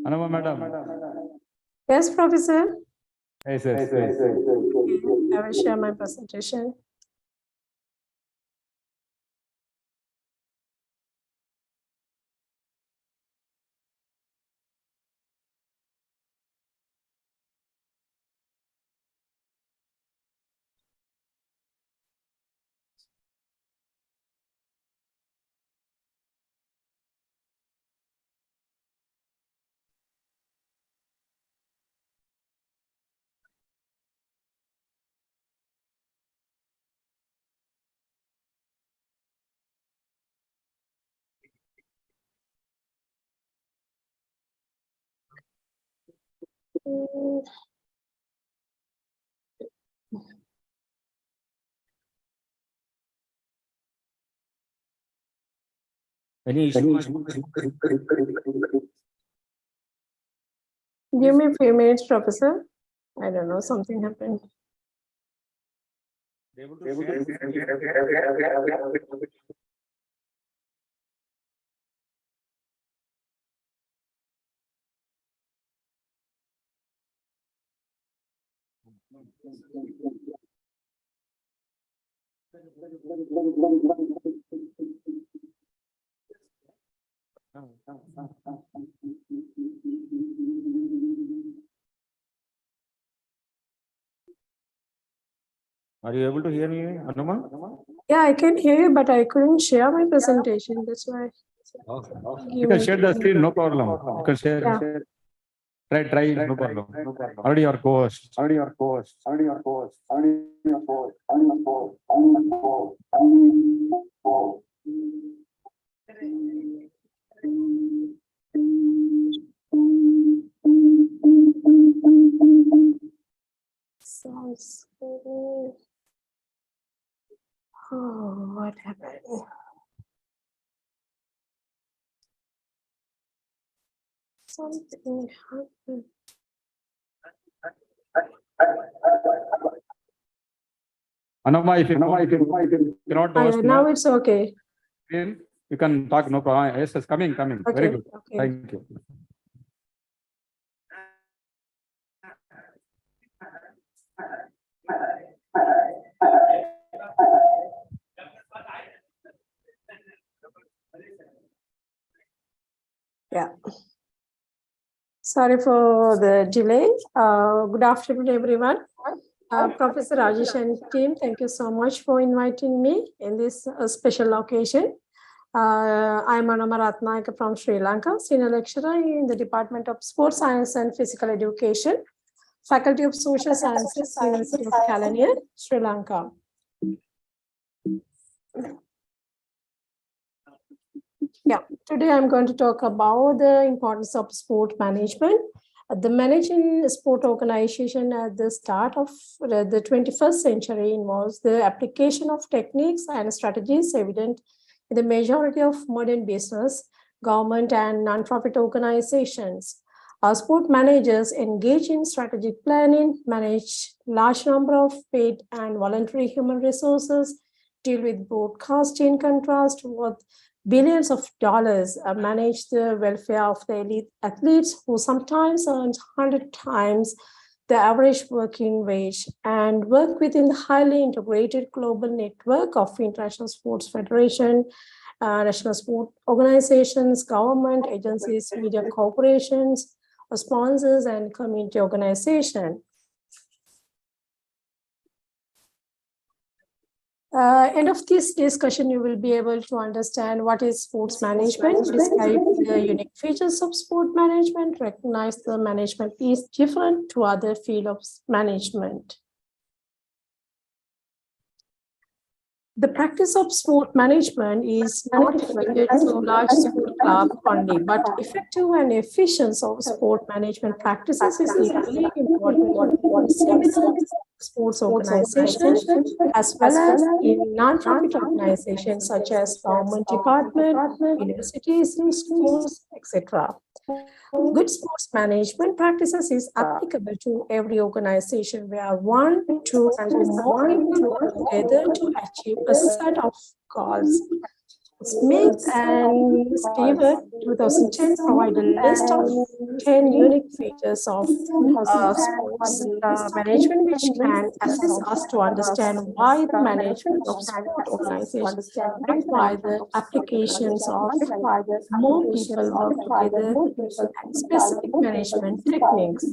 [SPEAKER 5] Anuma Madam.
[SPEAKER 15] Yes, Professor.
[SPEAKER 5] Yes.
[SPEAKER 15] I will share my presentation. Mm,
[SPEAKER 7] Any issue?
[SPEAKER 15] Give me a few minutes, Professor. I don't know, something happened.
[SPEAKER 7] Are you able to hear me, Anuma?
[SPEAKER 15] Yeah, I can hear you, but I couldn't share my presentation. That's why.
[SPEAKER 5] You can share the screen, no problem. You can share.
[SPEAKER 15] Yeah.
[SPEAKER 5] Try, no problem. Already your co-host.
[SPEAKER 15] Sounds good. Oh, what happened? Something happened.
[SPEAKER 5] Anuma, if you cannot host
[SPEAKER 15] Now it's okay.
[SPEAKER 5] you can talk, no problem. Yes, coming. Very
[SPEAKER 15] Okay,
[SPEAKER 5] good.
[SPEAKER 15] okay.
[SPEAKER 5] Thank you.
[SPEAKER 15] Yeah. Sorry for the delay. Good afternoon, everyone. Professor Rajesh and team, thank you so much for inviting me in this special occasion. I'm Anama Ratnayaka from Sri Lanka, senior lecturer in the Department of Sports Science and Physical Education, Faculty of Social Sciences, University of Kelaniya, Sri Lanka. Yeah, today I'm going to talk about the importance of sport management. The managing sport organization at the start of the 21st century involves the application of techniques and strategies evident in the majority of modern business, government, and nonprofit organizations. Sport managers engage in strategic planning, manage large number of paid and voluntary human resources, deal with broadcasting contrast with billions of dollars, manage the welfare of the elite athletes who sometimes earn 100 times the average working wage, and work within the highly integrated global network of international sports federation, national sport organizations, government agencies, media corporations, sponsors, and community organizations. End of this discussion, you will be able to understand what is sports management, describe the unique features of sport management, recognize the management is different to other fields of management. The practice of sport management is not limited to large sport clubs only, but effective and efficient of sport management practices is equally important for civil sports organizations as well as in non-profit organizations such as government department, universities, schools, etc. Good sports management practices is applicable to every organization where one, two, or more people work together to achieve a set of goals. Smith and Stewart 2010 provide a list of 10 unique features of sports management which can assist us to understand why the management of sport organizations require the applications of more people work together and specific management techniques.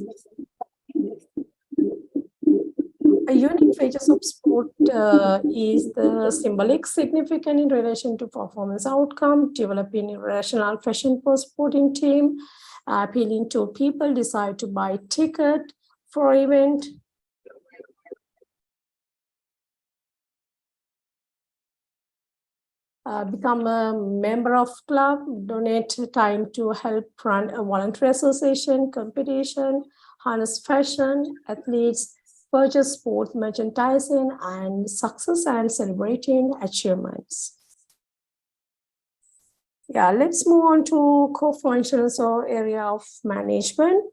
[SPEAKER 15] A unique features of sport is the symbolic significance in relation to performance outcome, developing a rational fashion for sporting team, appealing to people decide to buy ticket for event. Become a member of club, donate time to help run a voluntary association, competition, harness fashion, athletes, purchase sports merchandising, and success and celebrating achievements. Yeah, let's move on to co-functions or area of management.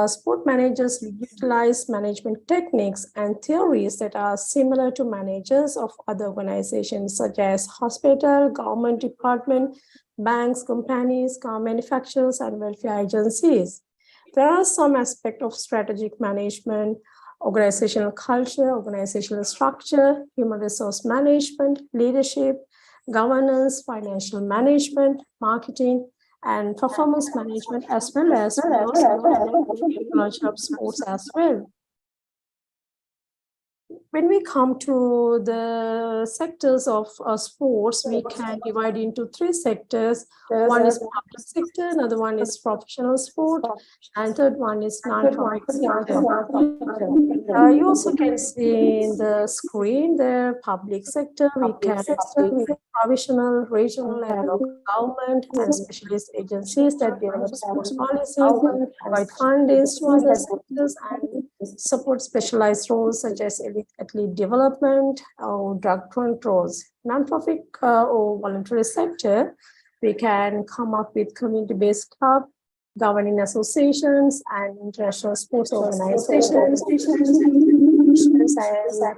[SPEAKER 15] Sport managers utilize management techniques and theories that are similar to managers of other organizations such as hospital, government department, banks, companies, car manufacturers, and welfare agencies. There are some aspects of strategic management, organizational culture, organizational structure, human resource management, leadership, governance, financial management, marketing, and performance management, as well as technology of sports as well. When we come to the sectors of sports, we can divide into three sectors. One is public sector, another one is professional sport, and third one is non-profit sector. You also can see in the screen the public sector. We can see provincial, regional, and local government and specialist agencies that develop sports policies, provide fundings to other sectors, and support specialized roles such as athlete development or drug controls. Non-profit or voluntary sector, we can come up with community-based club, governing associations, and international sports organizations, and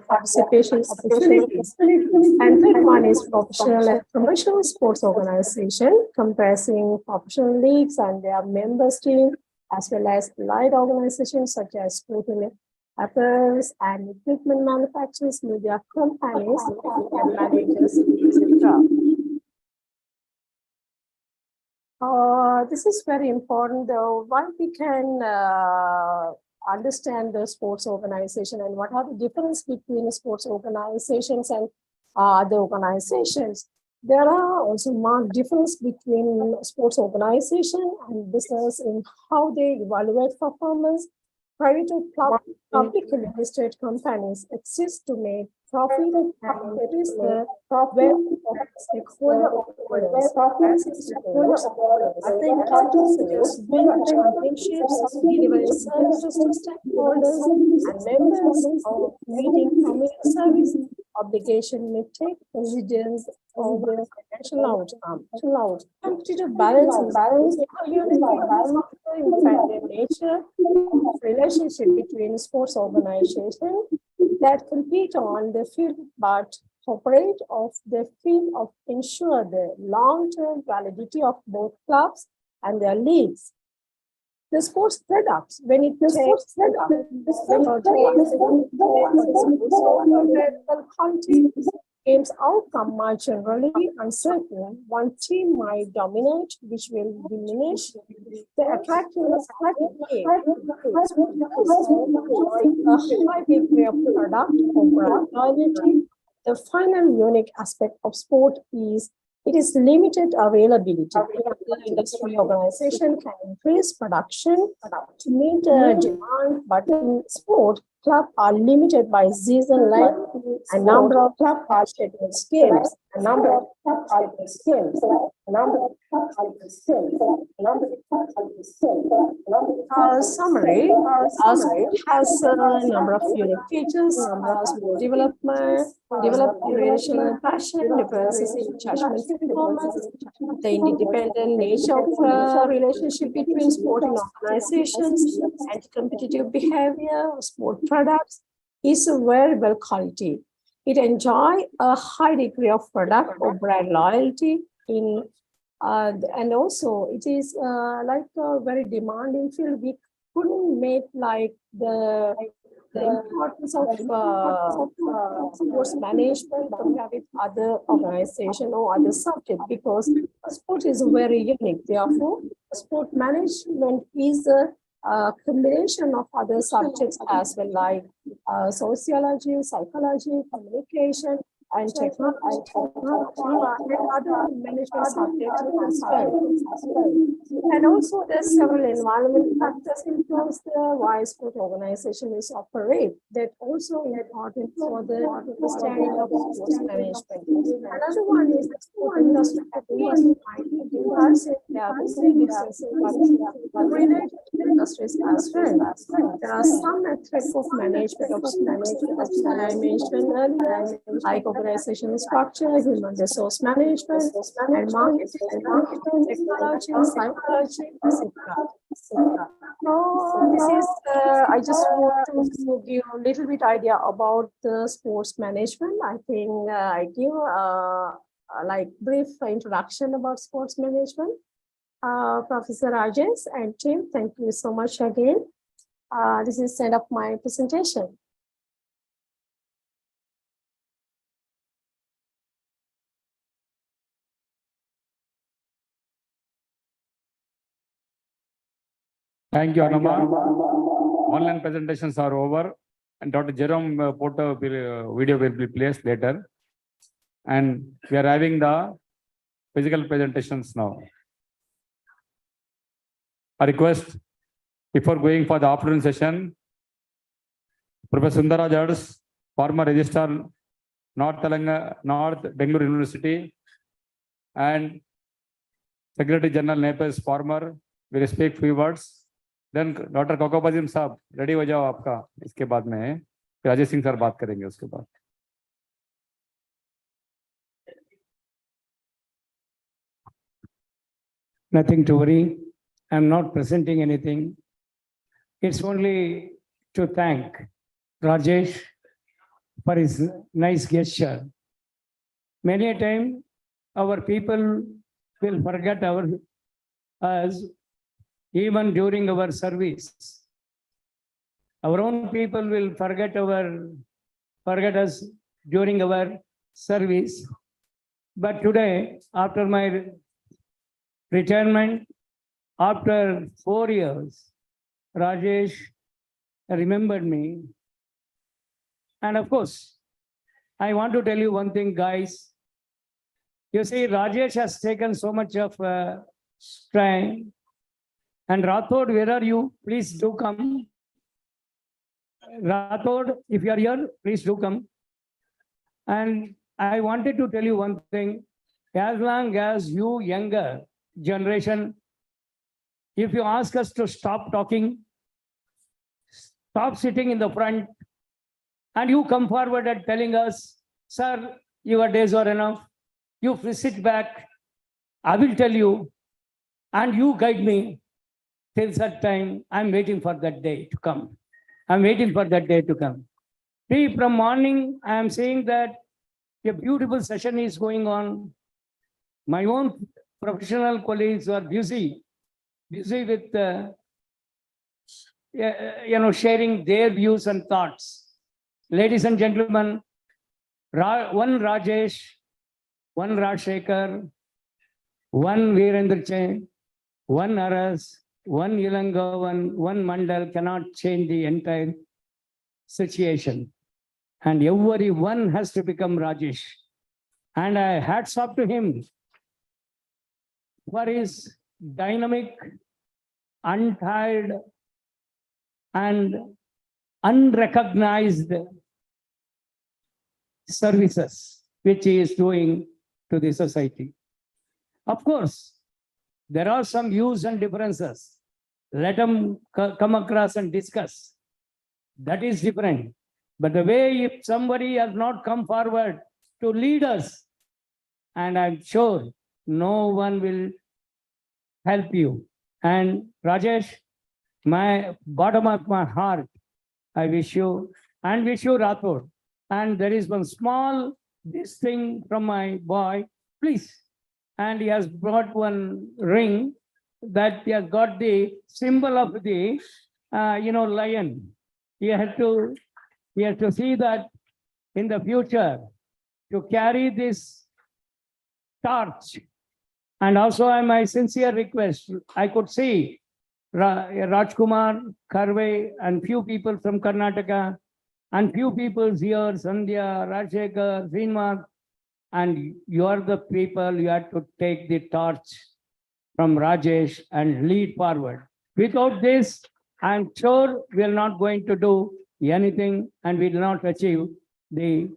[SPEAKER 15] participation opportunities. And third one is professional and commercial sports organization, comprising professional leagues and their members team, as well as allied organizations such as sporting apparels and equipment manufacturers, media companies, and managers, etc. This is very important, though. Why we can understand the sports organization and what are the difference between sports organizations and other organizations. There are also marked difference between sports organization and business in how they evaluate performance. Private or publicly listed companies exist to make profit and increase the wealth of stakeholder owners. Activities such as winning championships, delivering services to stakeholders, and members of meeting community service obligation may take precedence over financial outcome. Competitive balance and balance in fact the nature of relationship between sports organizations that compete on the field but operate off the field of ensure the long-term validity of both clubs and their leagues. The sports products, when it takes games outcome are generally uncertain. One team might dominate, which will diminish the attractiveness of the game. A high degree of product or brand loyalty. The final unique aspect of sport is it is limited availability. The industry organization can increase production to meet demand, but in sport, clubs are limited by season length and number of club scheduled games. Summary has a number of unique features, development, relational passion, differences in judgment performance, the independent nature of relationship between sporting organizations, and competitive behavior of sport products is a variable quality. It enjoys a high degree of product or brand loyalty in and also it is like a very demanding field. We couldn't make like the importance of sports management compared with other organization or other subject because sport is very unique. Therefore, sport management is a combination of other subjects as well, like sociology, psychology, communication, and technology, and other management subjects as well. And also there's several environmental factors influence the why sport organization is operate that also important for the understanding of sports management. Another one is the sport industry person, they are facing related industries as well. There are some methods of management of sports that I mentioned earlier, like organization structure, human resource management, and marketing, technology, psychology, etc. So this is, I just want to give a little bit idea about the sports management. I think I give like brief introduction about sports management. Professor Rajesh and team, thank you so much again. This is the end of my presentation.
[SPEAKER 5] Thank you, Anama. Online presentations are over, and Dr. Jerome Porto video will be placed later. And we are having the physical presentations now. A request before going for the afternoon session, Professor Sundara Jars, former registrar, North Bengaluru University, and Secretary General NAPES, former, will speak few words. Then Dr. Kokopazim साहब ready हो जाओ आपका इसके बाद में Rajesh Singh sir बात करेंगे उसके बाद.
[SPEAKER 17] Nothing to worry. I'm not presenting anything. It's only to thank Rajesh for his nice gesture. Many a time, our people will forget us even during our service. Our own people will forget us during our service. But today, after my retirement, after 4 years, Rajesh remembered me. And of course, I want to tell you one thing, guys. You see, Rajesh has taken so much of strength. And Rathod, where are you? Please do come. Rathod, if you are here, please do come. And I wanted to tell you one thing. As long as you younger generation, if you ask us to stop talking, stop sitting in the front, and you come forward and telling us, sir, your days are enough. You sit back. I will tell you, and you guide me. Till that time, I'm waiting for that day to come. I'm waiting for that day to come. See, from morning, I am saying that a beautiful session is going on. My own professional colleagues are busy with sharing their views and thoughts. Ladies and gentlemen, one Rajesh, one Rajshekhar, one Virendra Chain, one Aras, one Ilangovan, one Mandal cannot change the entire situation. And everyone has to become Rajesh. And I hats off to him for his dynamic, untired, and unrecognized services which he is doing to the society. Of course, there are some views and differences. Let them come across and discuss. That is different. But the way if somebody has not come forward to lead us, and I'm sure no one will help you. And Rajesh, my bottom of my heart, I wish you, and wish you Rathod. And there is one small this thing from my boy, please. And he has brought one ring that he has got the symbol of the, lion. He has to see that in the future to carry this torch. And also my sincere request, I could see Rajkumar, Karve, and few people from Karnataka, and few people here, Sandhya, Rajshekhar, Srinivas, and you are the people, you have to take the torch from Rajesh and lead forward. Without this, I'm sure we are not going to do anything and we will not achieve the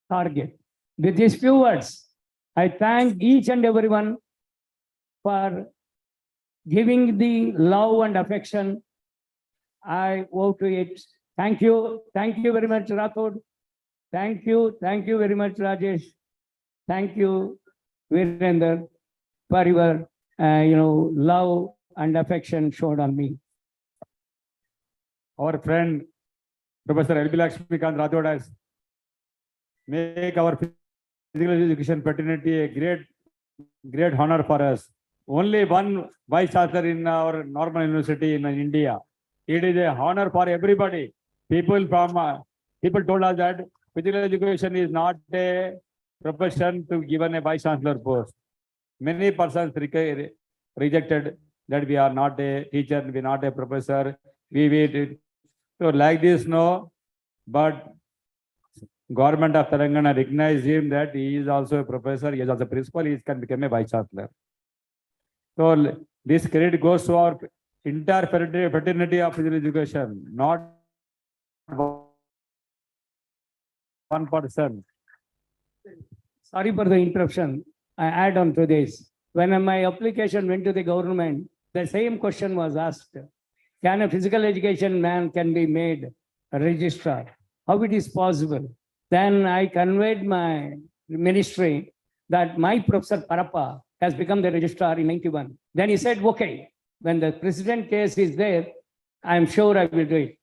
[SPEAKER 17] target. With these few words, I thank each and everyone for giving the love and affection. I owe to it. Thank you very much, Rathod. Thank you very much, Rajesh. Thank you, Virender, for your love and affection shown on me.
[SPEAKER 5] Our friend, Professor L.B. Lakshmikant Rathod has make our physical education fraternity a great honor for us. Only one vice chancellor in our normal university in India. It is a honor for everybody. People told us that physical education is not a profession to given a vice chancellor post. Many persons rejected that we are not a teacher, we are not a professor. So like this, no, but government of Telangana recognized him that he is also a professor, he is also a principal, he can become a vice chancellor. So this credit goes to our entire fraternity of physical education, not one person.
[SPEAKER 17] Sorry for the interruption. I add on to this. When my application went to the government, the same question was asked. Can a physical education man can be made a registrar? How it is possible? Then I conveyed my ministry that my Professor Parappa has become the registrar in 91. Then he said, okay, when the president case is there, I am sure I will do it.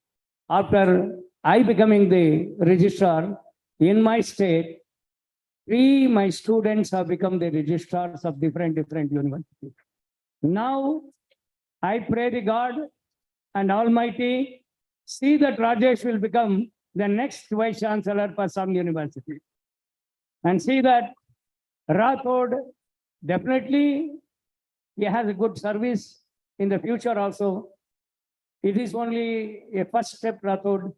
[SPEAKER 17] After I becoming the registrar in my state, 3 my students have become the registrars of different universities. Now, I pray to God and Almighty, see that Rajesh will become the next vice chancellor for some university. And see that Rathod, definitely, he has a good service in the future also. It is only a first step, Rathod.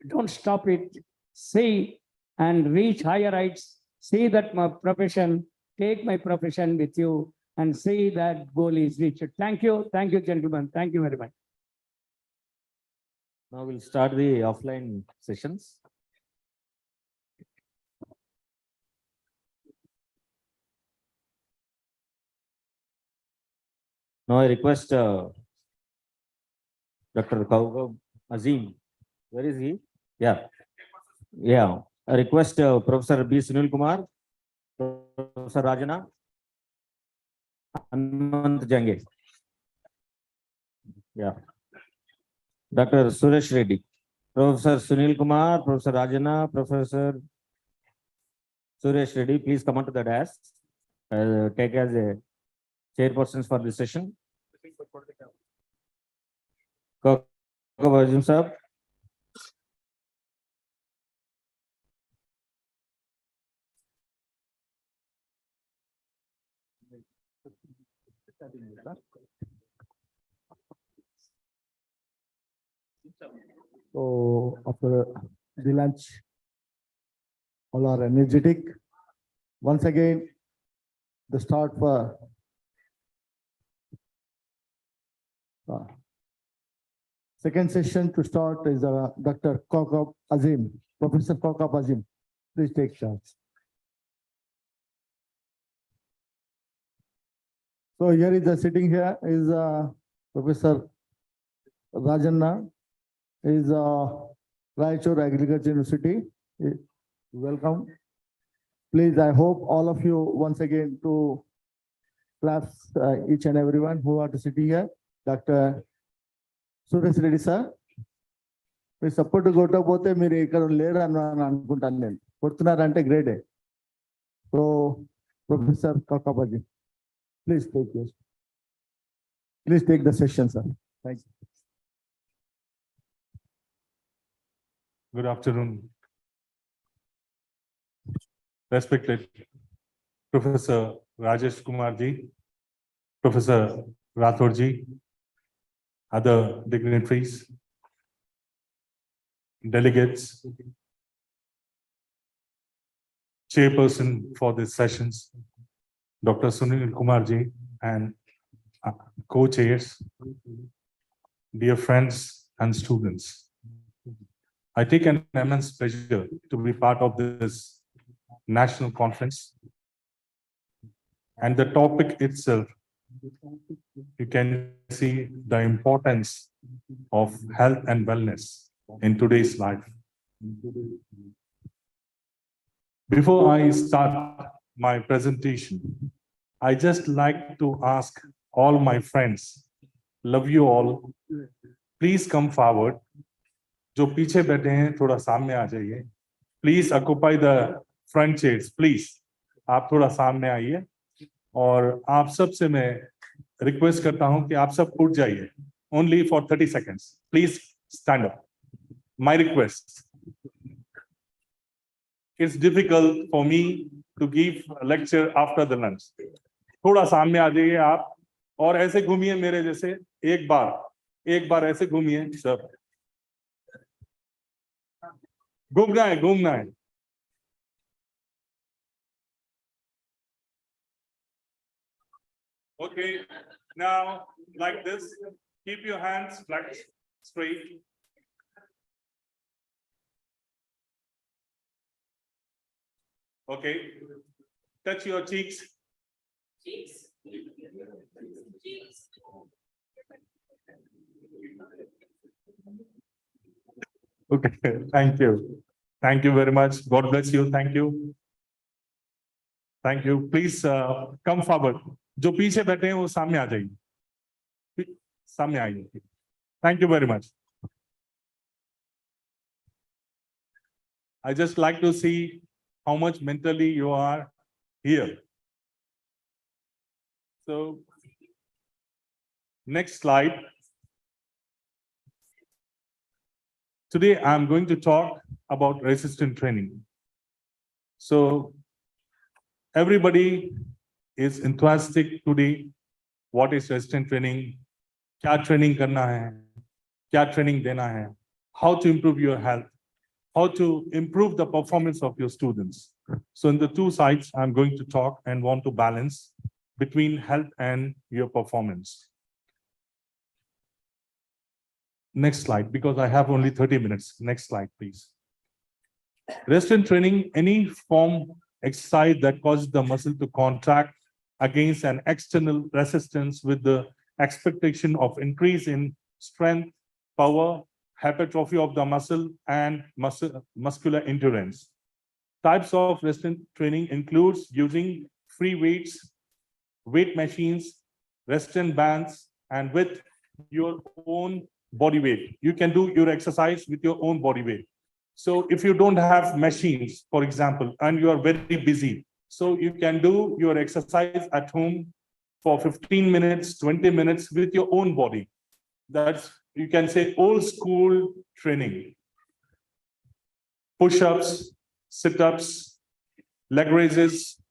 [SPEAKER 17] Don't stop it. See and reach higher heights. See that my profession, take my profession with you and see that goal is reached. Thank you, gentlemen. Thank you very much.
[SPEAKER 7] Now we'll start the offline sessions. Now I request Dr. Kaugab Azim. Where is he? Yeah. I request Professor B. Sunil Kumar, Professor Rajana, Anant Jange. Yeah. Dr. Suresh Reddy, Professor Sunil Kumar, Professor Rajana, Professor Suresh Reddy, please come on to the desk. Take as a chairpersons for this session. Azim Sahab.
[SPEAKER 10] So after the lunch, all are energetic. Once again, the start for second session to start is Dr. Kaugab Azim, Professor Kaugab Azim. Please take charge. So here is sitting here is Professor Rajanna, is Raichur Agriculture University. Welcome. Please, I hope all of you once again to clap each and everyone who are sitting here. Dr. Suresh Reddy sir, మీ support కొట్టకపోతే మీరు ఇక్కడ లేరు అని అనుకుంటాను నేను. కొడుతున్నారంటే గ్రేడే. సో ప్రొఫెసర్ కాకాబాజీ, please take the session sir. Thank you.
[SPEAKER 18] Good afternoon. Respected Professor Rajesh Kumar ji, Professor Rathod ji, other dignitaries, delegates, chairperson for these sessions, Dr. Sunil Kumar ji, and co-chairs, dear friends and students. I take an immense pleasure to be part of this national conference, and the topic itself you can see the importance of health and wellness in today's life. Before I start my presentation, I just like to ask all my friends, love you all, please come forward. जो पीछे बैठे हैं थोड़ा सामने आ जाइए. Please occupy the front chairs, please. आप थोड़ा सामने आइए और आप सब से मैं रिक्वेस्ट करता हूं कि आप सब उठ जाइए. Only for 30 seconds. Please stand up. My request. It's difficult for me to give a lecture after the lunch. थोड़ा सामने आ जाइए आप और ऐसे घूमिए मेरे जैसे एक बार ऐसे घूमिए सर. घूमना है. Okay, now like this, keep your hands flat, straight. Okay, touch your cheeks. Okay, thank you. Thank you very much. God bless you. Thank you. Thank you. Please come forward. जो पीछे बैठे हैं वो सामने आ जाइए. सामने आइए. Thank you very much. I just like to see how much mentally you are here. So, next slide. Today, I'm going to talk about resistance training. So, everybody is enthusiastic today. What is resistance training? क्या training करना है? क्या training देना है? How to improve your health? How to improve the performance of your students? So in the two sides, I'm going to talk and want to balance between health and your performance. Next slide, because I have only 30 minutes. Next slide, please. Resistance training, any form exercise that causes the muscle to contract against an external resistance with the expectation of increase in strength, power, hypertrophy of the muscle, and muscular endurance. Types of resistance training includes using free weights, weight machines, resistance bands, and with your own body weight. You can do your exercise with your own body weight. So if you don't have machines, for example, and you are very busy, so you can do your exercise at home for 15 minutes, 20 minutes with your own body. That's, you can say, old school training. Push-ups, sit-ups, leg raises,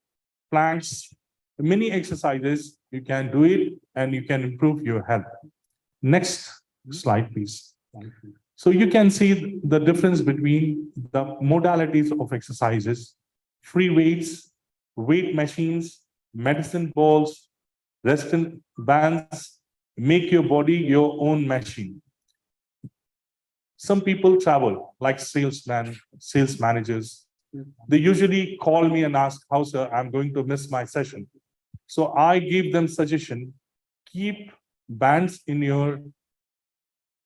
[SPEAKER 18] planks, many exercises, you can do it and you can improve your health. Next slide, please. So you can see the difference between the modalities of exercises: free weights, weight machines, medicine balls, resistance bands. Make your body your own machine. Some people travel like salesmen, sales managers. They usually call me and ask, how, sir, I'm going to miss my session. So I give them suggestion, keep bands in your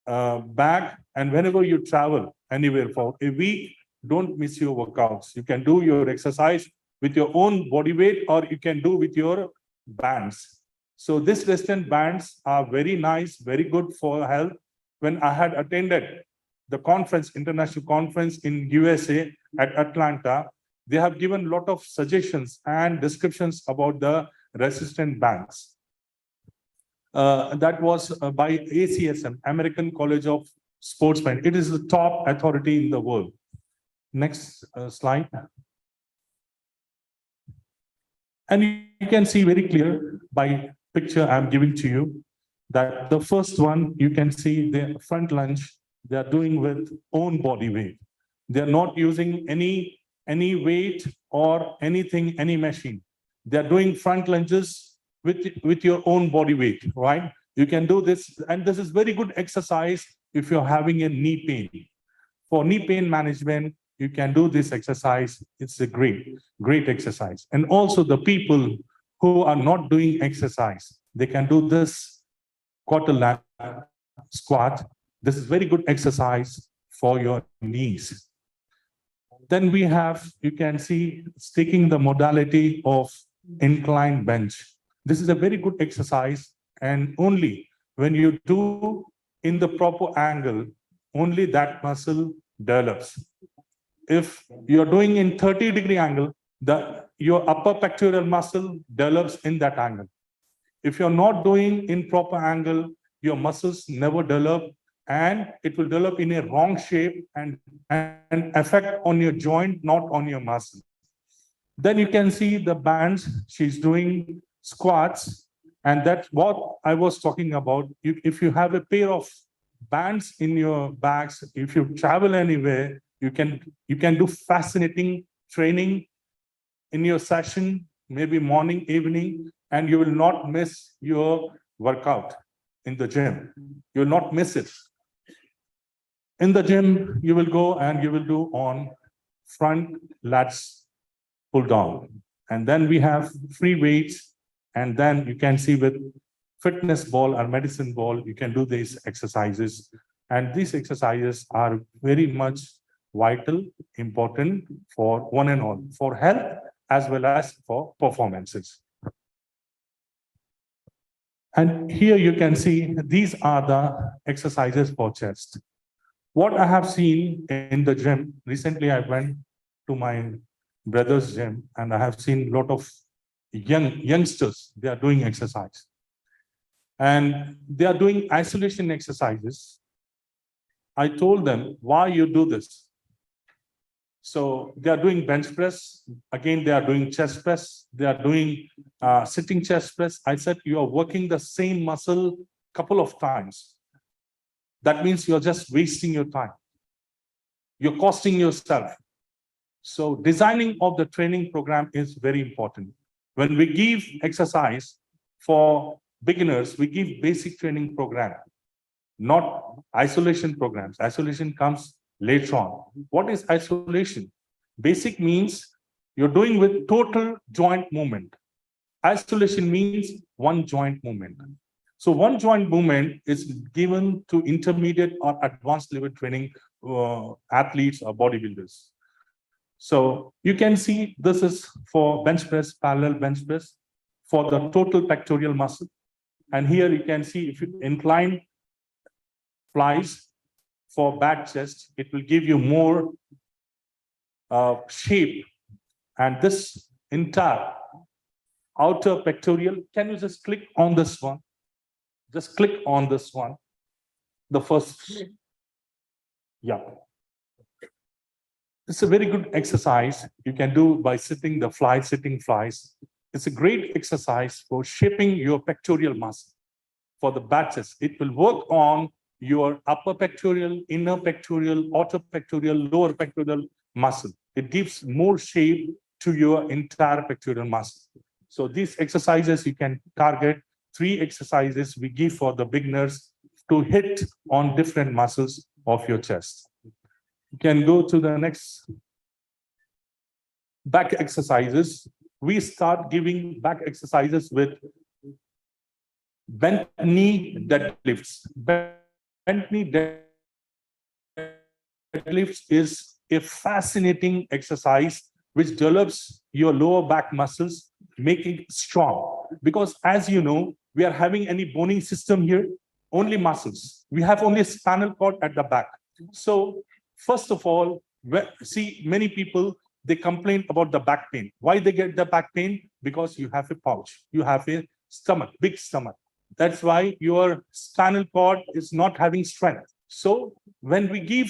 [SPEAKER 18] bag, and whenever you travel anywhere for a week, don't miss your workouts. You can do your exercise with your own body weight, or you can do with your bands. So these resistance bands are very nice, very good for health. When I had attended the conference, international conference in USA at Atlanta, they have given a lot of suggestions and descriptions about the resistant bands. That was by ACSM, American College of Sportsmen. It is the top authority in the world. Next slide. And you can see very clear by picture I'm giving to you that the first one, you can see the front lunge, they are doing with own body weight. They are not using any weight or anything, any machine. They are doing front lunges with your own body weight, right? You can do this, and this is very good exercise if you're having a knee pain. For knee pain management, you can do this exercise. It's a great exercise. And also the people who are not doing exercise, They can do this quarter lap squat. This is very good exercise for your knees. Then we have, you can see, taking the modality of incline bench. This is a very good exercise, and only when you do in the proper angle, only that muscle develops. If you're doing in 30-degree angle, your upper pectoral muscle develops in that angle. If you're not doing in proper angle, your muscles never develop, and it will develop in a wrong shape and affect on your joint, not on your muscle. Then you can see the bands, she's doing squats, and that's what I was talking about. If you have a pair of bands in your bags, if you travel anywhere, you can do fascinating training in your session, maybe morning, evening, and you will not miss your workout in the gym. You will not miss it. In the gym, you will go and you will do on front lats pull down. And then we have free weights. And then you can see with fitness ball or medicine ball, you can do these exercises. And these exercises are very much vital, important for one and all, for health as well as for performances. And here you can see these are the exercises for chest. What I have seen in the gym, recently I went to my brother's gym and I have seen a lot of youngsters, they are doing exercise. And they are doing isolation exercises. I told them, why you do this? So they are doing bench press. Again, they are doing chest press. They are doing sitting chest press. I said, you are working the same muscle couple of times. That means you're just wasting your time. You're costing yourself. So designing of the training program is very important. When we give exercise for beginners, we give basic training program, not isolation programs. Isolation comes later on. What is isolation? Basic means you're doing with total joint movement. Isolation means one joint movement. So one joint movement is given to intermediate or advanced level training athletes or bodybuilders. So you can see this is for bench press, parallel bench press for the total pectoral muscle. And here you can see if you incline flies for back chest, it will give you more shape. And this entire outer pectoral, can you just click on this one? Just click on this one. The first, yeah. It's a very good exercise you can do by sitting flies. It's a great exercise for shaping your pectoral muscle for the back chest. It will work on your upper pectoral, inner pectoral, outer pectoral, lower pectoral muscle. It gives more shape to your entire pectoral muscle. So these exercises, you can target 3 exercises we give for the beginners to hit on different muscles of your chest. You can go to the next back exercises. We start giving back exercises with bent knee deadlifts. Bent knee deadlifts is a fascinating exercise which develops your lower back muscles, making it strong. Because as you know, we are having any bony system here, only muscles. We have only a spinal cord at the back. So first of all, see, many people, they complain about the back pain. Why they get the back pain? Because you have a pouch, you have a stomach, big stomach. That's why your spinal cord is not having strength. So when we give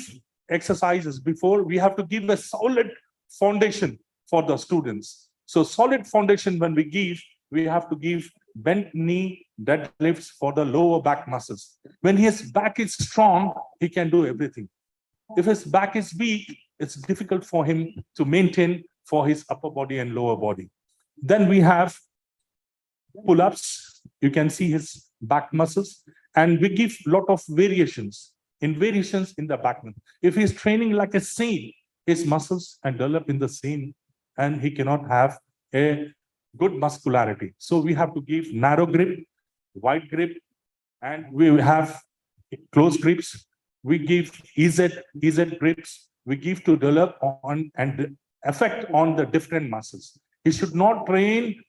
[SPEAKER 18] exercises before, we have to give a solid foundation for the students. So solid foundation when we give, we have to give bent knee deadlifts for the lower back muscles. When his back is strong, he can do everything. If his back is weak, it's difficult for him to maintain for his upper body and lower body. Then we have pull-ups. You can see his back muscles. And we give a lot of variations in the back. If he's training like a saint, his muscles and develop in the same, and he cannot have a good muscularity. So we have to give narrow grip, wide grip, and we have close grips. We give EZ grips. We give to develop on and effect on the different muscles. He should not train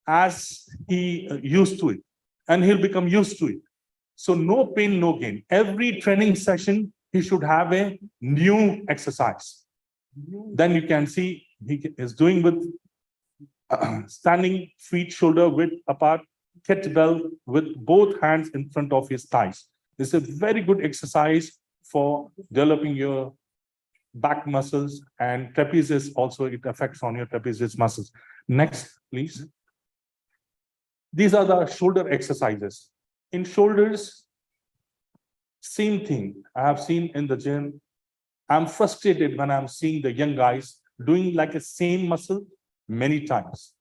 [SPEAKER 18] as he used to it, and he'll become used to it. So no pain, no gain. Every training session, he should have a new exercise. Then you can see he is doing with standing feet shoulder width apart, kettlebell with both hands in front of his thighs. This is a very good exercise for developing your back muscles, and trapezius also, it affects on your trapezius muscles. Next, please. These are the shoulder exercises. In shoulders, same thing I have seen in the gym. I'm frustrated when I'm seeing the young guys doing like the same muscle many times.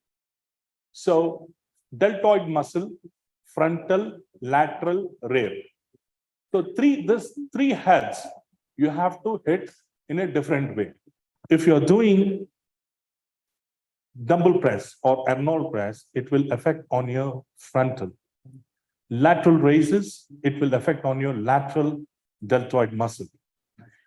[SPEAKER 18] So deltoid muscle, frontal, lateral, rear. So three heads you have to hit in a different way. If you're doing dumbbell press or Arnold press, it will affect on your frontal. Lateral raises, it will affect on your lateral deltoid muscle.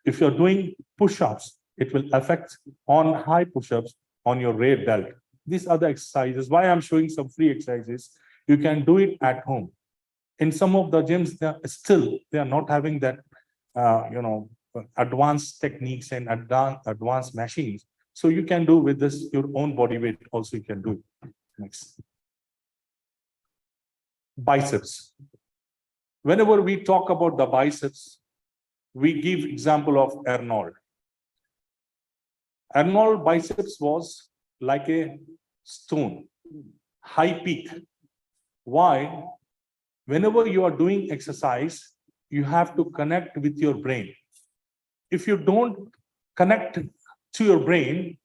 [SPEAKER 18] If you're doing push-ups, it will affect on high push-ups on your rear delt. These are the exercises. Why I'm showing some free exercises. You can do it at home. In some of the gyms, they are not having that, advanced techniques and advanced machines. So you can do with this your own body weight. Also, you can do it. Next. Biceps. Whenever we talk about the biceps, we give example of Arnold. Arnold biceps was like a stone, high peak. Why? Whenever you are doing exercise, you have to connect with your brain. If you don't connect to your brain,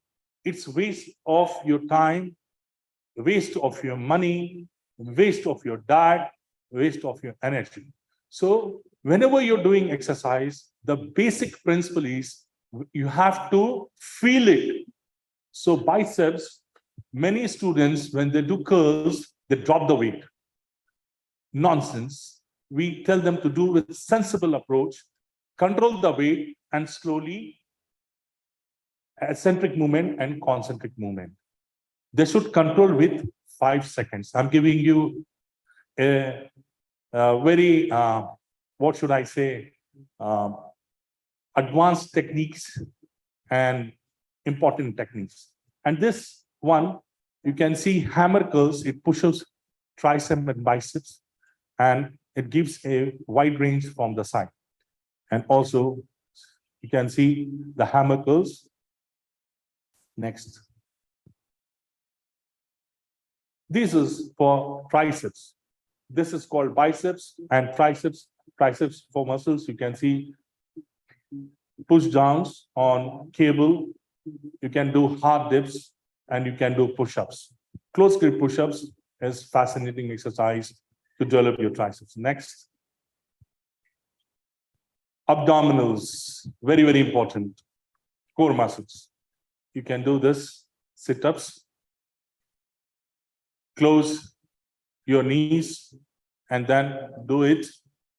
[SPEAKER 18] it's waste of your time, waste of your money, waste of your diet, waste of your energy. So whenever you're doing exercise, the basic principle is you have to feel it. So biceps, many students, when they do curls, they drop the weight. Nonsense. We tell them to do with sensible approach, control the weight, and slowly eccentric movement and concentric movement. They should control with 5 seconds. I'm giving you a very, what should I say, advanced techniques and important techniques. And this one, you can see hammer curls, it pushes tricep and biceps, and it gives a wide range from the side. And also, you can see the hammer curls. Next. This is for triceps. This is called biceps and triceps. Triceps for muscles, you can see push downs on cable. You can do hard dips and you can do push-ups. Close grip push-ups is fascinating exercise to develop your triceps. Next. Abdominals, very, very important. Core muscles. You can do this, sit-ups. Close your knees and then do it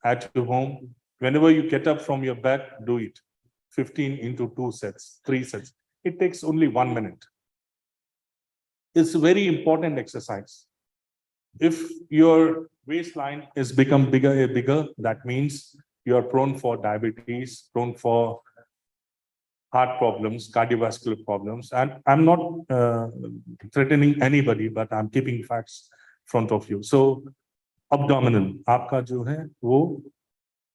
[SPEAKER 18] at your home. Whenever you get up from your bed, do it. 15 into 2 sets, 3 sets. It takes only 1 minute. It's a very important exercise. If your waistline is become bigger and bigger, that means you are prone for diabetes, prone for heart problems, cardiovascular problems. And I'm not threatening anybody, but I'm keeping facts in front of you. So abdominal, आपका जो है वो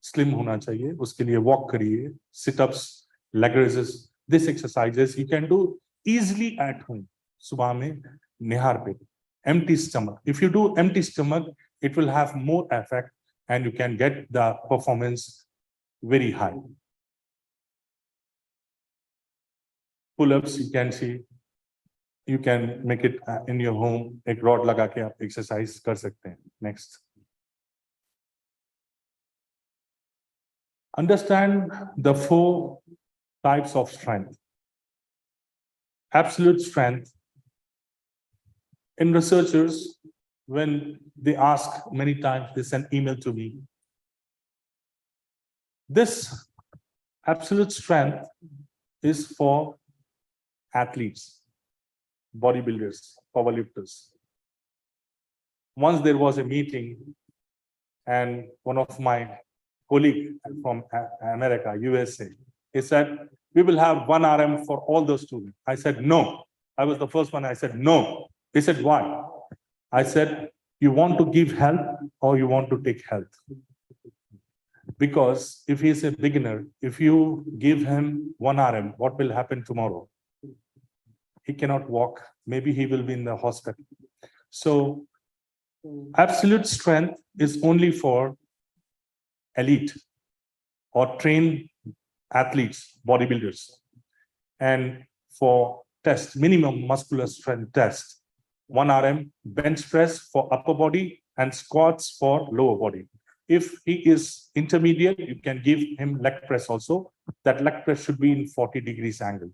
[SPEAKER 18] slim होना चाहिए. उसके लिए walk करिए, sit-ups, leg raises. This exercises you can do easily at home. सुबह में निहार पे. Empty stomach. If you do empty stomach, it will have more effect and you can get the performance very high. Pull-ups, you can see, you can make it in your home. एक rod लगा के आप exercise कर सकते हैं. Next. Understand the 4 types of strength. Absolute strength. In researchers, when they ask many times, they send email to me. This absolute strength is for athletes, bodybuilders, powerlifters. Once there was a meeting and one of my colleagues from America, USA, he said, we will have 1 RM for all those students. I said, no. I was the first one. I said, no. He said, why? I said, you want to give health or you want to take health? Because if he is a beginner, if you give him 1 RM, what will happen tomorrow? He cannot walk. Maybe he will be in the hospital. So absolute strength is only for elite or trained athletes, bodybuilders. And for test, minimum muscular strength test, 1 RM bench press for upper body and squats for lower body. If he is intermediate, you can give him leg press also. That leg press should be in 40 degrees angle.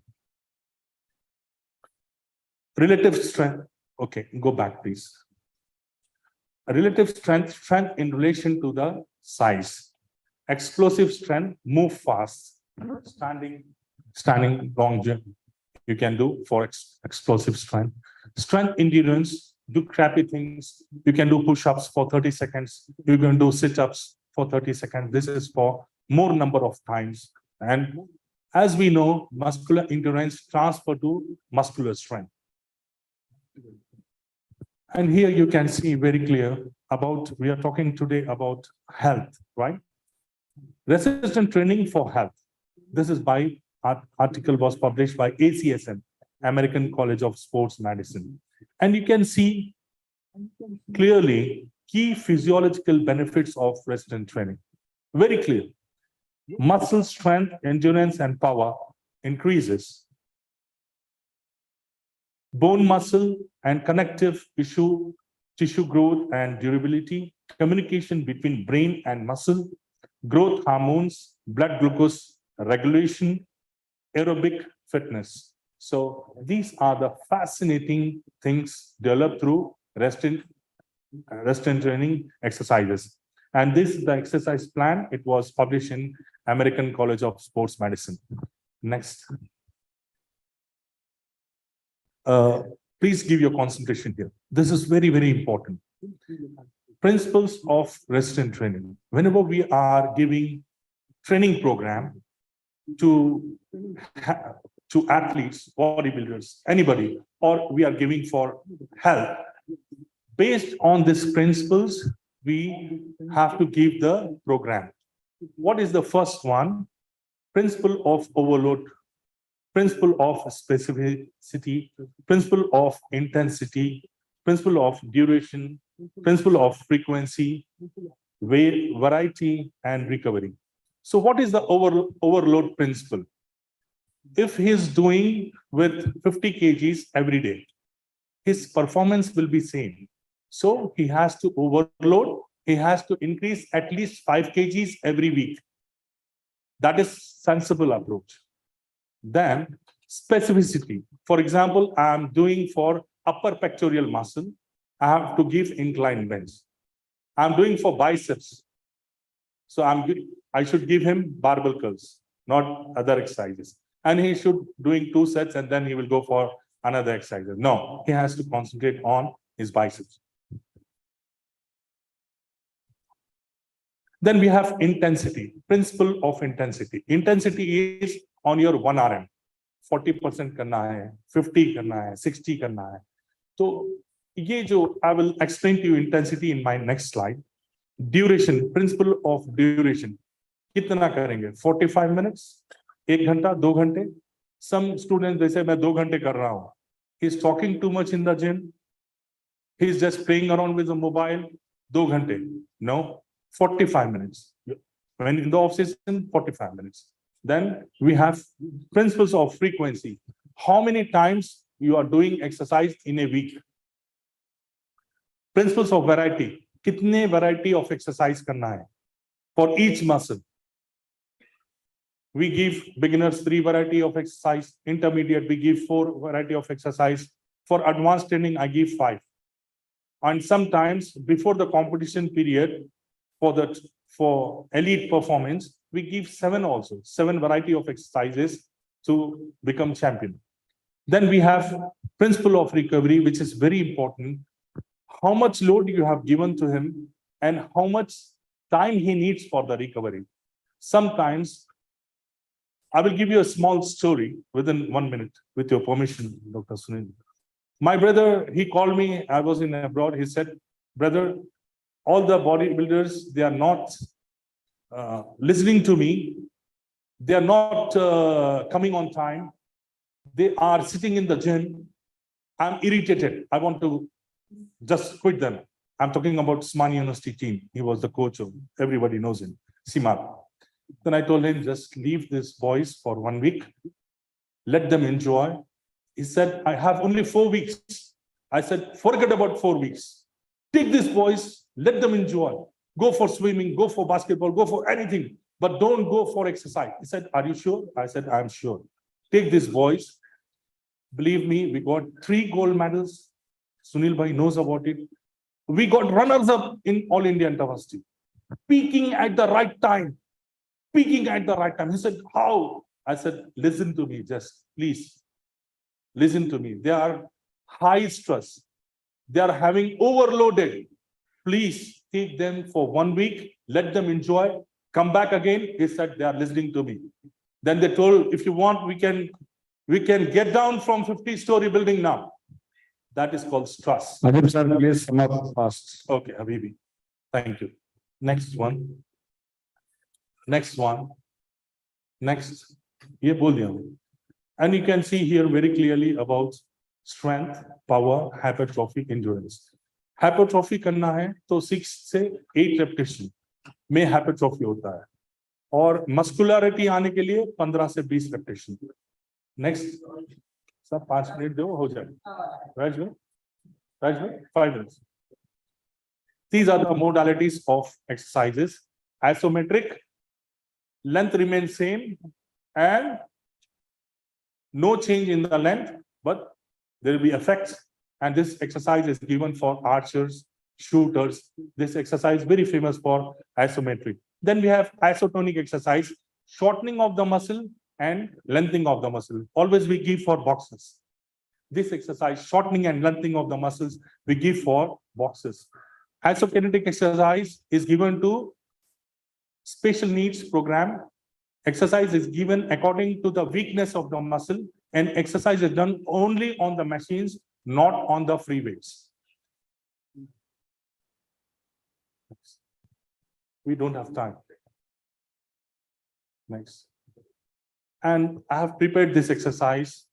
[SPEAKER 18] Relative strength. Okay, go back, please. Relative strength in relation to the size. Explosive strength, move fast. Standing long jump, you can do for explosive strength. Strength endurance, do crappy things. You can do push-ups for 30 seconds. You can do sit-ups for 30 seconds. This is for more number of times. And as we know, muscular endurance transfer to muscular strength. And here you can see very clear about, we are talking today about health, right? Resistant training for health. This is by, article was published by ACSM, American College of Sports Medicine. And you can see clearly key physiological benefits of resistant training. Very clear. Muscle strength, endurance, and power increases. Bone muscle and connective tissue growth and durability, communication between brain and muscle, growth hormones, blood glucose regulation, aerobic fitness. So these are the fascinating things developed through resistant training exercises. And this is the exercise plan. It was published in American College of Sports Medicine. Next. Please give your concentration here. This is very, very important. Principles of resistant training. Whenever we are giving training program to athletes, bodybuilders, anybody, or we are giving for health, based on these principles, we have to give the program. What is the first one? Principle of overload, principle of specificity, principle of intensity, principle of duration, principle of frequency, variety, and recovery. So what is the overload principle? If he is doing with 50 kgs every day, his performance will be same. So he has to overload, he has to increase at least 5 kgs every week. That is sensible approach. Then specificity. For example, I am doing for upper pectoral muscle, I have to give incline bench. I'm doing for biceps. So I should give him barbell curls, not other exercises. And he should doing 2 sets and then he will go for another exercise. No, he has to concentrate on his biceps. Then we have intensity, principle of intensity. Intensity is on your 1 RM. 40% करना है, 50 करना है, 60 करना है. तो ये जो I will explain to you intensity in my next slide. Duration, principle of duration. कितना करेंगे? 45 minutes, 1 घंटा, 2 घंटे. Some students they say मैं 2 घंटे कर रहा हूँ. He's talking too much in the gym. He's just playing around with the mobile. 2 घंटे. No, 45 minutes. When in the off season, 45 minutes. Then we have principles of frequency. How many times you are doing exercise in a week? Principles of variety. कितने variety of exercise करना है? For each muscle. We give beginners 3 variety of exercise. Intermediate, we give 4 variety of exercise. For advanced training, I give 5. And sometimes before the competition period, for elite performance, we give 7 variety of exercises to become champion. Then we have principle of recovery, which is very important. How much load you have given to him and how much time he needs for the recovery. Sometimes, I will give you a small story within 1 minute, with your permission, Dr. Sunil. My brother, he called me, I was in abroad, he said, brother, all the bodybuilders, they are not listening to me. They are not coming on time. They are sitting in the gym. I'm irritated. I want to just quit them. I'm talking about Smani University team. He was the coach of, everybody knows him, Simar. Then I told him, just leave these boys for 1 week. Let them enjoy. He said, I have only 4 weeks. I said, forget about 4 weeks. Take these boys, let them enjoy. Go for swimming, go for basketball, go for anything, but don't go for exercise. He said, are you sure? I said, I'm sure. Take these boys. Believe me, we got 3 gold medals. Sunil Bhai knows about it. We got runners up in All India University. Peaking at the right time. Peaking at the right time. He said, how? I said, listen to me, just please. Listen to me. They are high stress. They are having overloaded. Please take them for 1 week. Let them enjoy. Come back again. He said, they are listening to me. Then they told, if you want, we can get down from 50-story building now. That is called stress.
[SPEAKER 5] Habib sir, please sum up fast.
[SPEAKER 18] Okay, Habibi. Thank you. Next one. Next one. Next. Ye bol diya maine. And you can see here very clearly about strength, power, hypertrophy, endurance. Hypertrophy करना है तो 6 से 8 repetition में hypertrophy होता है. और muscularity आने के लिए 15 से 20 repetition. Next. सब 5 मिनट दो हो जाए. Right, 5 minutes. These are the modalities of exercises. Isometric, length remains same, and no change in the length, but there will be effects. And this exercise is given for archers, shooters. This exercise is very famous for isometric. Then we have isotonic exercise, shortening of the muscle and lengthening of the muscle. Always we give for boxers. This exercise, shortening and lengthening of the muscles, we give for boxers. Isokinetic exercise is given to special needs program. Exercise is given according to the weakness of the muscle, and exercise is done only on the machines, not on the free weights. We don't have time. Next. And I have prepared this exercise.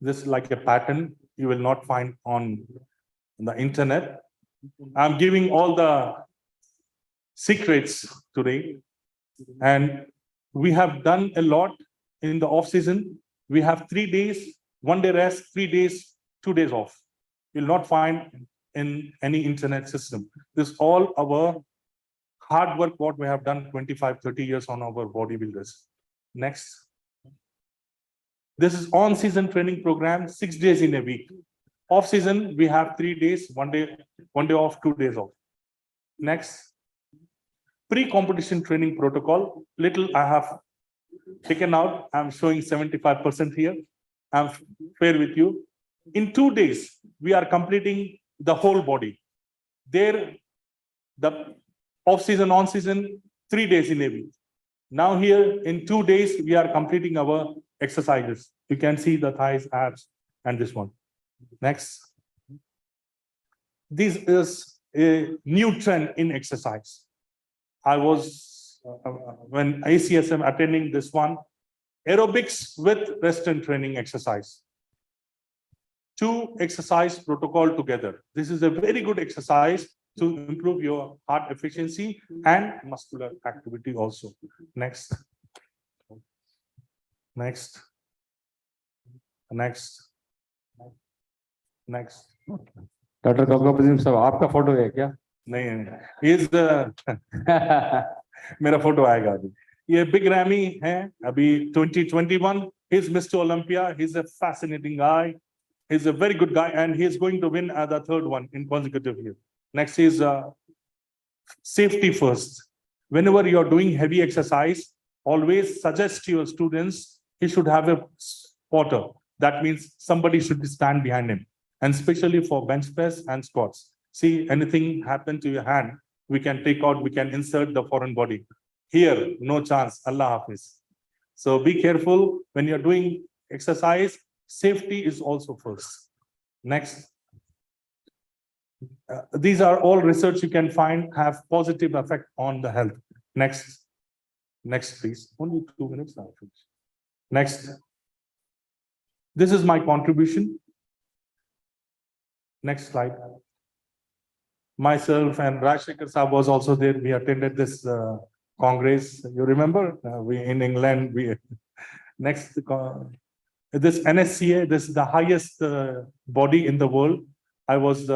[SPEAKER 18] This is like a pattern you will not find on the internet. I'm giving all the secrets today. And we have done a lot in the off season. We have 3 days, 1 day rest, 3 days, 2 days off. You'll not find in any internet system. This is all our hard work, what we have done 25, 30 years on our bodybuilders. Next. This is on-season training program, 6 days in a week. Off-season, we have 3 days, 1 day off, 2 days off. Next. Pre-competition training protocol. Little I have taken out. I'm showing 75% here. I'm fair with you. In 2 days, we are completing the whole body. There, the off-season, on-season, 3 days in a week. Now here, in 2 days, we are completing our exercises. You can see the thighs, abs, and this one. Next. This is a new trend in exercise. I was, when ICSM attending this one, aerobics with Western training exercise. 2 exercise protocol together. This is a very good exercise to improve your heart efficiency and muscular activity also. Next. Next. Next. Next.
[SPEAKER 5] Doctor Kabir साहब आपका photo है क्या?
[SPEAKER 18] नहीं, is मेरा photo आएगा अभी. ये big ramie है अभी 2021. He's Mr. Olympia. He's a fascinating guy. He's a very good guy, and he is going to win the third one in consecutive year. Next is safety first. Whenever you are doing heavy exercise, always suggest to your students he should have a spotter. That means somebody should stand behind him, and especially for bench press and squats. See, anything happen to your hand, we can take out, we can insert the foreign body. Here, no chance. Allah Hafiz. So be careful when you're doing exercise. Safety is also first. Next. These are all research you can find have positive effect on the health. Next. Next, please. Only 2 minutes now. Next. This is my contribution. Next slide. Myself and Rajshekhar Saab was also there. We attended this Congress. You remember? We in England. We next. This NSCA. This is the highest body in the world. I was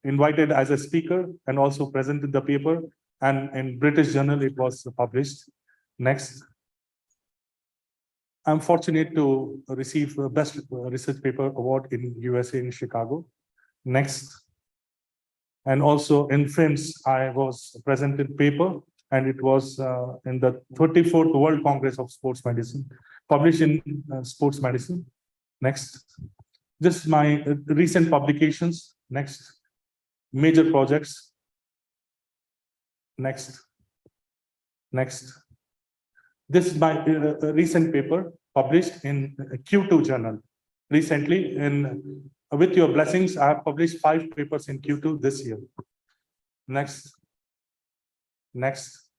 [SPEAKER 18] invited as a speaker and also presented the paper. And in British Journal it was published. Next. I'm fortunate to receive the Best Research Paper Award in USA in Chicago. Next. And also in France, I was presented paper, and it was in the 34th World Congress of Sports Medicine, published in Sports Medicine. Next. This is my recent publications. Next. Major projects. Next. Next. This is my recent paper published in Q2 journal. Recently, with your blessings, I have published 5 papers in Q2 this year. Next. Next.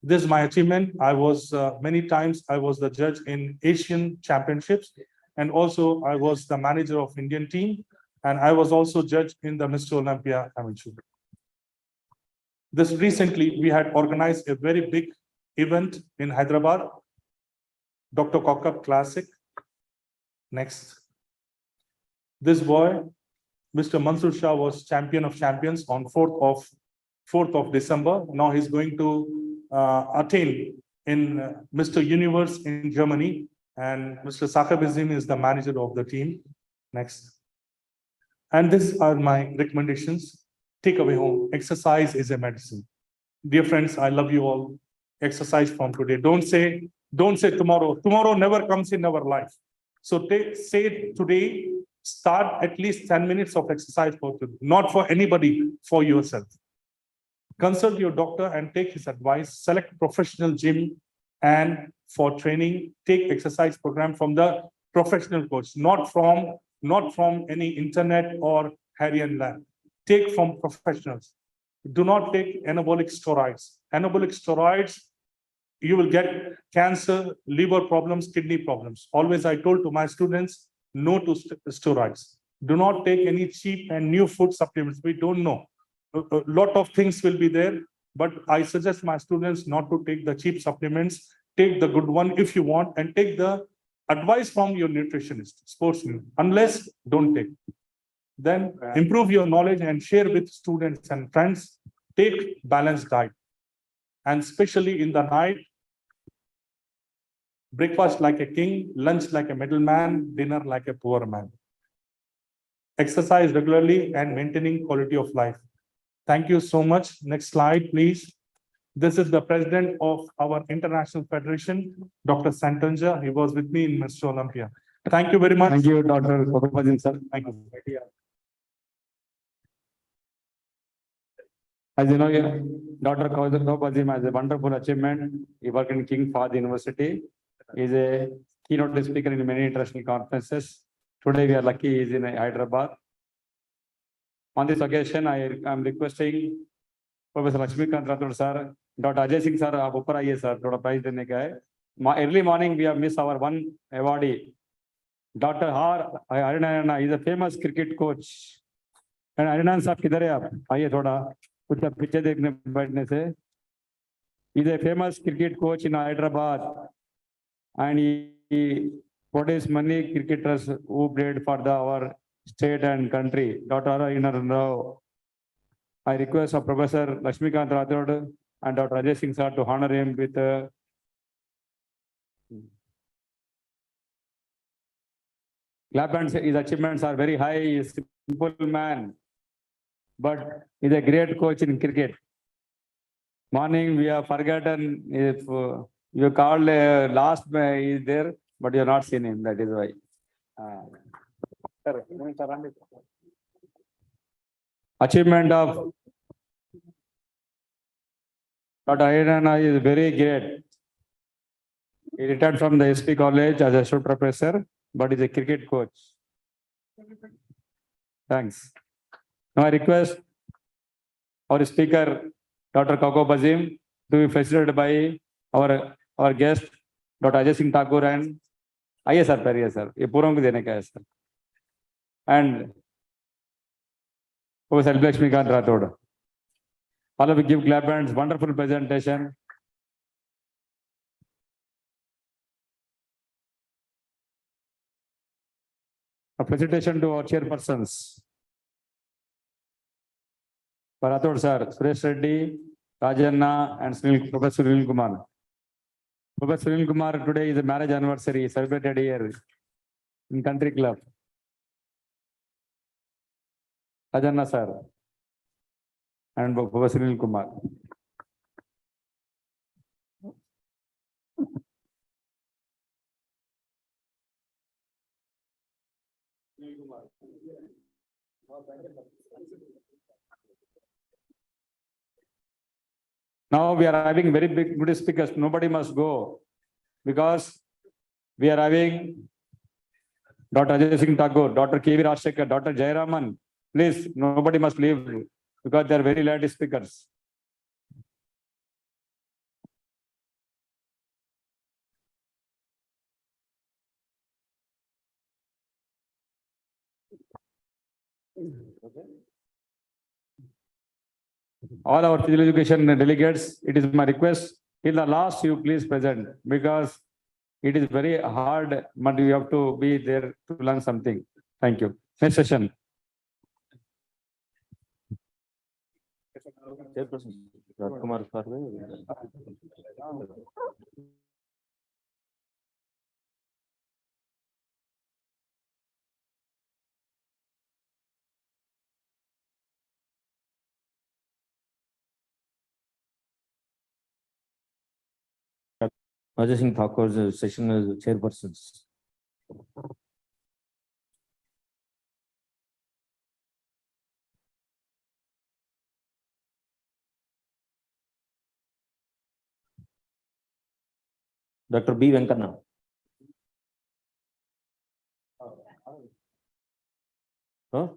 [SPEAKER 18] This is my achievement. I was many times I was the judge in Asian Championships, and also I was the manager of Indian team, and I was also judge in the Mr. Olympia Amateur. This recently we had organized a very big event in Hyderabad, Dr. Kokab Classic. Next. This boy, Mr. Mansur Shah, was champion of champions on 4th of December. Now he's going to attain in Mr. Universe in Germany, and Mr. Sakab Azim is the manager of the team. Next. And these are my recommendations. Take away home. Exercise is a medicine. Dear friends, I love you all. Exercise from today. Don't say tomorrow. Tomorrow never comes in our life. So say today, start at least 10 minutes of exercise for today. Not for anybody, for yourself. Consult your doctor and take his advice. Select professional gym, and for training, take exercise program from the professional coach, not from any internet or Harian lab. Take from professionals. Do not take anabolic steroids. Anabolic steroids, you will get cancer, liver problems, kidney problems. Always I told to my students, no to steroids. Do not take any cheap and new food supplements. We don't know. A lot of things will be there, but I suggest my students not to take the cheap supplements. Take the good one if you want, and take the advice from your nutritionist, sportsman. Unless, don't take. Then improve your knowledge and share with students and friends. Take balanced diet. And especially in the night, breakfast like a king, lunch like a middleman, dinner like a poor man. Exercise regularly and maintaining quality of life. Thank you so much. Next slide, please. This is the president of our International Federation, Dr. Santanja. He was with me in Mr. Olympia. Thank you very much.
[SPEAKER 6] Thank you, Dr. Kokapazin, sir.
[SPEAKER 18] Thank you.
[SPEAKER 6] As you know, Dr. Kokapazin has a wonderful achievement. He worked in King Fahd University. He is a keynote speaker in many international conferences. Today we are lucky he is in Hyderabad. On this occasion, I am requesting Professor Lakshmikant Rathod sir, Dr. Ajay Singh sir, आप ऊपर आइए sir, थोड़ा prize देने का है. Early morning we have missed our one awardee, Dr. Harinayana. He is a famous cricket coach. And Harinayana साहब किधर है आप? आइए थोड़ा कुछ पीछे देखने बैठने से. He is a famous cricket coach in Hyderabad, and he produced many cricketers who played for our state and country. Dr. Harinayana. I request of Professor Lakshmikant Rathod and Dr. Ajay Singh sir to honor him with
[SPEAKER 5] Clap hands, his achievements are very high. He is a simple man, but he's a great coach in cricket. Morning, we have forgotten if you called last is there, but you have not seen him. That is why. Achievement of Dr. Ayana is very great. He retired from the SP College as a short professor, but is a cricket coach. Thanks. Now I request our speaker, Dr. Kako Bazim, to be facilitated by our guest, Dr. Ajay Singh Thakur and आइए sir पहले sir ये पूरों को देने का है sir and Professor Lakshmikant Rathod. All of you give clap hands. Wonderful presentation. A presentation to our chairpersons. Rathod sir, Suresh Reddy, Rajanna, and Professor Sunil Kumar. Professor Sunil Kumar today is a marriage anniversary celebrated here in Country Club. Rajanna sir and Professor Sunil Kumar. Now we are having very big good speakers. Nobody must go because we are having Dr. Ajay Singh Thakur, Dr. K.V. Rajshekhar, Dr. Jayaraman. Please, nobody must leave because they are very late speakers. All our physical education delegates, it is my request, till the last you please present because it is very hard, but you have to be there to learn something. Thank you. Next session.
[SPEAKER 7] Ajay Singh Thakur's session as chairpersons. Dr. B. Venkana. Huh?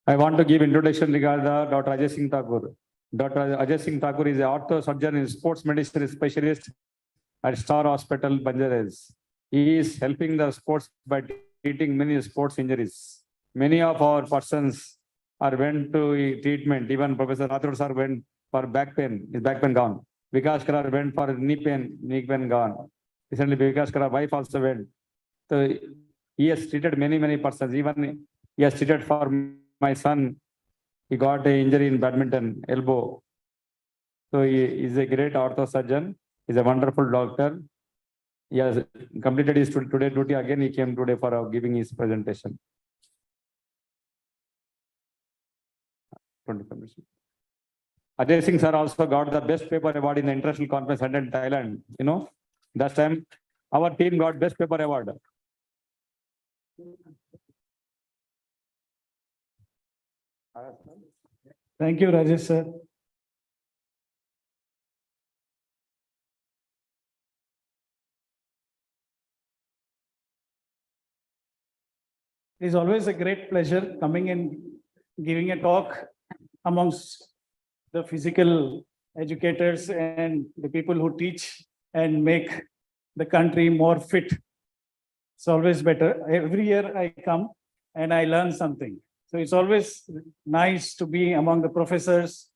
[SPEAKER 5] I want to give introduction regarding Dr. Ajay Singh Thakur. Dr. Ajay Singh Thakur is an ortho surgeon and sports medicine specialist at Star Hospital, Banjaras. He is helping the sports by treating many sports injuries. Many of our persons are went to treatment. Even Professor Rathod sir went for back pain. His back pain gone. Vikas Karar went for knee pain gone. Recently, Vikas Karar wife also went. So he has treated many persons. Even he has treated for my son. He got an injury in badminton, elbow. So he is a great ortho surgeon. He's a wonderful doctor. He has completed his today duty. Again, he came today for giving his presentation. Ajay Singh sir also got the best paper award in the international conference held in Thailand. You know, that time our team got best paper award.
[SPEAKER 6] Thank you, Rajesh sir. It is always a great pleasure coming and giving a talk amongst the physical educators and the people who teach and make the country more fit. It's always better. Every year I come and I learn something. So it's always nice to be among the professors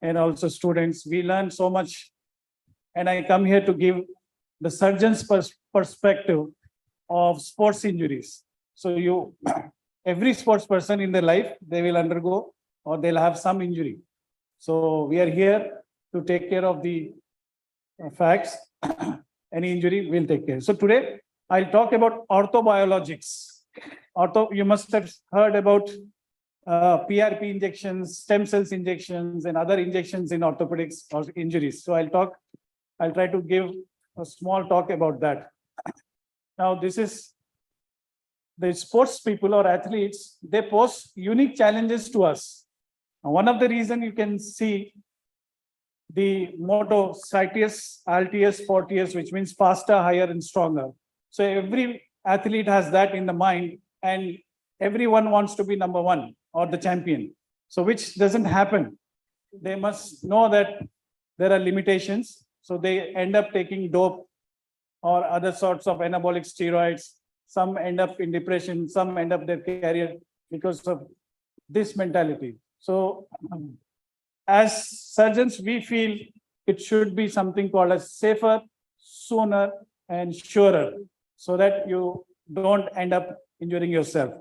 [SPEAKER 6] and also students. We learn so much. And I come here to give the surgeon's perspective of sports injuries. So every sports person in their life, they will undergo or they'll have some injury. So we are here to take care of the facts
[SPEAKER 19] any injury, we'll take care. So today, I'll talk about orthobiologics. You must have heard about PRP injections, stem cells injections, and other injections in orthopedics or injuries. So I'll try to give a small talk about that. Now, this is the sports people or athletes, they pose unique challenges to us. Now, one of the reasons you can see the motto CITES, RTS, 40S, which means faster, higher, and stronger. So every athlete has that in the mind, and everyone wants to be number one or the champion. So which doesn't happen. They must know that there are limitations. So they end up taking dope or other sorts of anabolic steroids. Some end up in depression, some end up their career because of this mentality. So as surgeons, we feel it should be something called as safer, sooner, and surer, so that you don't end up injuring yourself.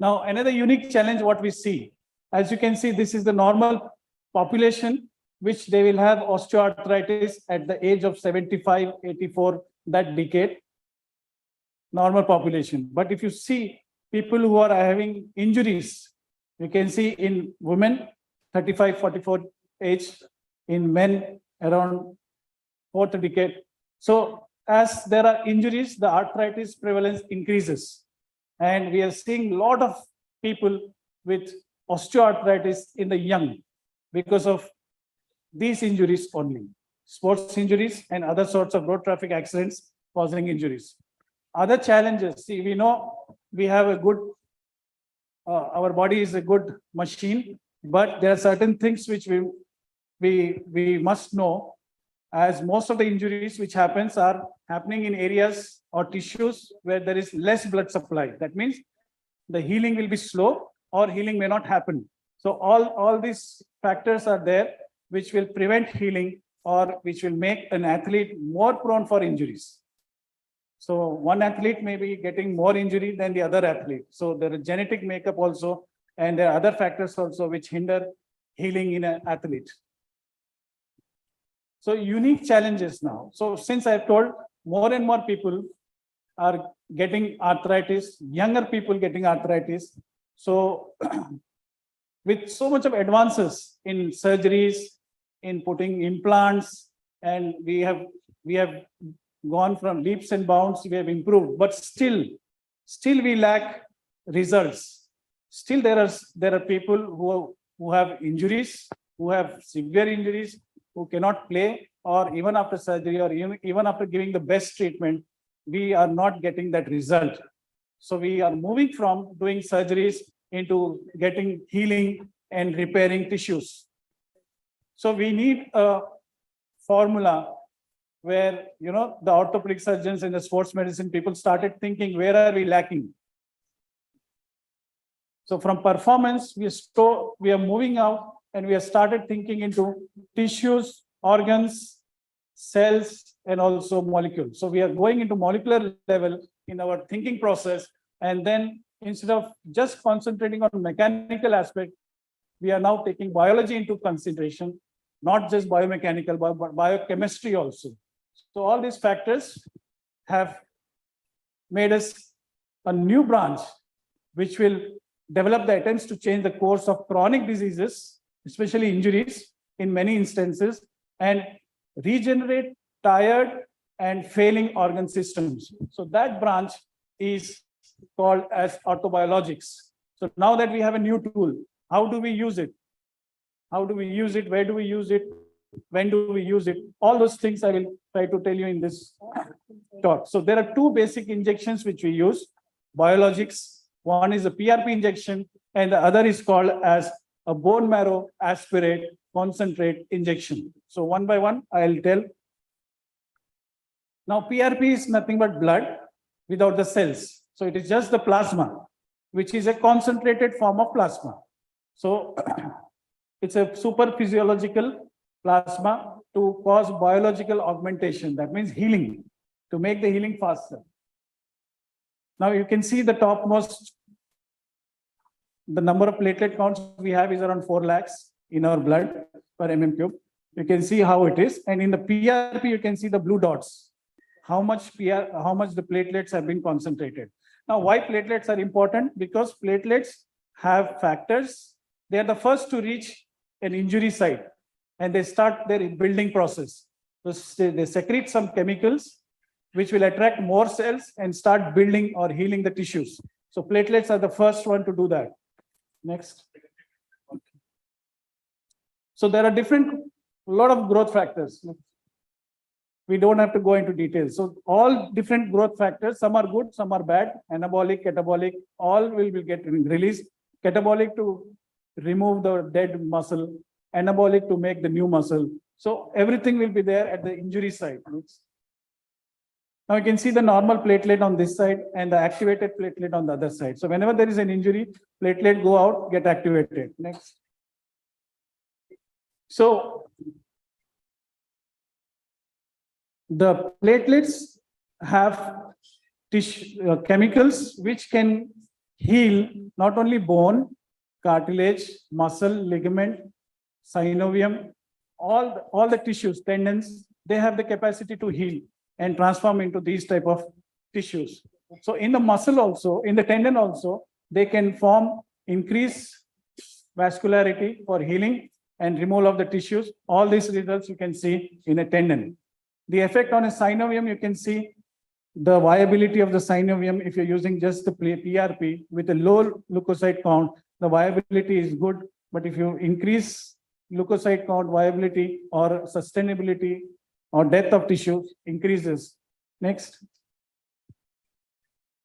[SPEAKER 19] Now, another unique challenge what we see, as you can see, this is the normal population, which they will have osteoarthritis at the age of 75, 84, that decade, normal population. But if you see people who are having injuries, you can see in women, 35, 44 age, in men around fourth decade. So as there are injuries, the arthritis prevalence increases. And we are seeing a lot of people with osteoarthritis in the young because of these injuries only, sports injuries and other sorts of road traffic accidents causing injuries. Other challenges, see, we know we have a good, our body is a good machine, but there are certain things which we must know, as most of the injuries which happens are happening in areas or tissues where there is less blood supply. That means the healing will be slow or healing may not happen. So all these factors are there which will prevent healing or which will make an athlete more prone for injuries. So one athlete may be getting more injury than the other athlete. So there is genetic makeup also, and there are other factors also which hinder healing in an athlete. So unique challenges now. So since I've told, more and more people are getting arthritis, younger people getting arthritis. So with so much of advances in surgeries, in putting implants, and we have gone from leaps and bounds, we have improved, but still we lack results. Still there are people who have injuries, who have severe injuries, who cannot play, or even after surgery, or even after giving the best treatment, we are not getting that result. So we are moving from doing surgeries into getting healing and repairing tissues. So we need a formula where, you know, the orthopedic surgeons and the sports medicine people started thinking, where are we lacking? So from performance, we are moving out, and we have started thinking into tissues, organs, cells, and also molecules. So we are going into molecular level in our thinking process. And then instead of just concentrating on mechanical aspect, we are now taking biology into consideration, not just biomechanical, but biochemistry also. So all these factors have made us a new branch, which will develop the attempts to change the course of chronic diseases, especially injuries in many instances, and regenerate tired and failing organ systems. So that branch is called as orthobiologics. So now that we have a new tool, how do we use it? How do we use it? Where do we use it? When do we use it? All those things I will try to tell you in this talk. So there are two basic injections which we use, biologics. One is a PRP injection, and the other is called as a bone marrow aspirate concentrate injection. So one by one, I'll tell. Now, PRP is nothing but blood without the cells. So it is just the plasma, which is a concentrated form of plasma. So it's a super physiological plasma to cause biological augmentation. That means healing, to make the healing faster. Now you can see the topmost, the number of platelet counts we have is around 4 lakhs in our blood per mm cube. You can see how it is. And in the PRP, you can see the blue dots. How much the platelets have been concentrated. Now, why platelets are important? Because platelets have factors. They are the first to reach an injury site and they start their building process. So they secrete some chemicals which will attract more cells and start building or healing the tissues. So platelets are the first one to do that. Next. So there are a lot of growth factors. We don't have to go into details. So all different growth factors, some are good, some are bad, anabolic, catabolic, all will get released. Catabolic to remove the dead muscle, anabolic to make the new muscle. So everything will be there at the injury site. Now you can see the normal platelet on this side and the activated platelet on the other side. So whenever there is an injury, platelet go out, get activated. Next. So the platelets have chemicals which can heal not only bone, cartilage, muscle, ligament, synovium, all the tissues, tendons, they have the capacity to heal and transform into these type of tissues. So in the muscle also, in the tendon also, they can form increased vascularity for healing and removal of the tissues. All these results you can see in a tendon. The effect on a synovium, you can see the viability of the synovium. If you're using just the PRP with a low leukocyte count, the viability is good. But if you increase leukocyte count, viability or sustainability or death of tissues increases. Next.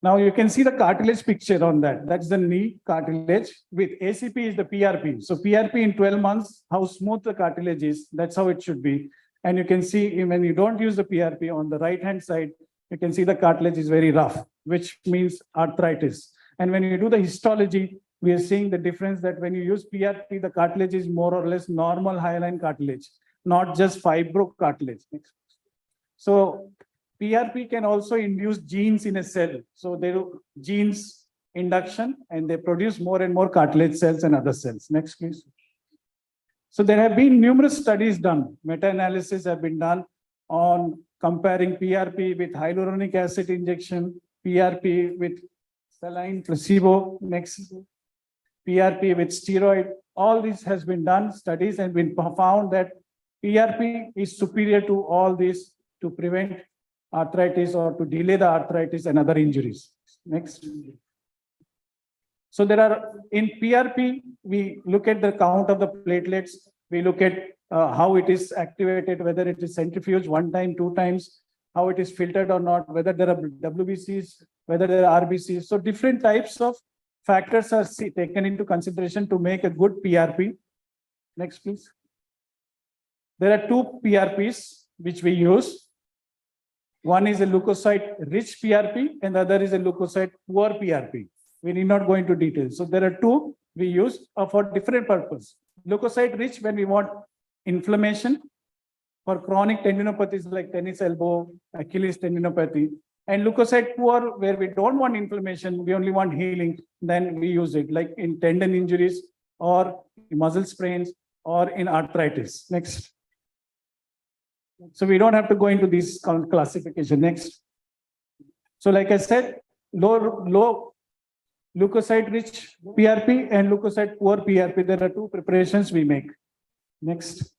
[SPEAKER 19] Now you can see the cartilage picture on that. That's the knee cartilage with ACP is the PRP. So PRP in 12 months, how smooth the cartilage is, that's how it should be. And you can see when you don't use the PRP on the right-hand side, you can see the cartilage is very rough, which means arthritis. And when you do the histology, we are seeing the difference that when you use PRP, the cartilage is more or less normal hyaline cartilage, not just fibro cartilage. So PRP can also induce genes in a cell. So they do genes induction and they produce more and more cartilage cells and other cells. Next, please. So there have been numerous studies done. Meta-analysis have been done on comparing PRP with hyaluronic acid injection, PRP with saline placebo, next PRP with steroid. All this has been done, studies and been found that PRP is superior to all this to prevent arthritis or to delay the arthritis and other injuries. Next. So there are, in PRP, we look at the count of the platelets. We look at how it is activated, whether it is centrifuged 1 time, 2 times, how it is filtered or not, whether there are WBCs, whether there are RBCs. So different types of factors are taken into consideration to make a good PRP. Next, please. There are 2 PRPs which we use. One is a leukocyte-rich PRP and the other is a leukocyte-poor PRP. We need not go into details. So there are 2 we use for different purpose. Leukocyte-rich when we want inflammation for chronic tendinopathies like tennis elbow, Achilles tendinopathy, and leukocyte-poor where we don't want inflammation, we only want healing, then we use it like in tendon injuries or muscle sprains or in arthritis. Next. So we don't have to go into this classification. Next. So like I said, low leukocyte-rich PRP and leukocyte-poor PRP, there are 2 preparations we make. Next.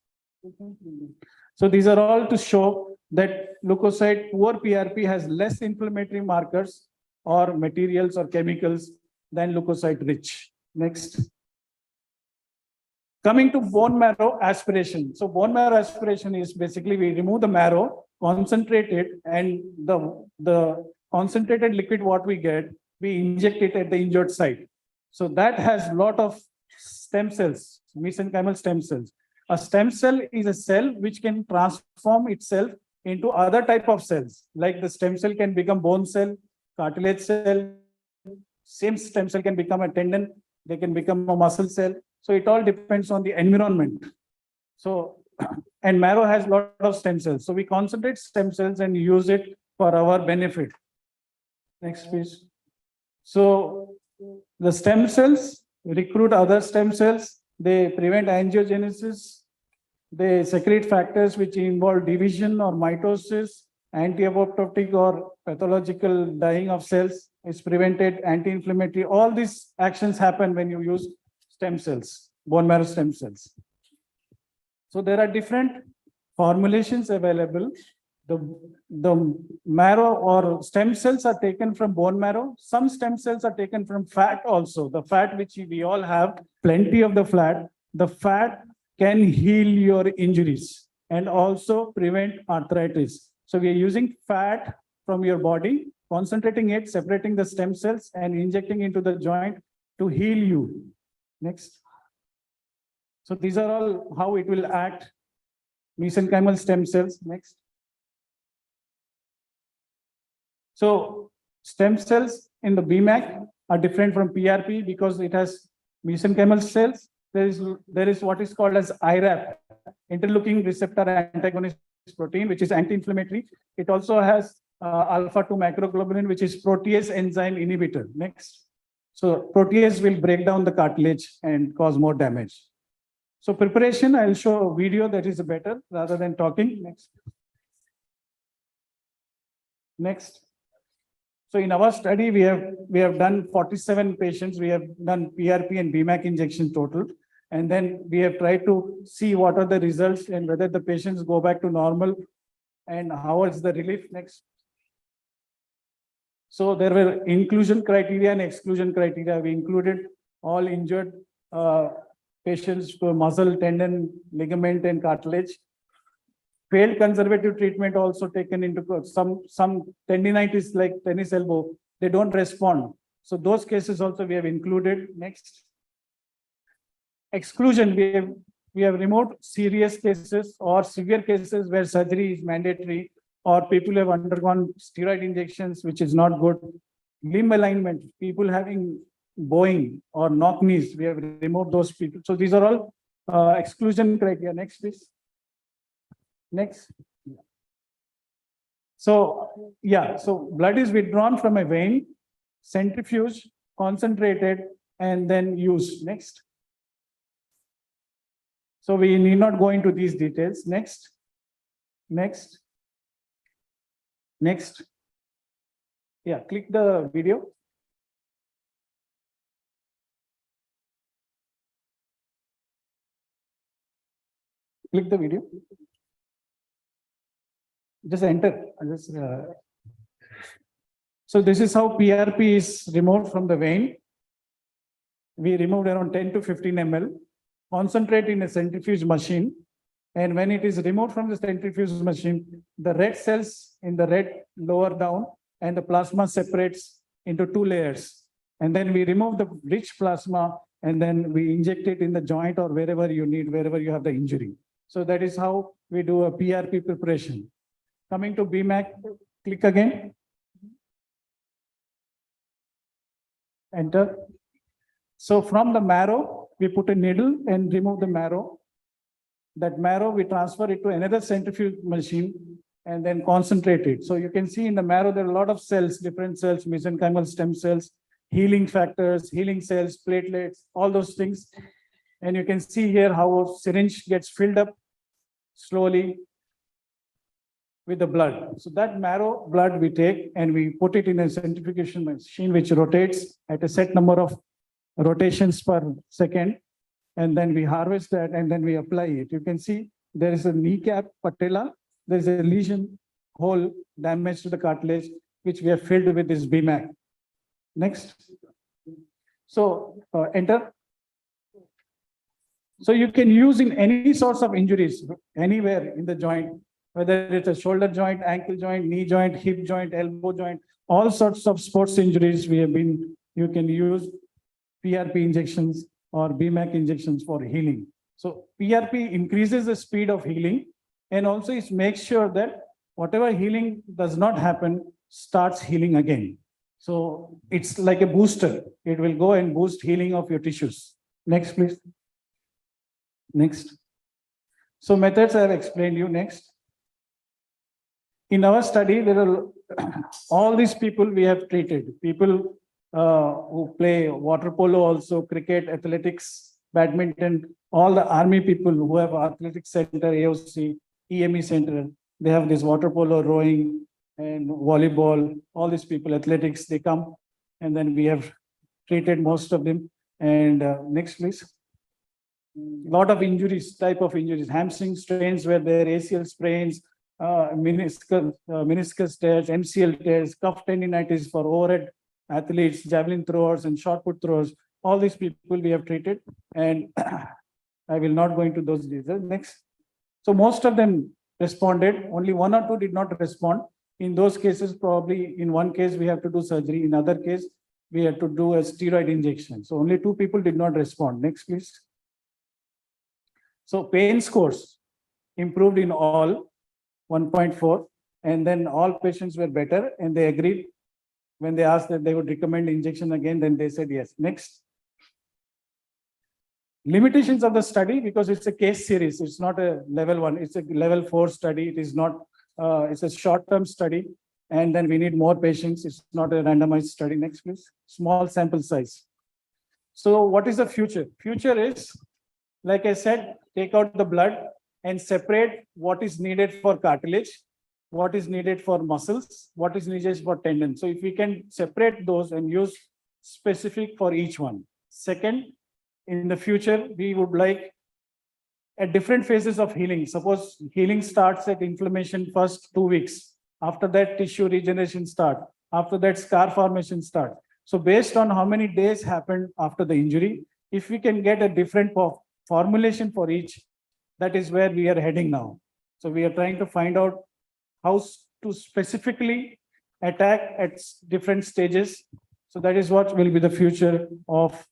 [SPEAKER 19] So these are all to show that leukocyte-poor PRP has less inflammatory markers or materials or chemicals than leukocyte-rich. Next. Coming to bone marrow aspiration. So bone marrow aspiration is basically we remove the marrow, concentrate it, and the concentrated liquid what we get, we inject it at the injured site. So that has a lot of stem cells, mesenchymal stem cells. A stem cell is a cell which can transform itself into other type of cells. Like the stem cell can become bone cell, cartilage cell, same stem cell can become a tendon, they can become a muscle cell. So it all depends on the environment. So, and marrow has a lot of stem cells. So we concentrate stem cells and use it for our benefit. Next, please. So the stem cells recruit other stem cells. They prevent angiogenesis. They secrete factors which involve division or mitosis, anti-apoptotic or pathological dying of cells is prevented, anti-inflammatory. All these actions happen when you use stem cells, bone marrow stem cells. So there are different formulations available. The marrow or stem cells are taken from bone marrow. Some stem cells are taken from fat also. The fat which we all have, plenty of the fat can heal your injuries and also prevent arthritis. So we are using fat from your body, concentrating it, separating the stem cells and injecting into the joint to heal you. Next. So these are all how it will act. Mesenchymal stem cells. Next. So stem cells in the BMAC are different from PRP because it has mesenchymal cells. There is what is called as IRAP, interleukin receptor antagonist protein, which is anti-inflammatory. It also has alpha-2 macroglobulin, which is protease enzyme inhibitor. Next. So protease will break down the cartilage and cause more damage. So preparation, I'll show a video that is better rather than talking. Next. Next. So in our study, we have done 47 patients. We have done PRP and BMAC injection total. And then we have tried to see what are the results and whether the patients go back to normal and how is the relief. Next. So there were inclusion criteria and exclusion criteria. We included all injured patients for muscle, tendon, ligament, and cartilage. Failed conservative treatment also taken into some tendinitis like tennis elbow, they don't respond. So those cases also we have included. Next. Exclusion, we have removed serious cases or severe cases where surgery is mandatory, or people have undergone steroid injections, which is not good. Limb alignment, people having bowing or knock knees, we have removed those people. So these are all exclusion criteria. Next, please. Next. So, yeah, so blood is withdrawn from a vein, centrifuge, concentrated, and then used. Next. So we need not go into these details. Next. Next. Next. Yeah, click the video. Click the video. Just enter. So this is how PRP is removed from the vein. We removed around 10 to 15 ml, concentrate in a centrifuge machine. And when it is removed from the centrifuge machine, the red cells in the red lower down and the plasma separates into two layers. And then we remove the rich plasma and then we inject it in the joint or wherever you need, wherever you have the injury. So that is how we do a PRP preparation. Coming to BMAC, click again. Enter. So from the marrow, we put a needle and remove the marrow. That marrow, we transfer it to another centrifuge machine and then concentrate it. So you can see in the marrow, there are a lot of cells, different cells, mesenchymal stem cells, healing factors, healing cells, platelets, all those things. And you can see here how a syringe gets filled up slowly with the blood. So that marrow blood we take and we put it in a centrifugation machine which rotates at a set number of rotations per second. And then we harvest that and then we apply it. You can see there is a kneecap patella. There is a lesion, hole, damage to the cartilage, which we have filled with this BMAC. Next. So enter. So you can use in any sorts of injuries, anywhere in the joint, whether it's a shoulder joint, ankle joint, knee joint, hip joint, elbow joint, all sorts of sports injuries you can use PRP injections or BMAC injections for healing. So PRP increases the speed of healing and also it makes sure that whatever healing does not happen starts healing again. So it's like a booster. It will go and boost healing of your tissues. Next, please. Next. So methods I have explained you. Next. In our study, there are all these people we have treated. People who play water polo also, cricket, athletics, badminton, all the army people who have athletic center, AOC, EME center, they have this water polo, rowing, and volleyball, all these people, athletics, they come, and then we have treated most of them. And next, please. Lot of injuries, type of injuries, hamstring strains where there, ACL sprains, meniscus tears, MCL tears, cuff tendinitis for overhead athletes, javelin throwers, and shot put throwers. All these people we have treated, and I will not go into those details. Next. So most of them responded. Only one or two did not respond. In those cases, probably in one case we have to do surgery. In other case, we have to do a steroid injection. So only 2 people did not respond. Next, please. So pain scores improved in all 1.4, and then all patients were better, and they agreed. When they asked that they would recommend injection again, then they said yes. Next. Limitations of the study, because it's a case series, it's not a level 1, it's a level 4 study. It is not, it's a short-term study, and then we need more patients. It's not a randomized study. Next, please. Small sample size. So what is the future? Future is, like I said, take out the blood and separate what is needed for cartilage, what is needed for muscles, what is needed for tendons. So if we can separate those and use specific for each one. Second, in the future, we would like at different phases of healing. Suppose healing starts at inflammation first 2 weeks. After that, tissue regeneration start. After that, scar formation start. So based on how many days happened after the injury, if we can get a different formulation for each, that is where we are heading now. So we are trying to find out how to specifically attack at different stages. So that is what will be the future of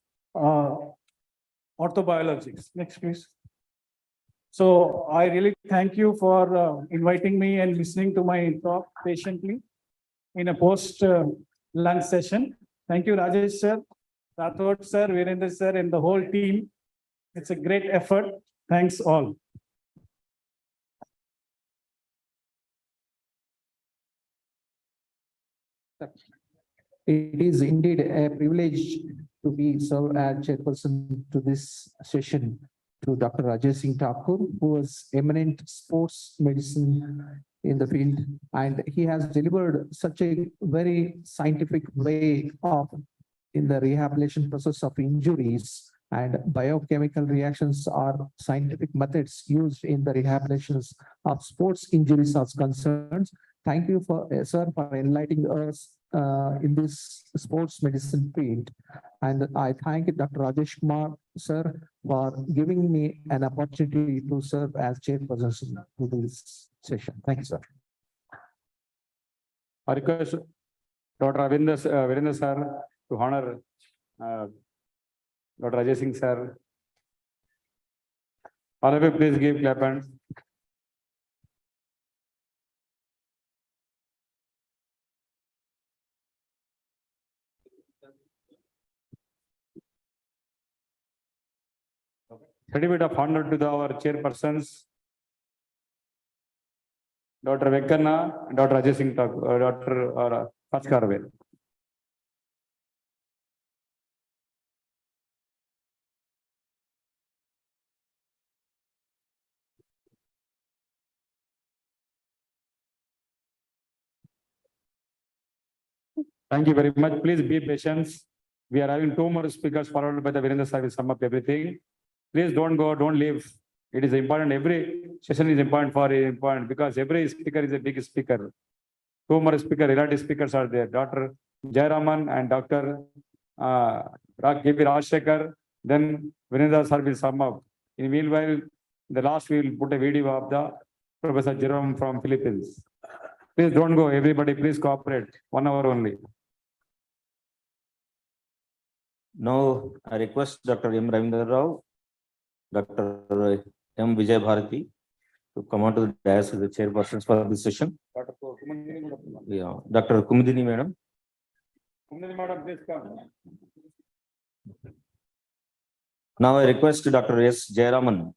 [SPEAKER 19] orthobiologics. Next, please. So I really thank you for inviting me and listening to my talk patiently in a post-lunch session. Thank you, Rajesh sir, Rathod sir, Virendra sir, and the whole team. It's a great effort. Thanks all.
[SPEAKER 1] It is indeed a privilege to be served as chairperson to this session to Dr. Rajesh Singh Thakur, who was eminent sports medicine in the field, and he has delivered such a very scientific way of in the rehabilitation process of injuries, and biochemical reactions are scientific methods used in the rehabilitations of sports injuries as concerns. Thank you for sir for enlightening us in this sports medicine field. And I thank Dr. Rajesh Kumar, sir, for giving me an opportunity to serve as chairperson to this session. Thank you, sir.
[SPEAKER 5] I request Dr. Virendra sir to honor Dr. Rajesh Singh sir. All of you, please give clap hands. Certificate of honor to our chairpersons, Dr. Venkana and Dr. Rajesh Singh Thakur, Dr. Paskarve. Thank you very much. Please be patient. We are having 2 more speakers followed by the Virendra sir will sum up everything. Please don't go, don't leave. It is important. Every session is important because every speaker is a big speaker. 2 more speakers, relative speakers are there. Dr. Jayaraman and Dr. K.B. Rajshekhar. Then Virendra sir will sum up. In the meanwhile, the last we will put a video of the Professor Jerome from Philippines. Please don't go, everybody. Please cooperate. 1 hour only.
[SPEAKER 7] Now, I request Dr. M. Ravindra Rao, Dr. M. Vijay Bharati to come on to the dais as the chairpersons for this session. Yeah, Dr. Kumudini madam.
[SPEAKER 5] Kumudini madam, please come.
[SPEAKER 7] Now I request Dr. S. Jayaraman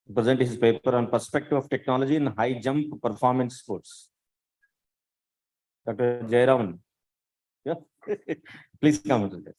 [SPEAKER 7] to present his paper on perspective of technology in high jump performance sports. Dr. Jayaraman. Yeah. Please come to this.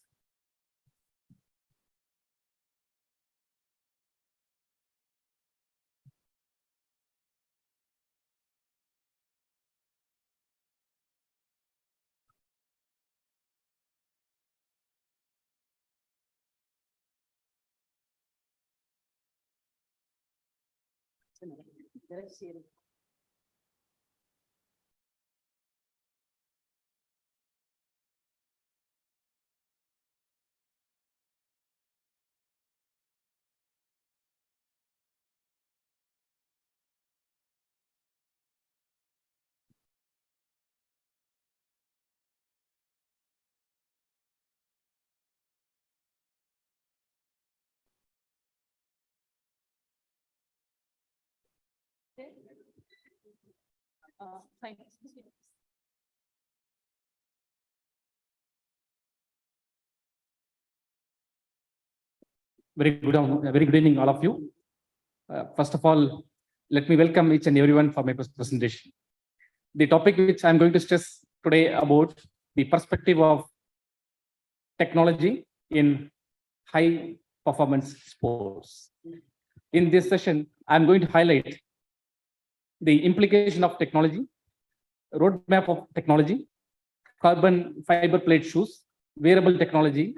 [SPEAKER 4] Fine.
[SPEAKER 20] Very good evening, all of you. First of all, let me welcome each and everyone for my presentation. The topic which I'm going to stress today about the perspective of technology in high performance sports. In this session, I'm going to highlight the implication of technology, roadmap of technology, carbon fiber plate shoes, wearable technology,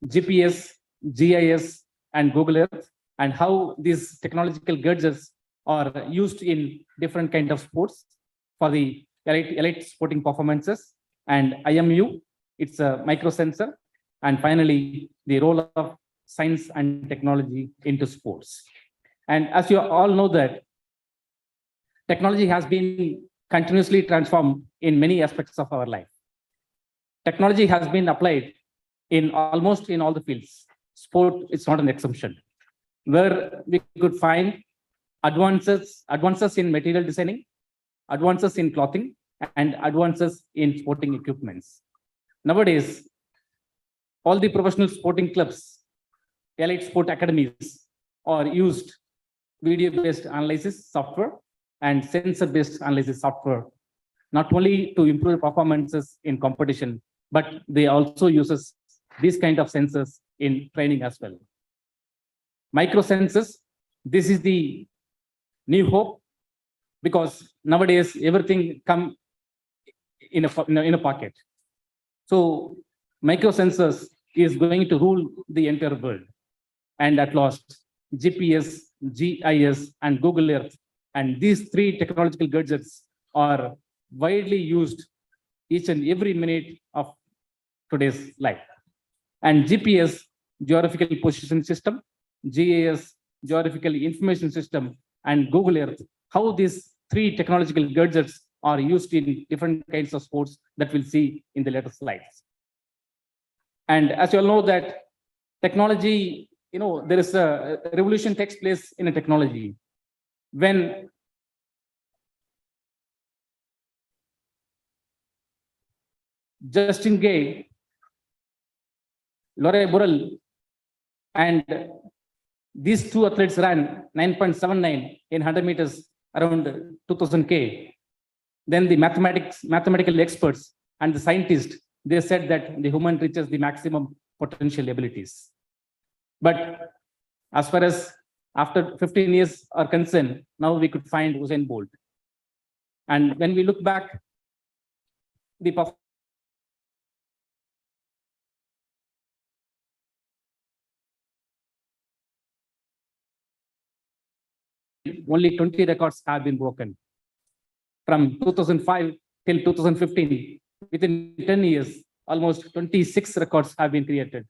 [SPEAKER 20] GPS, GIS, and Google Earth, and how these technological gadgets are used in different kind of sports for the elite sporting performances, and IMU, it's a micro sensor, and finally, the role of science and technology into sports. And as you all know that technology has been continuously transformed in many aspects of our life. Technology has been applied in almost in all the fields. Sport is not an exception, where we could find advances in material designing, advances in clothing, and advances in sporting equipments. Nowadays, all the professional sporting clubs, elite sport academies are used video-based analysis software and sensor-based analysis software, not only to improve performances in competition, but they also uses these kind of sensors in training as well. Microsensors, this is the new hope, because nowadays everything come in a pocket. So microsensors is going to rule the entire world. And at last, GPS, GIS, and Google Earth, and these three technological gadgets are widely used each and every minute of today's life. And GPS, geographical position system, GIS, geographical information system, and Google Earth, how these three technological gadgets are used in different kinds of sports that we'll see in the later slides. And as you all know that technology, there is a revolution takes place in a technology. When Justin Gay, Laure Burrell, and these two athletes ran 9.79 in 100 meters around 2000 K. Then the mathematical experts and the scientists, they said that the human reaches the maximum potential abilities. But as far as after 15 years are concerned, now we could find Usain Bolt. And when we look back, the only 20 records have been broken. From 2005 till 2015, within 10 years, almost 26 records have been created.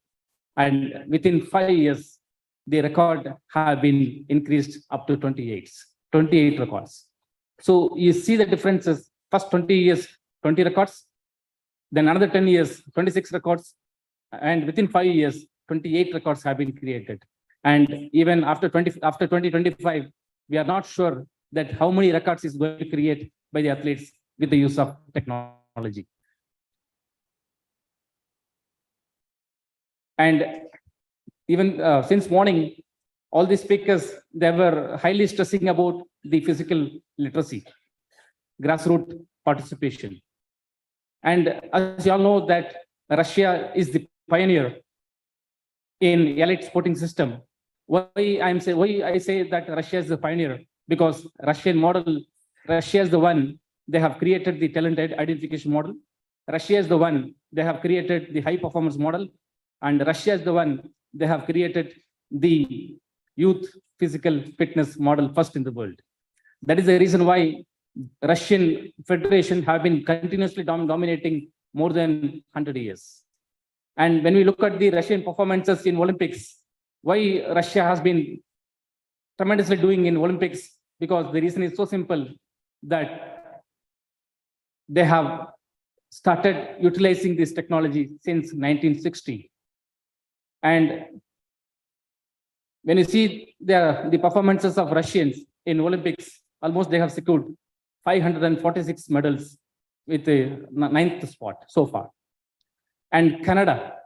[SPEAKER 20] And within 5 years, the record have been increased up to 28 records. So you see the differences. First 20 years, 20 records. Then another 10 years, 26 records. And within 5 years, 28 records have been created. And even after 2025, we are not sure that how many records is going to create by the athletes with the use of technology. And even since morning, all the speakers, they were highly stressing about the physical literacy, grassroots participation. And as you all know that Russia is the pioneer in elite sporting system. Why I say that Russia is the pioneer? Because Russia is the one, they have created the talent identification model. Russia is the one, they have created the high performance model. And Russia is the one, they have created the youth physical fitness model first in the world. That is the reason why Russian Federation have been continuously dominating more than 100 years. And when we look at the Russian performances in Olympics, why Russia has been tremendously doing in Olympics, because the reason is so simple that they have started utilizing this technology since 1960. And when you see the performances of Russians in Olympics, almost they have secured 546 medals with the 9th spot so far. And Canada,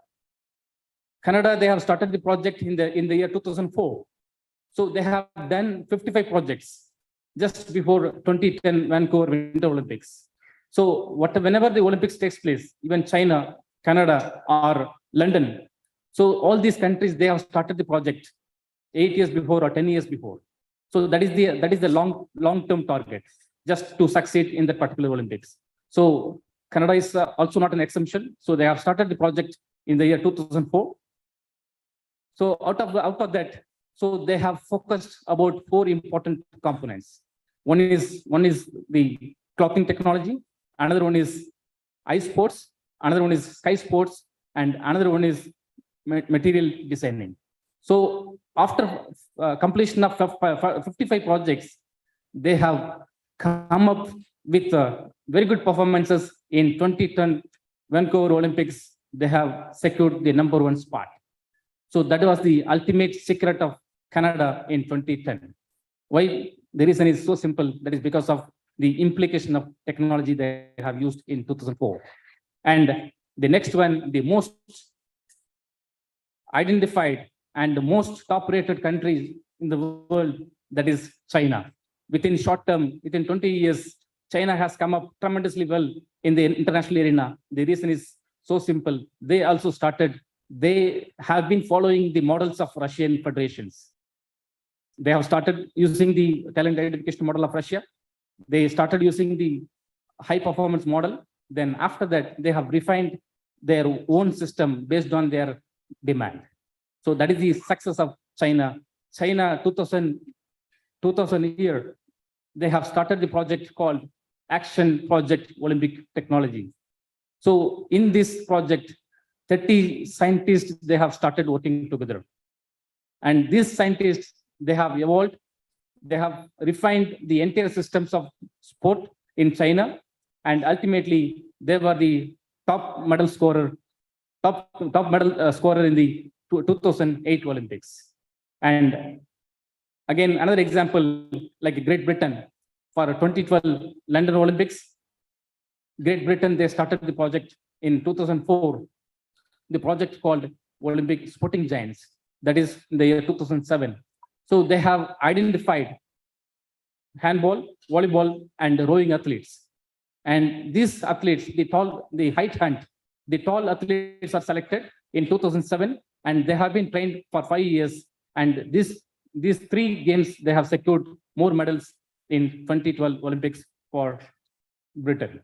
[SPEAKER 20] they have started the project in the year 2004. So they have done 55 projects just before 2010 Vancouver Winter Olympics. So whenever the Olympics takes place, even China, Canada, or London, so all these countries, they have started the project 8 years before or 10 years before. So that is the long-term target, just to succeed in that particular Olympics. So Canada is also not an exception. So they have started the project in the year 2004. So out of that, so they have focused about 4 important components. One is the clothing technology, another one is ice sports, another one is sky sports, and another one is material designing. So after completion of 55 projects, they have come up with very good performances in 2010 Vancouver Olympics. They have secured the #1 spot. So that was the ultimate secret of Canada in 2010. Why? The reason is so simple. That is because of the implication of technology they have used in 2004. And the next one, the most identified and the most top-rated country in the world, that is China. Within short term, within 20 years, China has come up tremendously well in the international arena. The reason is so simple. They also started, they have been following the models of Russian federations. They have started using the talent identification model of Russia. They started using the high performance model. Then after that, they have refined their own system based on their demand. So that is the success of China. China 2000 year, they have started the project called Action Project Olympic Technology. So in this project, 30 scientists, they have started working together. And these scientists, they have evolved, they have refined the entire systems of sport in China. And ultimately, they were the top medal scorer in the 2008 Olympics. And again, another example, like Great Britain, for 2012 London Olympics, Great Britain, they started the project in 2004, the project called Olympic Sporting Giants, that is in the year 2007. So they have identified handball, volleyball, and rowing athletes. And these athletes, the height hunt, the tall athletes are selected in 2007, and they have been trained for 5 years. And these 3 games, they have secured more medals in 2012 Olympics for Britain.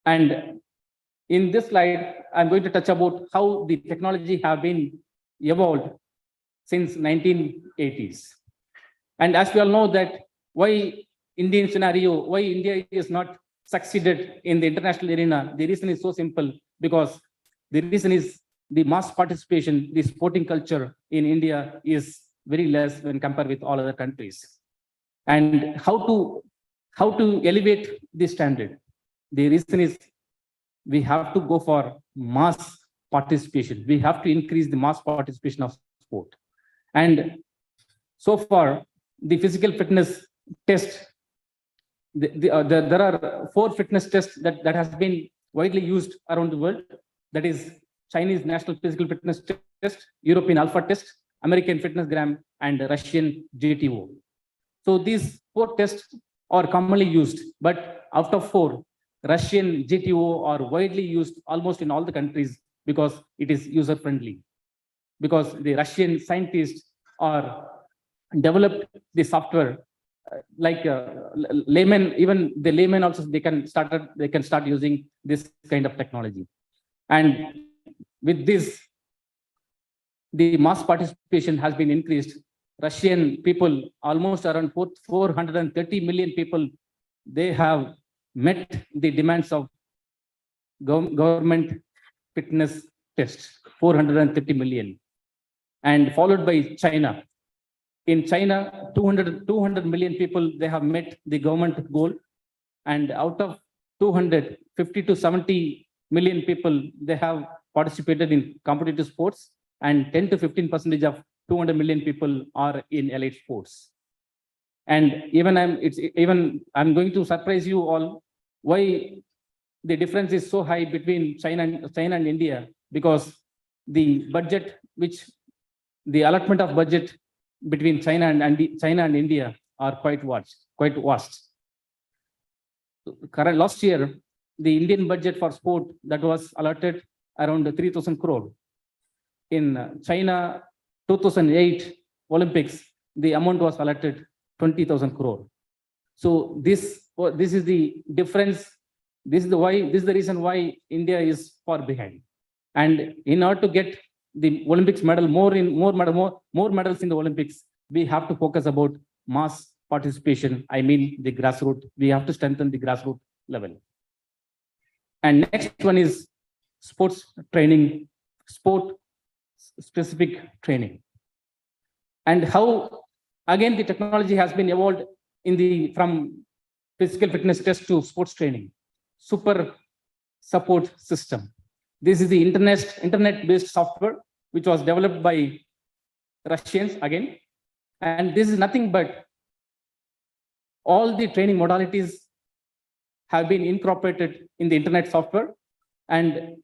[SPEAKER 20] And in this slide, I'm going to touch about how the technology have been evolved since 1980s. And as we all know that why Indian scenario, why India is not succeeded in the international arena, the reason is so simple, because the reason is the mass participation, the sporting culture in India is very less when compared with all other countries. And how to elevate this standard? The reason is we have to go for mass participation. We have to increase the mass participation of sport. And so far, the physical fitness test, there are 4 fitness tests that has been widely used around the world. That is Chinese National Physical Fitness Test, European Alpha Test, American Fitness Gram, and Russian GTO. So these 4 tests are commonly used, but out of 4, Russian GTO are widely used almost in all the countries because it is user friendly. Because the Russian scientists are developed the software, like laymen, even the laymen also they can start using this kind of technology. And with this, the mass participation has been increased. Russian people, almost around 430 million people, they have met the demands of government fitness tests, 430 million. And followed by China. In China, 200 million people, they have met the government goal. And out of 250 to 70 million people, they have participated in competitive sports, and 10 to 15% of 200 million people are in elite sports. And I'm going to surprise you all why the difference is so high between China and India, because the budget, the allotment of budget between China and India are quite vast. Last year, the Indian budget for sport that was allotted around 3,000 crore. In China 2008 Olympics, the amount was allotted 20,000 crore. So this is the difference. This is the reason why India is far behind. And in order to get the Olympics medal, more medals in the Olympics, we have to focus about mass participation. I mean the grassroots. We have to strengthen the grassroots level. And next one is sports training, sport specific training. And how, again, the technology has been evolved from physical fitness test to sports training. Super support system. This is the internet-based software, which was developed by Russians again. And this is nothing but all the training modalities have been incorporated in the internet software. And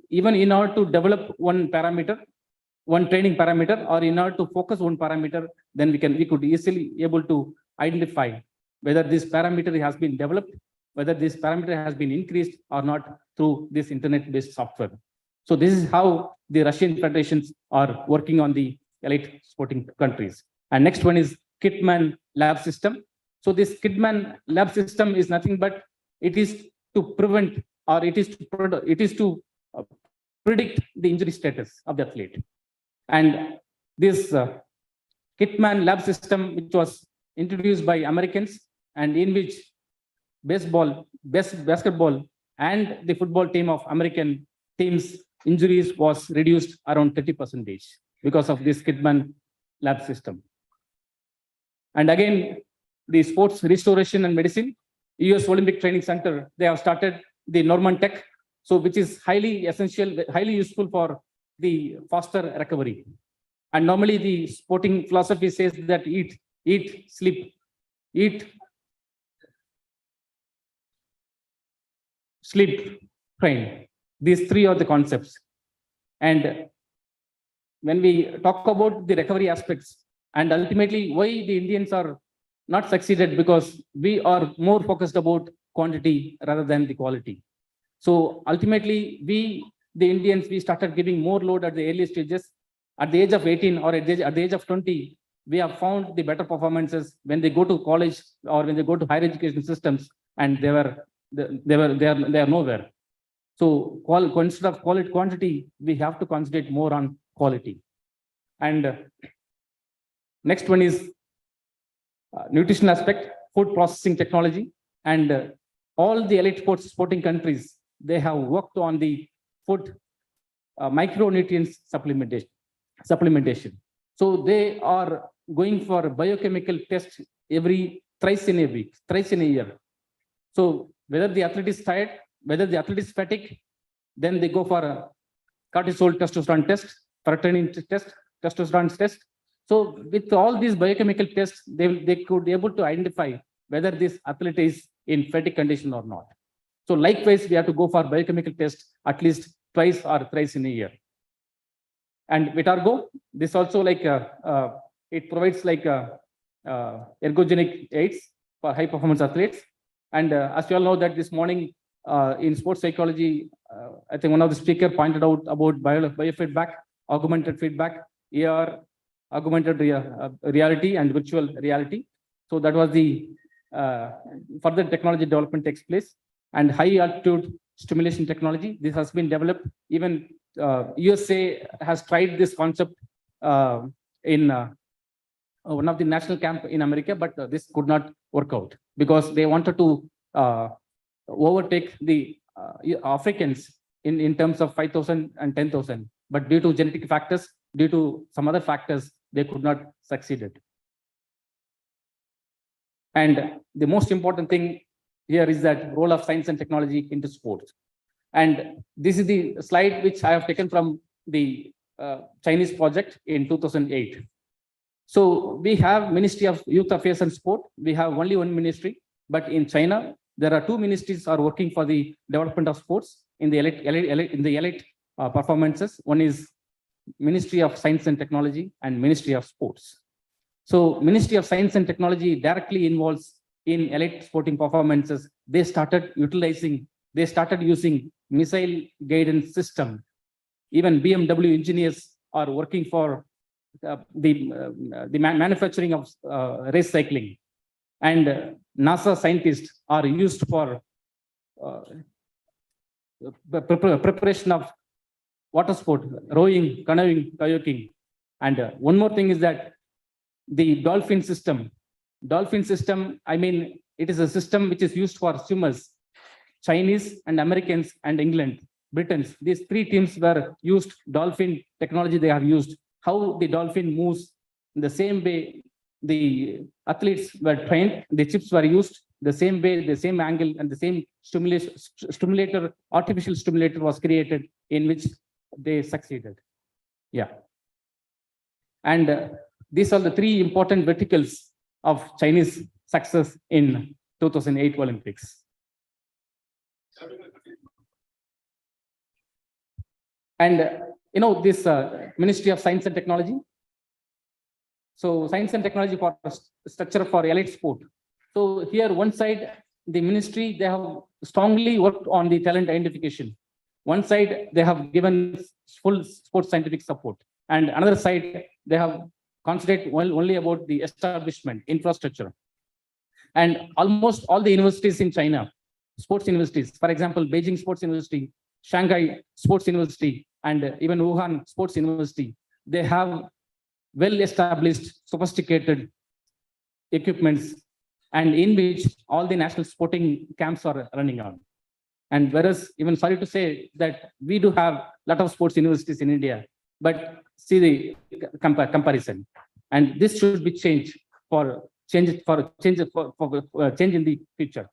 [SPEAKER 20] even in order to develop one training parameter, or in order to focus one parameter, then we could easily able to identify whether this parameter has been developed, whether this parameter has been increased or not through this internet-based software. So this is how the Russian federations are working on the elite sporting countries. And next one is Kitman lab system. So this Kitman lab system is nothing but it is to prevent, or it is to predict the injury status of the athlete. And this Kitman lab system, which was introduced by Americans, and in which basketball and the football team of American teams injuries was reduced around 30% because of this Kitman lab system. And again, the sports restoration and medicine, US Olympic Training Center, they have started the Norman Tech, so which is highly essential, highly useful for the faster recovery. And normally the sporting philosophy says that eat, sleep, train. These three are the concepts. And when we talk about the recovery aspects, and ultimately why the Indians are not succeeded, because we are more focused about quantity rather than the quality. So ultimately, the Indians, we started giving more load at the early stages. At the age of 18 or at the age of 20, we have found the better performances when they go to college or when they go to higher education systems, and they are nowhere. So instead of quantity, we have to concentrate more on quality. And next one is nutritional aspect, food processing technology. And all the elite sporting countries, they have worked on the food micronutrients supplementation. So they are going for biochemical tests thrice in a year. So whether the athlete is tired, whether the athlete is fatigued, then they go for a cortisol testosterone test, ferritin test, testosterone test. So with all these biochemical tests, they could be able to identify whether this athlete is in fatigue condition or not. So likewise, we have to go for biochemical tests at least twice or thrice in a year. And with Argo, this also it provides ergogenic aids for high performance athletes. And as you all know that this morning in sports psychology, I think one of the speakers pointed out about biofeedback, augmented feedback, AR, augmented reality and virtual reality. So that was the further technology development takes place. And high altitude stimulation technology, this has been developed. Even USA has tried this concept in one of the national camp in America, but this could not work out because they wanted to overtake the Africans in terms of 5,000 and 10,000. But due to genetic factors, due to some other factors, they could not succeed it. And the most important thing here is that role of science and technology into sports. And this is the slide which I have taken from the Chinese project in 2008. So we have Ministry of Youth Affairs and Sport. We have only one ministry, but in China, there are two ministries are working for the development of sports in the elite performances. One is Ministry of Science and Technology and Ministry of Sports. So Ministry of Science and Technology directly involves in elite sporting performances. They started using missile guidance system. Even BMW engineers are working for the manufacturing of race cycling. And NASA scientists are used for preparation of water sport, rowing, canoeing, kayaking. And one more thing is that the dolphin system, I mean, it is a system which is used for swimmers, Chinese and Americans and England, Britons. These three teams were used dolphin technology they have used. How the dolphin moves in the same way the athletes were trained, the chips were used the same way, the same angle, and the same stimulator, artificial stimulator was created in which they succeeded. Yeah. And these are the three important verticals of Chinese success in 2008 Olympics. And this Ministry of Science and Technology. So science and technology for structure for elite sport. So here one side, the ministry, they have strongly worked on the talent identification. One side, they have given full sports scientific support. And another side, they have concentrated only about the establishment, infrastructure. And almost all the universities in China, sports universities, for example, Beijing Sports University, Shanghai Sports University, and even Wuhan Sports University, they have well-established, sophisticated equipments, and in which all the national sporting camps are running on. And whereas, even sorry to say that we do have a lot of sports universities in India, but see the comparison. And this should be changed for change in the future.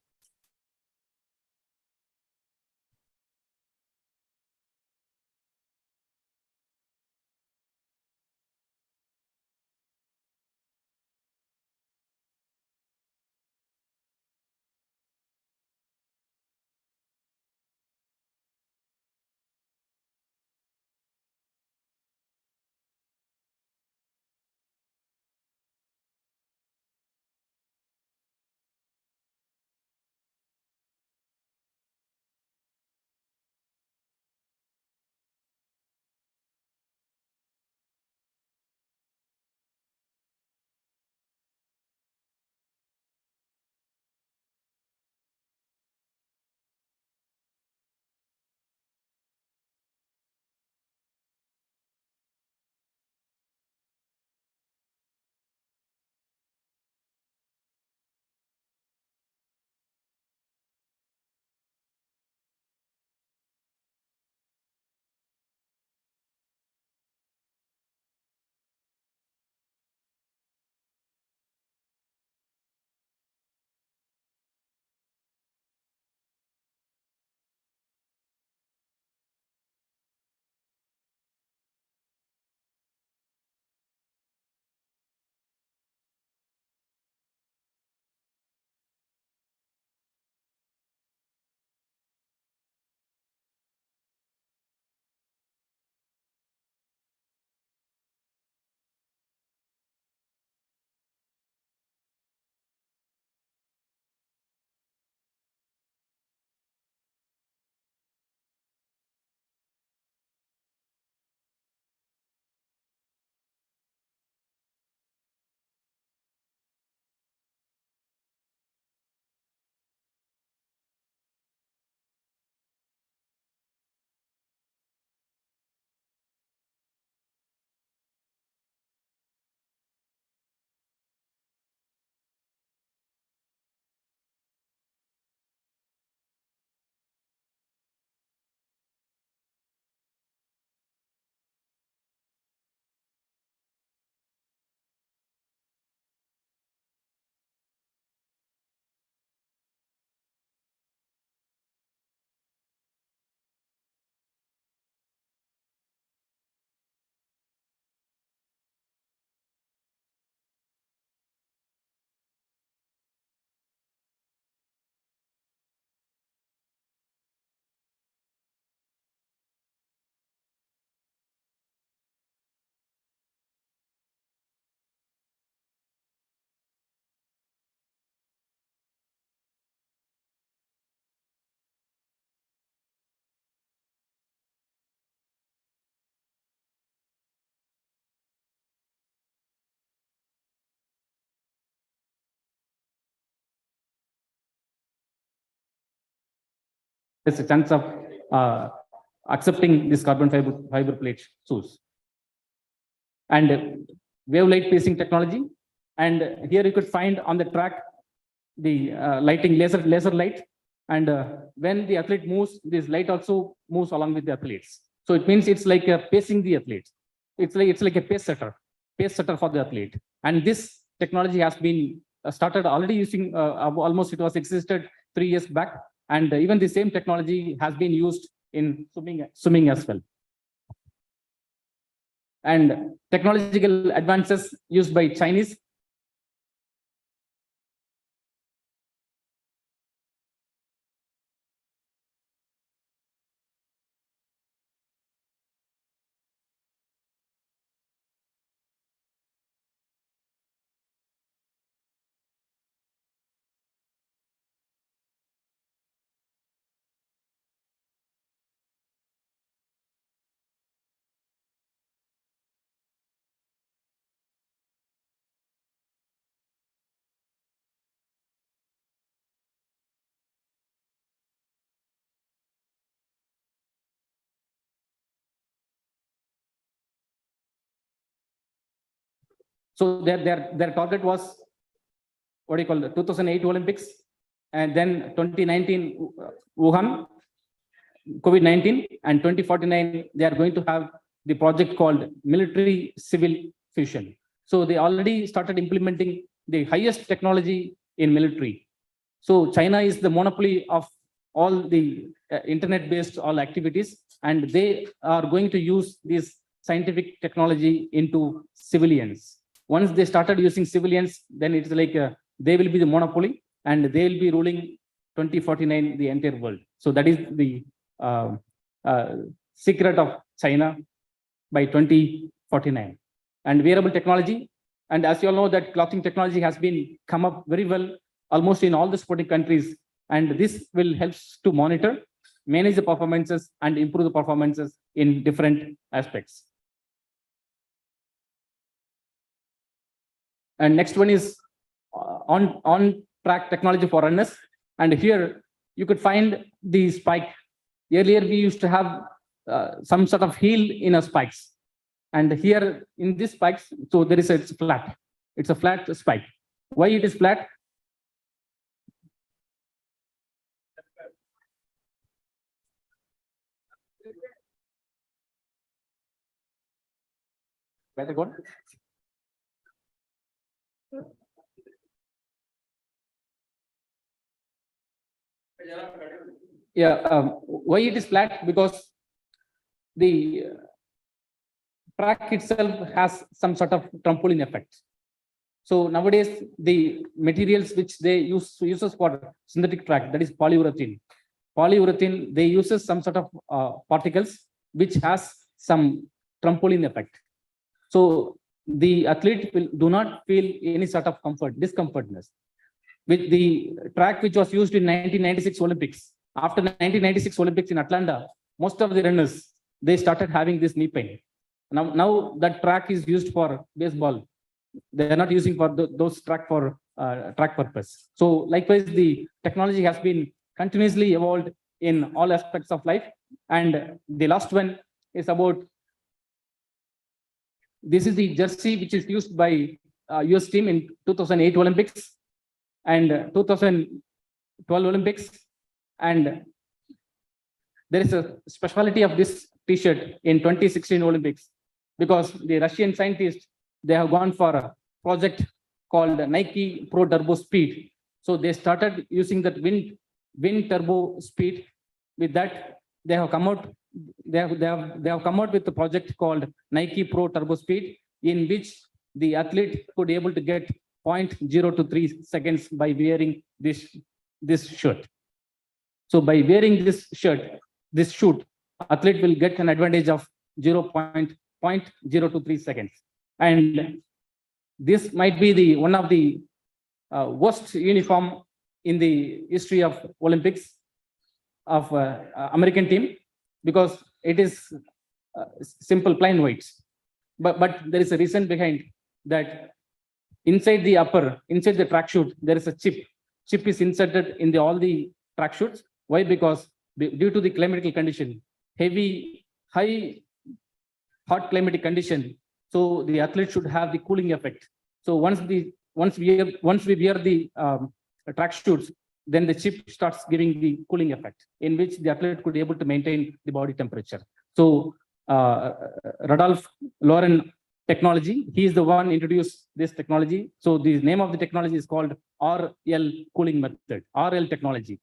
[SPEAKER 20] there's a chance of accepting this carbon fiber plate shoes. And wave light pacing technology. And here you could find on the track the lighting laser light. And when the athlete moves, this light also moves along with the athletes. So it means it's like pacing the athlete. It's like a pace setter for the athlete. And this technology has been started already using almost it was existed 3 years back. And even the same technology has been used in swimming as well. And technological advances used by Chinese. So their target was, what do you call it, 2008 Olympics, and then 2019 Wuhan, COVID-19, and 2049 they are going to have the project called military civil fusion. So they already started implementing the highest technology in military. So China is the monopoly of all the internet-based all activities, and they are going to use this scientific technology into civilians. Once they started using civilians, then it's like they will be the monopoly and they will be ruling 2049 the entire world. So that is the secret of China by 2049. And wearable technology, and as you all know that clothing technology has been come up very well almost in all the sporting countries, and this will help to monitor, manage the performances and improve the performances in different aspects. And next one is on track technology for runners. And here you could find the spike. Earlier we used to have some sort of heel in a spikes. And here in this spikes, so there is it's flat. It's a flat spike. Why it is flat? Where they go? Yeah, why it is flat? Because the track itself has some sort of trampoline effect. So nowadays, the materials which they uses for synthetic track, that is polyurethane. Polyurethane, they uses some sort of particles which has some trampoline effect. So the athlete do not feel any sort of discomfortness. With the track which was used in 1996 Olympics, after 1996 Olympics in Atlanta, most of the runners, they started having this knee pain. Now that track is used for baseball. They are not using for those track for track purpose. So likewise, the technology has been continuously evolved in all aspects of life. And the last one is about, this is the jersey which is used by US team in 2008 Olympics and 2012 Olympics. And there is a specialty of this t-shirt in 2016 Olympics, because the Russian scientists, they have gone for a project called Nike Pro Turbo Speed. So they started using that wind turbo speed. With that, they have come out. They have come out with a project called Nike Pro Turbo Speed, in which the athlete could be able to get 0.023 seconds by wearing this shirt. So by wearing this shoe, athlete will get an advantage of 0.023 seconds. And this might be one of the worst uniform in the history of Olympics of American team, because it is simple plain white. But there is a reason behind that. Inside the track shoot, there is a chip. Chip is inserted in all the track shoots. Why? Because due to the climatic condition, heavy, high, hot climatic condition. So the athlete should have the cooling effect. So once we wear the track suits, then the chip starts giving the cooling effect, in which the athlete could be able to maintain the body temperature. So Rudolf Lauren technology, he is the one introduced this technology. So the name of the technology is called RL cooling method, RL technology.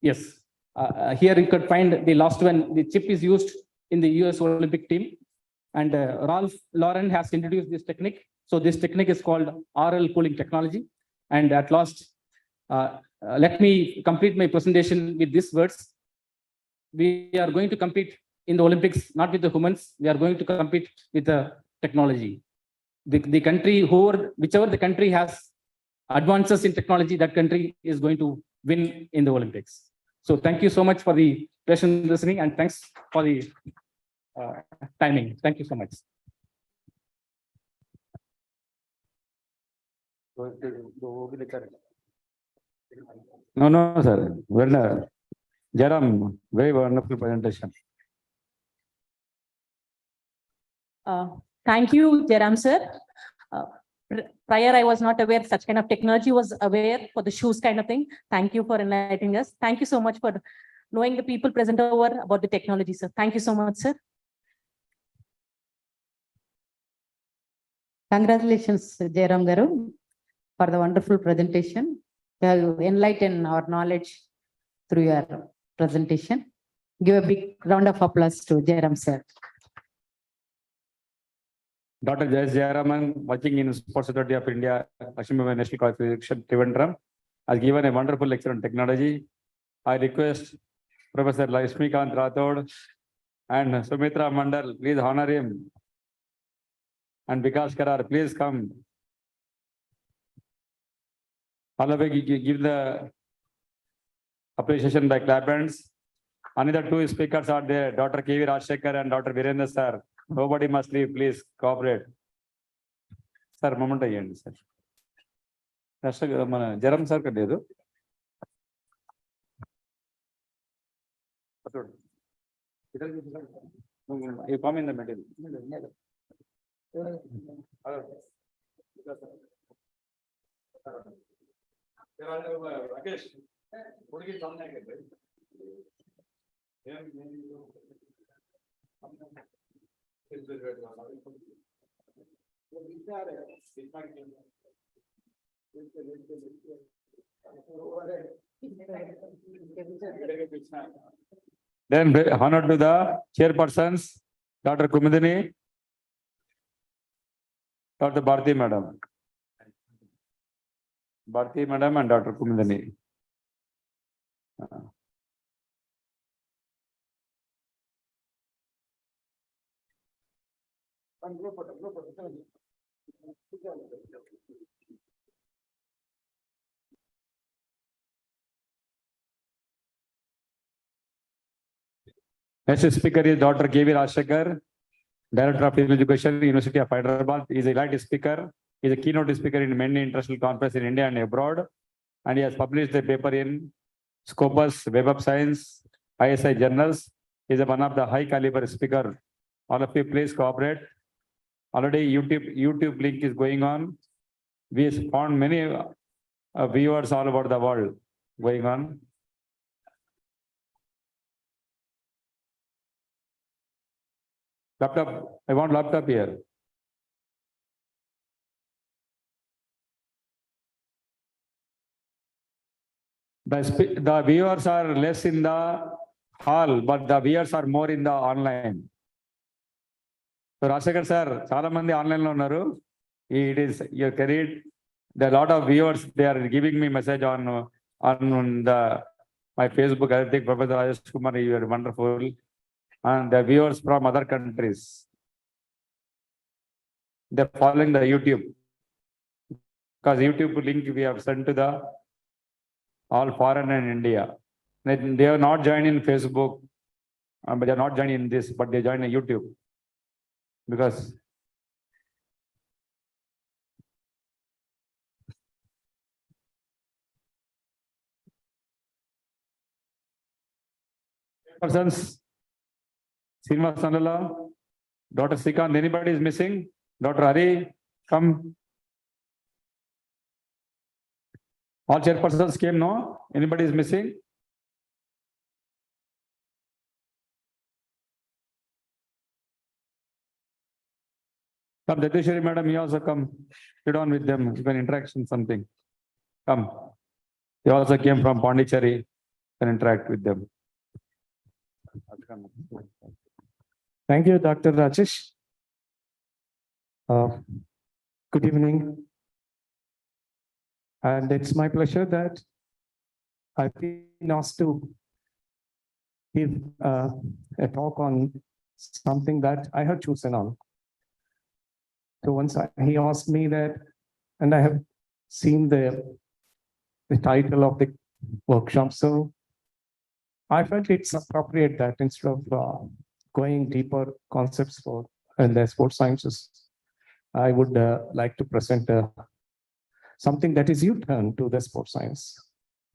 [SPEAKER 20] Yes, here you could find the last one. The chip is used in the US Olympic team, and Ralph Lauren has introduced this technique. So this technique is called RL cooling technology. And at last, let me complete my presentation with these words. We are going to compete in the Olympics, not with the humans. We are going to compete with the technology. The country, whichever the country has advances in technology, that country is going to win in the Olympics. So thank you so much for the patient listening, and thanks for the timing. Thank you so much.
[SPEAKER 5] No, sir. Well, Jaram, very wonderful presentation.
[SPEAKER 2] Thank you, Jaram sir. Prior, I was not aware such kind of technology was aware for the shoes kind of thing. Thank you for enlightening us. Thank you so much for knowing the people present over about the technology, sir. Thank you so much, sir.
[SPEAKER 4] Congratulations, Jairam Garu, for the wonderful presentation. You have enlightened our knowledge through your presentation. Give a big round of applause to Jairam sir.
[SPEAKER 5] Dr. Jayaraman, working in Sports Authority of India, Ashimaba National College of Physics, Trivandrum, has given a wonderful lecture on technology. I request Professor Lakshmikant Rathod and Sumitra Mandal, please honor him. And Vikas Karar, please come. All of you give the appreciation by clap hands. Another two speakers are there, Dr. K.V. Rajshekhar and Dr. Virendra sir. Nobody must leave, please cooperate. Sir, moment ayandi, sir. Jaram sir kadedu. You come in the middle. Then honor to the chairpersons, Dr. Kumudini, Dr. Bharti Madam. Bharti Madam and Dr. Kumudini. Next speaker is Dr. K.V. Rajshekhar, Director of Physical Education, University of Hyderabad. He is a light speaker. He is a keynote speaker in many international conferences in India and abroad. And he has published a paper in Scopus, Web of Science, ISI journals. He is one of the high caliber speaker. All of you please cooperate. Already YouTube link is going on. We found many viewers all over the world going on. Laptop, I want laptop here. The viewers are less in the hall, but the viewers are more in the online. So Rajshekhar sir, చాలా మంది online లో ఉన్నారు. It is your career. There are a lot of viewers. They are giving me message on my Facebook. I think Professor Rajesh Kumar, you are wonderful. And the viewers from other countries, they're following the YouTube. Because YouTube link we have sent to the all foreign and India. They have not joined in Facebook, but they are not joining in this, but they join in YouTube. Because Persons, Srinivas Nandala, Dr. Srikant, anybody is missing? Dr. Hari, come. All chairpersons came, no? Anybody is missing? Come, Dadeshwari madam, you also come. Sit on with them. You can interaction something. Come. They also came from Pondicherry. You can interact with them.
[SPEAKER 21] Thank you, Dr. Rajesh. Good evening. And it's my pleasure that I've been asked to give a talk on something that I have chosen on. So once he asked me that, and I have seen the title of the workshop, so I felt it's appropriate that instead of going deeper concepts for in the sports sciences, I would like to present something that is U-turn to the sports science,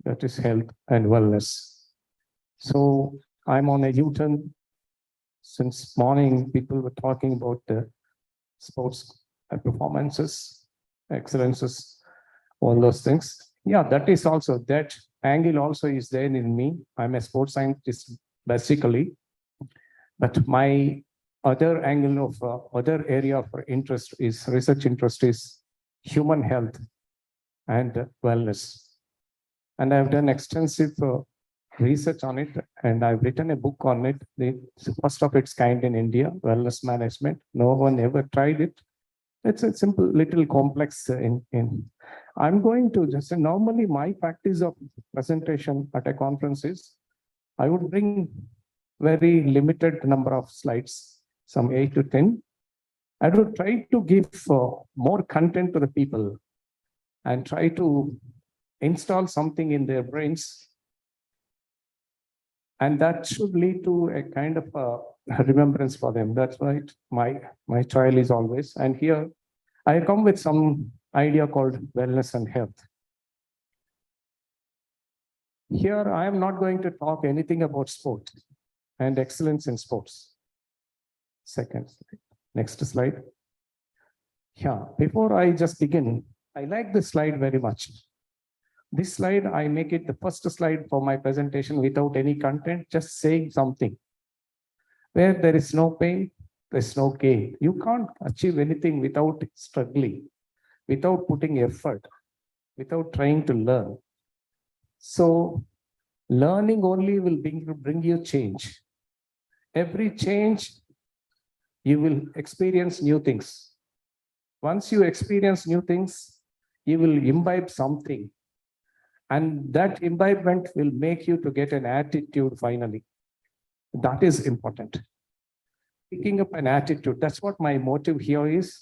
[SPEAKER 21] that is health and wellness. So I'm on a U-turn. Since morning, people were talking about the sports performances, excellences, all those things. Yeah, that is also, that angle also is there in me. I'm a sports scientist basically, but my other angle of other area of interest is research interest is human health and wellness. And I've done extensive research on it, and I've written a book on it. It's first of its kind in India, wellness management. No one ever tried it. It's a simple, little complex I'm going to just, normally my practice of presentation at a conference is, I would bring very limited number of slides, some 8 to 10. I would try to give more content to the people and try to install something in their brains. And that should lead to a kind of remembrance for them. That's right. My trial is always. And here I come with some idea called wellness and health. Here I am not going to talk anything about sport and excellence in sports. Second slide. Next slide. Yeah, before I just begin, I like this slide very much. This slide, I make it the first slide for my presentation without any content, just saying something. Where there is no pain, there is no gain. You can't achieve anything without struggling, without putting effort, without trying to learn. So learning only will bring you change. Every change, you will experience new things. Once you experience new things, you will imbibe something. And that imbibement will make you to get an attitude finally. That is important. Picking up an attitude, that's what my motive here is.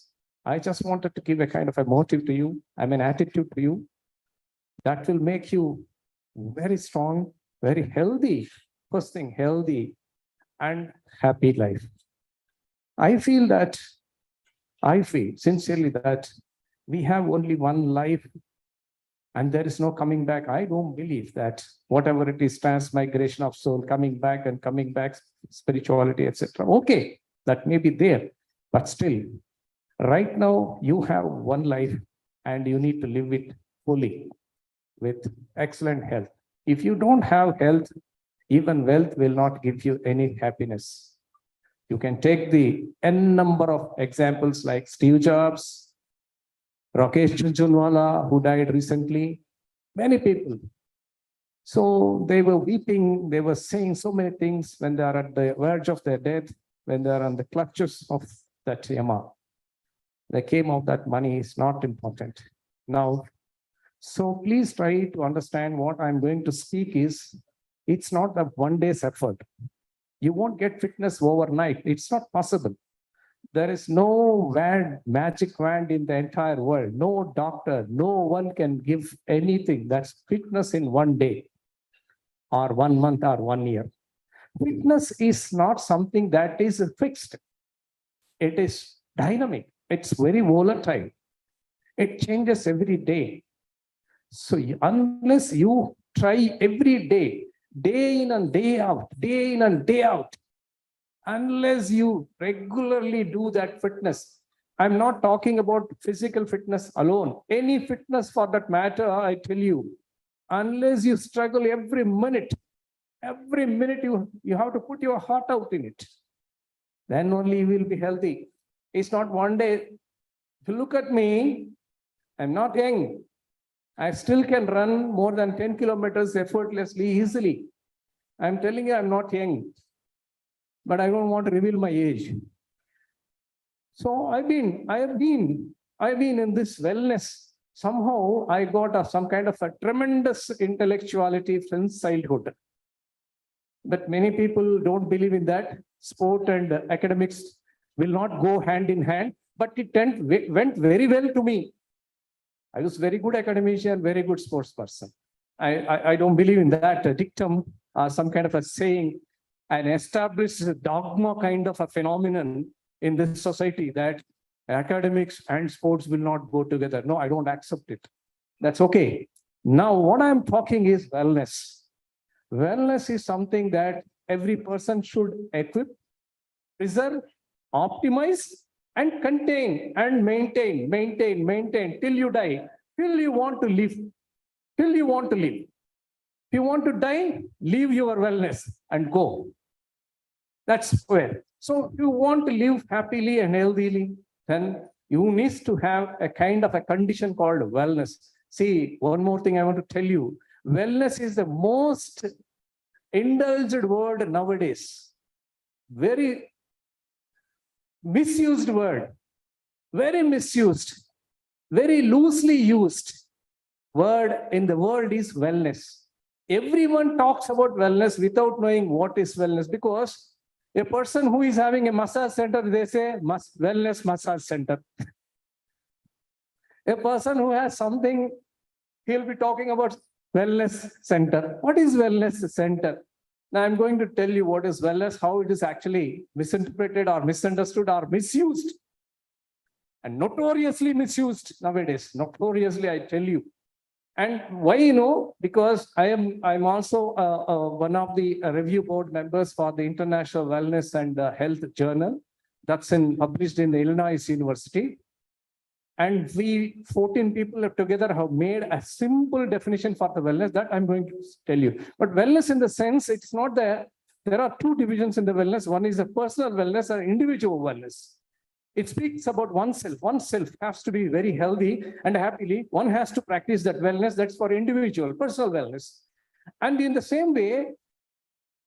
[SPEAKER 21] I just wanted to give a kind of a motive to you. I'm an attitude to you. That will make you very strong, very healthy. First thing, healthy and happy life. I feel sincerely that we have only one life and there is no coming back. I don't believe that whatever it is, transmigration of soul, coming back, spirituality, etc. Okay, that may be there, but still, right now you have one life and you need to live it fully with excellent health. If you don't have health, even wealth will not give you any happiness. You can take the n number of examples like Steve Jobs, Rakesh Jhunjhunwala, who died recently, many people. So they were weeping, they were saying so many things when they are at the verge of their death, when they are on the clutches of that Yama. They came out that money is not important. Now, so please try to understand what I'm going to speak is, it's not a one day's effort. You won't get fitness overnight. It's not possible. There is no magic wand in the entire world. No doctor, no one can give anything that's fitness in one day or 1 month or 1 year. Fitness is not something that is fixed. It is dynamic. It's very volatile. It changes every day. So unless you try every day, day in and day out, day in and day out. Unless you regularly do that fitness, I'm not talking about physical fitness alone, any fitness for that matter, I tell you, unless you struggle every minute you have to put your heart out in it. Then only you will be healthy. It's not one day. If you look at me, I'm not young. I still can run more than 10 kilometers effortlessly, easily. I'm telling you, I'm not young, but I don't want to reveal my age. So I have been in this wellness. Somehow I got some kind of a tremendous intellectuality since childhood. But many people don't believe in that. Sport and academics will not go hand in hand, but it went very well to me. I was very good academician, very good sports person. I don't believe in that dictum, some kind of a saying, an established dogma kind of a phenomenon in this society that academics and sports will not go together. No, I don't accept it. That's okay. Now, what I'm talking is wellness. Wellness is something that every person should equip, preserve, optimize, and contain and maintain till you die, till you want to live, till you want to live. If you want to die, leave your wellness and go. That's where. So if you want to live happily and healthily, then you need to have a kind of a condition called wellness. See, one more thing I want to tell you. Wellness is the most indulged word nowadays. Very misused word. Very misused. Very loosely used word in the world is wellness. Everyone talks about wellness without knowing what is wellness, because a person who is having a massage center, they say wellness massage center. A person who has something, he'll be talking about wellness center. What is wellness center? Now I'm going to tell you what is wellness, how it is actually misinterpreted or misunderstood or misused. And notoriously misused nowadays. Notoriously, I tell you. And why, because I'm also one of the review board members for the International Wellness and Health Journal. That's published in the Illinois University. And we 14 people together have made a simple definition for the wellness that I'm going to tell you. But wellness in the sense, it's not there are two divisions in the wellness. One is a personal wellness and individual wellness. It speaks about oneself. Oneself has to be very healthy and happily. One has to practice that wellness. That's for individual, personal wellness. And in the same way,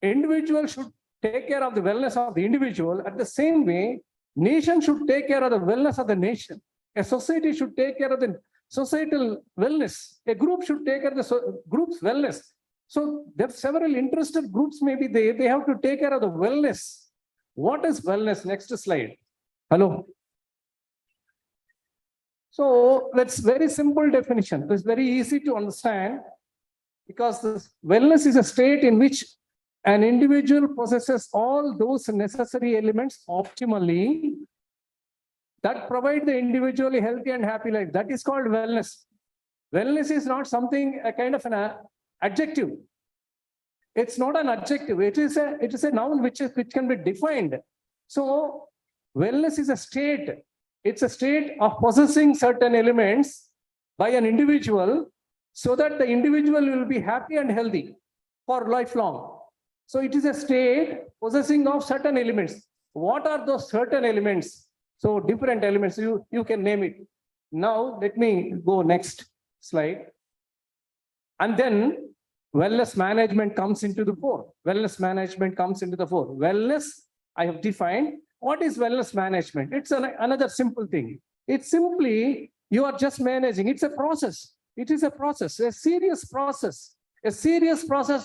[SPEAKER 21] individual should take care of the wellness of the individual. At the same way, nation should take care of the wellness of the nation. A society should take care of the societal wellness. A group should take care of the group's wellness. So there are several interested groups, maybe they have to take care of the wellness. What is wellness? Next slide. Hello. So that's very simple definition. It's very easy to understand, because this wellness is a state in which an individual possesses all those necessary elements optimally that provide the individually healthy and happy life. That is called wellness. Wellness is not something, a kind of an adjective. It's not an adjective. It is a noun which can be defined. So wellness is a state. It's a state of possessing certain elements by an individual so that the individual will be happy and healthy for lifelong. So it is a state possessing of certain elements. What are those certain elements? So different elements, you can name it. Now let me go next slide. And then wellness management comes into the fore. Wellness management comes into the fore. Wellness, I have defined. What is wellness management? It's another simple thing. It's simply, you are just managing. It's a process. It is a process, a serious process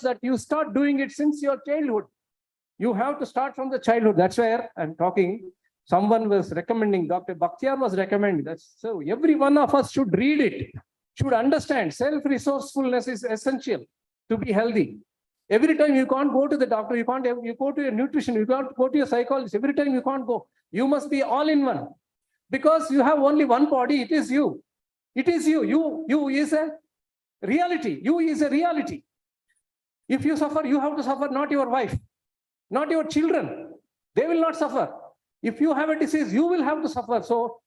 [SPEAKER 21] that you start doing it since your childhood. You have to start from the childhood. That's where I'm talking. Someone was recommending, Dr. Bakhtiar was recommending that. So every one of us should read it, should understand self-resourcefulness is essential to be healthy. Every time you can't go to the doctor, you go to your nutrition, you can't go to your psychologist. Every time you can't go. You must be all in one. Because you have only one body, it is you. It is you. You is a reality. You is a reality. If you suffer, you have to suffer, not your wife, not your children. They will not suffer. If you have a disease, you will have to suffer. So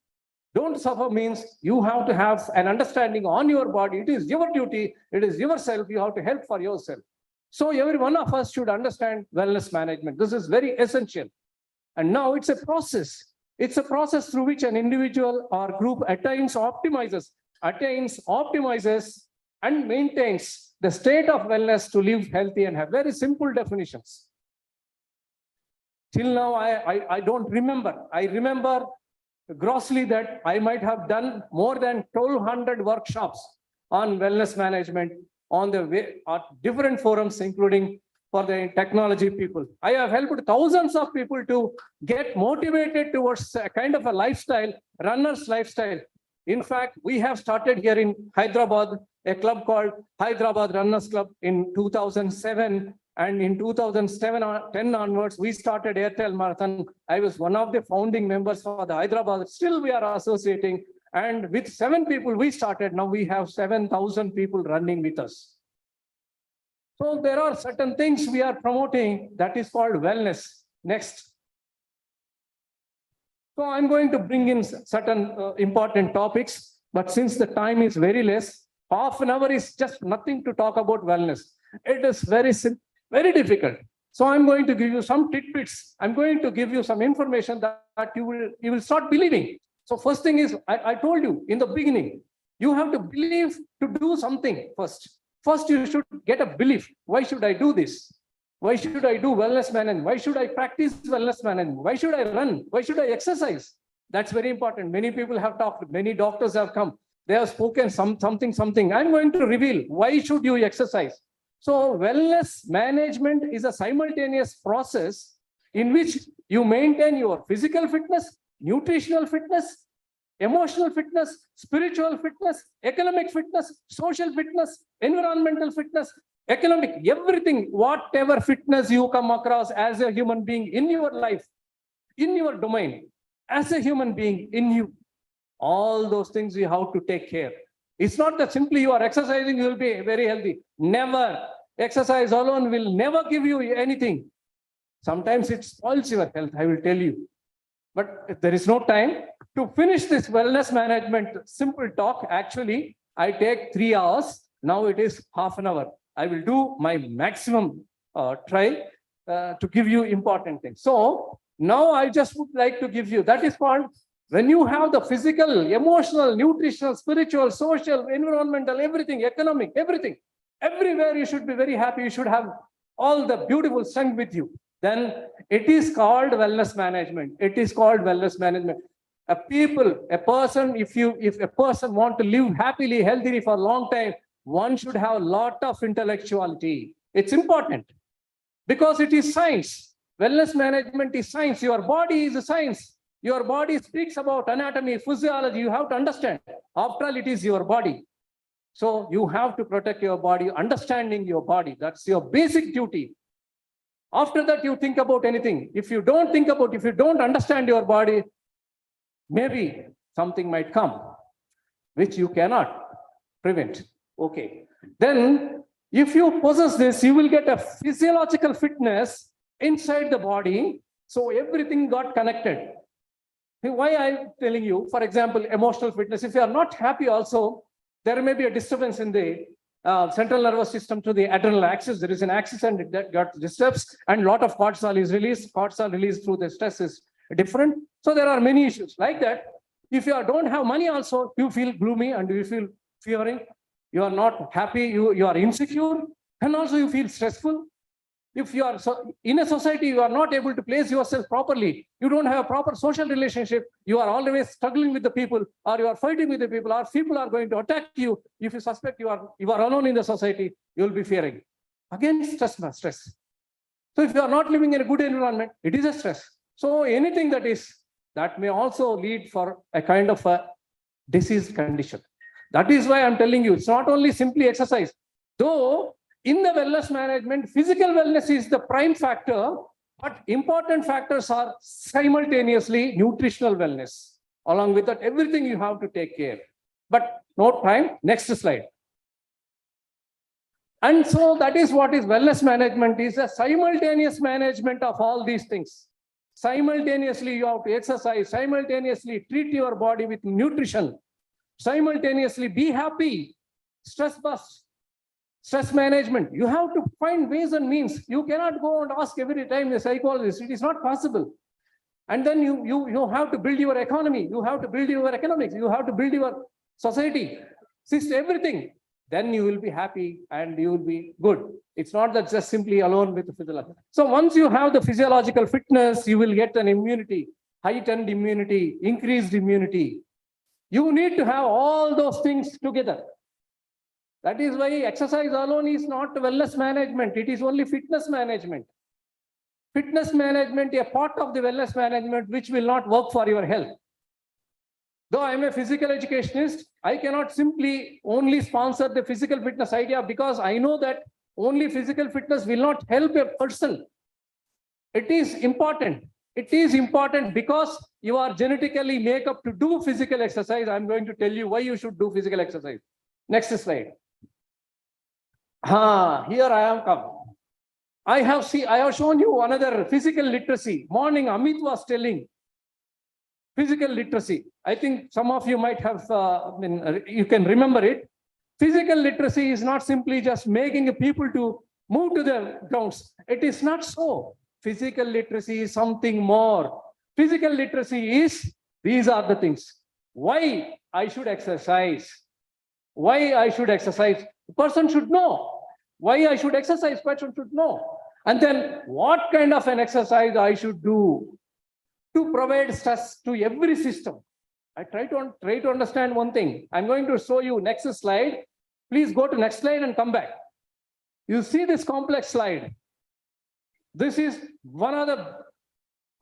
[SPEAKER 21] don't suffer means you have to have an understanding on your body. It is your duty. It is yourself. You have to help for yourself. So every one of us should understand wellness management. This is very essential. And now it's a process. It's a process through which an individual or group attains, optimizes, and maintains the state of wellness to live healthy and have very simple definitions. Till now, I don't remember. I remember grossly that I might have done more than 1,200 workshops on wellness management on the way, at different forums, including for the technology people. I have helped thousands of people to get motivated towards a kind of a lifestyle, runner's lifestyle. In fact, we have started here in Hyderabad, a club called Hyderabad Runners Club in 2007. And in 2007 or 10 onwards, we started Airtel Marathon. I was one of the founding members for the Hyderabad. Still, we are associating. And with 7 people we started, now we have 7,000 people running with us. So there are certain things we are promoting that is called wellness. Next. So I'm going to bring in certain important topics, but since the time is very less, half an hour is just nothing to talk about wellness. It is very simple, very difficult. So I'm going to give you some tidbits. I'm going to give you some information that you will start believing. So first thing is, I told you in the beginning, you have to believe to do something first. First, you should get a belief. Why should I do this? Why should I do wellness management? Why should I practice wellness management? Why should I run? Why should I exercise? That's very important. Many people have talked, many doctors have come. They have spoken something. I'm going to reveal why should you exercise. So wellness management is a simultaneous process in which you maintain your physical fitness, nutritional fitness, emotional fitness, spiritual fitness, economic fitness, social fitness, environmental fitness, economic, everything, whatever fitness you come across as a human being in your life, in your domain, as a human being in you, all those things you have to take care. It's not that simply you are exercising, you will be very healthy. Never. Exercise alone will never give you anything. Sometimes it spoils your health, I will tell you. But if there is no time to finish this wellness management simple talk, actually, I take 3 hours. Now it is half an hour. I will do my maximum try to give you important things. So now I just would like to give you, that is called, when you have the physical, emotional, nutritional, spiritual, social, environmental, everything, economic, everything, everywhere you should be very happy. You should have all the beautiful strength with you. Then it is called wellness management. It is called wellness management. A person, if a person want to live happily, healthily for a long time, one should have a lot of intellectuality. It's important because it is science. Wellness management is science. Your body is a science. Your body speaks about anatomy, physiology. You have to understand. After all, it is your body. So you have to protect your body, understanding your body. That's your basic duty. After that, you think about anything. If you don't think about, if you don't understand your body, maybe something might come, which you cannot prevent. Okay. Then, if you possess this, you will get a physiological fitness inside the body. So everything got connected. Why I'm telling you, for example, emotional fitness, if you are not happy also, there may be a disturbance in the central nervous system to the adrenal axis. There is an axis and it got disturbs, and a lot of cortisol is released. Cortisol released through the stress is different. So there are many issues like that. If you don't have money also, you feel gloomy and you feel fevering. You are not happy, you are insecure, and also you feel stressful. If you are in a society, you are not able to place yourself properly. You don't have a proper social relationship. You are always struggling with the people, or you are fighting with the people, or people are going to attack you. If you suspect you are alone in the society, you will be fearing. Again, stress. So if you are not living in a good environment, it is a stress. So anything that may also lead for a kind of a disease condition. That is why I'm telling you, it's not only simply exercise. Though in the wellness management, physical wellness is the prime factor, but important factors are simultaneously nutritional wellness. Along with that, everything you have to take care. But no time. Next slide. And so that is what is wellness management, is a simultaneous management of all these things. Simultaneously, you have to exercise, simultaneously treat your body with nutrition, simultaneously be happy, stress bust, stress management. You have to find ways and means. You cannot go and ask every time a psychologist. It is not possible. And then you have to build your economy. You have to build your economics. You have to build your society, system, everything. Then you will be happy and you will be good. It's not that just simply alone with the physiological. So once you have the physiological fitness, you will get an immunity, heightened immunity, increased immunity. You need to have all those things together. That is why exercise alone is not wellness management. It is only fitness management. Fitness management, a part of the wellness management, which will not work for your health. Though I am a physical educationist, I cannot simply only sponsor the physical fitness idea, because I know that only physical fitness will not help a person. It is important. It is important because you are genetically made up to do physical exercise. I'm going to tell you why you should do physical exercise. Next slide. Here I am come. I have shown you another physical literacy. Morning, Amit was telling physical literacy. I think some of you might have, you can remember it. Physical literacy is not simply just making people to move to the grounds. It is not so. Physical literacy is something more. Physical literacy is, these are the things. Why I should exercise. Why I should exercise. The person should know. Why I should exercise, person should know. And then what kind of an exercise I should do to provide stress to every system. I try to understand one thing. I'm going to show you next slide. Please go to next slide and come back. You see this complex slide. This is one of the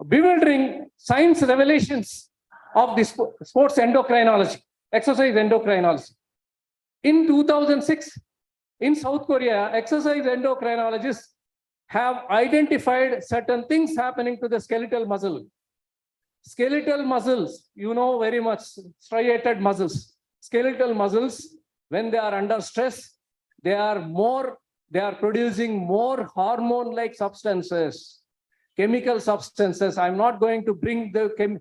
[SPEAKER 21] bewildering science revelations of the sports endocrinology, exercise endocrinology. In 2006, in South Korea, exercise endocrinologists have identified certain things happening to the skeletal muscle. Skeletal muscles, you know very much, striated muscles. Skeletal muscles, when they are under stress, they are producing more hormone-like substances, chemical substances. I'm not going to bring the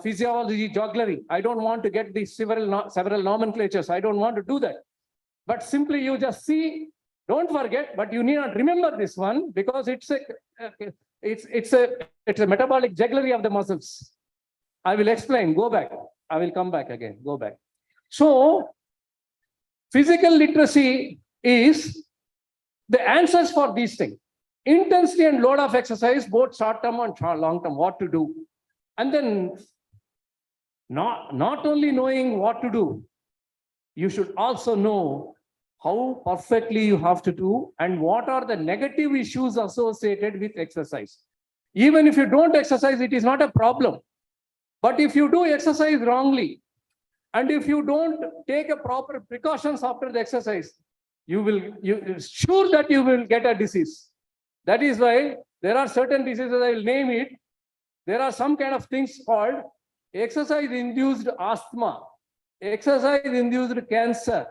[SPEAKER 21] physiology jugglery. I don't want to get these several nomenclatures. I don't want to do that. But simply you just see, don't forget, but you need not remember this one, because it's a metabolic jugglery of the muscles. I will explain, go back. I will come back again, go back. So physical literacy is the answers for these things. Intensity and load of exercise, both short-term and long-term, what to do. And then not only knowing what to do, you should also know how perfectly you have to do and what are the negative issues associated with exercise. Even if you don't exercise, it is not a problem. But if you do exercise wrongly, and if you don't take a proper precautions after the exercise, sure that you will get a disease. That is why there are certain diseases, I will name it. There are some kind of things called exercise-induced asthma, exercise-induced cancer,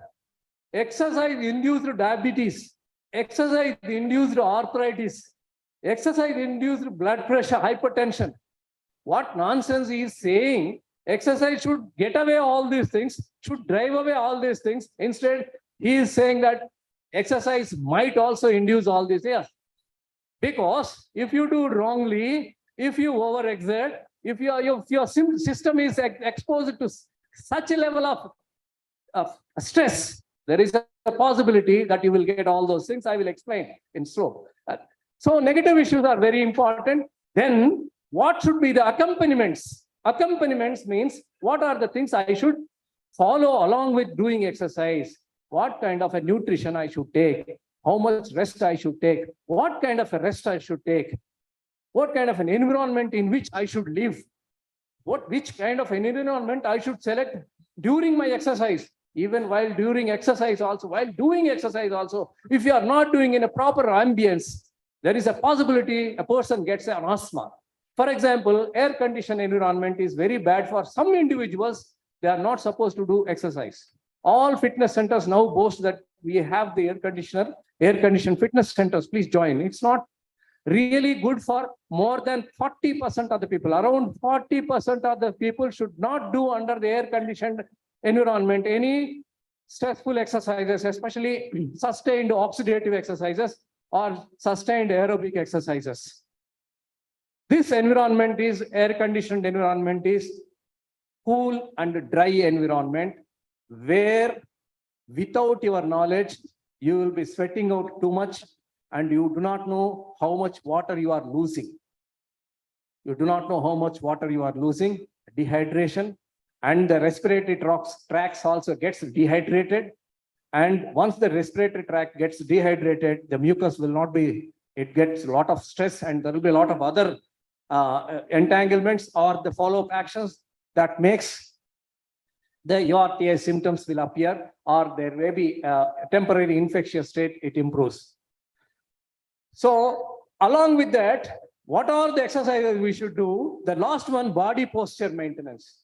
[SPEAKER 21] exercise-induced diabetes, exercise-induced arthritis, exercise-induced blood pressure, hypertension. What nonsense he is saying, exercise should get away all these things, should drive away all these things. Instead, he is saying that exercise might also induce all these. Yes. Because if you do wrongly, if you overexert, if your system is exposed to such a level of stress, there is a possibility that you will get all those things. I will explain in slow. So negative issues are very important. Then what should be the accompaniments? Accompaniments means what are the things I should follow along with doing exercise? What kind of a nutrition I should take? How much rest I should take? What kind of a rest I should take? What kind of an environment in which I should live? Which kind of an environment I should select during my exercise? Even while during exercise also, while doing exercise also, if you are not doing in a proper ambience, there is a possibility a person gets an asthma. For example, air-conditioned environment is very bad for some individuals. They are not supposed to do exercise. All fitness centers now boast that we have the air conditioned fitness centers, please join. It's not really good for more than 40% of the people. Around 40% of the people should not do under the air conditioned environment any stressful exercises, especially sustained oxidative exercises or sustained aerobic exercises. This environment is air conditioned environment is cool and dry environment where without your knowledge, you will be sweating out too much and you do not know how much water you are losing. You do not know how much water you are losing, dehydration, and the respiratory tracts also gets dehydrated. And once the respiratory tract gets dehydrated, the mucus will not be, it gets a lot of stress and there will be a lot of other entanglements or the follow-up actions that makes the URTI symptoms will appear or there may be a temporary infectious state, it improves. So along with that, what are the exercises we should do? The last one, body posture maintenance.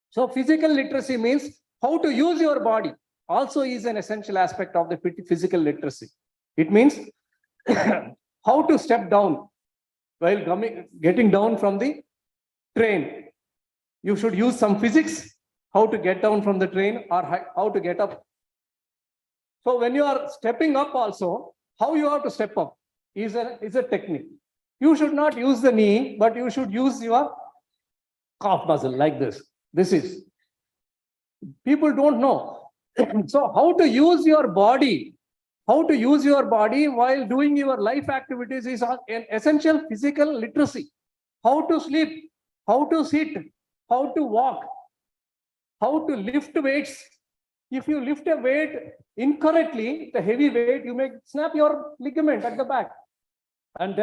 [SPEAKER 21] So physical literacy means how to use your body also is an essential aspect of the physical literacy. It means how to step down while getting down from the train. You should use some physics, how to get down from the train or how to get up. So when you are stepping up also, how you have to step up is a technique. You should not use the knee, but you should use your calf muscle like this. This is, people don't know. So how to use your body, while doing your life activities is an essential physical literacy. How to sleep, how to sit, how to walk, how to lift weights. If you lift a weight incorrectly, the heavy weight, you may snap your ligament at the back. And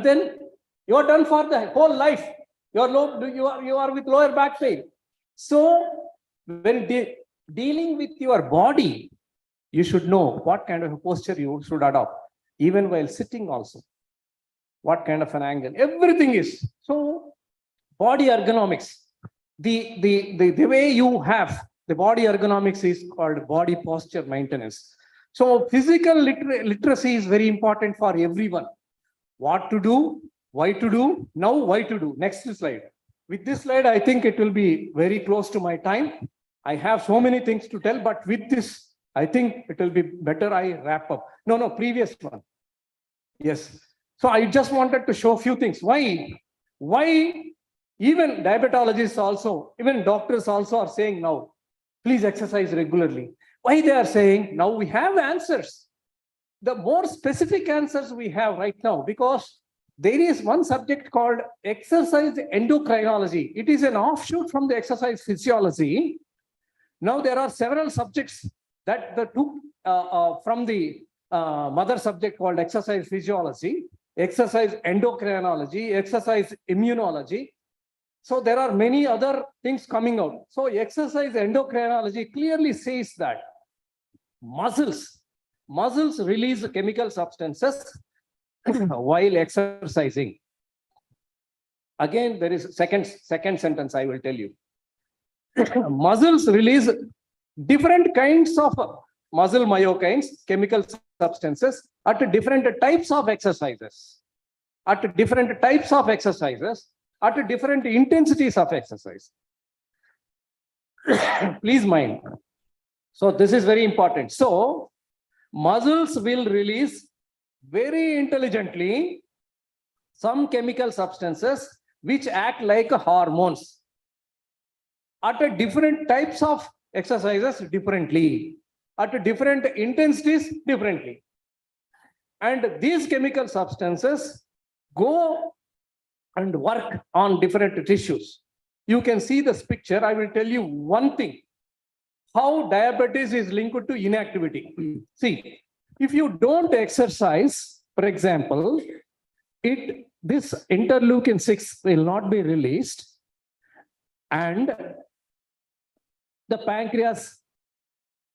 [SPEAKER 21] then you are done for the whole life. You are with lower back pain. So when dealing with your body, you should know what kind of a posture you should adopt, even while sitting also. What kind of an angle, everything is. So body ergonomics, the way you have the body ergonomics is called body posture maintenance. So physical literacy is very important for everyone. What to do, why to do, now why to do. Next slide. With this slide, I think it will be very close to my time. I have so many things to tell, but with this, I think it will be better I wrap up. No, previous one. Yes. So I just wanted to show a few things. Why even diabetologists also, even doctors also are saying now, please exercise regularly. Why they are saying now we have answers. The more specific answers we have right now, because there is one subject called exercise endocrinology. It is an offshoot from the exercise physiology. Now there are several subjects that took from the mother subject called exercise physiology, exercise endocrinology, exercise immunology. So there are many other things coming out. So exercise endocrinology clearly says that muscles release chemical substances while exercising. Again, there is second sentence I will tell you. Muscles release different kinds of muscle myokines, chemical substances at different types of exercises. At different intensities of exercise. Please mind. So this is very important. So muscles will release very intelligently some chemical substances which act like hormones at a different types of exercises differently, at different intensities differently. And these chemical substances go and work on different tissues. You can see this picture. I will tell you one thing, how diabetes is linked to inactivity. See, if you don't exercise, for example, this interleukin-6 will not be released, and the pancreas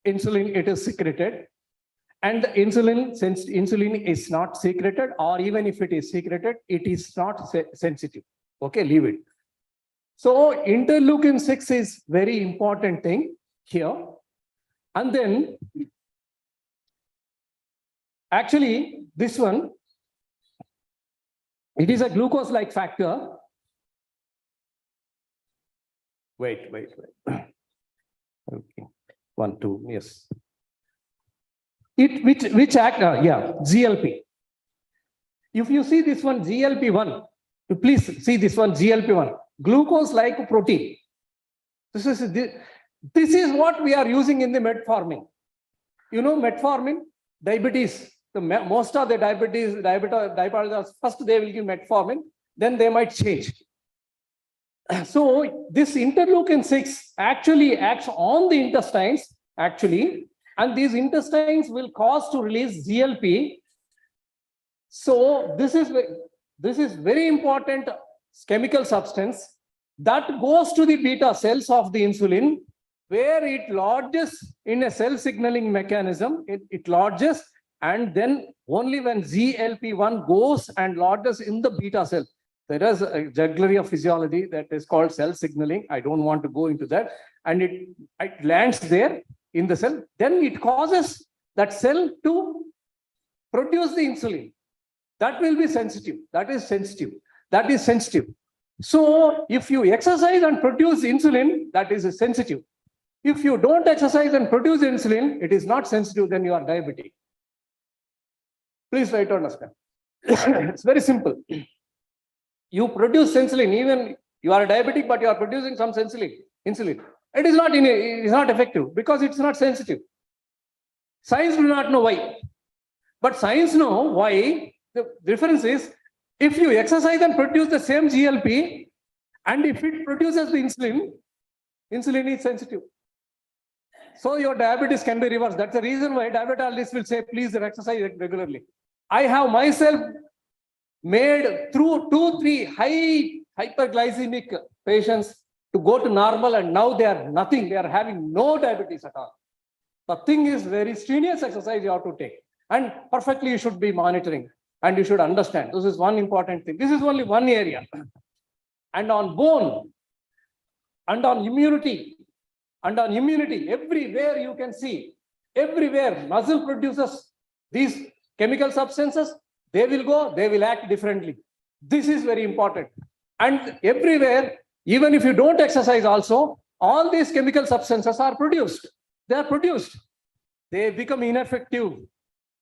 [SPEAKER 21] insulin, it is secreted, and the insulin, since insulin is not secreted, or even if it is secreted, it is not sensitive. Okay, leave it. So interleukin 6 is very important thing here. And then actually this one, it is a glucose-like factor. Wait. Okay, 1, 2, yes. Which act? Yeah, GLP. If you see this one, GLP-1, please see this one, GLP-1, glucose-like protein. This is what we are using in the metformin. You know, metformin, diabetes. Most of the diabetics, first they will give metformin, then they might change. So this interleukin 6 actually acts on the intestines, actually, and these intestines will cause to release GLP. So this is very important chemical substance that goes to the beta cells of the insulin, where it lodges in a cell signaling mechanism. It lodges, and then only when GLP-1 goes and lodges in the beta cell. There is a jugglery of physiology that is called cell signaling. I don't want to go into that. And it lands there in the cell. Then it causes that cell to produce the insulin. That will be sensitive. That is sensitive. That is sensitive. So if you exercise and produce insulin, that is sensitive. If you don't exercise and produce insulin, it is not sensitive, then you are diabetic. Please try to understand. It's very simple. You produce insulin, even you are diabetic, but you are producing some insulin. It is not effective because it's not sensitive. Science do not know why. But science know why. The difference is, if you exercise and produce the same GLP, and if it produces the insulin is sensitive. So your diabetes can be reversed. That's the reason why diabetologists will say, please exercise regularly. I have myself made through 2-3 hyperglycemic patients to go to normal, and now they are nothing. They are having no diabetes at all. The thing is very strenuous exercise you have to take, and perfectly you should be monitoring, and you should understand. This is one important thing. This is only one area. And on bone, and on immunity, everywhere you can see, everywhere muscle produces these chemical substances, they will go, they will act differently. This is very important. And everywhere, even if you don't exercise also, all these chemical substances are produced. They are produced. They become ineffective.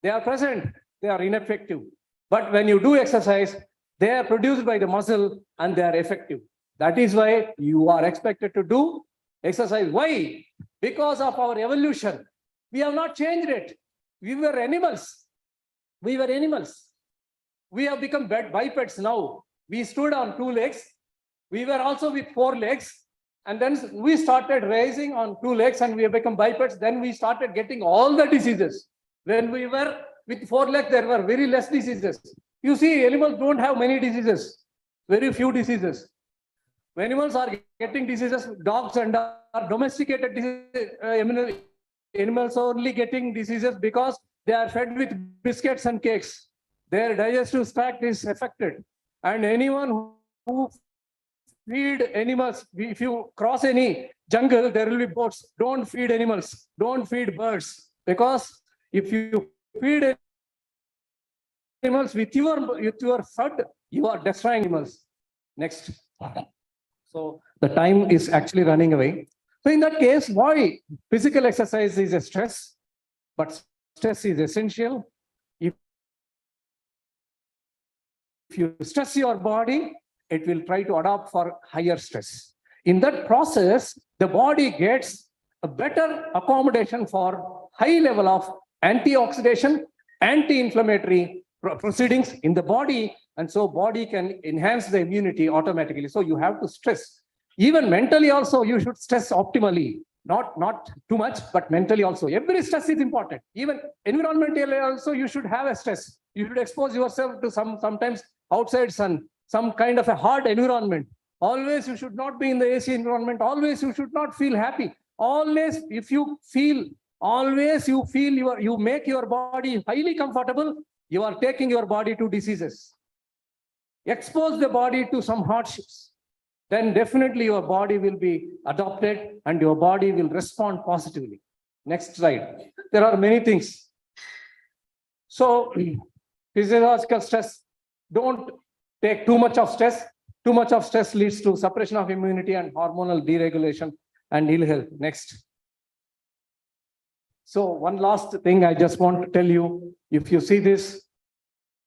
[SPEAKER 21] They are present, they are ineffective. But when you do exercise, they are produced by the muscle and they are effective. That is why you are expected to do exercise. Why? Because of our evolution. We have not changed it. We were animals. We have become bipeds now. We stood on 2 legs. We were also with 4 legs. And then we started raising on 2 legs and we have become bipeds. Then we started getting all the diseases. When we were with 4 legs, there were very less diseases. You see, animals don't have many diseases. Very few diseases. Animals are getting diseases. Dogs and domesticated animals are only getting diseases because they are fed with biscuits and cakes. Their digestive tract is affected. And anyone who feed animals, if you cross any jungle, there will be boats. Don't feed animals. Don't feed birds. Because if you feed animals with your food, you are destroying animals. Next. So the time is actually running away. So in that case, why physical exercise is a stress, but stress is essential. If you stress your body, it will try to adapt for higher stress. In that process, the body gets a better accommodation for high level of antioxidation, anti-inflammatory proceedings in the body, and so body can enhance the immunity automatically. So you have to stress. Even mentally also, you should stress optimally. Not too much, but mentally also. Every stress is important. Even environmentally also, you should have a stress. You should expose yourself to sometimes outside sun, some kind of a hard environment. Always you should not be in the AC environment. Always you should not feel happy. Always, if you feel, you make your body highly comfortable, you are taking your body to diseases. expose the body to some hardships, then definitely your body will be adopted and your body will respond positively. Next slide. There are many things. So, physiological stress, don't take too much of stress. Too much of stress leads to suppression of immunity and hormonal deregulation and ill health. Next. So one last thing I just want to tell you, if you see this,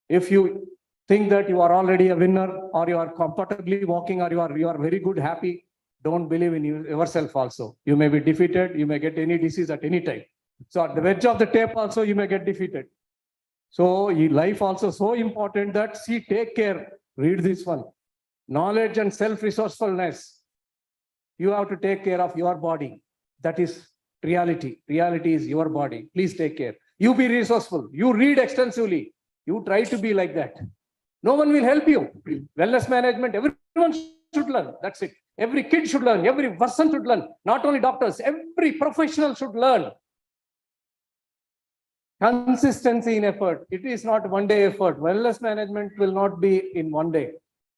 [SPEAKER 21] if you think that you are already a winner or you are comfortably walking or you are very good, happy, don't believe in yourself also. You may be defeated, you may get any disease at any time. So at the edge of the tape also, you may get defeated. So life also so important that take care, read this one. Knowledge and self-resourcefulness. You have to take care of your body. That is reality. Reality is your body. Please take care. You be resourceful. You read extensively. You try to be like that. No one will help you. Wellness management, everyone should learn. That's it. Every kid should learn. Every person should learn. Not only doctors, every professional should learn. Consistency in effort. It is not one-day effort. Wellness management will not be in one day.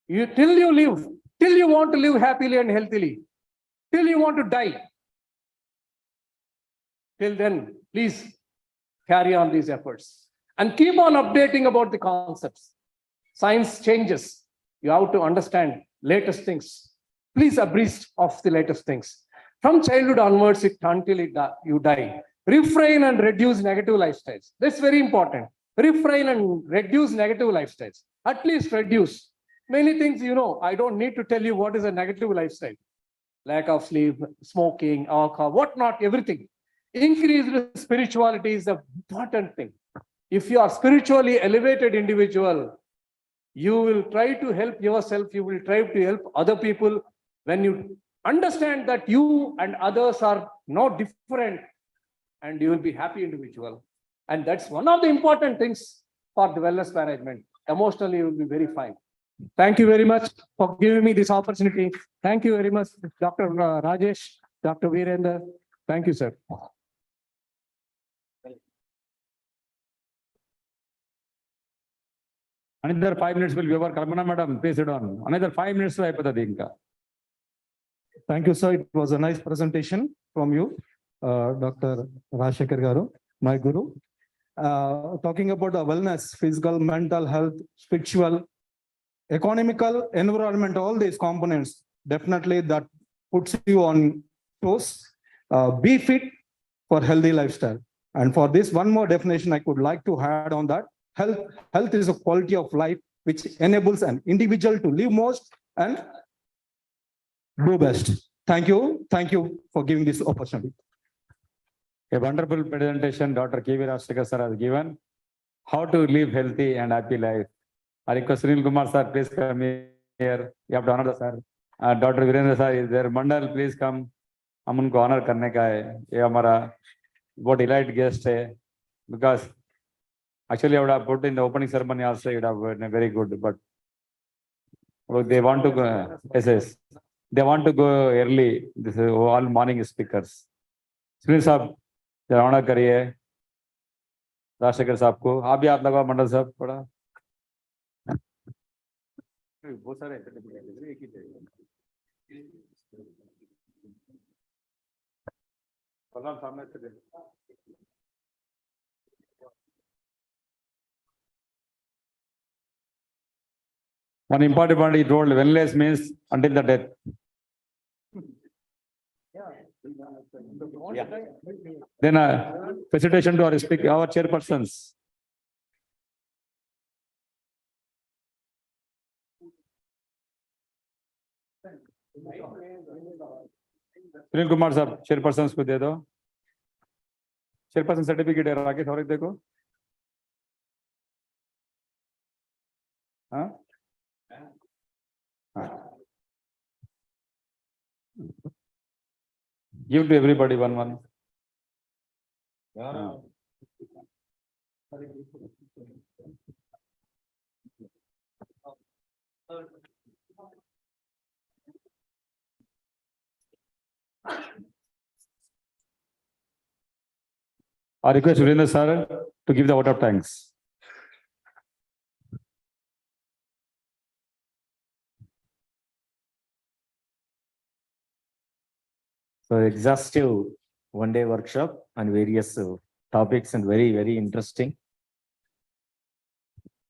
[SPEAKER 21] Till you live, till you want to live happily and healthily, till you want to die. Till then, please carry on these efforts and keep on updating about the concepts. Science changes. You have to understand latest things. Please abreast of the latest things. From childhood onwards until you die. Refrain and reduce negative lifestyles. That's very important. Refrain and reduce negative lifestyles. At least reduce. Many things, I don't need to tell you what is a negative lifestyle. Lack of sleep, smoking, alcohol, whatnot, everything. Increased spirituality is the important thing. If you are spiritually elevated individual, you will try to help yourself, you will try to help other people. When you understand that you and others are not different, and you will be happy individual. And that's one of the important things for the wellness management. Emotionally, you will be very fine. Thank you very much for giving me this opportunity. Thank you very much, Dr. Rajesh, Dr. Virendra. Thank you, sir.
[SPEAKER 5] Another 5 minutes will be over. Kalpana madam, please sit down. Another 5 minutes to Dinka.
[SPEAKER 21] Thank you, sir. It was a nice presentation from you, Dr. Rajshekar Garu, my guru. Talking about the wellness, physical, mental health, spiritual, economical, environment, all these components, definitely that puts you on toes. Be fit for healthy lifestyle. And for this, one more definition I could like to add on that. Health is a quality of life which enables an individual to live most and do best. Thank you. Thank you for giving this opportunity.
[SPEAKER 5] A wonderful presentation Dr. K.V. Rajshekar sir has given. How to live healthy and happy life. I request Sunil Kumar sir, please come here. You have to honor the sir. Dr. Virendra sir is there. Mandal, please come. हम उनको honour करने का है. ये हमारा बहुत delight guest है. Because actually I would have put in the opening ceremony also, it would have been very good, but they want to go, yes. They want to go early. This is all morning speakers. Sunil साहब, जरा honour करिए राजशेखर साहब को. आप भी हाथ लगाओ मंडल साहब थोड़ा. बहुत सारे सामने से one important point he told, wellness means until the death. Yeah. Then presentation to our chairpersons. Sunil Kumar साहब chairpersons को दे दो. Chairperson certificate है राकेश और देखो. हाँ. Give to everybody one. I request Virendra sir to give the vote of thanks.
[SPEAKER 9] So exhaustive one-day workshop on various topics and very, very interesting.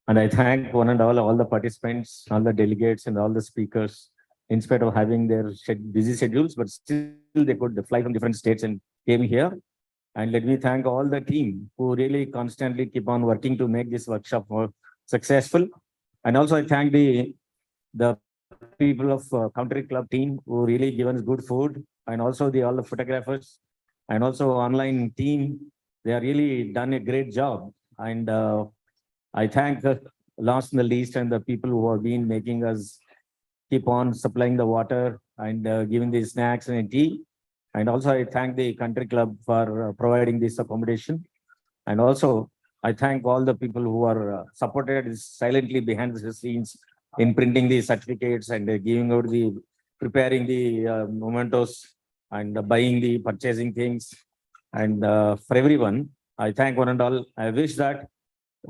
[SPEAKER 9] And I thank one and all the participants, all the delegates and all the speakers, in spite of having their busy schedules, but still they could fly from different states and came here. And let me thank all the team who really constantly keep on working to make this workshop more successful. And also I thank the people of Country Club team who really given us good food, and also all the photographers and also online team. They are really done a great job. And I thank last and the least and the people who have been making us keep on supplying the water and giving the snacks and tea. And also I thank the Country Club for providing this accommodation. And also I thank all the people who are supported silently behind the scenes in printing the certificates and giving out preparing the mementos and purchasing things. And for everyone, I thank one and all. I wish that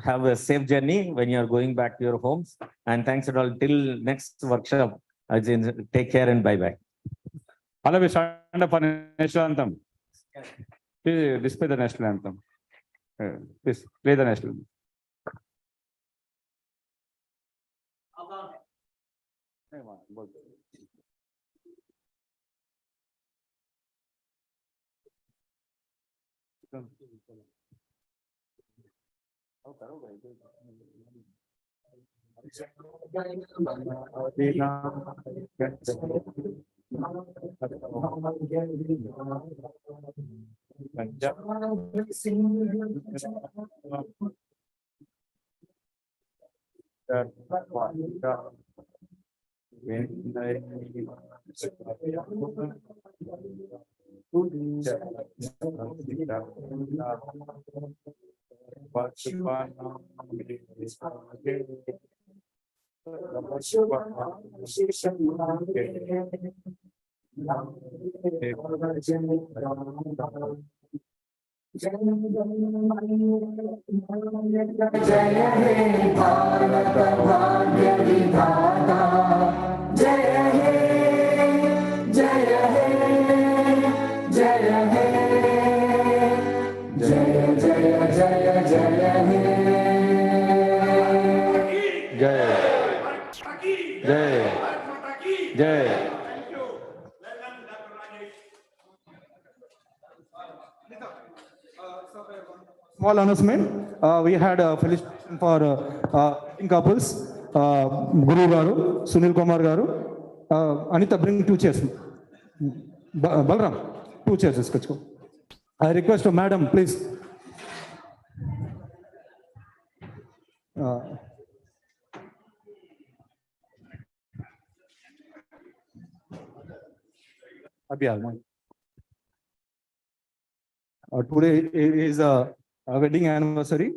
[SPEAKER 9] have a safe journey when you are going back to your homes. And thanks at all till next workshop. Take care and bye-bye.
[SPEAKER 5] All of you stand up for national anthem. Please display the national anthem. Please play the national anthem.
[SPEAKER 22] Small announcement. We had a felicitation for couples. Guru Garu, Sunil Kumar Garu. Anita, bring 2 chairs. Balram, 2 chairs. I request Madam, please. Today is a wedding anniversary.